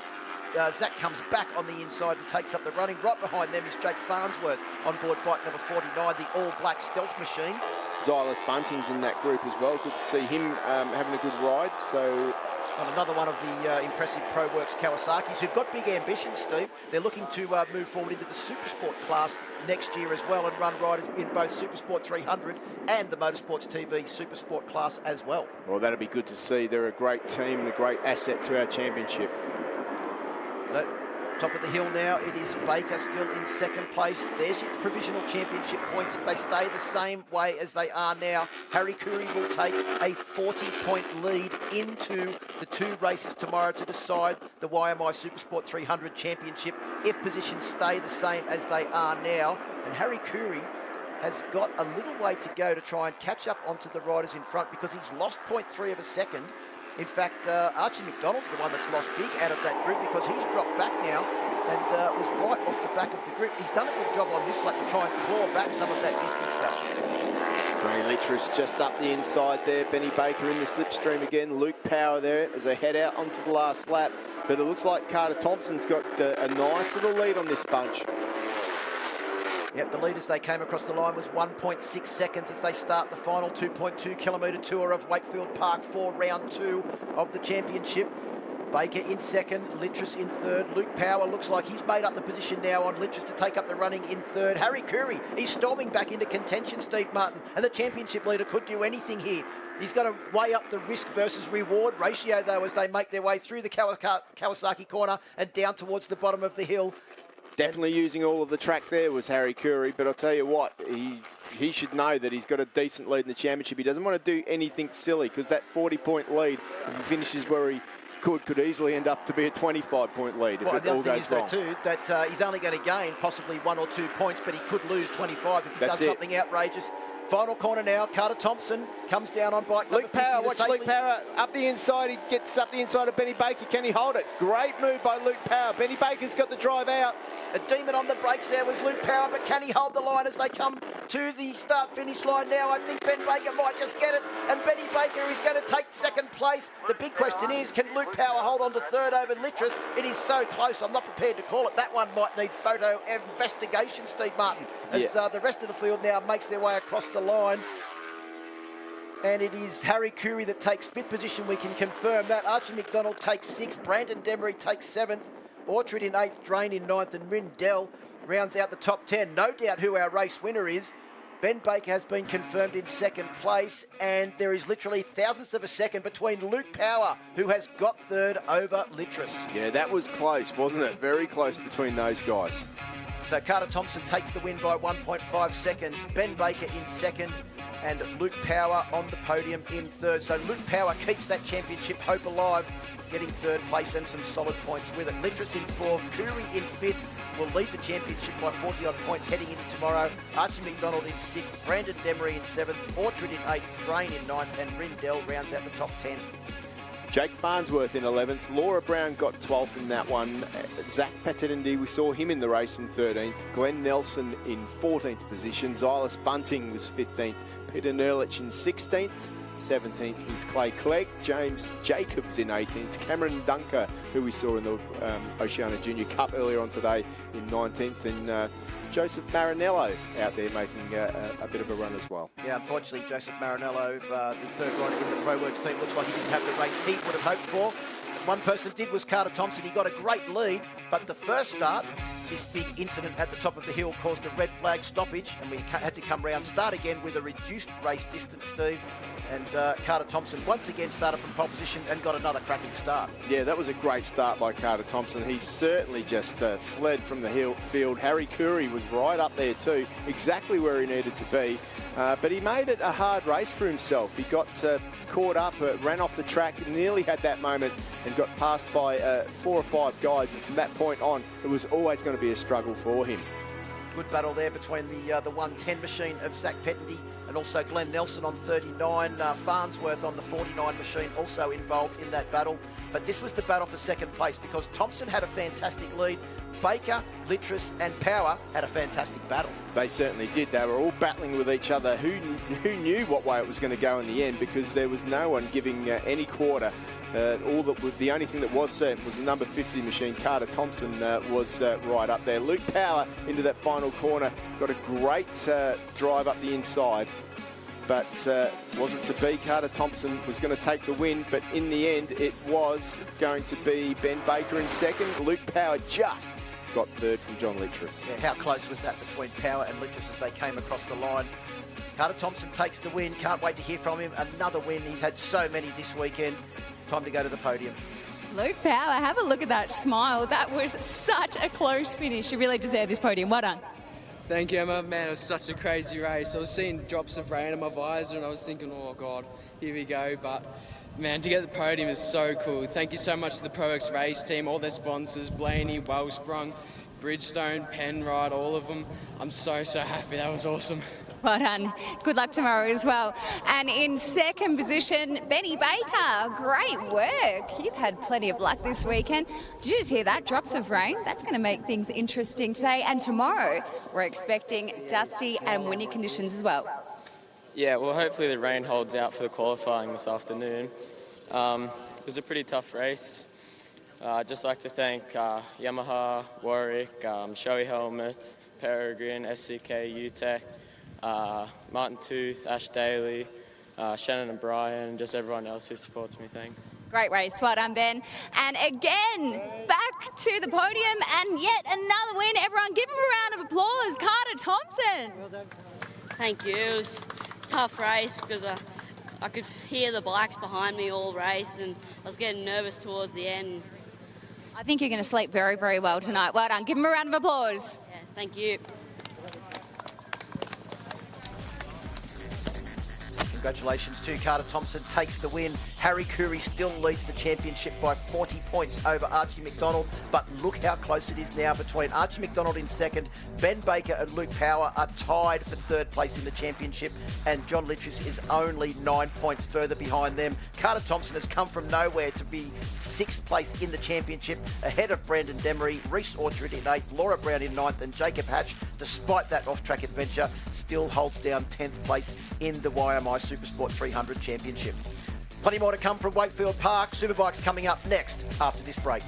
S2: Zach comes back on the inside and takes up the running. Right behind them is Jake Farnsworth on board bike number 49, the all-black stealth machine.
S18: Xylus Bunting's in that group as well. Good to see him having a good ride. So.
S2: On another one of the impressive ProWorks Kawasaki's who've got big ambitions, Steve. They're looking to move forward into the Supersport class next year as well and run riders in both Supersport 300 and the Motorsports TV Supersport class as well.
S18: Well, that'll be good to see. They're a great team and a great asset to our championship.
S2: So, top of the hill now, it is Baker still in second place. There's your provisional championship points. If they stay the same way as they are now, Harry Curry will take a 40-point lead into the two races tomorrow to decide the YMI Supersport 300 Championship if positions stay the same as they are now. And Harry Curry has got a little way to go to try and catch up onto the riders in front because he's lost 0.3 of a second. In fact, Archie McDonald's the one that's lost big out of that group because he's dropped back now and was right off the back of the group. He's done a good job on this lap to try and claw back some of that distance though.
S18: Johnny Littress just up the inside there. Benny Baker in the slipstream again. Luke Power there as they head out onto the last lap. But it looks like Carter Thompson's got a nice little lead on this bunch.
S2: Yep, the leaders they came across the line was 1.6 seconds as they start the final 2.2 kilometre tour of Wakefield Park 4, round 2 of the championship. Baker in second, Littress in third. Luke Power looks like he's made up the position now on Littress to take up the running in third. Harry Curry, he's storming back into contention, Steve Martin, and the championship leader could do anything here. He's got to weigh up the risk versus reward ratio, though, as they make their way through the Kawasaki corner and down towards the bottom of the hill.
S18: Definitely using all of the track there was Harry Curry, but I'll tell you what, he should know that he's got a decent lead in the championship. He doesn't want to do anything silly because that 40-point lead, if he finishes where he could easily end up to be a 25-point lead if it all goes wrong.
S2: Too, that he's only going to gain possibly 1 or 2 points, but he could lose 25 if he does something outrageous. Final corner now, Carter Thompson comes down on bike.
S18: Luke Power, watch Luke Power up the inside. He gets up the inside of Benny Baker. Can he hold it? Great move by Luke Power. Benny Baker's got the drive out.
S2: A demon on the brakes there was Luke Power, but can he hold the line as they come to the start-finish line now? I think Ben Baker might just get it, and Benny Baker is going to take second place. The big question is, can Luke Power hold on to third over Littress? It is so close, I'm not prepared to call it. That one might need photo investigation, Steve Martin, as the rest of the field now makes their way across the line. And it is Harry Curry that takes fifth position, we can confirm that. Archie McDonald takes sixth, Brandon Demery takes seventh, Orchard in 8th, Drain in 9th, and Rindell rounds out the top 10. No doubt who our race winner is. Ben Baker has been confirmed in second place, and there is literally thousandths of a second between Luke Power, who has got third over Litris.
S18: Yeah, that was close, wasn't it? Very close between those guys.
S2: So Carter Thompson takes the win by 1.5 seconds. Ben Baker in second, and Luke Power on the podium in third. So Luke Power keeps that championship hope alive, getting third place and some solid points with it. Litris in fourth, Coorey in fifth, will lead the championship by 40-odd points heading into tomorrow. Archie McDonald in sixth, Brandon Demery in seventh, Orchard in eighth, Drain in ninth, and Rindell rounds out the top 10.
S18: Jake Farnsworth in 11th. Laura Brown got 12th in that one. Zach Paterendi, we saw him in the race in 13th. Glenn Nelson in 14th position. Xylis Bunting was 15th. Peter Nerlich in 16th. 17th was Clay Clegg. James Jacobs in 18th. Cameron Dunker, who we saw in the Oceania Junior Cup earlier on today, in 19th. And Joseph Marinello out there making a bit of a run as well.
S2: Yeah, unfortunately, Joseph Marinello, the third rider in the Pro Works team, looks like he didn't have the race he would have hoped for. One person did was Carter Thompson. He got a great lead, but the first start, this big incident at the top of the hill caused a red flag stoppage, and we had to come round, start again with a reduced race distance, Steve. And Carter Thompson once again started from pole position and got another cracking start.
S18: Yeah, that was a great start by Carter Thompson. He certainly just fled from the field. Harry Coorey was right up there too, exactly where he needed to be. But he made it a hard race for himself. He got caught up, ran off the track, nearly had that moment and got passed by 4 or 5 guys. And from that point on, it was always going to be a struggle for him.
S2: Good battle there between the 110 machine of Zach Pettendy and also Glenn Nelson on 39. Farnsworth on the 49 machine also involved in that battle. But this was the battle for second place because Thompson had a fantastic lead. Baker, Litris and Power had a fantastic battle.
S18: They certainly did. They were all battling with each other. Who knew what way it was going to go in the end, because there was no one giving any quarter. The only thing that was certain was the number 50 machine. Carter Thompson was right up there. Luke Power into that final corner, got a great drive up the inside, but wasn't to be. Carter Thompson was going to take the win, but in the end it was going to be Ben Baker in second. Luke Power just got third from John Litris.
S2: Yeah, how close was that between Power and Litris as they came across the line? Carter Thompson takes the win. Can't wait to hear from him. Another win. He's had so many this weekend. Time to go to the podium.
S3: Luke Power, have a look at that smile. That was such a close finish. You really deserve this podium. Well done.
S9: Thank you, Emma. Man, it was such a crazy race. I was seeing drops of rain in my visor and I was thinking, oh God, here we go. But man, to get the podium is so cool. Thank you so much to the Pro X race team, all their sponsors, Blaney, Wellsprung, Bridgestone, Penrite, all of them. I'm so happy. That was awesome.
S3: Well done. Good luck tomorrow as well. And in second position, Benny Baker. Great work. You've had plenty of luck this weekend. Did you just hear that? Drops of rain. That's going to make things interesting today. And tomorrow, we're expecting dusty and windy conditions as well.
S24: Yeah, well, hopefully the rain holds out for the qualifying this afternoon. It was a pretty tough race. I'd just like to thank Yamaha, Warwick, Shoei Helmets, Peregrine, SCK, UTEC, Martin Tooth, Ash Daly, Shannon and Brian, just everyone else who supports me. Thanks.
S3: Great race. Well done, Ben. And again, back to the podium and yet another win. Everyone give him a round of applause. Carter Thompson.
S16: Well done. Thank you. It was a tough race because I could hear the bikes behind me all race and I was getting nervous towards the end.
S3: I think you're going to sleep very, very well tonight. Well done. Give him a round of applause.
S16: Yeah, thank you.
S2: Congratulations to Carter Thompson, takes the win. Harry Coorey still leads the championship by 40 points over Archie McDonald, but look how close it is now between Archie McDonald in second. Ben Baker and Luke Power are tied for third place in the championship, and John Litris is only 9 points further behind them. Carter Thompson has come from nowhere to be 6th place in the championship, ahead of Brandon Demery, Reese Orchard in 8th, Laura Brown in 9th, and Jacob Hatch, despite that off-track adventure, still holds down 10th place in the YMI Supersport 300 Championship. Plenty more to come from Wakefield Park. Superbike's coming up next after this break.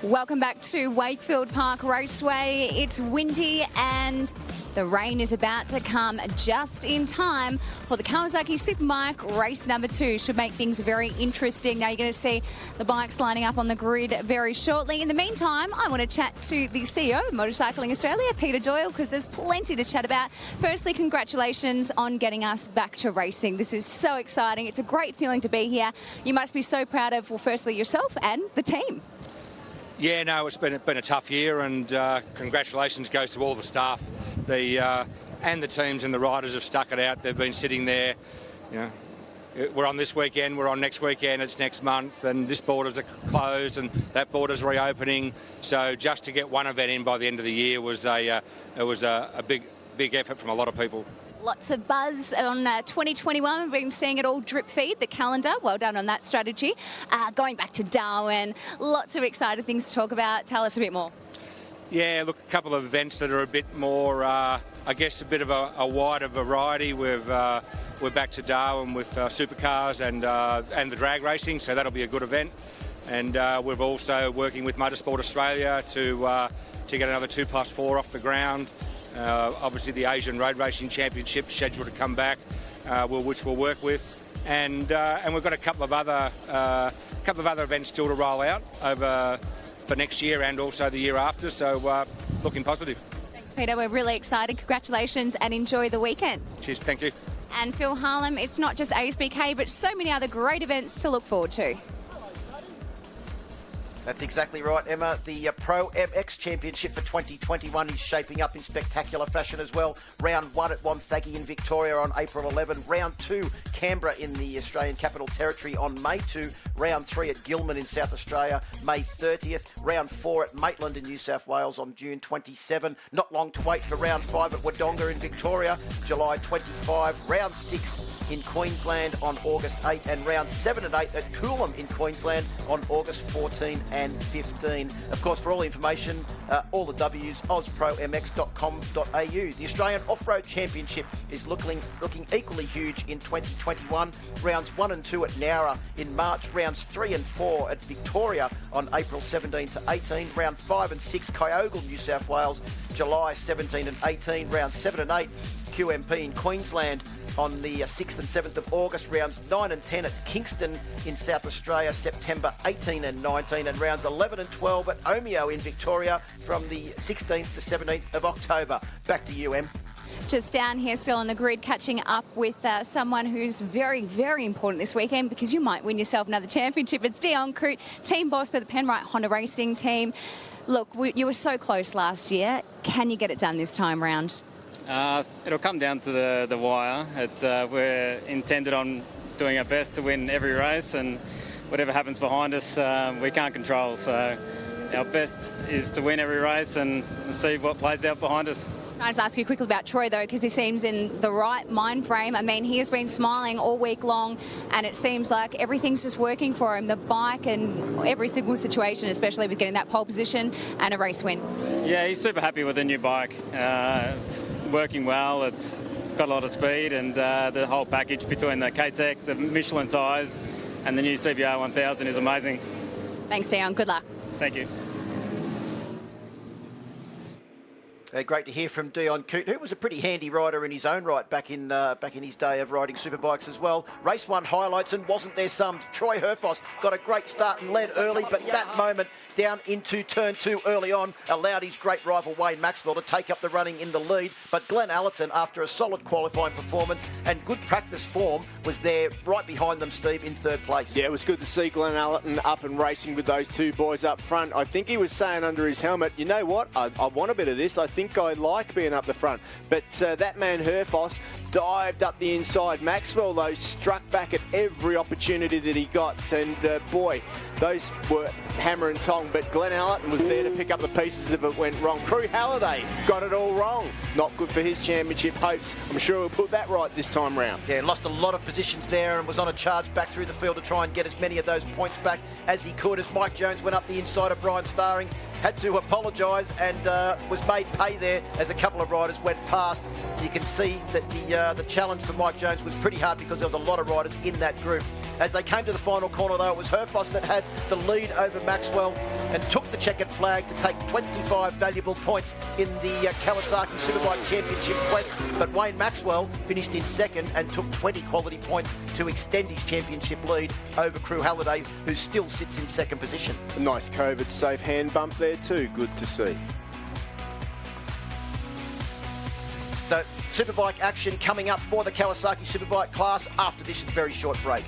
S3: Welcome back to Wakefield Park Raceway. It's windy and the rain is about to come just in time for the Kawasaki Superbike race number 2. Should make things very interesting. Now you're going to see the bikes lining up on the grid very shortly. In the meantime, I want to chat to the CEO of Motorcycling Australia, Peter Doyle, because there's plenty to chat about. Firstly, congratulations on getting us back to racing. This is so exciting. It's a great feeling to be here. You must be so proud of, well, firstly, yourself and the team.
S10: Yeah, no, it's been a tough year, and congratulations goes to all the staff, and the teams and the riders have stuck it out. They've been sitting there, you know. We're on this weekend, we're on next weekend, it's next month, and this borders are closed and that border's reopening. So just to get one event in by the end of the year was a big effort from a lot of people.
S3: Lots of buzz on 2021. We've been seeing it all drip feed, the calendar. Well done on that strategy. Going back to Darwin, lots of exciting things to talk about. Tell us a bit more.
S10: Yeah, look, a couple of events that are a bit more, I guess, a bit of a wider variety. We're back to Darwin with supercars and the drag racing, so that'll be a good event. And we're also working with Motorsport Australia to get another 2+4 off the ground. Obviously, the Asian Road Racing Championship scheduled to come back, which we'll work with, and we've got a couple of other events still to roll out over for next year and also the year after. So, looking positive.
S3: Thanks, Peter. We're really excited. Congratulations and enjoy the weekend.
S10: Cheers. Thank you.
S3: And Phil Harlem, it's not just ASBK, but so many other great events to look forward to.
S2: That's exactly right, Emma. The Pro MX Championship for 2021 is shaping up in spectacular fashion as well. Round 1 at Wonthaggi in Victoria on April 11. Round 2, Canberra in the Australian Capital Territory on May 2. Round 3 at Gilman in South Australia, May 30th. Round 4 at Maitland in New South Wales on June 27. Not long to wait for Round 5 at Wodonga in Victoria, July 25. Round 6 in Queensland on August 8. And Round 7 and 8 at Coolum in Queensland on August 14 and 15. Of course, for all information, all the W's, ozpromx.com.au. The Australian Off-Road Championship is looking equally huge in 2021. Rounds 1 and 2 at Nowra in March. Rounds 3 and 4 at Victoria on April 17 to 18. Round 5 and 6, Kyogle, New South Wales, July 17 and 18. Rounds 7 and 8, QMP in Queensland on the 6th and 7th of August. Rounds 9 and 10 at Kingston in South Australia, September 18 and 19. And rounds 11 and 12 at Omeo in Victoria from the 16th to 17th of October. Back to you, Em.
S3: Just down here still on the grid, catching up with someone who's very, very important this weekend because you might win yourself another championship. It's Dion Coote, team boss for the Penrite Honda Racing team. Look, you were so close last year. Can you get it done this time round?
S12: It'll come down to the wire. We're intended on doing our best to win every race, and whatever happens behind us, we can't control. So our best is to win every race and see what plays out behind us.
S3: Can I just ask you quickly about Troy, though, because he seems in the right mind frame. I mean, he has been smiling all week long, and it seems like everything's just working for him. The bike and every single situation, especially with getting that pole position and a race win.
S12: Yeah, he's super happy with the new bike. It's working well. It's got a lot of speed, and the whole package between the K-Tech, the Michelin tyres, and the new CBR 1000 is amazing.
S3: Thanks, Dion. Good luck.
S12: Thank you.
S2: Great to hear from Dion Coote, who was a pretty handy rider in his own right back in his day of riding superbikes as well. Race 1 highlights, and wasn't there some? Troy Herfoss got a great start and led early, but that moment down into turn 2 early on allowed his great rival Wayne Maxwell to take up the running in the lead. But Glenn Allerton, after a solid qualifying performance and good practice form, was there right behind them, Steve, in 3rd place.
S18: Yeah, it was good to see Glenn Allerton up and racing with those two boys up front. I think he was saying under his helmet, you know what, I want a bit of this. I think I like being up the front. But that man Herfoss dived up the inside. Maxwell, though, struck back at every opportunity that he got. And boy, those were hammer and tong. But Glenn Allerton was there to pick up the pieces if it went wrong. Crew Halliday got it all wrong. Not good for his championship hopes. I'm sure he'll put that right this time round.
S2: Yeah, lost a lot of positions there and was on a charge back through the field to try and get as many of those points back as he could. As Mike Jones went up the inside of Brian Starring, had to apologise and was made pay there as a couple of riders went past. You can see that the challenge for Mike Jones was pretty hard because there was a lot of riders in that group. As they came to the final corner, though, it was Herfoss that had the lead over Maxwell and took the checkered flag to take 25 valuable points in the Kawasaki Superbike Championship quest. But Wayne Maxwell finished in second and took 20 quality points to extend his championship lead over Crew Halliday, who still sits in second position.
S18: A nice COVID-safe hand bump there too. Good to see.
S2: So, Superbike action coming up for the Kawasaki Superbike class after this very short break.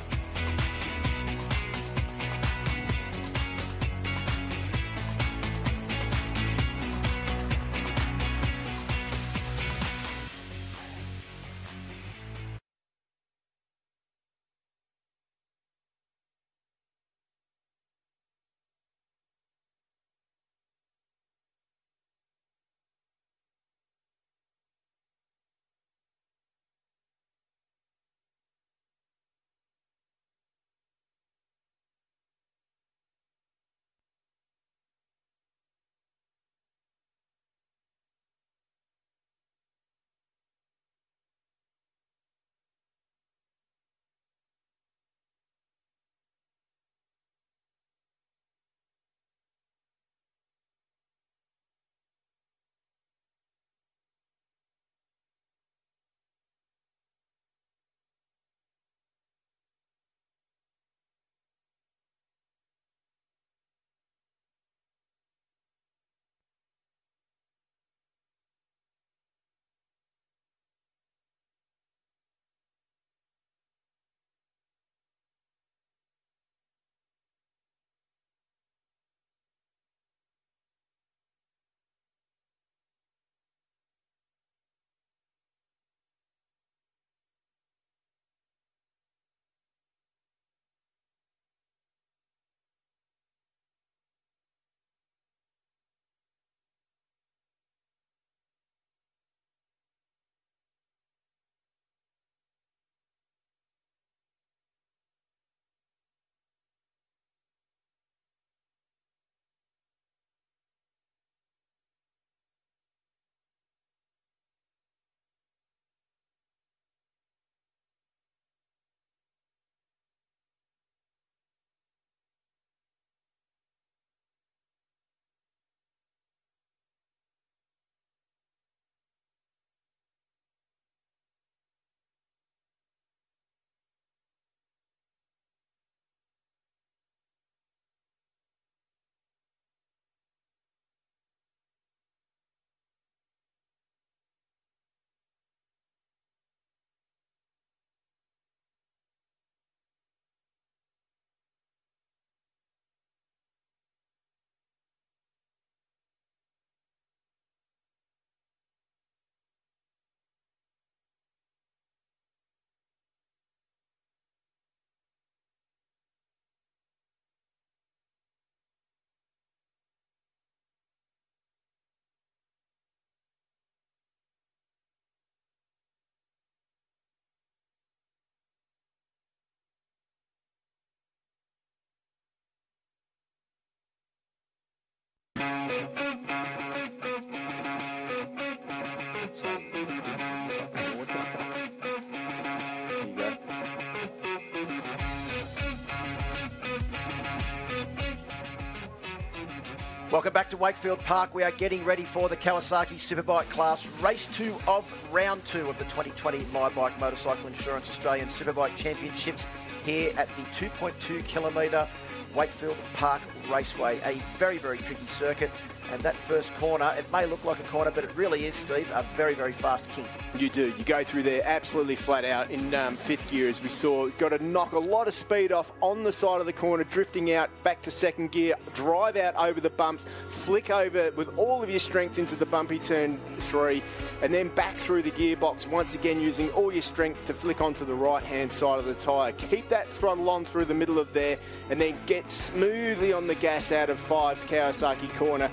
S2: Welcome back to Wakefield Park. We are getting ready for the Kawasaki Superbike class, race 2 of round 2 of the 2020 My Bike Motorcycle Insurance Australian Superbike Championships here at the 2.2 kilometre Wakefield Park Raceway. A very, very tricky circuit. And that first corner, it may look like a corner, but it really is, Steve, a very, very fast kink.
S18: You do. You go through there absolutely flat out in fifth gear, as we saw. Got to knock a lot of speed off on the side of the corner, drifting out back to second gear, drive out over the bumps, flick over with all of your strength into the bumpy turn 3, and then back through the gearbox, once again using all your strength to flick onto the right-hand side of the tyre. Keep that throttle on through the middle of there, and then get smoothly on the gas out of 5 Kawasaki corner.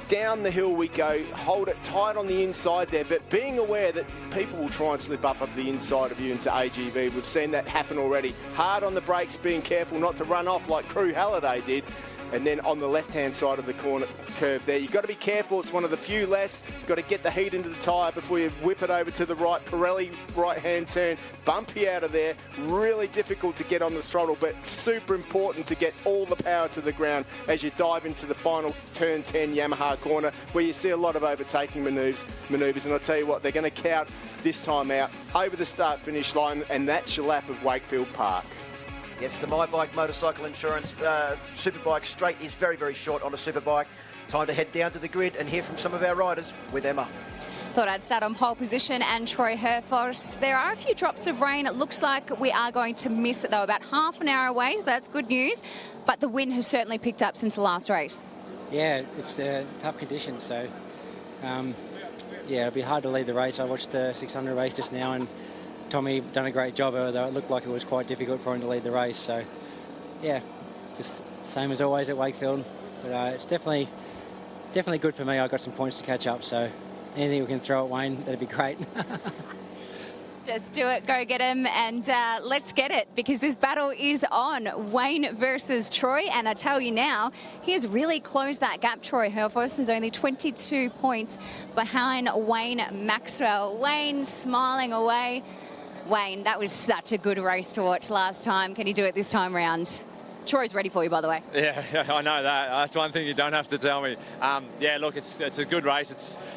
S18: Down the hill we go, hold it tight on the inside there, but being aware that people will try and slip up the inside of you into AGV. We've seen that happen already. Hard on the brakes, being careful not to run off like Crew Halliday did. and then on the left-hand side of the corner curve there. You've got to be careful. It's one of the few lefts. You've got to get the heat into the tyre before you whip it over to the right. Pirelli right-hand turn, bumpy out of there. Really difficult to get on the throttle, but super important to get all the power to the ground as you dive into the final turn 10 Yamaha corner, where you see a lot of overtaking manoeuvres. And I'll tell you what, they're going to count this time out over the start-finish line, and that's your lap of Wakefield Park.
S2: Yes, the My Bike Motorcycle Insurance Superbike straight is very, very short on a Superbike. Time to head down to the grid and hear from some of our riders with Emma.
S3: Thought I'd start on pole position and Troy Herfoss. There are a few drops of rain. It looks like we are going to miss it, though, about half an hour away, so that's good news. But the wind has certainly picked up since the last race.
S14: Yeah, it's tough conditions, so yeah, it'll be hard to lead the race. I watched the 600 race just now, and Tommy done a great job, although it looked like it was quite difficult for him to lead the race. So yeah, just same as always at Wakefield, but it's definitely good for me. I've got some points to catch up, so anything we can throw at Wayne, that'd be great.
S3: Just do it, go get him, and let's get it, because this battle is on. Wayne versus Troy, and I tell you now, he has really closed that gap. Troy Herfoss is only 22 points behind Wayne Maxwell. Wayne smiling away. Wayne, that was such a good race to watch last time. Can you do it this time round? Troy's ready for you, by the way.
S19: Yeah, I know that. That's one thing you don't have to tell me. Yeah, look, it's a good race.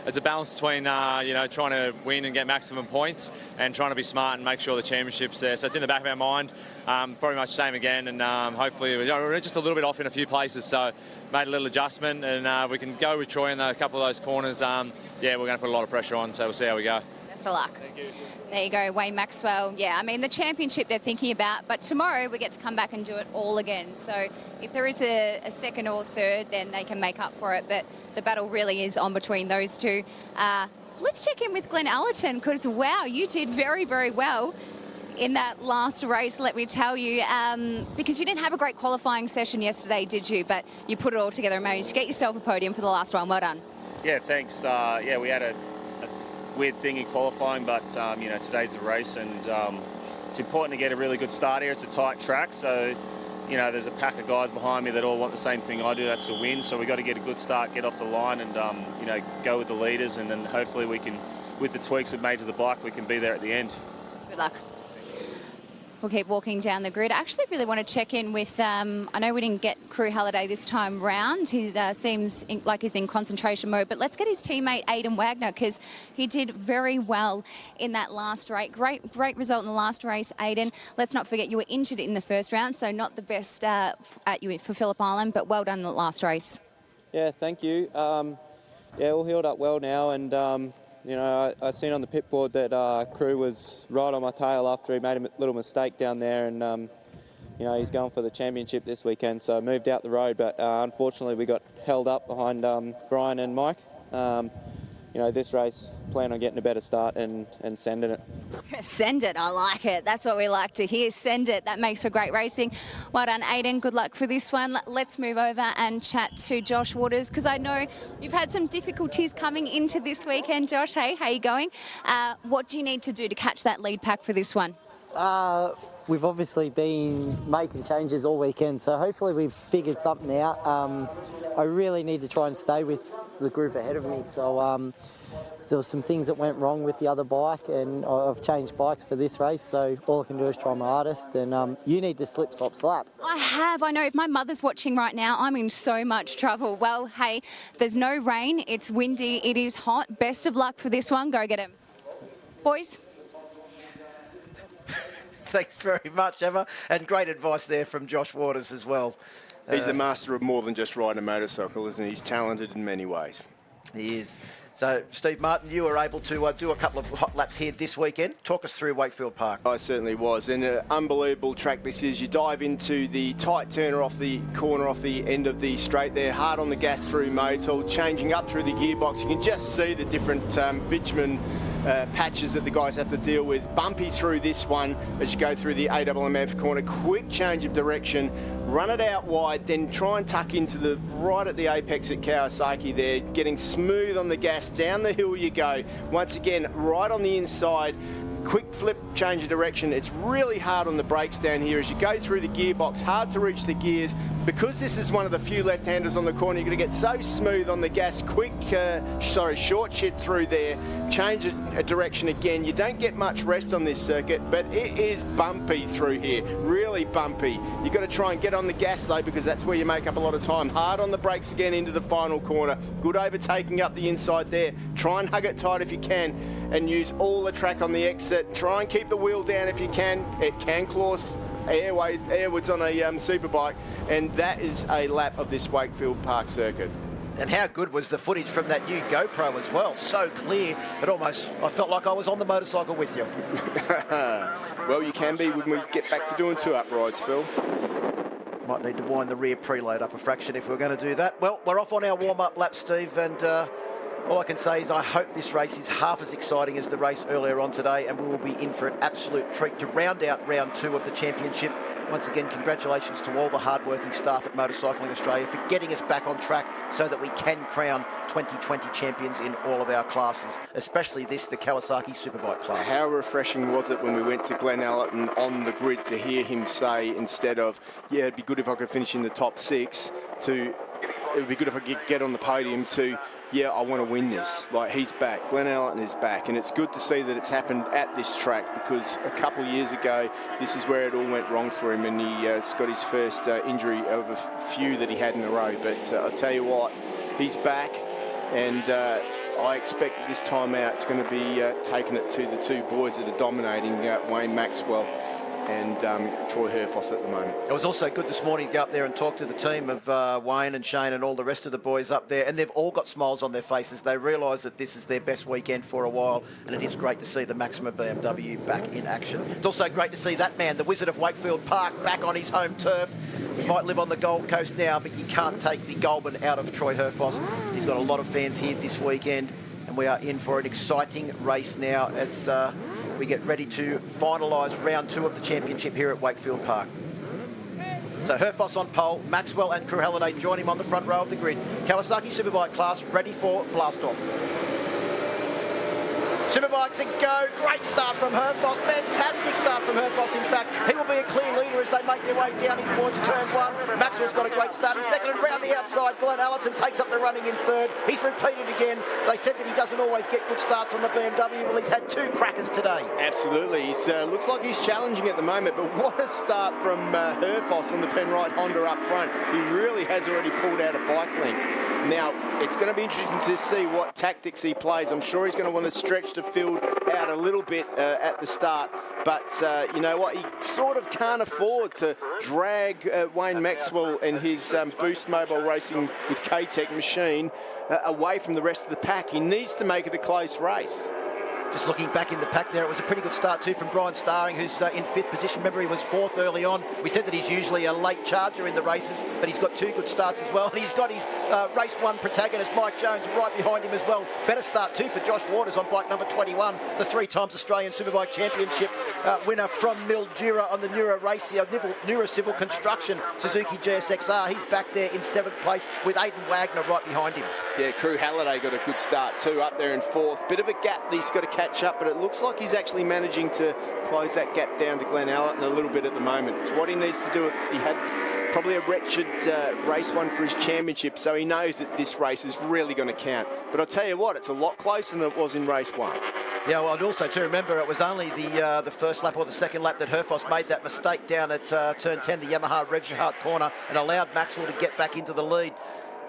S19: It's a balance between trying to win and get maximum points, and trying to be smart and make sure the championship's there. So it's in the back of our mind. Probably much the same again, and hopefully we're just a little bit off in a few places. So made a little adjustment, and we can go with Troy in a couple of those corners. Yeah, we're going to put a lot of pressure on. So we'll see how we go.
S3: Best of luck.
S19: Thank you.
S3: There you go, Wayne Maxwell. Yeah, I mean, the championship they're thinking about, but tomorrow we get to come back and do it all again. So if there is a second or third, then they can make up for it. But the battle really is on between those two. Let's check in with Glenn Allerton, because, wow, you did very, very well in that last race, let me tell you, because you didn't have a great qualifying session yesterday, did you? But you put it all together and managed to get yourself a podium for the last one. Well done.
S20: Yeah, thanks. Yeah, we had a weird thing in qualifying, but today's the race, and it's important to get a really good start here. It's a tight track, so there's a pack of guys behind me that all want the same thing I do, that's to win. So we've got to get a good start, get off the line, and go with the leaders, and then hopefully we can, with the tweaks we've made to the bike, we can be there at the end.
S3: Good luck. We'll keep walking down the grid. I actually really want to check in with, I know we didn't get Crew Halliday this time round. He seems like he's in concentration mode, but let's get his teammate Aidan Wagner, because he did very well in that last race. Great result in the last race, Aidan. Let's not forget you were injured in the first round, so not the best for Phillip Island, but well done in the last race.
S21: Yeah, thank you. Yeah, all healed up well now, and I seen on the pit board that Crew was right on my tail after he made a little mistake down there, and he's going for the championship this weekend, so I moved out the road, but unfortunately we got held up behind Brian and Mike. This race, plan on getting a better start and sending it.
S3: Send it, I like it. That's what we like to hear. Send it. That makes for great racing. Well done, Aidan. Good luck for this one. Let's move over and chat to Josh Waters, because I know you've had some difficulties coming into this weekend. Josh, hey, how you going? What do you need to do to catch that lead pack for this one?
S25: We've obviously been making changes all weekend, so hopefully we've figured something out. I really need to try and stay with the group ahead of me, so there were some things that went wrong with the other bike, and I've changed bikes for this race, so all I can do is try my hardest, and you need to slip, slop, slap.
S3: I know. If my mother's watching right now, I'm in so much trouble. Well, hey, there's no rain, it's windy, it is hot. Best of luck for this one. Go get him. Boys.
S2: Thanks very much, Emma, and great advice there from Josh Waters as well.
S18: He's the master of more than just riding a motorcycle, isn't he? He's talented in many ways.
S2: He is. So, Steve Martin, you were able to do a couple of hot laps here this weekend. Talk us through Wakefield Park.
S18: I certainly was. And an unbelievable track this is. You dive into the tight turner off the corner, off the end of the straight there, hard on the gas through Motul, changing up through the gearbox. You can just see the different bitumen patches that the guys have to deal with. Bumpy through this one as you go through the AMMF corner. Quick change of direction, run it out wide, then try and tuck into the right at the apex at Kawasaki there, getting smooth on the gas. Down the hill you go. Once again, right on the inside. Quick flip, change of direction. It's really hard on the brakes down here as you go through the gearbox. Hard to reach the gears. because this is one of the few left-handers on the corner, you're going to get so smooth on the gas, short shit through there, change a direction again. You don't get much rest on this circuit, but it is bumpy through here, really bumpy. You've got to try and get on the gas though, because that's where you make up a lot of time. Hard on the brakes again into the final corner. Good overtaking up the inside there. Try and hug it tight if you can, and use all the track on the exit. Try and keep the wheel down if you can. It can claw airwards on a Superbike, and that is a lap of this Wakefield Park circuit.
S2: And how good was the footage from that new GoPro as well? So clear, I felt like I was on the motorcycle with you.
S18: Well, you can be when we get back to doing 2-up rides, Phil.
S2: Might need to wind the rear preload up a fraction if we're going to do that. Well, we're off on our warm-up lap, Steve, and all I can say is I hope this race is half as exciting as the race earlier on today, and we will be in for an absolute treat to round out round 2 of the championship. Once again, congratulations to all the hard-working staff at Motorcycling Australia for getting us back on track so that we can crown 2020 champions in all of our classes, especially this, the Kawasaki Superbike class.
S18: How refreshing was it when we went to Glen Allerton on the grid to hear him say, instead of, yeah, it'd be good if I could finish in the top 6, to, it would be good if I could get on the podium, to, yeah, I want to win this. Like, he's back. Glen Allerton is back. And it's good to see that it's happened at this track, because a couple of years ago, this is where it all went wrong for him, and he's got his first injury of a few that he had in a row. But I'll tell you what, he's back, and I expect that this time out it's going to be taking it to the 2 boys that are dominating, Wayne Maxwell and Troy Herfoss at the moment.
S2: It was also good this morning to go up there and talk to the team of Wayne and Shane and all the rest of the boys up there, and they've all got smiles on their faces. They realise that this is their best weekend for a while, and it is great to see the Maxima BMW back in action. It's also great to see that man, the Wizard of Wakefield Park, back on his home turf. He might live on the Gold Coast now, but you can't take the Goulburn out of Troy Herfoss. He's got a lot of fans here this weekend, and we are in for an exciting race now as we get ready to finalise round 2 of the championship here at Wakefield Park. So Herfoss on pole, Maxwell and Crew Halliday join him on the front row of the grid. Kawasaki Superbike class ready for blast-off. Superbikes a go. Great start from Herfoss. Fantastic start from Herfoss. In fact, he will be a clear leader as they make their way down in towards turn 1. Maxwell's got a great start in second, and round the outside, Glen Allerton takes up the running in third. He's repeated again. They said that he doesn't always get good starts on the BMW. Well, he's had 2 crackers today.
S18: Absolutely. He looks like he's challenging at the moment, but what a start from Herfoss on the Penrite Honda up front. He really has already pulled out a bike link. Now, it's going to be interesting to see what tactics he plays. I'm sure he's going to want to stretch the field out a little bit at the start, but you know what? He sort of can't afford to drag Wayne Maxwell and his Boost Mobile Racing with K-Tech machine away from the rest of the pack. He needs to make it a close race.
S2: Just looking back in the pack there, it was a pretty good start too from Brian Starring, who's in 5th position. Remember, he was 4th early on. We said that he's usually a late charger in the races, but he's got 2 good starts as well. And he's got his race 1 protagonist, Mike Jones, right behind him as well. Better start too for Josh Waters on bike number 21, the 3-times Australian Superbike Championship winner from Mildura on the Nura Civil Construction Suzuki GSXR. He's back there in 7th place with Aidan Wagner right behind him.
S18: Yeah, Crew Halliday got a good start too, up there in 4th. Bit of a gap that he's got to catch up, but it looks like he's actually managing to close that gap down to Glen Allerton a little bit at the moment. It's what he needs to do. He had probably a wretched race 1 for his championship, so he knows that this race is really going to count. But I'll tell you what, it's a lot closer than it was in race 1.
S2: Yeah, well, and also to remember, it was only the first lap or the second lap that Herfoss made that mistake down at turn 10, the Yamaha Revshaart corner, and allowed Maxwell to get back into the lead.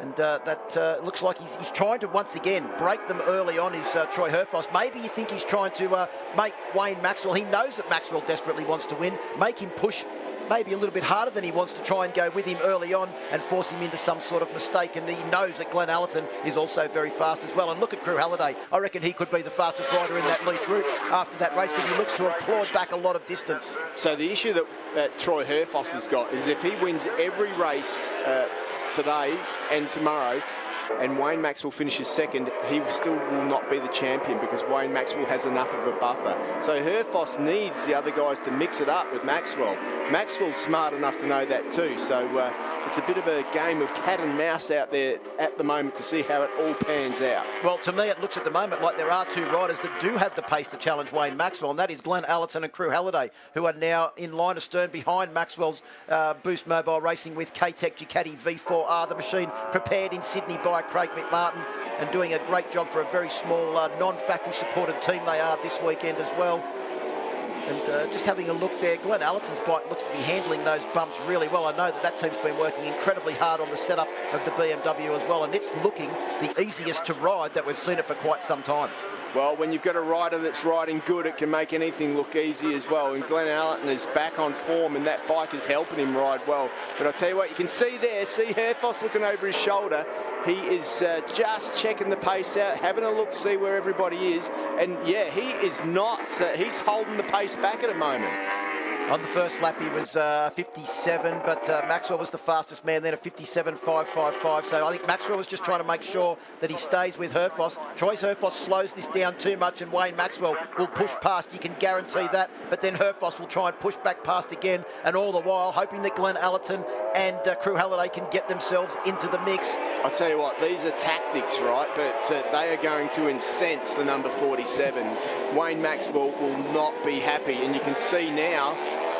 S2: And that looks like he's trying to once again break them early on, is Troy Herfoss. Maybe you think he's trying to make Wayne Maxwell, he knows that Maxwell desperately wants to win, make him push maybe a little bit harder than he wants to try and go with him early on and force him into some sort of mistake. And he knows that Glen Allerton is also very fast as well. And look at Crew Halliday. I reckon he could be the fastest rider in that lead group after that race, because he looks to have clawed back a lot of distance.
S18: So the issue that Troy Herfoss has got is if he wins every race today and tomorrow, and Wayne Maxwell finishes second, he still will not be the champion because Wayne Maxwell has enough of a buffer. So Herfoss needs the other guys to mix it up with Maxwell. Maxwell's smart enough to know that too. So it's a bit of a game of cat and mouse out there at the moment to see how it all pans out.
S2: Well, to me, it looks at the moment like there are two riders that do have the pace to challenge Wayne Maxwell, and that is Glenn Allerton and Crew Halliday, who are now in line astern behind Maxwell's Boost Mobile Racing with K-Tech Ducati V4R, the machine prepared in Sydney by Craig McMartin, and doing a great job for a very small non-factory supported team they are this weekend as well. And just having a look there, Glenn Allerton's bike looks to be handling those bumps really well. I know that team's been working incredibly hard on the setup of the BMW as well, and it's looking the easiest to ride that we've seen it for quite some time.
S18: Well, when you've got a rider that's riding good, it can make anything look easy as well. And Glenn Allerton is back on form, and that bike is helping him ride well. But I'll tell you what, you can see there, see Herfoss looking over his shoulder. He is just checking the pace out, having a look, see where everybody is. And yeah, he is not, he's holding the pace back at the moment.
S2: On the first lap, he was 57, but Maxwell was the fastest man then at 57.555. So I think Maxwell was just trying to make sure that he stays with Herfoss. Troy Herfoss slows this down too much, and Wayne Maxwell will push past. You can guarantee that. But then Herfoss will try and push back past again, and all the while hoping that Glenn Allerton and Crew Halliday can get themselves into the mix.
S18: I'll tell you what, these are tactics, right? But they are going to incense the number 47. Wayne Maxwell will not be happy, and you can see now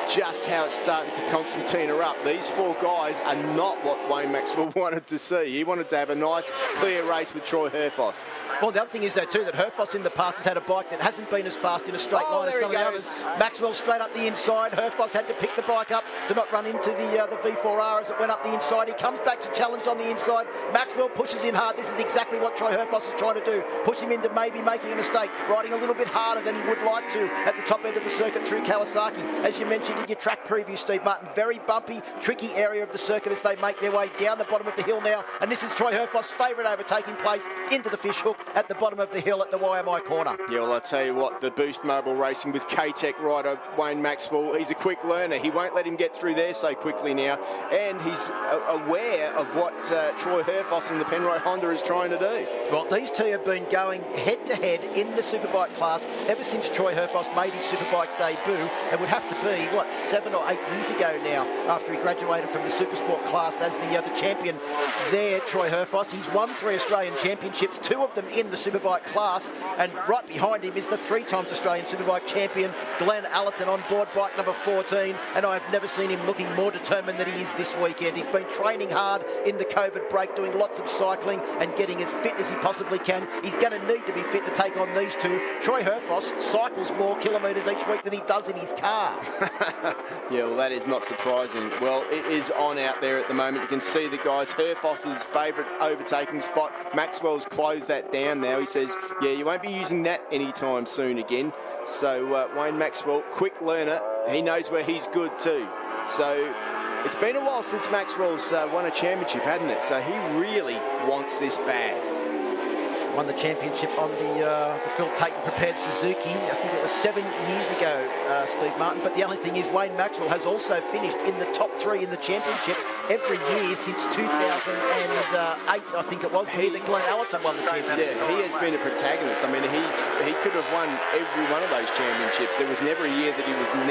S18: just how it's starting to concertina up. These four guys are not what Wayne Maxwell wanted to see. He wanted to have a nice, clear race with Troy Herfoss.
S2: Well, the other thing is, though, too, that Herfoss in the past has had a bike that hasn't been as fast in a straight line as some of the others. Maxwell straight up the inside. Herfoss had to pick the bike up to not run into the V4R as it went up the inside. He comes back to challenge on the inside. Maxwell pushes in hard. This is exactly what Troy Herfoss is trying to do. Push him into maybe making a mistake, riding a little bit harder than he would like to at the top end of the circuit through Kawasaki. As you mentioned in your track preview, Steve Martin, very bumpy, tricky area of the circuit as they make their way down the bottom of the hill now. And this is Troy Herfoss' favourite overtaking place into the fish hook at the bottom of the hill at the YMI corner.
S18: Yeah, well, I tell you what, the Boost Mobile Racing with K-Tech rider Wayne Maxwell, he's a quick learner. He won't let him get through there so quickly now, and he's aware of what Troy Herfoss and the Penrite Honda is trying to do.
S2: Well, these two have been going head-to-head in the Superbike class ever since Troy Herfoss made his Superbike debut. It would have to be, 7 or 8 years ago now, after he graduated from the Supersport class as the champion there, Troy Herfoss. He's won 3 Australian championships, 2 of them in the Superbike class, and right behind him is the 3-time Australian Superbike champion Glenn Allerton on board bike number 14, and I've never seen him looking more determined than he is this weekend. He's been training hard in the COVID break, doing lots of cycling and getting as fit as he possibly can. He's going to need to be fit to take on these two. Troy Herfoss cycles more kilometres each week than he does in his car.
S18: Yeah, well, that is not surprising. Well, it is on out there at the moment. You can see the guys. Herfoss's favourite overtaking spot. Maxwell's closed that down now. He says, yeah, you won't be using that anytime soon again. So Wayne Maxwell, quick learner. He knows where he's good too. So it's been a while since Maxwell's won a championship, hasn't it? So he really wants this bad.
S2: Won the championship on the Phil Tatum prepared Suzuki. I think it was 7 years ago, Steve Martin. But the only thing is, Wayne Maxwell has also finished in the top 3 in the championship every year since 2008, I think it was. The year that Glenn Allerton won the championship.
S18: Yeah, he has been a protagonist. I mean, he could have won every one of those championships. There was never a year that he wasn't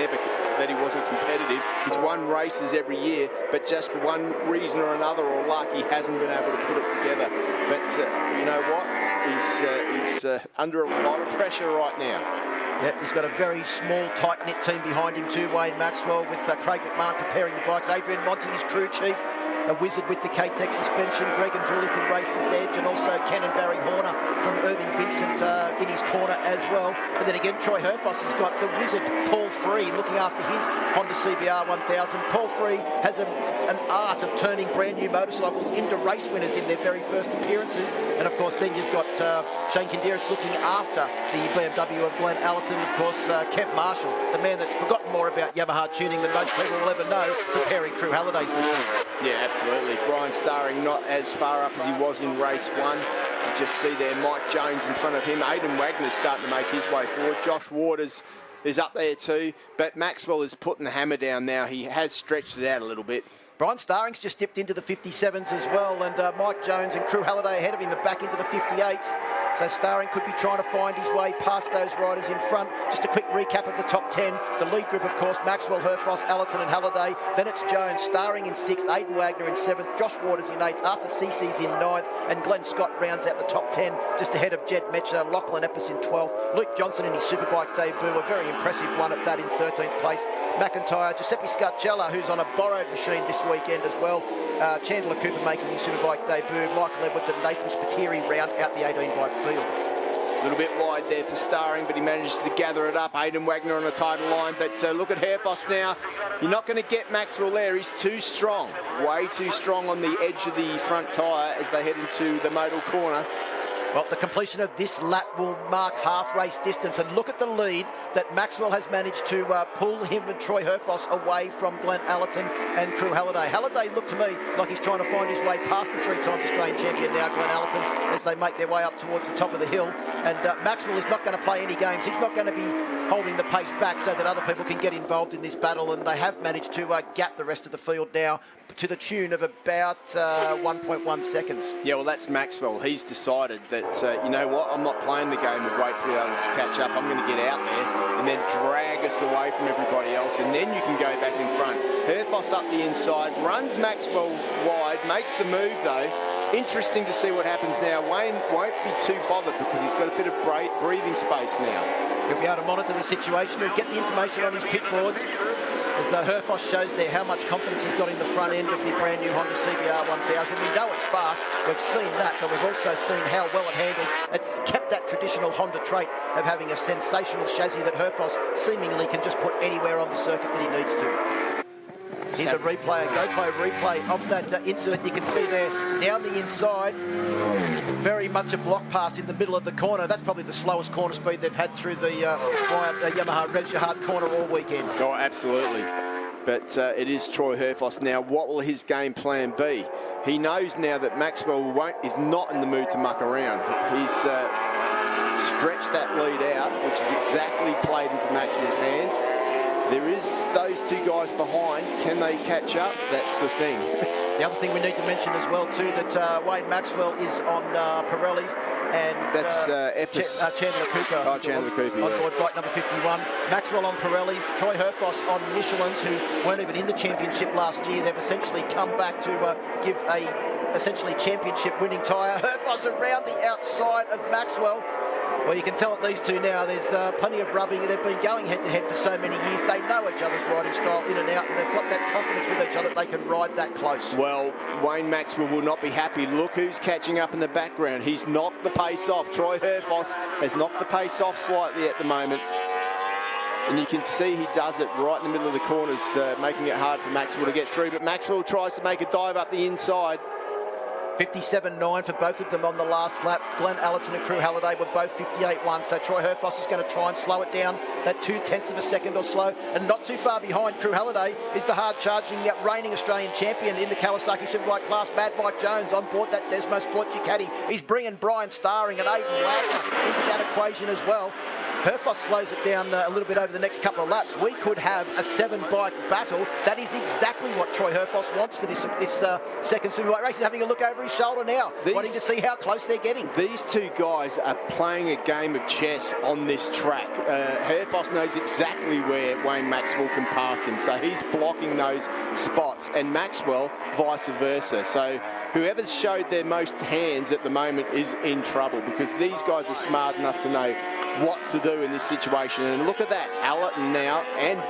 S18: competitive. He's won races every year, but just for one reason or another or luck, he hasn't been able to put it together. But you know what? He's under a lot of pressure right now.
S2: Yep, he's got a very small, tight-knit team behind him too, Wayne Maxwell, with Craig McMahon preparing the bikes. Adrian Monti, his crew chief, a wizard with the K-Tech suspension. Greg and Julie from Races Edge, and also Ken and Barry Horner from Irving Vincent in his corner as well. But then again, Troy Herfoss has got the wizard Paul Free looking after his Honda CBR 1000. Paul Free has an art of turning brand new motorcycles into race winners in their very first appearances. And of course, then you've got Shane Kinderis looking after the BMW of Glenn Allerton. Of course, Kev Marshall, the man that's forgotten more about Yamaha tuning than most people will ever know, preparing Crew Halliday's machine.
S18: Yeah, absolutely. Brian Starring not as far up as he was in race 1. You can just see there Mike Jones in front of him. Aidan Wagner's starting to make his way forward. Josh Waters is up there too. But Maxwell is putting the hammer down now. He has stretched it out a little bit.
S2: Brian Starring's just dipped into the 57s as well, and Mike Jones and Crew Halliday ahead of him are back into the 58s. So Starring could be trying to find his way past those riders in front. Just a quick recap of the top 10. The lead group, of course, Maxwell, Herfoss, Allerton and Halliday. Then it's Jones, Starring in 6th, Aidan Wagner in 7th, Josh Waters in 8th, Arthur Cece's in 9th, and Glenn Scott rounds out the top 10, just ahead of Jed Metcher, Lachlan Epps in 12th, Luke Johnson in his Superbike debut, a very impressive one at that in 13th place. McIntyre, Giuseppe Scarcella, who's on a borrowed machine this weekend as well. Chandler Cooper making his Superbike debut. Michael Edwards and Nathan Spiteri round out the 18 bike field.
S18: A little bit wide there for Starring, but he manages to gather it up. Aidan Wagner on a tighter line, but look at Herfoss now. You're not going to get Maxwell there. He's too strong, way too strong on the edge of the front tyre as they head into the Motul corner.
S2: Well, the completion of this lap will mark half race distance, and look at the lead that Maxwell has managed to pull him and Troy Herfoss away from Glenn Allerton and Crew Halliday. Halliday looked to me like he's trying to find his way past the 3-time Australian champion now, Glenn Allerton, as they make their way up towards the top of the hill. And Maxwell is not going to play any games. He's not going to be holding the pace back so that other people can get involved in this battle, and they have managed to gap the rest of the field now to the tune of about 1.1 seconds.
S18: Yeah, well, that's Maxwell. He's decided that, you know what, I'm not playing the game of wait for the others to catch up. I'm going to get out there and then drag us away from everybody else, and then you can go back in front. Herfoss up the inside, runs Maxwell wide, makes the move though. Interesting to see what happens now. Wayne won't be too bothered because he's got a bit of breathing space now.
S2: He'll be able to monitor the situation. He'll get the information on his pit boards. As Herfoss shows there how much confidence he's got in the front end of the brand new Honda CBR 1000. We know it's fast, we've seen that, but we've also seen how well it handles. It's kept that traditional Honda trait of having a sensational chassis that Herfoss seemingly can just put anywhere on the circuit that he needs to. Here's a replay, a GoPro replay of that incident. You can see there down the inside, very much a block pass in the middle of the corner. That's probably the slowest corner speed they've had through the Yamaha Revshahart corner all weekend.
S18: Oh, absolutely. But it is Troy Herfoss now. What will his game plan be? He knows now that Maxwell is not in the mood to muck around. He's stretched that lead out, which is exactly played into Maxwell's hands. There is those two guys behind. Can they catch up? That's the thing.
S2: The other thing we need to mention as well too, that Wayne Maxwell is on Pirelli's, and
S18: that's
S2: Chandler Cooper.
S18: Oh, Chandler Cooper,
S2: on board bike number 51. Maxwell on Pirelli's, Troy Herfoss on Michelin's, who weren't even in the championship last year. They've essentially come back to give a essentially championship winning tyre. Herfoss around the outside of Maxwell. Well, you can tell at these two now, there's plenty of rubbing. They've been going head-to-head for so many years. They know each other's riding style in and out, and they've got that confidence with each other that they can ride that close.
S18: Well, Wayne Maxwell will not be happy. Look who's catching up in the background. He's knocked the pace off. Troy Herfoss has knocked the pace off slightly at the moment. And you can see he does it right in the middle of the corners, making it hard for Maxwell to get through. But Maxwell tries to make a dive up the inside.
S2: 57.9 for both of them on the last lap. Glenn Allerton and Crew Halliday were both 58.1, so Troy Herfoss is going to try and slow it down that 0.2 of a second or so. And not too far behind Crew Halliday is the hard-charging, reigning Australian champion in the Kawasaki Superbike class, Mad Mike Jones, on board that Desmo Sport Ducati. He's bringing Brian Starring and Aidan Wagner into that equation as well. Herfoss slows it down a little bit over the next couple of laps. We could have a 7-bike battle. That is exactly what Troy Herfoss wants for this second Superbike race. He's having a look over his shoulder now, wanting to see how close they're getting.
S18: These two guys are playing a game of chess on this track. Herfoss knows exactly where Wayne Maxwell can pass him, so he's blocking those spots, and Maxwell vice versa. So whoever's showed their most hands at the moment is in trouble, because these guys are smart enough to know what to do in this situation. And look at that, Allerton now and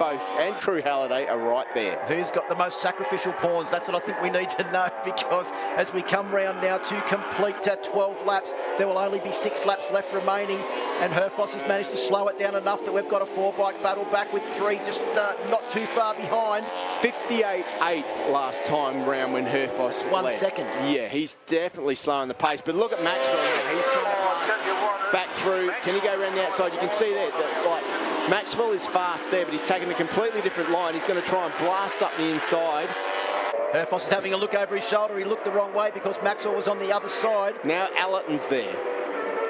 S18: Crew Halliday are right there.
S2: Who's got the most sacrificial pawns? That's what I think we need to know, because as we come round now to complete 12 laps, there will only be 6 laps left remaining, and Herfoss has managed to slow it down enough that we've got a 4-bike battle back with 3 just not too far behind.
S18: 58.8 last time round when Herfoss
S2: 1
S18: led.
S2: second.
S18: Yeah, he's definitely slowing the pace, but look at Maxwell now. He's trying to blast back through. Can he go around the outside? You can see there that Maxwell is fast there, but he's taking a completely different line. He's going to try and blast up the inside.
S2: Herfoss is having a look over his shoulder. He looked the wrong way because Maxwell was on the other side.
S18: Now Allerton's there.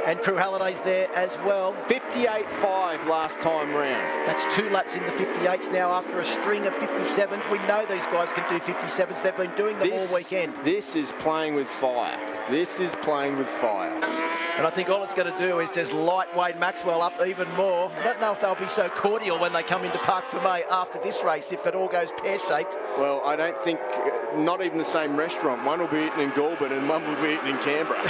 S2: And Crew Halliday's there as well.
S18: 58.5 last time round.
S2: That's 2 laps in the 58s now after a string of 57s. We know these guys can do 57s. They've been doing them all weekend.
S18: This is playing with fire. This is playing with fire.
S2: And I think all it's going to do is just light Wayne Maxwell up even more. I don't know if they'll be so cordial when they come into Parc Fermé after this race, if it all goes pear-shaped.
S18: Well, I don't think, not even the same restaurant. One will be eaten in Goulburn and one will be eaten in Canberra.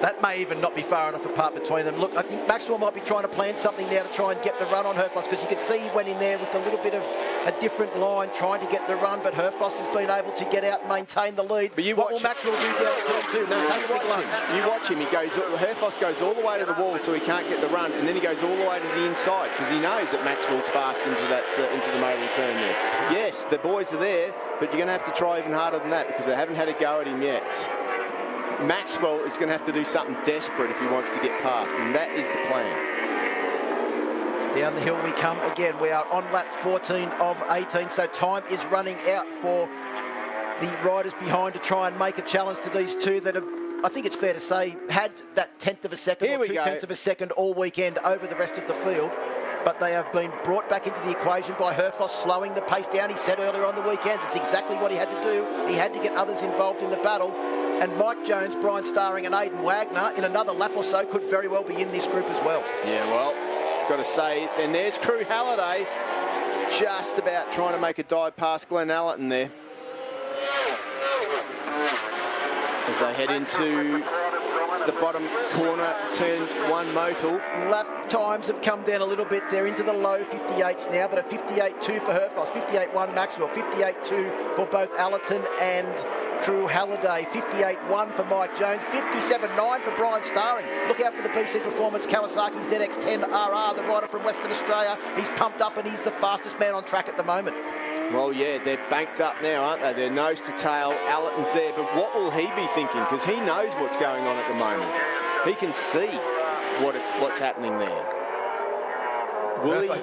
S2: That may even not be far enough apart between them. Look, I think Maxwell might be trying to plan something now to try and get the run on Herfoss, because you can see he went in there with a little bit of a different line trying to get the run, but Herfoss has been able to get out and maintain the lead.
S18: But
S2: what will Maxwell do down at turn 2?
S18: No, you watch him. He goes. Herfoss goes all the way to the wall, so he can't get the run, and then he goes all the way to the inside because he knows that Maxwell's fast into that into the Motul turn there. Yes, the boys are there, but you're going to have to try even harder than that because they haven't had a go at him yet. Maxwell is going to have to do something desperate if he wants to get past, and that is the plan.
S2: Down the hill we come again. We are on lap 14 of 18, so time is running out for the riders behind to try and make a challenge to these two that have, I think it's fair to say, had that 1/10 of a second or 2/10 of a second all weekend over the rest of the field. But they have been brought back into the equation by Herfoss slowing the pace down. He said earlier on the weekend, it's exactly what he had to do. He had to get others involved in the battle. And Mike Jones, Brian Starring and Aidan Wagner, in another lap or so, could very well be in this group as well.
S18: Yeah, well, got to say, and there's Crew Halliday just about trying to make a dive past Glenn Allerton there. As they head into the bottom corner, turn 1 Motul.
S2: Lap times have come down a little bit. They're into the low 58s now, but a 58.2 for Herfoss, 58.1 Maxwell, 58.2 for both Allerton and Crew Halliday, 58.1 for Mike Jones, 57.9 for Brian Starring. Look out for the BC Performance Kawasaki ZX10RR, the rider from Western Australia. He's pumped up and he's the fastest man on track at the moment.
S18: Well, yeah, they're banked up now, aren't they? They're nose to tail. Allerton's there, but what will he be thinking? Because he knows what's going on at the moment. He can see what's happening there.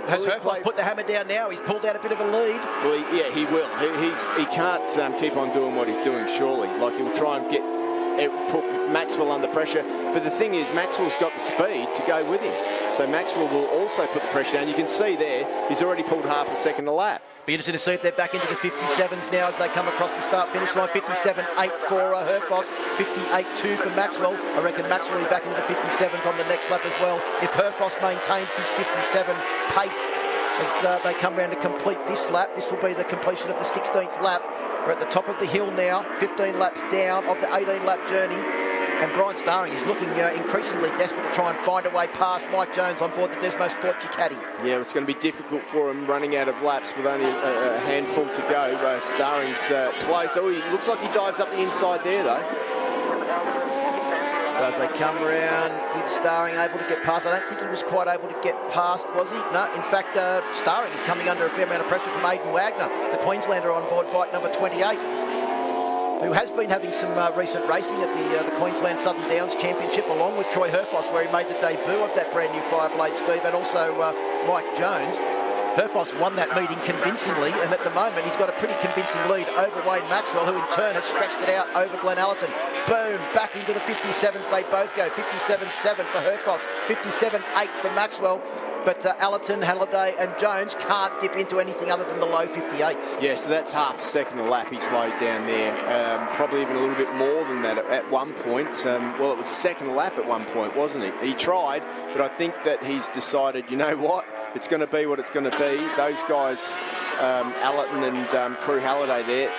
S2: Has Herfoss put the hammer down now? He's pulled out a bit of a lead.
S18: Well, yeah, he will. He can't keep on doing what he's doing, surely. Like, he'll try and put Maxwell under pressure. But the thing is, Maxwell's got the speed to go with him. So Maxwell will also put the pressure down. You can see there, he's already pulled half a second a lap.
S2: Be interested to see if they're back into the 57s now as they come across the start-finish line. 57.8 for Herfoss, 58.2 for Maxwell. I reckon Maxwell will be back into the 57s on the next lap as well. If Herfoss maintains his 57 pace as they come around to complete this lap, this will be the completion of the 16th lap. We're at the top of the hill now, 15 laps down of the 18-lap journey. And Brian Starring is looking increasingly desperate to try and find a way past Mike Jones on board the Desmo Sport Ducati.
S18: Yeah, it's going to be difficult for him running out of laps with only a handful to go. Starring's close. Oh, he looks like he dives up the inside there, though.
S2: So as they come around, did Starring able to get past? I don't think he was quite able to get past, was he? No, in fact, Starring is coming under a fair amount of pressure from Aidan Wagner, the Queenslander on board bike number 28. Who has been having some recent racing at the Queensland Southern Downs Championship, along with Troy Herfoss, where he made the debut of that brand new Fireblade, Steve, and also Mike Jones. Herfoss won that meeting convincingly, and at the moment he's got a pretty convincing lead over Wayne Maxwell, who in turn has stretched it out over Glenn Allerton. Boom, back into the 57s they both go. 57.7 for Herfoss, 57.8 for Maxwell. But Allerton, Halliday and Jones can't dip into anything other than the low 58s.
S18: Yeah, so that's half a second a lap he slowed down there. Probably even a little bit more than that at one point. Well, it was second lap at one point, wasn't it? He tried, but I think that he's decided, you know what? It's going to be what it's going to be. Those guys, Allerton and Crew Halliday there,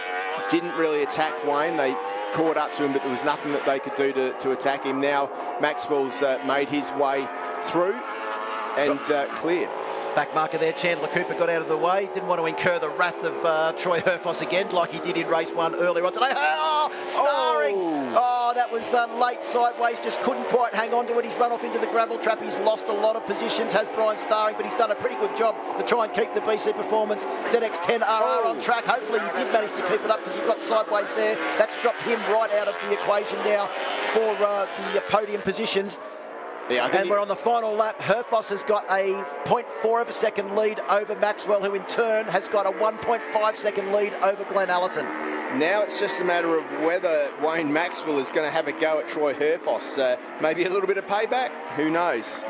S18: didn't really attack Wayne. They caught up to him, but there was nothing that they could do to attack him. Now Maxwell's made his way through and cleared.
S2: Back marker there, Chandler Cooper got out of the way. Didn't want to incur the wrath of Troy Herfoss again, like he did in race 1 earlier on today. Oh, Starring! Oh, that was late sideways, just couldn't quite hang on to it. He's run off into the gravel trap. He's lost a lot of positions, has Brian Starring, but he's done a pretty good job to try and keep the BC Performance ZX10RR on track. Hopefully he did manage to keep it up because he got sideways there. That's dropped him right out of the equation now for the podium positions.
S18: Yeah,
S2: and we're on the final lap. Herfoss has got a 0.4 of a second lead over Maxwell, who in turn has got a 1.5 second lead over Glenn Allerton.
S18: Now it's just a matter of whether Wayne Maxwell is going to have a go at Troy Herfoss. Maybe a little bit of payback. Who knows?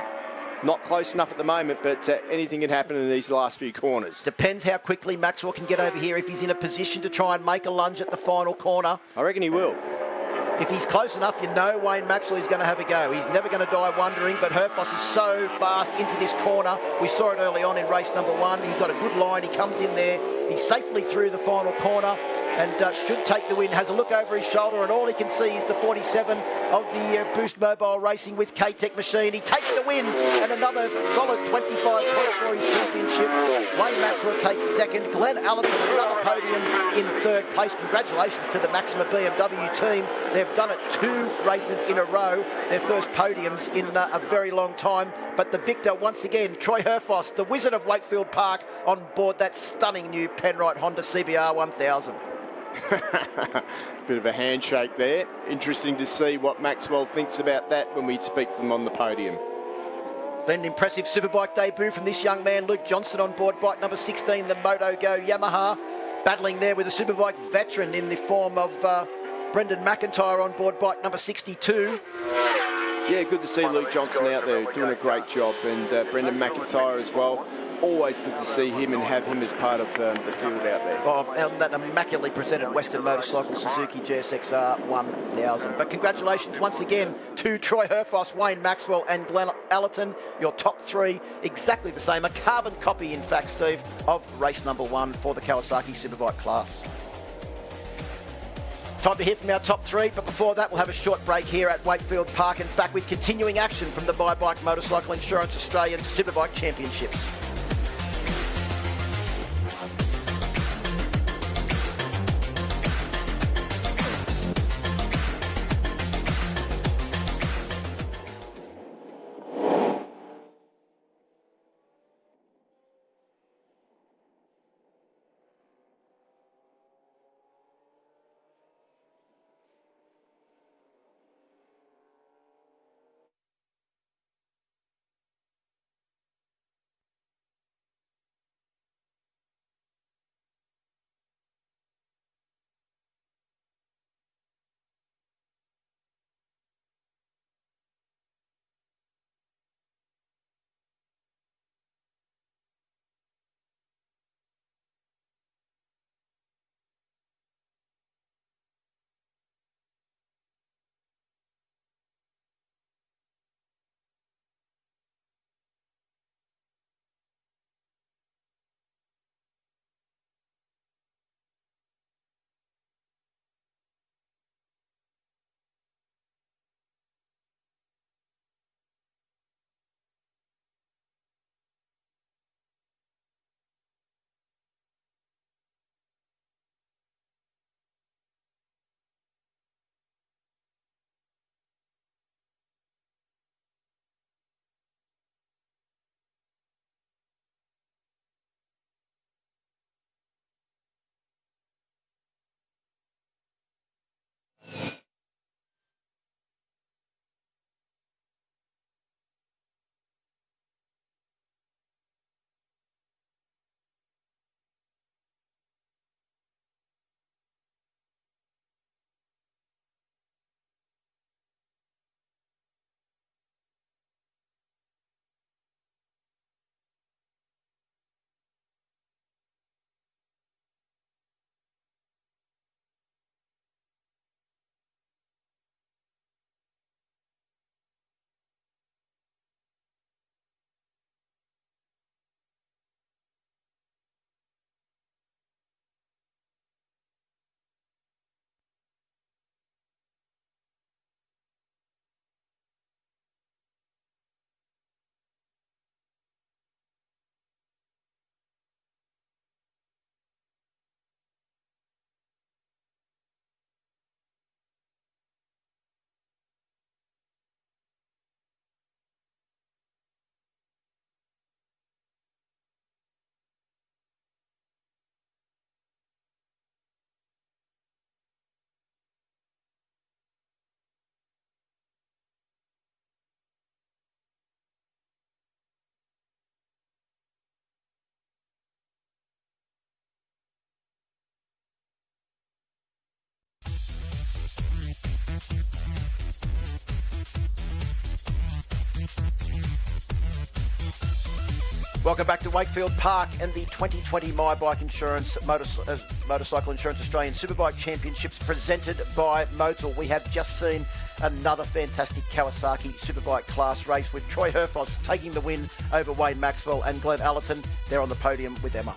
S18: Not close enough at the moment, but anything can happen in these last few corners.
S2: Depends how quickly Maxwell can get over here. If he's in a position to try and make a lunge at the final corner.
S18: I reckon he will.
S2: If he's close enough, you know Wayne Maxwell is going to have a go. He's never going to die wondering, but Herfoss is so fast into this corner. We saw it early on in race number 1. He got a good line. He comes in there. He's safely through the final corner and should take the win. Has a look over his shoulder, and all he can see is the 47 of the Boost Mobile Racing with K-Tech machine. He takes the win, and another solid 25 points for his championship. Wayne Maxwell takes second. Glenn Allerton, another podium in third place. Congratulations to the Maxima BMW team. They've done it 2 races in a row. Their first podiums in a very long time. But the victor, once again, Troy Herfoss, the Wizard of Wakefield Park, on board that stunning new Penrite Honda CBR 1000.
S18: Bit of a handshake there. Interesting to see what Maxwell thinks about that when we speak to them on the podium.
S2: Been an impressive Superbike debut from this young man, Luke Johnson, on board bike number 16, the Moto Go Yamaha. Battling there with a Superbike veteran in the form of Brendan McIntyre on board bike number 62.
S18: Yeah, good to see Luke Johnson out there doing a great job, and Brendan McIntyre as well. Always good to see him and have him as part of the field out there.
S2: Oh, and that immaculately presented Western Motorcycle Suzuki GSXR 1000. But congratulations once again to Troy Herfoss, Wayne Maxwell and Glenn Allerton. Your top 3, exactly the same. A carbon copy, in fact, Steve, of race number 1 for the Kawasaki Superbike class. Time to hear from our top 3, but before that we'll have a short break here at Wakefield Park and back with continuing action from the My Bike Motorcycle Insurance Australian Superbike Championships. Welcome back to Wakefield Park and the 2020 My Bike Insurance Motorcycle Insurance Australian Superbike Championships presented by Motul. We have just seen another fantastic Kawasaki Superbike class race with Troy Herfoss taking the win over Wayne Maxwell and Glenn Allerton. They're on the podium with Emma.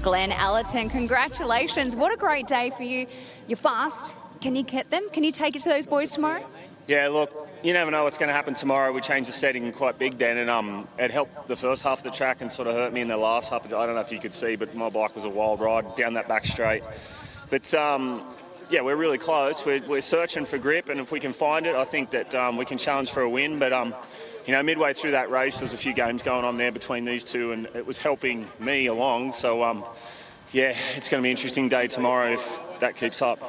S3: Glenn Allerton, congratulations. What a great day for you. You're fast. Can you get them? Can you take it to those boys tomorrow?
S20: Yeah, look, you never know what's going to happen tomorrow. We changed the setting quite big then, and it helped the first half of the track and sort of hurt me in the last half. I don't know if you could see, but my bike was a wild ride down that back straight. But yeah, we're really close. We're searching for grip, and if we can find it, I think that we can challenge for a win. But you know, midway through that race, there's a few games going on there between these two, and it was helping me along. So yeah, it's going to be an interesting day tomorrow if that keeps up.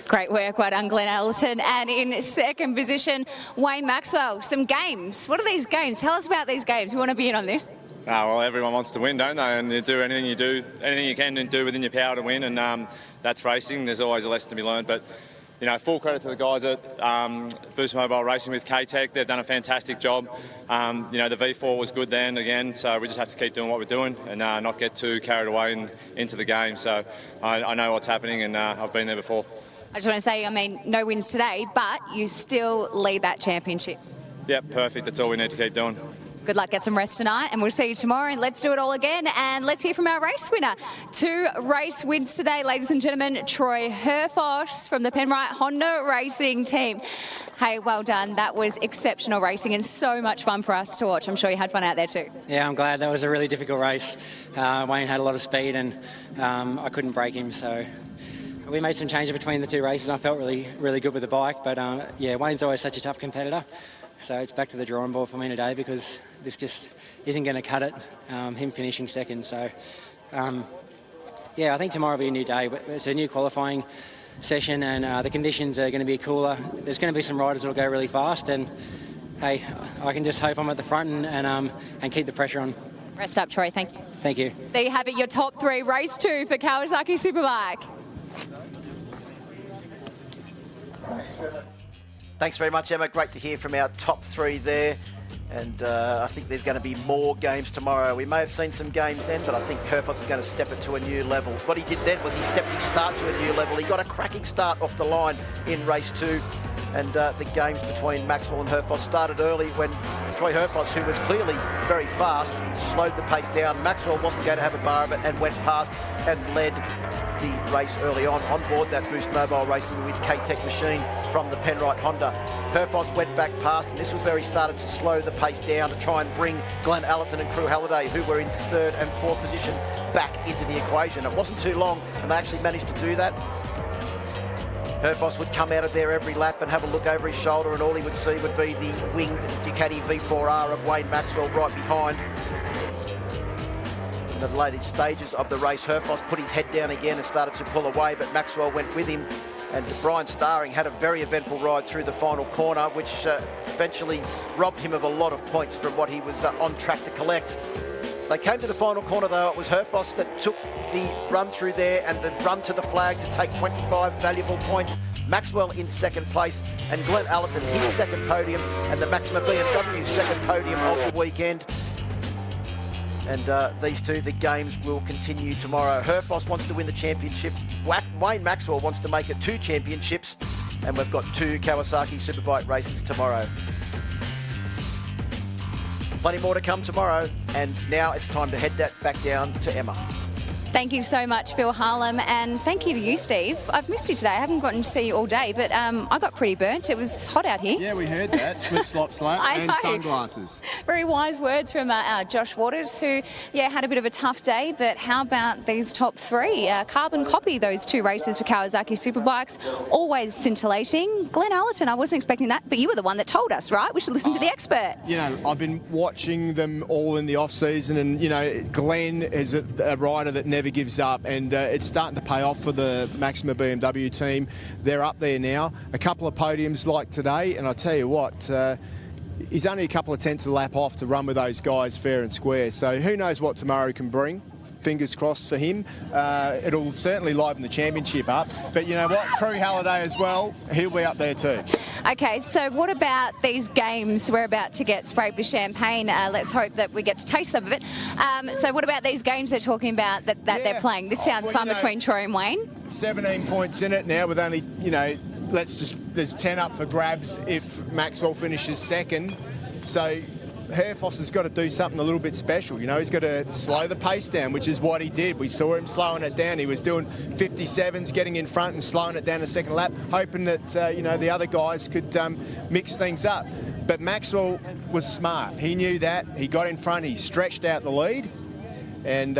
S3: Great work, well done, Glenn Allerton. And in second position, Wayne Maxwell. Some games. What are these games? Tell us about these games. We want to be in on this.
S19: Well, everyone wants to win, don't they? And you do anything you can do within your power to win, and that's racing. There's always a lesson to be learned. But you know, full credit to the guys at Boost Mobile Racing with K-Tech. They've done a fantastic job. You know, the V4 was good then again, so we just have to keep doing what we're doing and not get too carried away into the game. So I know what's happening, and I've been there before.
S3: I just want to say, I mean, no wins today, but you still lead that championship.
S19: Yep, perfect. That's all we need to keep doing.
S3: Good luck, get some rest tonight, and we'll see you tomorrow, and let's do it all again. And let's hear from our race winner. 2 race wins today, ladies and gentlemen. Troy Herfoss from the Penrite Honda Racing team. Hey, well done. That was exceptional racing and so much fun for us to watch. I'm sure you had fun out there too.
S14: Yeah, I'm glad. That was a really difficult race. Wayne had a lot of speed, and I couldn't break him, so we made some changes between the 2 races, and I felt really, really good with the bike. But yeah, Wayne's always such a tough competitor. So it's back to the drawing board for me today, because this just isn't going to cut it, him finishing second. So, yeah, I think tomorrow will be a new day. But it's a new qualifying session, and the conditions are going to be cooler. There's going to be some riders that will go really fast, and hey, I can just hope I'm at the front and keep the pressure on.
S3: Rest up, Troy. Thank you.
S14: Thank you.
S3: There you have it, your top 3, race 2 for Kawasaki Superbike.
S2: Thanks very much, Emma. Great to hear from our top 3 there. And I think there's going to be more games tomorrow. We may have seen some games then, but I think Herfoss is going to step it to a new level. What he did then was he stepped his start to a new level. He got a cracking start off the line in race 2. And the games between Maxwell and Herfoss started early when Troy Herfoss, who was clearly very fast, slowed the pace down. Maxwell wasn't going to have a bar of it and went past and led the race early on board that Boost Mobile Racing with K-Tech machine from the Penrite Honda. Herfoss went back past, and this was where he started to slow the pace down to try and bring Glenn Allerton and Crew Halliday, who were in 3rd and 4th position, back into the equation. It wasn't too long, and they actually managed to do that. Herfoss would come out of there every lap and have a look over his shoulder, and all he would see would be the winged Ducati V4R of Wayne Maxwell right behind. In the later stages of the race, Herfoss put his head down again and started to pull away, but Maxwell went with him. And Brian Starring had a very eventful ride through the final corner, which eventually robbed him of a lot of points from what he was on track to collect. So they came to the final corner, though. It was Herfoss that took the run through there and the run to the flag to take 25 valuable points. Maxwell in 2nd place, and Glenn Allerton his 2nd podium, and the Maxima BMW's 2nd podium of the weekend. And these two, the games will continue tomorrow. Herfoss wants to win the championship. Wayne Maxwell wants to make it 2 championships. And we've got 2 Kawasaki Superbike races tomorrow. Plenty more to come tomorrow. And now it's time to head that back down to Emma.
S3: Thank you so much, Phil Harlem, and thank you to you, Steve. I've missed you today. I haven't gotten to see you all day, but I got pretty burnt. It was hot out here.
S7: Yeah, we heard that. Slip, slop, slap, and sunglasses.
S3: Very wise words from Josh Waters, who, yeah, had a bit of a tough day, but how about these top 3? Carbon copy those 2 races for Kawasaki Superbikes. Always scintillating. Glenn Allerton, I wasn't expecting that, but you were the one that told us, right? We should listen to the expert.
S7: You know, I've been watching them all in the off-season, and, you know, Glenn is a rider that never gives up, and it's starting to pay off for the Maxima BMW team. They're up there now. A couple of podiums like today, and I tell you what, he's only a couple of tenths a lap off to run with those guys fair and square. So who knows what tomorrow can bring. fingers crossed for him. It'll certainly liven the championship up. But you know what? Crew Halliday as well, he'll be up there too.
S3: Okay, so what about these games? We're about to get sprayed with champagne. Let's hope that we get to taste some of it. So what about these games they're talking about that they're playing? This sounds fun between Troy and Wayne. 17
S7: points in it now with only, you know, there's 10 up for grabs if Maxwell finishes second. So Herfoss has got to do something a little bit special. You know, he's got to slow the pace down, which is what he did. We saw him slowing it down. He was doing 57s, getting in front and slowing it down a second lap, hoping that, you know, the other guys could mix things up. But Maxwell was smart. He knew that. He got in front. He stretched out the lead. And,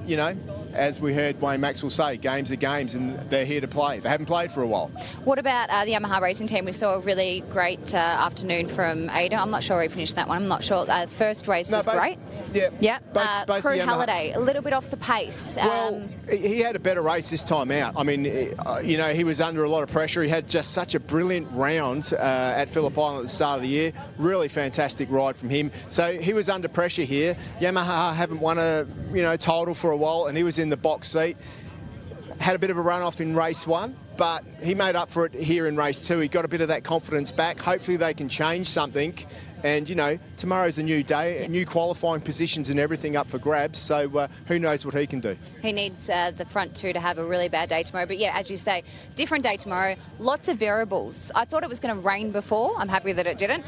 S7: you know, as we heard Wayne Maxwell say, games are games and they're here to play. They haven't played for a while.
S3: What about the Yamaha racing team? We saw a really great afternoon from Ada. I'm not sure where he finished that one. I'm not sure. First race was great.
S7: Yeah.
S3: Both Crew Halliday, a little bit off the pace.
S7: Well, he had a better race this time out. I mean, you know, he was under a lot of pressure. He had just such a brilliant round at Phillip Island at the start of the year. Really fantastic ride from him. So he was under pressure here. Yamaha haven't won a, you know, title for a while, and he was in the box seat. Had a bit of a run-off in race 1, but he made up for it here in race 2. He got a bit of that confidence back. Hopefully they can change something. And, you know, tomorrow's a new day, new qualifying positions and everything up for grabs. So who knows what he can do.
S3: He needs the front two to have a really bad day tomorrow. But, yeah, as you say, different day tomorrow. Lots of variables. I thought it was going to rain before. I'm happy that it didn't.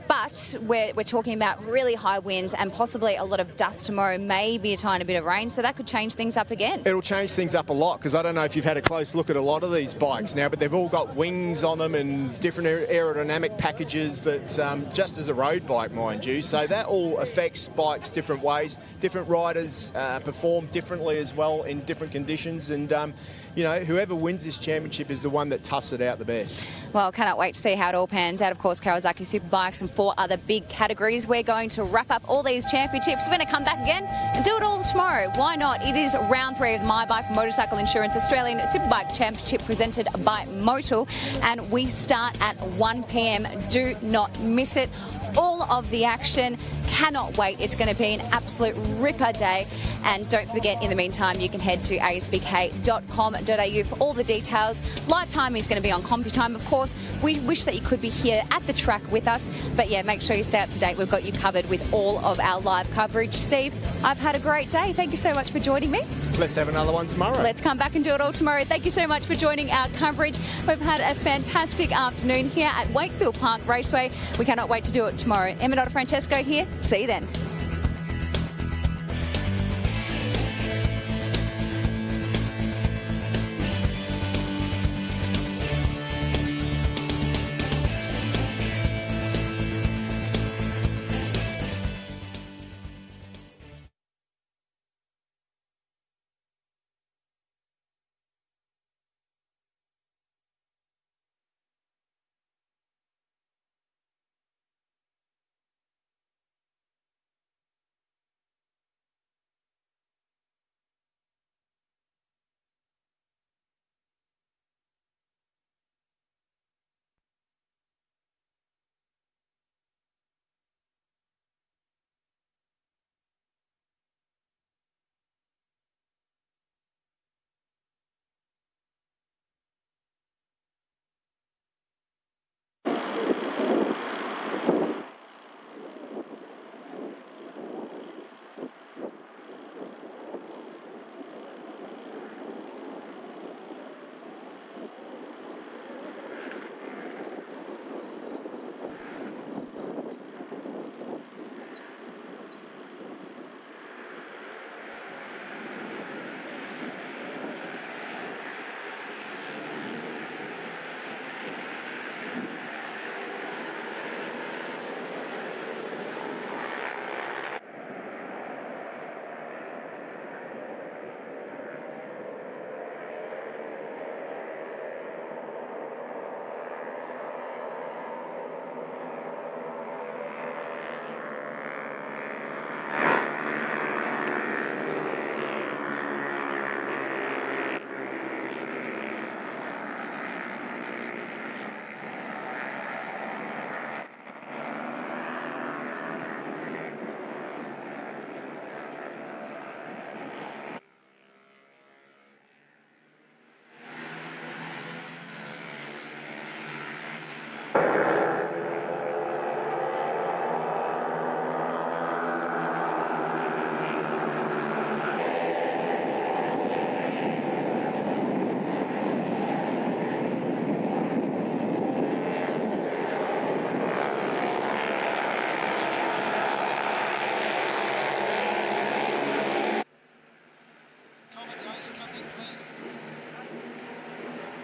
S3: But we're talking about really high winds and possibly a lot of dust tomorrow, maybe a tiny bit of rain. So that could change things up again.
S7: It'll change things up a lot because I don't know if you've had a close look at a lot of these bikes now, but they've all got wings on them and different aerodynamic packages that just as a road bike, mind you. So that all affects bikes different ways. Different riders perform differently as well in different conditions. And, you know, whoever wins this championship is the one that toughs it out the best.
S3: Well, cannot wait to see how it all pans out. Of course, Kawasaki Superbikes and 4 other big categories. We're going to wrap up all these championships. We're going to come back again and do it all tomorrow. Why not? It is round 3 of the My Bike Motorcycle Insurance Australian Superbike Championship presented by Motul. And we start at 1 p.m. Do not miss it. All of the action. Cannot wait. It's going to be an absolute ripper day. And don't forget, in the meantime, you can head to asbk.com.au for all the details. Live time is going to be on CompuTime, of course. We wish that you could be here at the track with us. But yeah, make sure you stay up to date. We've got you covered with all of our live coverage. Steve, I've had a great day. Thank you so much for joining me.
S7: Let's have another one tomorrow.
S3: Let's come back and do it all tomorrow. Thank you so much for joining our coverage. We've had a fantastic afternoon here at Wakefield Park Raceway. We cannot wait to do it tomorrow. Emma Francesco here. See you then.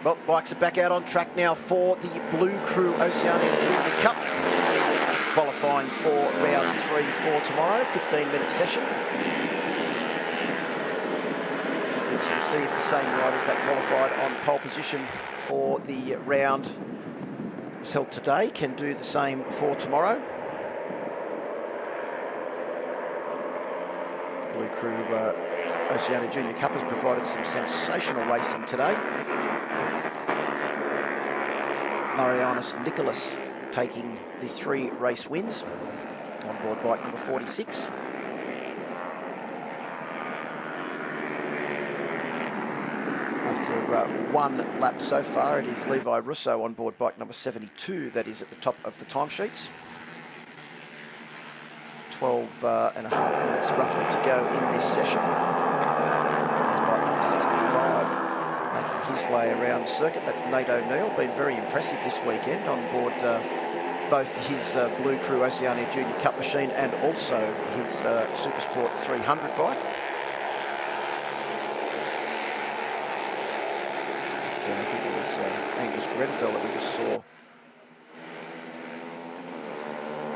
S2: Well, bikes are back out on track now for the Blue Crew Oceania Junior Cup. Qualifying for round 3 for tomorrow, 15-minute session. Interesting to see if the same riders that qualified on pole position for the round was held today can do the same for tomorrow. The Blue Crew Oceania Junior Cup has provided some sensational racing today, with Marianus Nicholas taking the 3 race wins on board bike number 46. After 1 lap so far, it is Levi Russo on board bike number 72 that is at the top of the timesheets. 12.5 minutes roughly to go in this session. There's bike number 65 making his way around the circuit. That's Nate O'Neill, been very impressive this weekend on board both his Blue Crew Oceania Junior Cup machine and also his Supersport 300 bike. But, I think it was Angus Grenfell that we just saw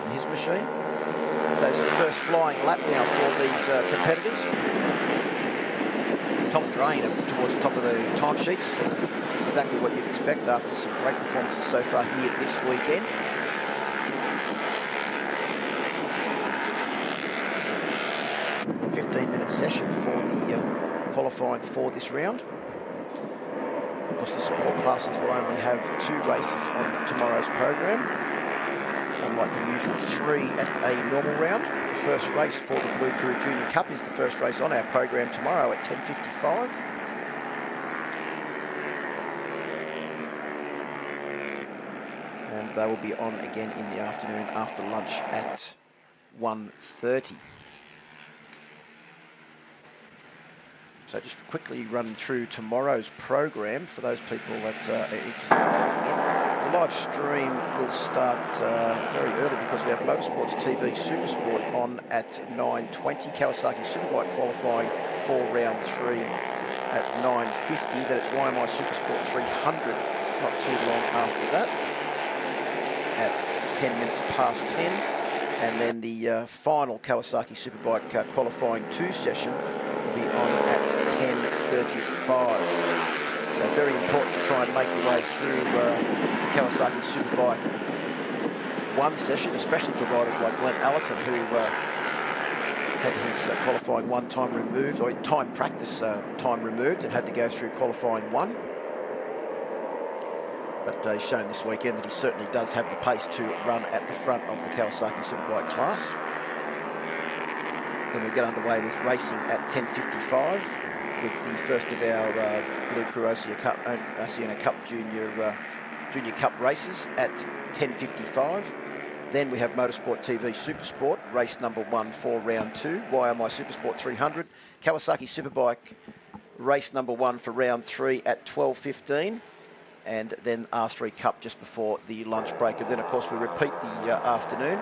S2: in his machine. So it's the first flying lap now for these competitors. Tom Drain towards the top of the timesheets. That's exactly what you'd expect after some great performances so far here this weekend. A 15-minute session for the qualifying for this round. Of course, the support classes will only have 2 races on tomorrow's program, unlike the usual 3 at a normal round. The first race for the Blue Crew Junior Cup is the first race on our program tomorrow at 10:55. And they will be on again in the afternoon after lunch at 1:30. So just quickly run through tomorrow's program for those people that are interested in tuning in. The live stream will start very early because we have Motorsport TV Supersport on at 9:20. Kawasaki Superbike qualifying for round 3 at 9:50. Then it's Yamaha Supersport 300 not too long after that at 10 minutes past 10. And then the final Kawasaki Superbike qualifying 2 session will be on at 10:35. So very important to try and make your way through the Kawasaki Superbike 1 session, especially for riders like Glenn Allerton, who had his qualifying 1 time removed, or time practice time removed, and had to go through qualifying 1. But he's shown this weekend that he certainly does have the pace to run at the front of the Kawasaki Superbike class. Then we get underway with racing at 10:55 with the first of our Blue Crew Oceania Cup Junior Cup races at 10:55. Then we have Motorsport TV Supersport, race number 1 for round 2, Yamaha Supersport 300. Kawasaki Superbike, race number 1 for round 3 at 12:15. And then R3 Cup just before the lunch break. And then, of course, we repeat the afternoon.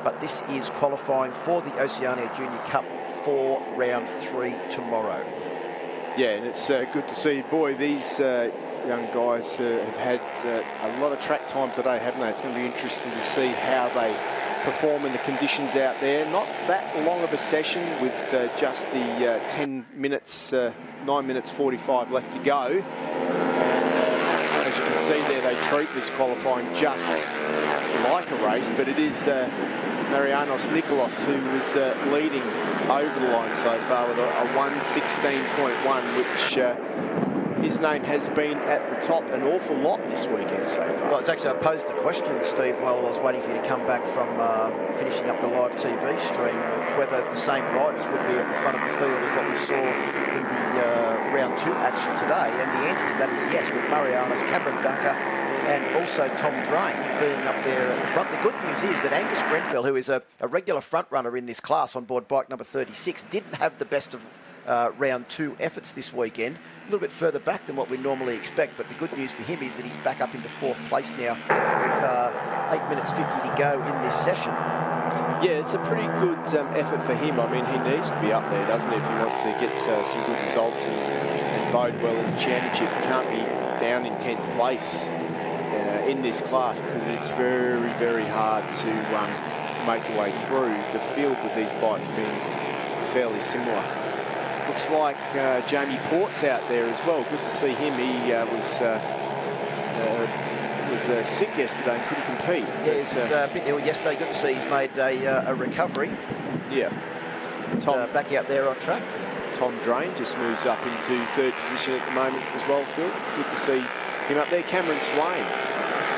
S2: But this is qualifying for the Oceania Junior Cup for round 3 tomorrow.
S18: Yeah, and it's good to see. Boy, these young guys have had a lot of track time today, haven't they? It's going to be interesting to see how they perform in the conditions out there. Not that long of a session with just the 10 minutes, 9 minutes 45 left to go. And as you can see there, they treat this qualifying just like a race, but it is Marianos Nicholas who was leading over the line so far with a 1:16.1, which his name has been at the top an awful lot this weekend so far.
S2: Well, it's actually, I posed the question, Steve, while I was waiting for you to come back from finishing up the live TV stream, whether the same riders would be at the front of the field as what we saw in the round 2 action today. And the answer to that is yes, with Marianas, Cameron Dunker, and also Tom Drain being up there at the front. The good news is that Angus Grenfell, who is a regular front runner in this class on board bike number 36, didn't have the best of round 2 efforts this weekend. A little bit further back than what we normally expect, but the good news for him is that he's back up into 4th place now with 8 minutes 50 to go in this session.
S18: Yeah, it's a pretty good effort for him. I mean, he needs to be up there, doesn't he, if he wants to get some good results and bode well in the championship. He can't be down in 10th place in this class because it's very, very hard to make your way through. The field with these bikes being fairly similar. Looks like Jamie Port's out there as well. Good to see him. He was sick yesterday and couldn't compete.
S2: Yeah, he was a bit ill yesterday. Good to see he's made a recovery.
S18: Yeah. Tom
S2: back out there on track.
S18: Tom Drain just moves up into 3rd position at the moment as well, Phil. Good to see him up there. Cameron Swain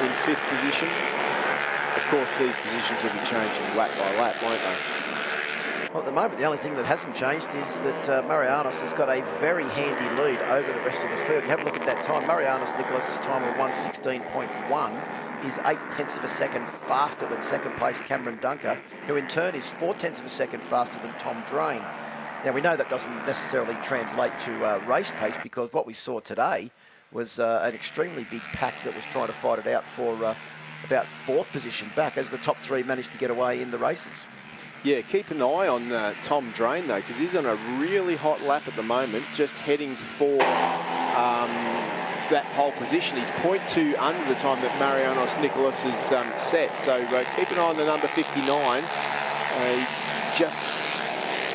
S18: in 5th position. Of course, these positions will be changing lap by lap, won't they?
S2: Well, at the moment, the only thing that hasn't changed is that Marianos has got a very handy lead over the rest of the field. You have a look at that time. Marianos Nicholas's time of 1:16.1 is 0.8 of a second faster than second place Cameron Dunker, who in turn is 0.4 of a second faster than Tom Drain. Now, we know that doesn't necessarily translate to race pace because what we saw today was an extremely big pack that was trying to fight it out for about 4th position back as the top 3 managed to get away in the races.
S18: Yeah, keep an eye on Tom Drain, though, because he's on a really hot lap at the moment, just heading for that pole position. He's 0.2 under the time that Marianos Nicholas has set, so keep an eye on the number 59. Just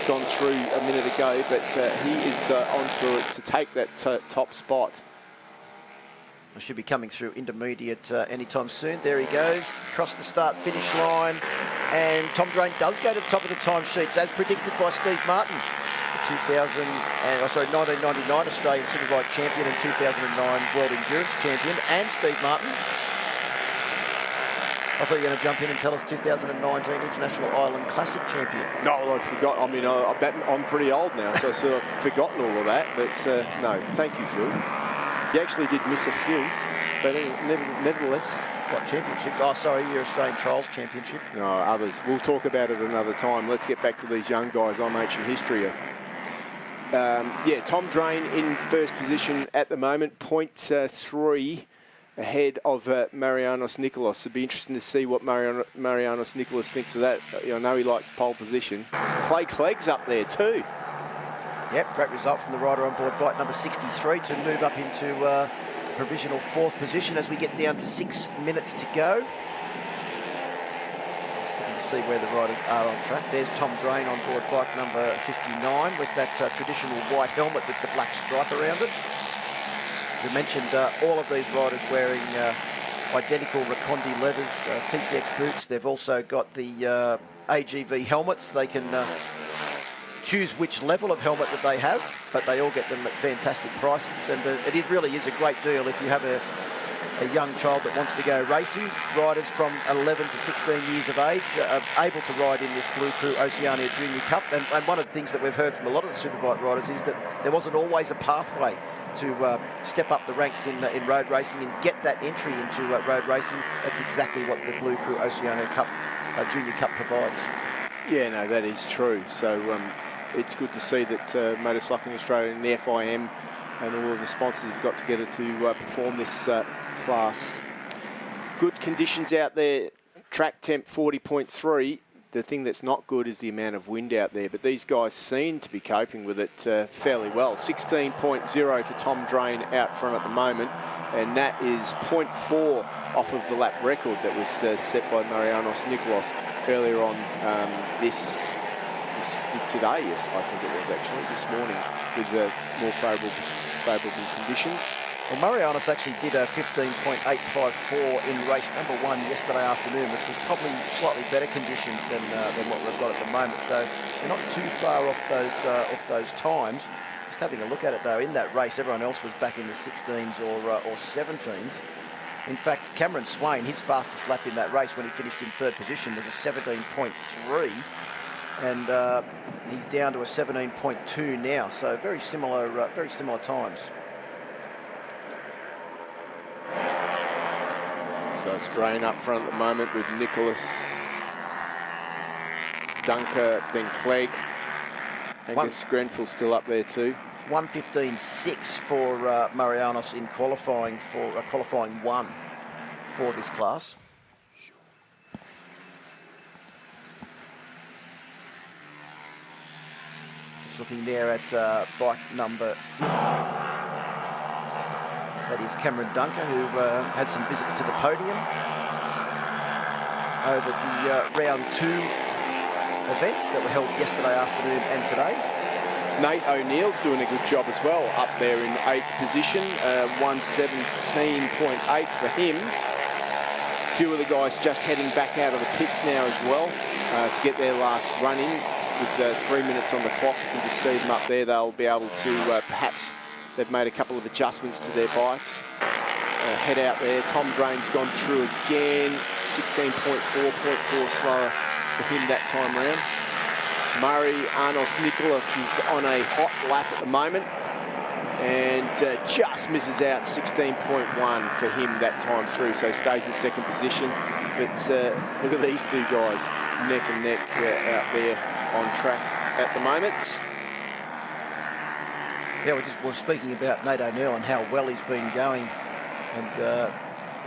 S18: gone through a minute ago, but he is on for it to take that top spot.
S2: I should be coming through intermediate anytime soon. There he goes, across the start-finish line. And Tom Drain does go to the top of the timesheets, as predicted by Steve Martin. 1999 Australian Superbike champion and 2009 World Endurance champion, and Steve Martin. I thought you were going to jump in and tell us 2019 International Island Classic champion.
S18: No, I forgot. I mean, I'm pretty old now, so I've sort of forgotten all of that. But no, thank you, Phil. You actually did miss a few, but nevertheless.
S2: What, championships? Oh, sorry, your Australian Trials Championship.
S18: No, others. We'll talk about it another time. Let's get back to these young guys on ancient history. Yeah, Tom Drain in 1st position at the moment, 0.3 ahead of Marianos Nicholas. It'd be interesting to see what Marianos Nicholas thinks of that. I know he likes pole position. Clay Clegg's up there too.
S2: Yep, great result from the rider on board bike number 63 to move up into provisional 4th position as we get down to 6 minutes to go. Just looking to see where the riders are on track. There's Tom Drain on board bike number 59 with that traditional white helmet with the black stripe around it. As we mentioned, all of these riders wearing identical Racondi leathers, TCX boots. They've also got the AGV helmets. They can choose which level of helmet that they have, but they all get them at fantastic prices, and it really is a great deal if you have a young child that wants to go racing. Riders from 11 to 16 years of age are able to ride in this Blue Crew Oceania Junior Cup, and one of the things that we've heard from a lot of the Superbike riders is that there wasn't always a pathway to step up the ranks in road racing and get that entry into road racing. That's exactly what the Blue Crew Oceania Cup Junior Cup provides.
S18: Yeah, no, that is true. So it's good to see that Motorcycling Australia and the FIM and all of the sponsors have got together to perform this class. Good conditions out there. Track temp 40.3. The thing that's not good is the amount of wind out there, but these guys seem to be coping with it fairly well. 16.0 for Tom Drain out front at the moment, and that is 0.4 off of the lap record that was set by Marianos Nicholas earlier on today, yes, I think it was actually, this morning, with more favourable conditions.
S2: Well, Marianos actually did a 15.854 in race number 1 yesterday afternoon, which was probably slightly better conditions than what we've got at the moment. So they're not too far off those times. Just having a look at it though, in that race, everyone else was back in the 16s or 17s. In fact, Cameron Swain, his fastest lap in that race when he finished in 3rd position was a 17.3. And he's down to a 17.2 now, so very similar times.
S18: So it's Drain up front at the moment with Nicholas, Dunker, then Clegg. Angus Grenfell still up there too.
S2: 1:15.6 for Marianos in qualifying for qualifying 1 for this class. looking there at bike number 50. That is Cameron Dunker, who had some visits to the podium over the round 2 events that were held yesterday afternoon and today.
S18: Nate O'Neill's doing a good job as well, up there in 8th position, 117.8 for him. A few of the guys just heading back out of the pits now as well to get their last run in with 3 minutes on the clock. You can just see them up there. They'll be able to perhaps they've made a couple of adjustments to their bikes. Head out there. Tom Drain's gone through again, 16.4 slower for him that time round. Murray Arnos Nicholas is on a hot lap at the moment and just misses out 16.1 for him that time through, so stays in 2nd position. But look at these two guys neck and neck out there on track at the moment.
S2: Yeah, we're speaking about Nate O'Neill and how well he's been going, and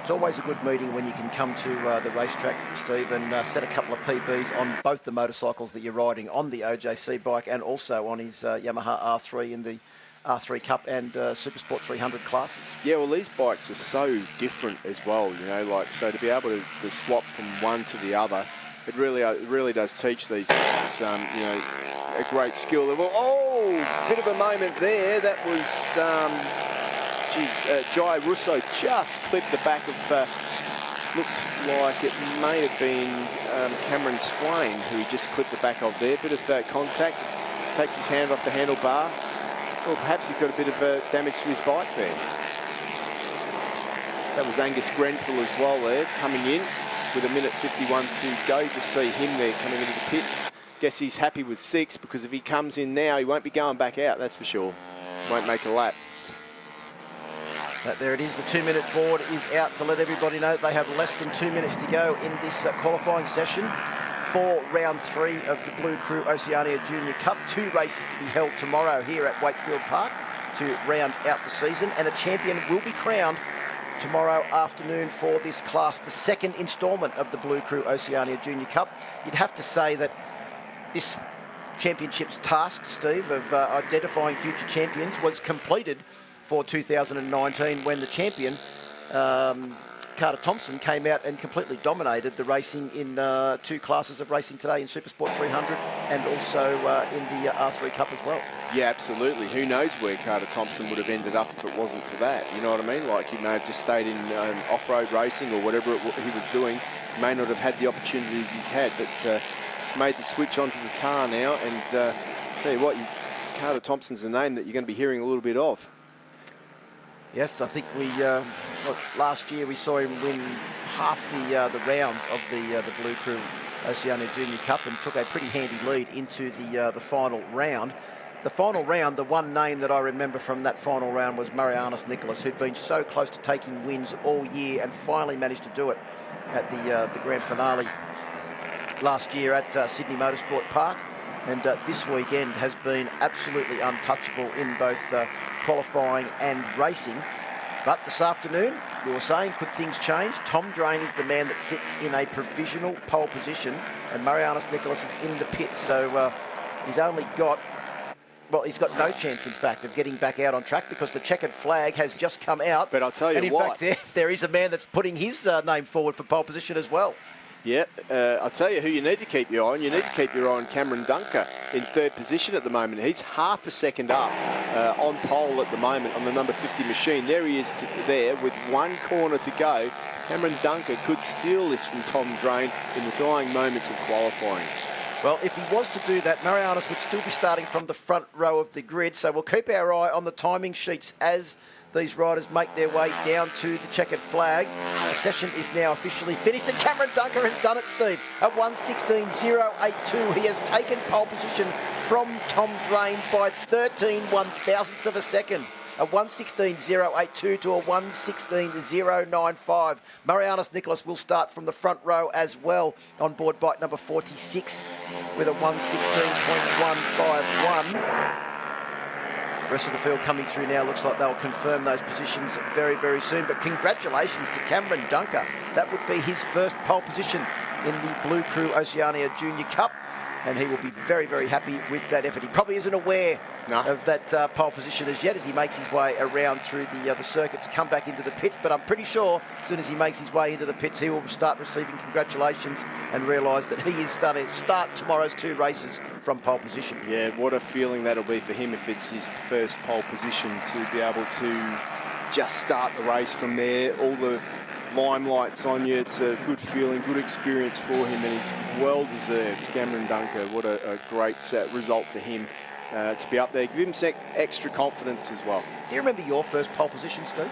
S2: it's always a good meeting when you can come to the racetrack, Steve, and set a couple of PBs on both the motorcycles that you're riding, on the OJC bike and also on his Yamaha R3 in the R3 Cup and Supersport 300 classes.
S18: Yeah, well, these bikes are so different as well, you know, like, so to be able to swap from one to the other, it really does teach these guys, you know, a great skill level. Oh, bit of a moment there. That was... Jai Russo just clipped the back of, looked like it may have been Cameron Swain who just clipped the back of there. Bit of contact, takes his hand off the handlebar. Or perhaps he's got a bit of damage to his bike there. That was Angus Grenfell as well there, coming in with 1:51 to go. Just see him there coming into the pits. Guess he's happy with 6, because if he comes in now, he won't be going back out, that's for sure. Won't make a lap.
S2: There it is, the 2-minute board is out to let everybody know they have less than 2 minutes to go in this qualifying session for round 3 of the Blue Crew Oceania Junior Cup. 2 races to be held tomorrow here at Wakefield Park to round out the season, and a champion will be crowned tomorrow afternoon for this class, the 2nd instalment of the Blue Crew Oceania Junior Cup. You'd have to say that this championship's task, Steve, of identifying future champions was completed for 2019 when the champion, Carter Thompson, came out and completely dominated the racing in 2 classes of racing today, in Supersport 300 and also in the R3 Cup as well.
S18: Yeah, absolutely. Who knows where Carter Thompson would have ended up if it wasn't for that, you know what I mean? Like, he may have just stayed in off-road racing or whatever he was doing, may not have had the opportunities he's had, but he's made the switch onto the tar now, and tell you what, Carter Thompson's a name that you're going to be hearing a little bit of.
S2: Yes, I think we last year we saw him win half the rounds of the Blue Crew Oceania Junior Cup and took a pretty handy lead into the final round. The final round, the one name that I remember from that final round was Murray Arnos Nicholas, who'd been so close to taking wins all year and finally managed to do it at the grand finale last year at Sydney Motorsport Park. And this weekend has been absolutely untouchable in both qualifying and racing. But this afternoon, we were saying, could things change? Tom Drain is the man that sits in a provisional pole position, and Murray Arnos Nicholas is in the pits. So he's only got, well, he's got no chance, in fact, of getting back out on track because the checkered flag has just come out.
S18: But I'll tell you
S2: and in
S18: what.
S2: fact, there is a man that's putting his name forward for pole position as well.
S18: Yeah, I'll tell you who you need to keep your eye on. You need to keep your eye on Cameron Dunker in 3rd position at the moment. He's half a second up on pole at the moment on the number 50 machine. There he is there with 1 corner to go. Cameron Dunker could steal this from Tom Drain in the dying moments of qualifying.
S2: Well, if he was to do that, Murray Arnos would still be starting from the front row of the grid. So we'll keep our eye on the timing sheets as these riders make their way down to the checkered flag. The session is now officially finished, and Cameron Dunker has done it, Steve. At 1:16.082, he has taken pole position from Tom Drain by 13 1/1000ths of a second. A 1:16.082 to a 1:16.095. Murray Arnos Nicholas will start from the front row as well on board bike number 46 with a 1:16.151. The rest of the field coming through now. Looks like they'll confirm those positions very, very soon. But congratulations to Cameron Dunker. That would be his first pole position in the Blue Crew Oceania Junior Cup. and he will be very, very happy with that effort. He probably isn't aware of that pole position as yet, as he makes his way around through the circuit to come back into the pits, but I'm pretty sure as soon as he makes his way into the pits, he will start receiving congratulations and realise that he is starting to start tomorrow's 2 races from pole position.
S18: Yeah, what a feeling that'll be for him if it's his first pole position, to be able to just start the race from there. All the limelight's on you. It's a good feeling, good experience for him, and he's well deserved. Cameron Dunker, what a great result for him to be up there. Give him some extra confidence as well.
S2: Do you remember your first pole position, Steve?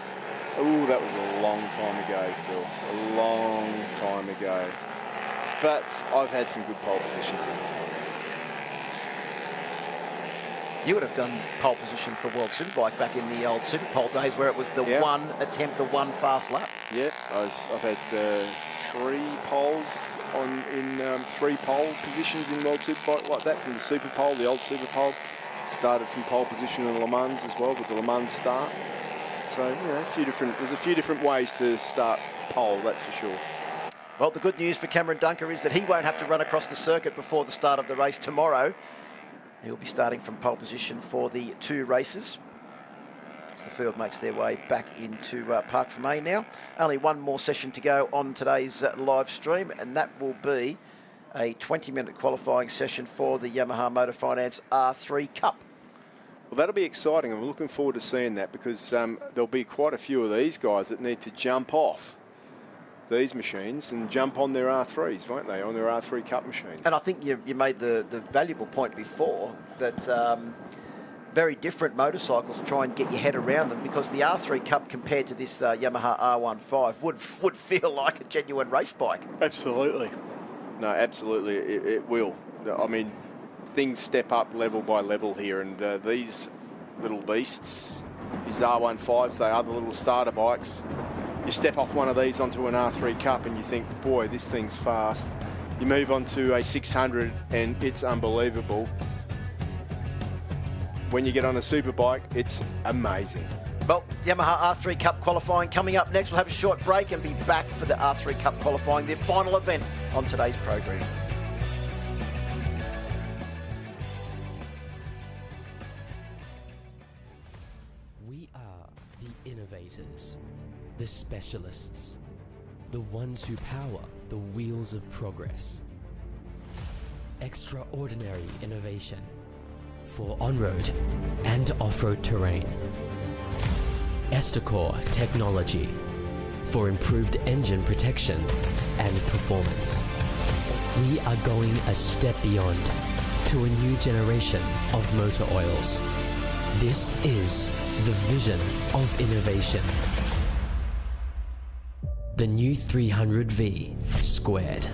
S18: Oh, that was a long time ago, Phil. A long time ago. But I've had some good pole positions in the time.
S2: You would have done pole position for World Superbike back in the old Super Pole days, where it was the one attempt, the one fast lap.
S18: Yeah, I've had 3 poles in 3 pole positions in World Superbike like that, from the Super Pole, the old Super Pole. Started from pole position in Le Mans as well, with the Le Mans start. So, you know, there's a few different ways to start pole, that's for sure.
S2: Well, the good news for Cameron Dunker is that he won't have to run across the circuit before the start of the race tomorrow. He'll be starting from pole position for the 2 races, as the field makes their way back into Parc Fermé now. Only one more session to go on today's live stream, and that will be a 20-minute qualifying session for the Yamaha Motor Finance R3 Cup.
S18: Well, that'll be exciting. I'm looking forward to seeing that, because there'll be quite a few of these guys that need to jump off these machines and jump on their R3s, won't they, on their R3 Cup machines.
S2: And I think you made the valuable point before that very different motorcycles try and get your head around them, because the R3 Cup compared to this Yamaha R15 would feel like a genuine race bike.
S18: Absolutely. No, absolutely, it will. I mean, things step up level by level here, and these little beasts, these R15s, they are the little starter bikes. You step off one of these onto an R3 Cup and you think, boy, this thing's fast. You move on to a 600 and it's unbelievable. When you get on a Superbike, it's amazing.
S2: Well, Yamaha R3 Cup qualifying coming up next. We'll have a short break and be back for the R3 Cup qualifying, their final event on today's program.
S4: We are the innovators, the specialists, the ones who power the wheels of progress. Extraordinary innovation for on-road and off-road terrain. Estacore technology for improved engine protection and performance. We are going a step beyond to a new generation of motor oils. This is the vision of innovation. The new 300V squared.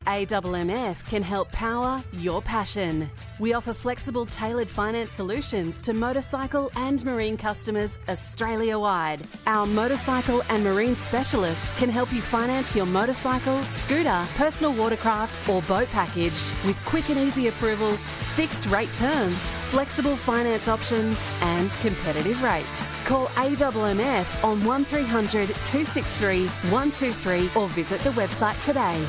S11: AMMF can help power your passion. We offer flexible, tailored finance solutions to motorcycle and marine customers Australia-wide. Our motorcycle and marine specialists can help you finance your motorcycle, scooter, personal watercraft or boat package with quick and easy approvals, fixed rate terms, flexible finance options and competitive rates. Call AMMF on 1300 263 123 or visit the website today.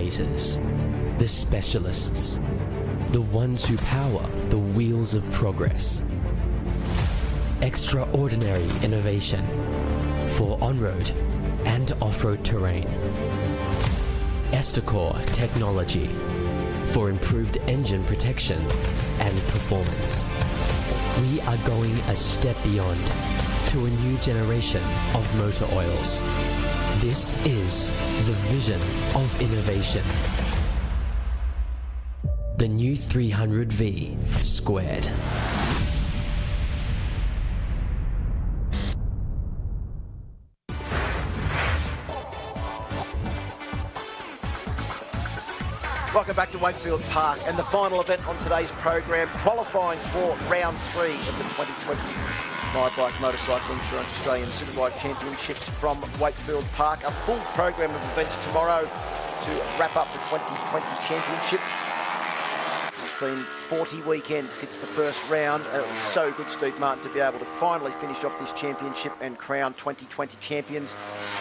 S4: operators, the specialists, the ones who power the wheels of progress. Extraordinary innovation for on-road and off-road terrain. Estacore technology for improved engine protection and performance. We are going a step beyond to a new generation of motor oils. This is the vision of innovation. The new 300V squared.
S2: Welcome back to Wakefield Park and the final event on today's program, qualifying for round 3 of the 2020 My Bike Motorcycle Insurance Australian Superbike Championships from Wakefield Park. A full program of events tomorrow to wrap up the 2020 championship. It's been 40 weekends since the first round, and it was so good, Steve Martin, to be able to finally finish off this championship and crown 2020 champions.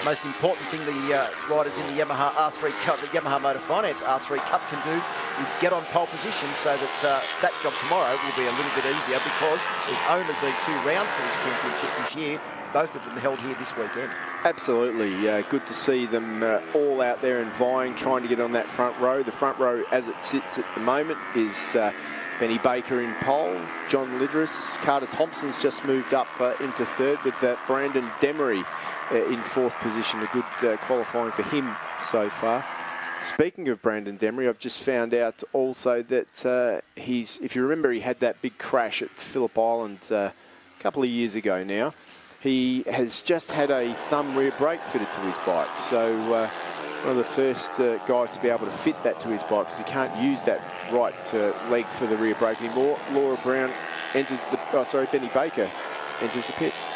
S2: Most important thing the riders in the Yamaha R3 Cup, the Yamaha Motor Finance R3 Cup can do is get on pole position, so that that job tomorrow will be a little bit easier, because there's only been 2 rounds for this championship this year, both of them held here this weekend.
S18: Absolutely. Good to see them all out there and vying, trying to get on that front row. The front row, as it sits at the moment, is Benny Baker in pole, John Lidris. Carter Thompson's just moved up into third, with Brandon Demery in 4th position. A good qualifying for him so far. Speaking of Brandon Demery, I've just found out also that if you remember, he had that big crash at Phillip Island a couple of years ago now. He has just had a thumb rear brake fitted to his bike. So one of the first guys to be able to fit that to his bike, because he can't use that right leg for the rear brake anymore. Laura Brown enters Benny Baker enters the pits.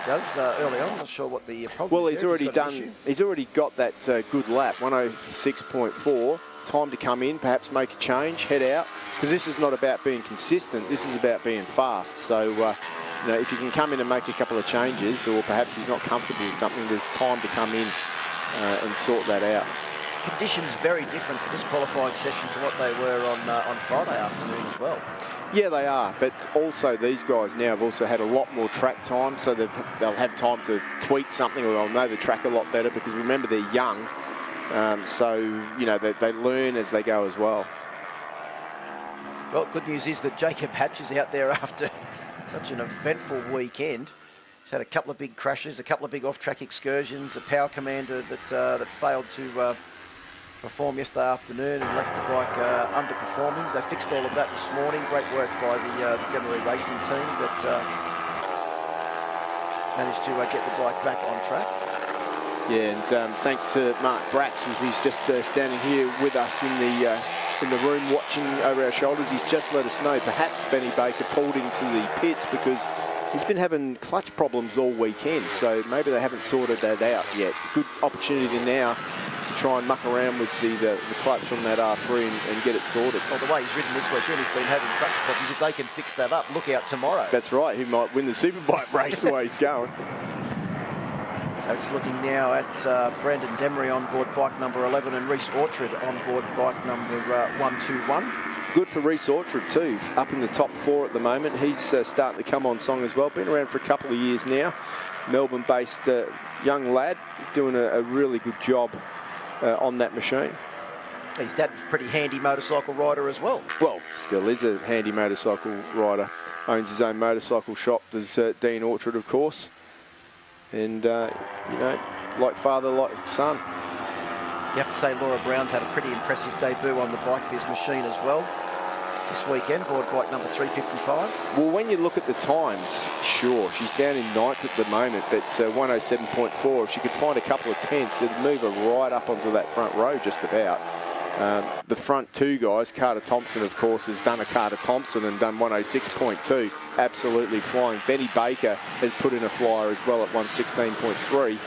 S2: Early on, I'm not sure what the problem is.
S18: Well, he's already got that good lap, 106.4. Time to come in, perhaps make a change, head out, because this is not about being consistent. This is about being fast. So, you know, if you can come in and make a couple of changes, or perhaps he's not comfortable with something, there's time to come in and sort that out.
S2: Conditions very different for this qualifying session to what they were on Friday afternoon as well.
S18: Yeah, they are, but also these guys now have also had a lot more track time, so they'll have time to tweak something, or they'll know the track a lot better, because remember, they're young, so, you know, they learn as they go as well.
S2: Well, good news is that Jacob Hatch is out there after such an eventful weekend. He's had a couple of big crashes, a couple of big off-track excursions, a power commander that failed to perform yesterday afternoon and left the bike underperforming. They fixed all of that this morning. Great work by the Demery racing team that managed to get the bike back on track.
S18: Yeah, and thanks to Mark Bratz, as he's just standing here with us in the room watching over our shoulders. He's just let us know perhaps Benny Baker pulled into the pits because he's been having clutch problems all weekend, so maybe they haven't sorted that out yet. Good opportunity now to try and muck around with the clutch on that R3 and get it sorted.
S2: Well, the way he's ridden this weekend, he's been having clutch problems. If they can fix that up, look out tomorrow.
S18: That's right, he might win the Superbike race the way he's going.
S2: So it's looking now at Brandon Demery on board bike number 11 and Reece Orchard on board bike number 121.
S18: Good for Reece Orchard too, up in the top 4 at the moment. He's starting to come on song as well. Been around for a couple of years now. Melbourne-based young lad, doing a really good job on that machine.
S2: His dad's a pretty handy motorcycle rider as well.
S18: Well, still is a handy motorcycle rider. Owns his own motorcycle shop. There's Dean Orchard, of course. And, you know, like father, like son.
S2: You have to say Laura Brown's had a pretty impressive debut on the Bike Biz machine as well this weekend, board bike number 355.
S18: Well, when you look at the times, sure, she's down in 9th at the moment, but 107.4, if she could find a couple of tenths, it'd move her right up onto that front row just about. The front 2 guys, Carter Thompson, of course, has done a Carter Thompson and done 106.2, absolutely flying. Benny Baker has put in a flyer as well at 116.3.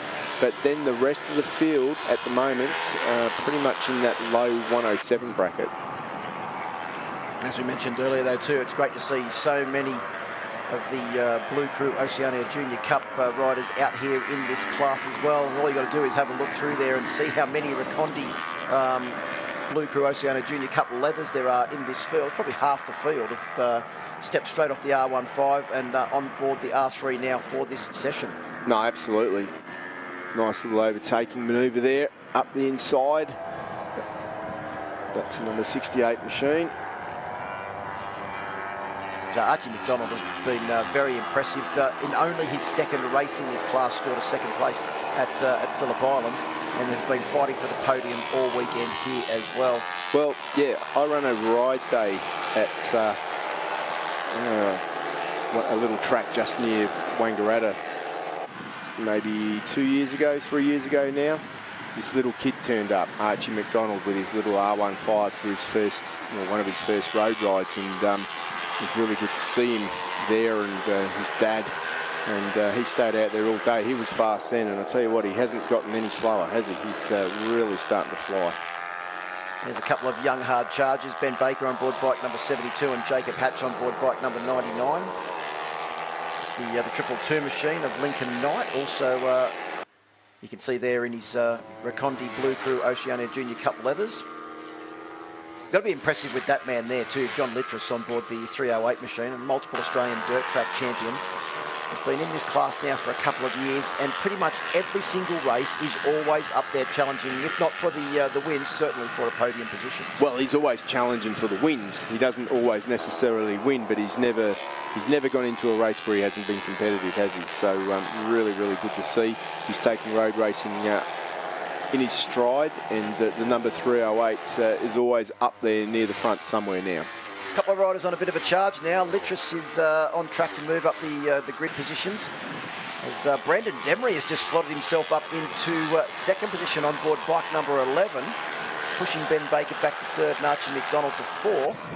S18: But then the rest of the field at the moment, pretty much in that low 107 bracket.
S2: As we mentioned earlier, though, too, it's great to see so many of the Blue Crew Oceania Junior Cup riders out here in this class as well. And all you got to do is have a look through there and see how many Recondi Blue Crew Oceania Junior Cup leathers there are in this field. It's probably half the field have stepped straight off the R15 and on board the R3 now for this session.
S18: No, absolutely. Nice little overtaking manoeuvre there, up the inside. That's a number 68 machine.
S2: Archie McDonald has been very impressive. In only his second race in this class, scored a second place at Phillip Island, and has been fighting for the podium all weekend here as well.
S18: Well, yeah, I ran a ride day at a little track just near Wangaratta maybe 3 years ago now. This little kid turned up, Archie McDonald, with his little R15 for his first, one of his first road rides, and it was really good to see him there, and his dad, and he stayed out there all day. He was fast then, and I tell you what, he hasn't gotten any slower, has he? He's really starting to fly.
S2: There's a couple of young hard chargers. Ben Baker on board bike number 72 and Jacob Hatch on board bike number 99. It's the 222 machine of Lincoln Knight. Also, you can see there in his Recondi Blue Crew Oceania Junior Cup leathers. Got to be impressive with that man there too, John Littris on board the 308 machine, and multiple Australian dirt track champion. Has been in this class now for a couple of years, and pretty much every single race is always up there challenging, if not for the wins, certainly for a podium position.
S18: Well, he's always challenging for the wins. He doesn't always necessarily win, but he's never gone into a race where he hasn't been competitive, has he? So really, really good to see. He's taking road racing in his stride, and the number 308 is always up there near the front somewhere now.
S2: A couple of riders on a bit of a charge now. Littris is on track to move up the grid positions, as Brandon Demery has just slotted himself up into second position on board bike number 11, pushing Ben Baker back to third and Archie McDonald to fourth.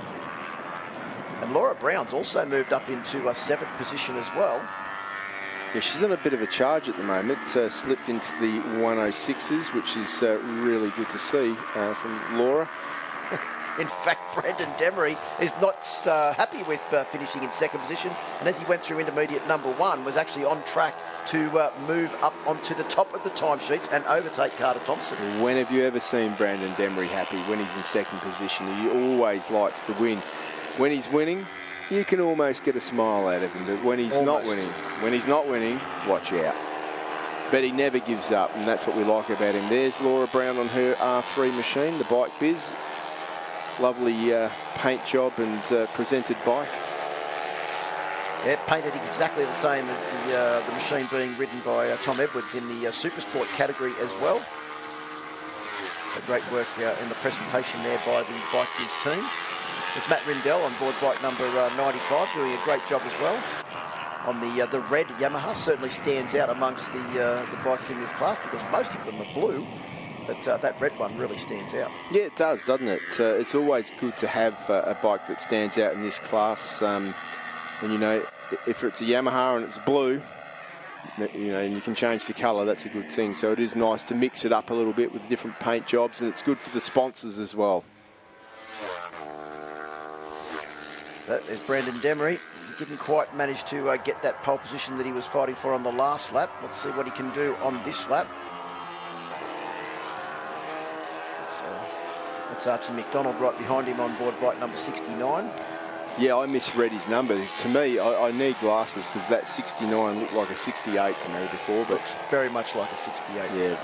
S2: And Laura Brown's also moved up into seventh position as well.
S18: Yeah, she's on a bit of a charge at the moment, slipped into the 106s, which is really good to see from Laura.
S2: In fact, Brandon Demery is not happy with finishing in second position, and as he went through intermediate number 1, was actually on track to move up onto the top of the timesheets and overtake Carter Thompson.
S18: When have you ever seen Brandon Demery happy when he's in second position? He always likes to win. When he's winning, you can almost get a smile out of him, but when he's not winning, watch out. But he never gives up, and that's what we like about him. There's Laura Brown on her R3 machine, the Bike Biz. Lovely paint job and presented bike.
S2: Yeah, painted exactly the same as the machine being ridden by Tom Edwards in the Supersport category as well. So great work in the presentation there by the Bike Biz team. There's Matt Rindell on board bike number 95, doing a great job as well. On the red Yamaha, certainly stands out amongst the bikes in this class, because most of them are blue. But that red one really stands out.
S18: Yeah, it does, doesn't it? It's always good to have a bike that stands out in this class. And, you know, if it's a Yamaha and it's blue, you know, and you can change the colour, that's a good thing. So it is nice to mix it up a little bit with different paint jobs, and it's good for the sponsors as well.
S2: There's Brandon Demery. He didn't quite manage to get that pole position that he was fighting for on the last lap. Let's see what he can do on this lap. That's Archie McDonald right behind him on board bike number 69.
S18: Yeah, I misread his number. To me, I need glasses, because that 69 looked like a 68 to me before. But
S2: looks very much like a 68.
S18: Yeah.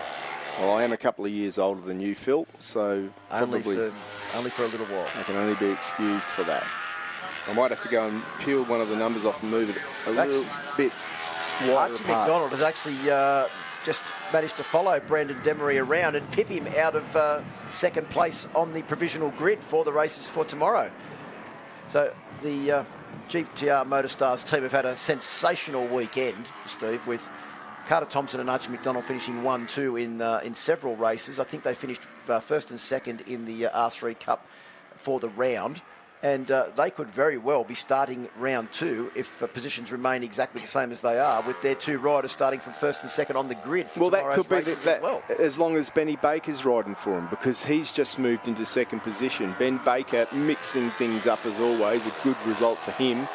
S18: Well, I am a couple of years older than you, Phil, so
S2: only for a little while.
S18: I can only be excused for that. I might have to go and peel one of the numbers off and move it a little bit wider
S2: Archie
S18: apart.
S2: McDonald has actually just managed to follow Brandon Demery around and pip him out of second place on the provisional grid for the races for tomorrow. So the GTR Motorstars team have had a sensational weekend, Steve, with Carter Thompson and Archie McDonald finishing 1-2 in several races. I think they finished first and second in the R3 Cup for the round. And they could very well be starting round 2 if positions remain exactly the same as they are, with their two riders starting from first and second on the grid for tomorrow's races as well.
S18: As long as Benny Baker's riding for him, because he's just moved into second position. Ben Baker mixing things up as always, a good result for him.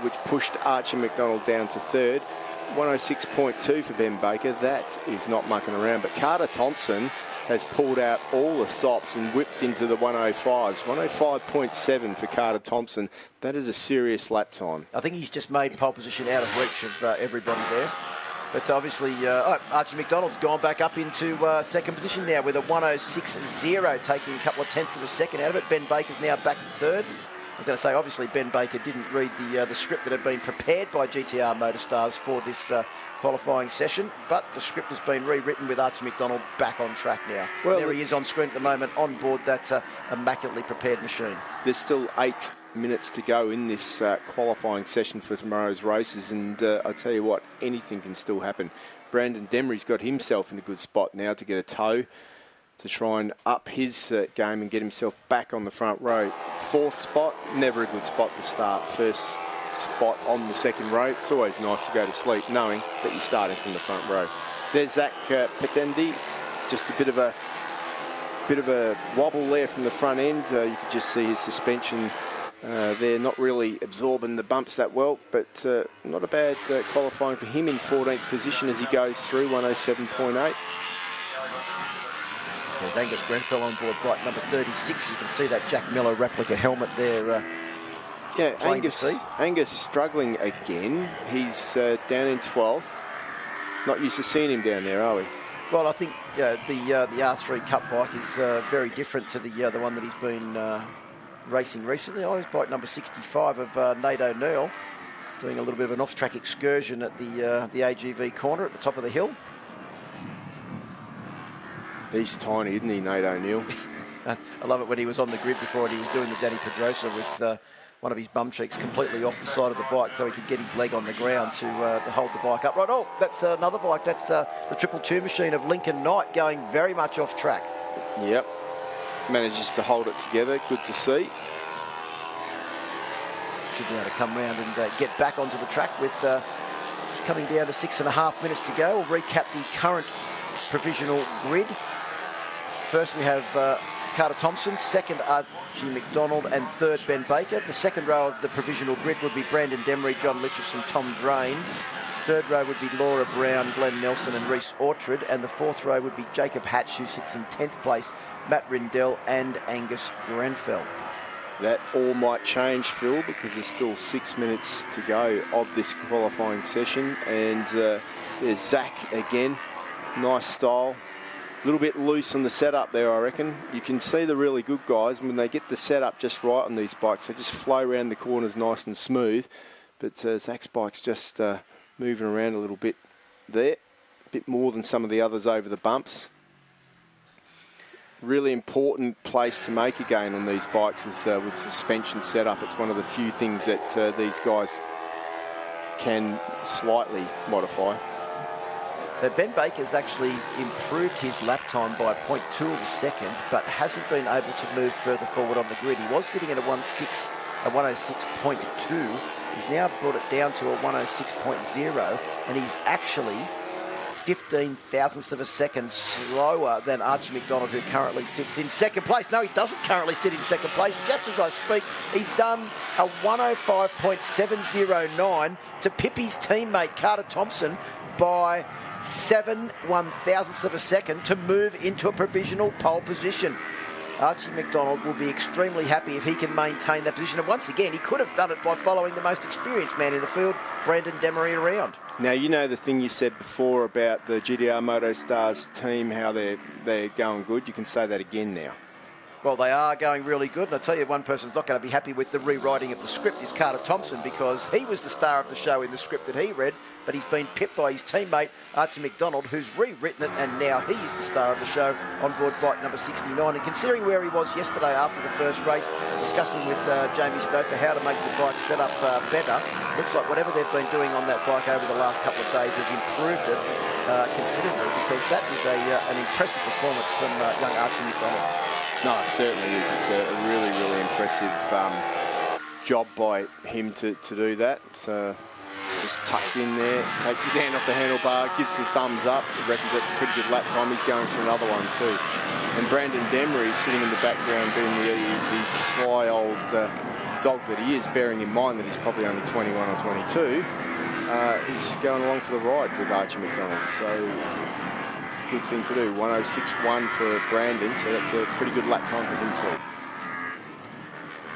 S18: which pushed Archie McDonald down to third. 106.2 for Ben Baker. That is not mucking around. But Carter Thompson has pulled out all the stops and whipped into the 105s. 105.7 for Carter Thompson. That is a serious lap time.
S2: I think he's just made pole position out of reach of everybody there. But obviously, Archie McDonald's gone back up into second position now with a 106.0, taking a couple of tenths of a second out of it. Ben Baker's now back third. I was going to say, obviously, Ben Baker didn't read the script that had been prepared by GTR Motorstars for this qualifying session, but the script has been rewritten with Archie McDonald back on track now. Well, there he is on screen at the moment, on board that immaculately prepared machine.
S18: There's still 8 minutes to go in this qualifying session for tomorrow's races, and I tell you what, anything can still happen. Brandon Demery's got himself in a good spot now to get a tow, to try and up his game and get himself back on the front row. 4th spot, never a good spot to start. First spot on the second row. It's always nice to go to sleep knowing that you're starting from the front row. There's Zach Patendi, just a bit of a wobble there from the front end. You could just see his suspension there, not really absorbing the bumps that well, but not a bad qualifying for him in 14th position as he goes through 107.8.
S2: There's Angus Grenfell on board bike number 36. You can see that Jack Miller replica helmet there.
S18: Yeah, Angus struggling again. He's down in 12th. Not used to seeing him down there, are we?
S2: Well, I think the R3 Cup bike is very different to the one that he's been racing recently. I was bike number 65 of Nate O'Neill, doing a little bit of an off-track excursion at the AGV corner at the top of the hill.
S18: He's tiny, isn't he, Nate O'Neill?
S2: I love it when he was on the grid before and he was doing the Danny Pedrosa with one of his bum cheeks completely off the side of the bike so he could get his leg on the ground to hold the bike up. Right, oh, that's another bike. That's the 222 machine of Lincoln Knight going very much off track.
S18: Yep. Manages to hold it together. Good to see.
S2: Should be able to come round and get back onto the track with just coming down to 6.5 minutes to go. We'll recap the current provisional grid. First we have Carter Thompson, second Archie McDonald, and third Ben Baker. The second row of the provisional grid would be Brandon Demery, John Litchison, Tom Drain. Third row would be Laura Brown, Glenn Nelson and Reece Orchard. And the fourth row would be Jacob Hatch, who sits in 10th place, Matt Rindell and Angus Grenfell.
S18: That all might change, Phil, because there's still 6 minutes to go of this qualifying session. And there's Zach again. Nice style. A little bit loose on the setup there, I reckon. You can see the really good guys, when they get the setup just right on these bikes, they just flow around the corners nice and smooth. But Zach's bike's just moving around a little bit there. A bit more than some of the others over the bumps. Really important place to make a gain on these bikes is with suspension setup. It's one of the few things that these guys can slightly modify.
S2: So Ben Baker's actually improved his lap time by 0.2 of a second, but hasn't been able to move further forward on the grid. He was sitting at a 106.2. He's now brought it down to a 106.0, and he's actually 15 thousandths of a second slower than Archie McDonald, who currently sits in second place. No, he doesn't currently sit in second place. Just as I speak, he's done a 105.709 to Pippi's teammate Carter Thompson by 7 1,000ths of a second to move into a provisional pole position. Archie McDonald will be extremely happy if he can maintain that position. And once again, he could have done it by following the most experienced man in the field, Brandon Demery, around.
S18: Now, you know the thing you said before about the GTR Motostars team, how they're going good. You can say that again now.
S2: Well, they are going really good. And I tell you, one person's not going to be happy with the rewriting of the script is Carter Thompson, because he was the star of the show in the script that he read, but he's been pipped by his teammate, Archie McDonald, who's rewritten it, and now he is the star of the show on board bike number 69. And considering where he was yesterday after the first race, discussing with Jamie Stoker how to make the bike set up better, looks like whatever they've been doing on that bike over the last couple of days has improved it considerably, because that is an impressive performance from young Archie McDonald.
S18: No, it certainly is. It's a really, really impressive job by him to do that. Just tucked in there, takes his hand off the handlebar, gives the thumbs up. He reckons that's a pretty good lap time. He's going for another one too. And Brandon Demery sitting in the background, being the sly old dog that he is, bearing in mind that he's probably only 21 or 22, he's going along for the ride with Archie McDonald. So good thing to do. 106.1 for Brandon, so that's a pretty good lap time for him too.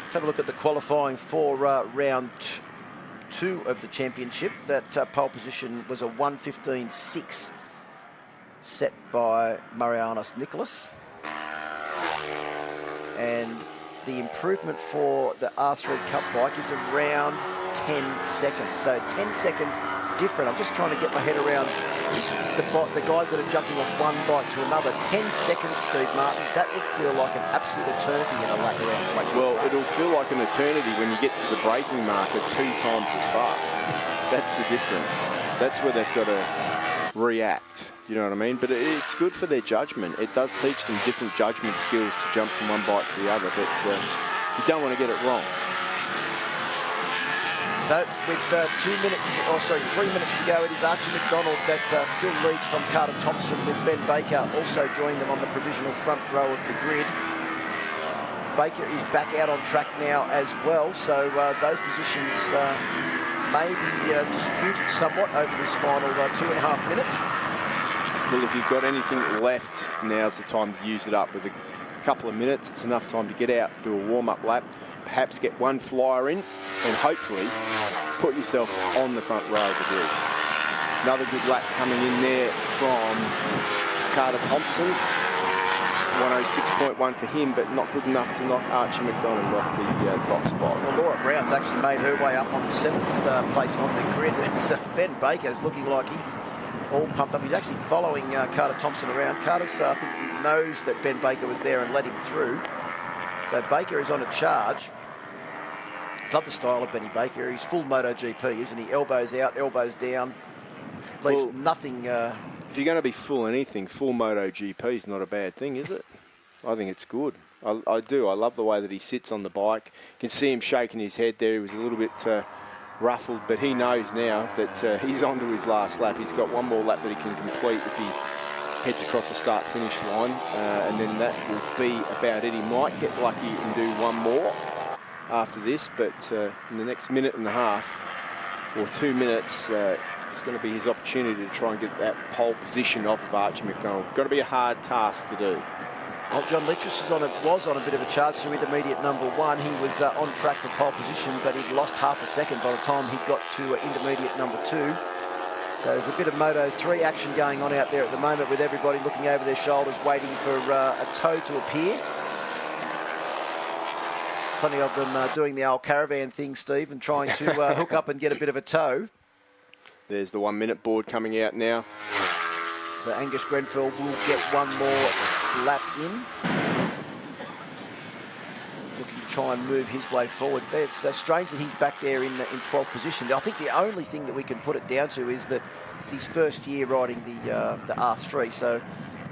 S2: Let's have a look at the qualifying for round 2 of the championship. That pole position was a 1:15.6 set by Marianas Nicholas. And the improvement for the R3 Cup bike is around 10 seconds. So 10 seconds different. I'm just trying to get my head around the guys that are jumping off one bike to another. 10 seconds, Steve Martin, that would feel like an absolute eternity in a lap around the Wakefield
S18: Well,
S2: Park.
S18: it'll feel like an eternity when you get to the braking marker 2 times as fast. That's the difference. That's where they've got to react. You know what I mean? But it's good for their judgment. It does teach them different judgment skills to jump from one bike to the other, but you don't want to get it wrong.
S2: So with 3 minutes to go, it is Archie McDonald that still leads from Carter Thompson, with Ben Baker also joining them on the provisional front row of the grid. Baker is back out on track now as well, so those positions may be disputed somewhat over this final 2.5 minutes.
S18: Well, if you've got anything left, now's the time to use it up. With a couple of minutes, it's enough time to get out, do a warm-up lap, perhaps get one flyer in, and hopefully put yourself on the front row of the grid. Another good lap coming in there from Carter Thompson. 106.1 for him, but not good enough to knock Archie McDonald off the top spot.
S2: Well, Laura Brown's actually made her way up onto 7th place on the grid. And Ben Baker's looking like he's all pumped up. He's actually following Carter Thompson around. Carter's, I think, knows that Ben Baker was there and let him through. So Baker is on a charge. It's not the style of Benny Baker. He's full MotoGP, isn't he? Elbows out, elbows down. Leaves nothing.
S18: If you're going to be full anything, full MotoGP is not a bad thing, is it? I think it's good. I do. I love the way that he sits on the bike. You can see him shaking his head there. He was a little bit ruffled, but he knows now that he's on to his last lap. He's got one more lap that he can complete if he heads across the start-finish line, and then that will be about it. He might get lucky and do one more after this, but in the next minute and a half, or 2 minutes, it's going to be his opportunity to try and get that pole position off of Archie McDonald. Got to be a hard task to do.
S2: Well, John Litchis was on a bit of a charge to intermediate number 1. He was on track for pole position, but he'd lost half a second by the time he got to intermediate number 2. So there's a bit of Moto 3 action going on out there at the moment, with everybody looking over their shoulders waiting for a tow to appear. Plenty of them doing the old caravan thing, Steve, and trying to hook up and get a bit of a tow.
S18: There's the 1 minute board coming out now.
S2: So Angus Grenfell will get one more lap in. Looking to try and move his way forward. But it's strange that he's back there in 12th position. I think the only thing that we can put it down to is that it's his first year riding the R3. So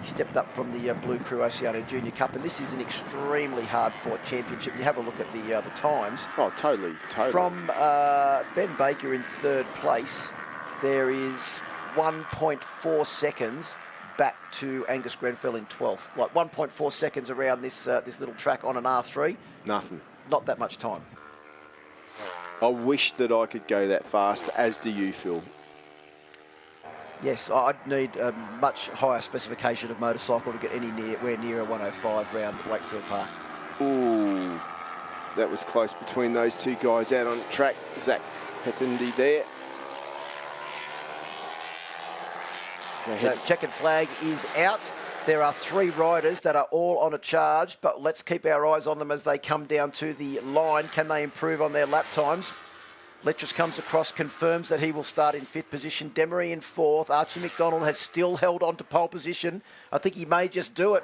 S2: he stepped up from the Blue Crew Oceania Junior Cup, and this is an extremely hard-fought championship. You have a look at the times.
S18: Oh, totally.
S2: From Ben Baker in 3rd place, there is 1.4 seconds back to Angus Grenfell in 12th. Like 1.4 seconds around this little track on an R3.
S18: Nothing.
S2: Not that much time.
S18: I wish that I could go that fast, as do you, Phil.
S2: Yes, I'd need a much higher specification of motorcycle to get anywhere near a 105 round at Wakefield Park.
S18: Ooh, that was close between those two guys out on track. Zach Petendi there.
S2: So checkered flag is out. There are 3 riders that are all on a charge, but let's keep our eyes on them as they come down to the line. Can they improve on their lap times? Letchis comes across, confirms that he will start in 5th position. Demery in 4th. Archie McDonald has still held on to pole position. I think he may just do it.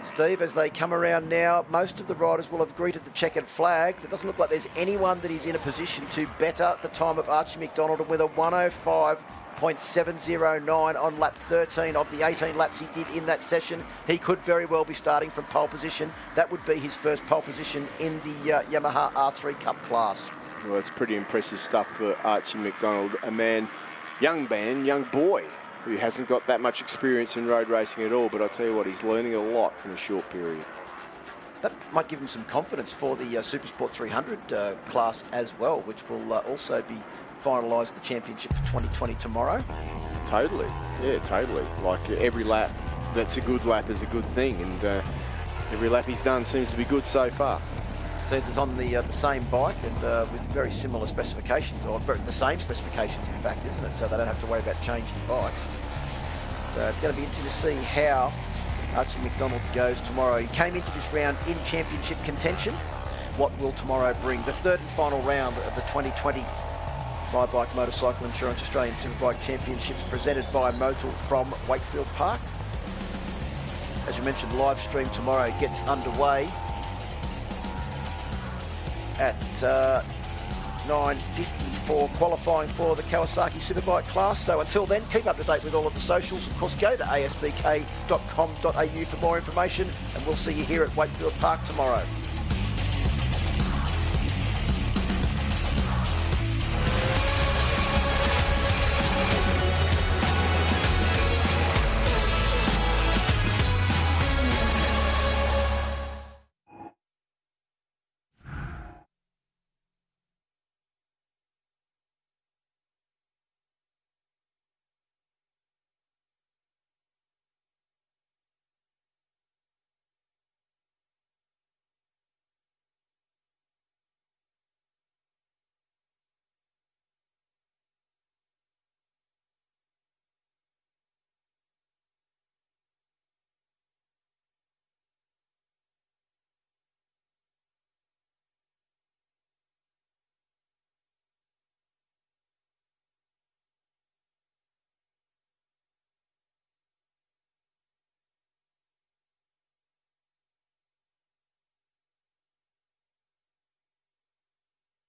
S2: Steve, as they come around now, most of the riders will have greeted the checkered flag. It doesn't look like there's anyone that is in a position to better the time of Archie McDonald, and with a 105.709 on lap 13 of the 18 laps he did in that session, he could very well be starting from pole position. That would be his first pole position in the Yamaha R3 Cup class.
S18: Well, it's pretty impressive stuff for Archie McDonald, young boy, who hasn't got that much experience in road racing at all, but I tell you what, he's learning a lot in a short period.
S2: that might give him some confidence for the Supersport 300 class as well, which will also be finalise the championship for 2020 tomorrow.
S18: Totally, yeah, totally. Like every lap that's a good lap is a good thing, and every lap he's done seems to be good so far.
S2: It's on the same bike and with very similar specifications, or the same specifications in fact, isn't it? So they don't have to worry about changing bikes. So it's going to be interesting to see how Archie McDonald goes tomorrow. He came into this round in championship contention. What will tomorrow bring? The third and final round of the 2020 My Bike Motorcycle Insurance Australian Superbike Championships presented by Motul from Wakefield Park. As you mentioned, live stream tomorrow gets underway at 9:54, qualifying for the Kawasaki Superbike class. So until then, keep up to date with all of the socials. Of course, go to asbk.com.au for more information, and we'll see you here at Wakefield Park tomorrow.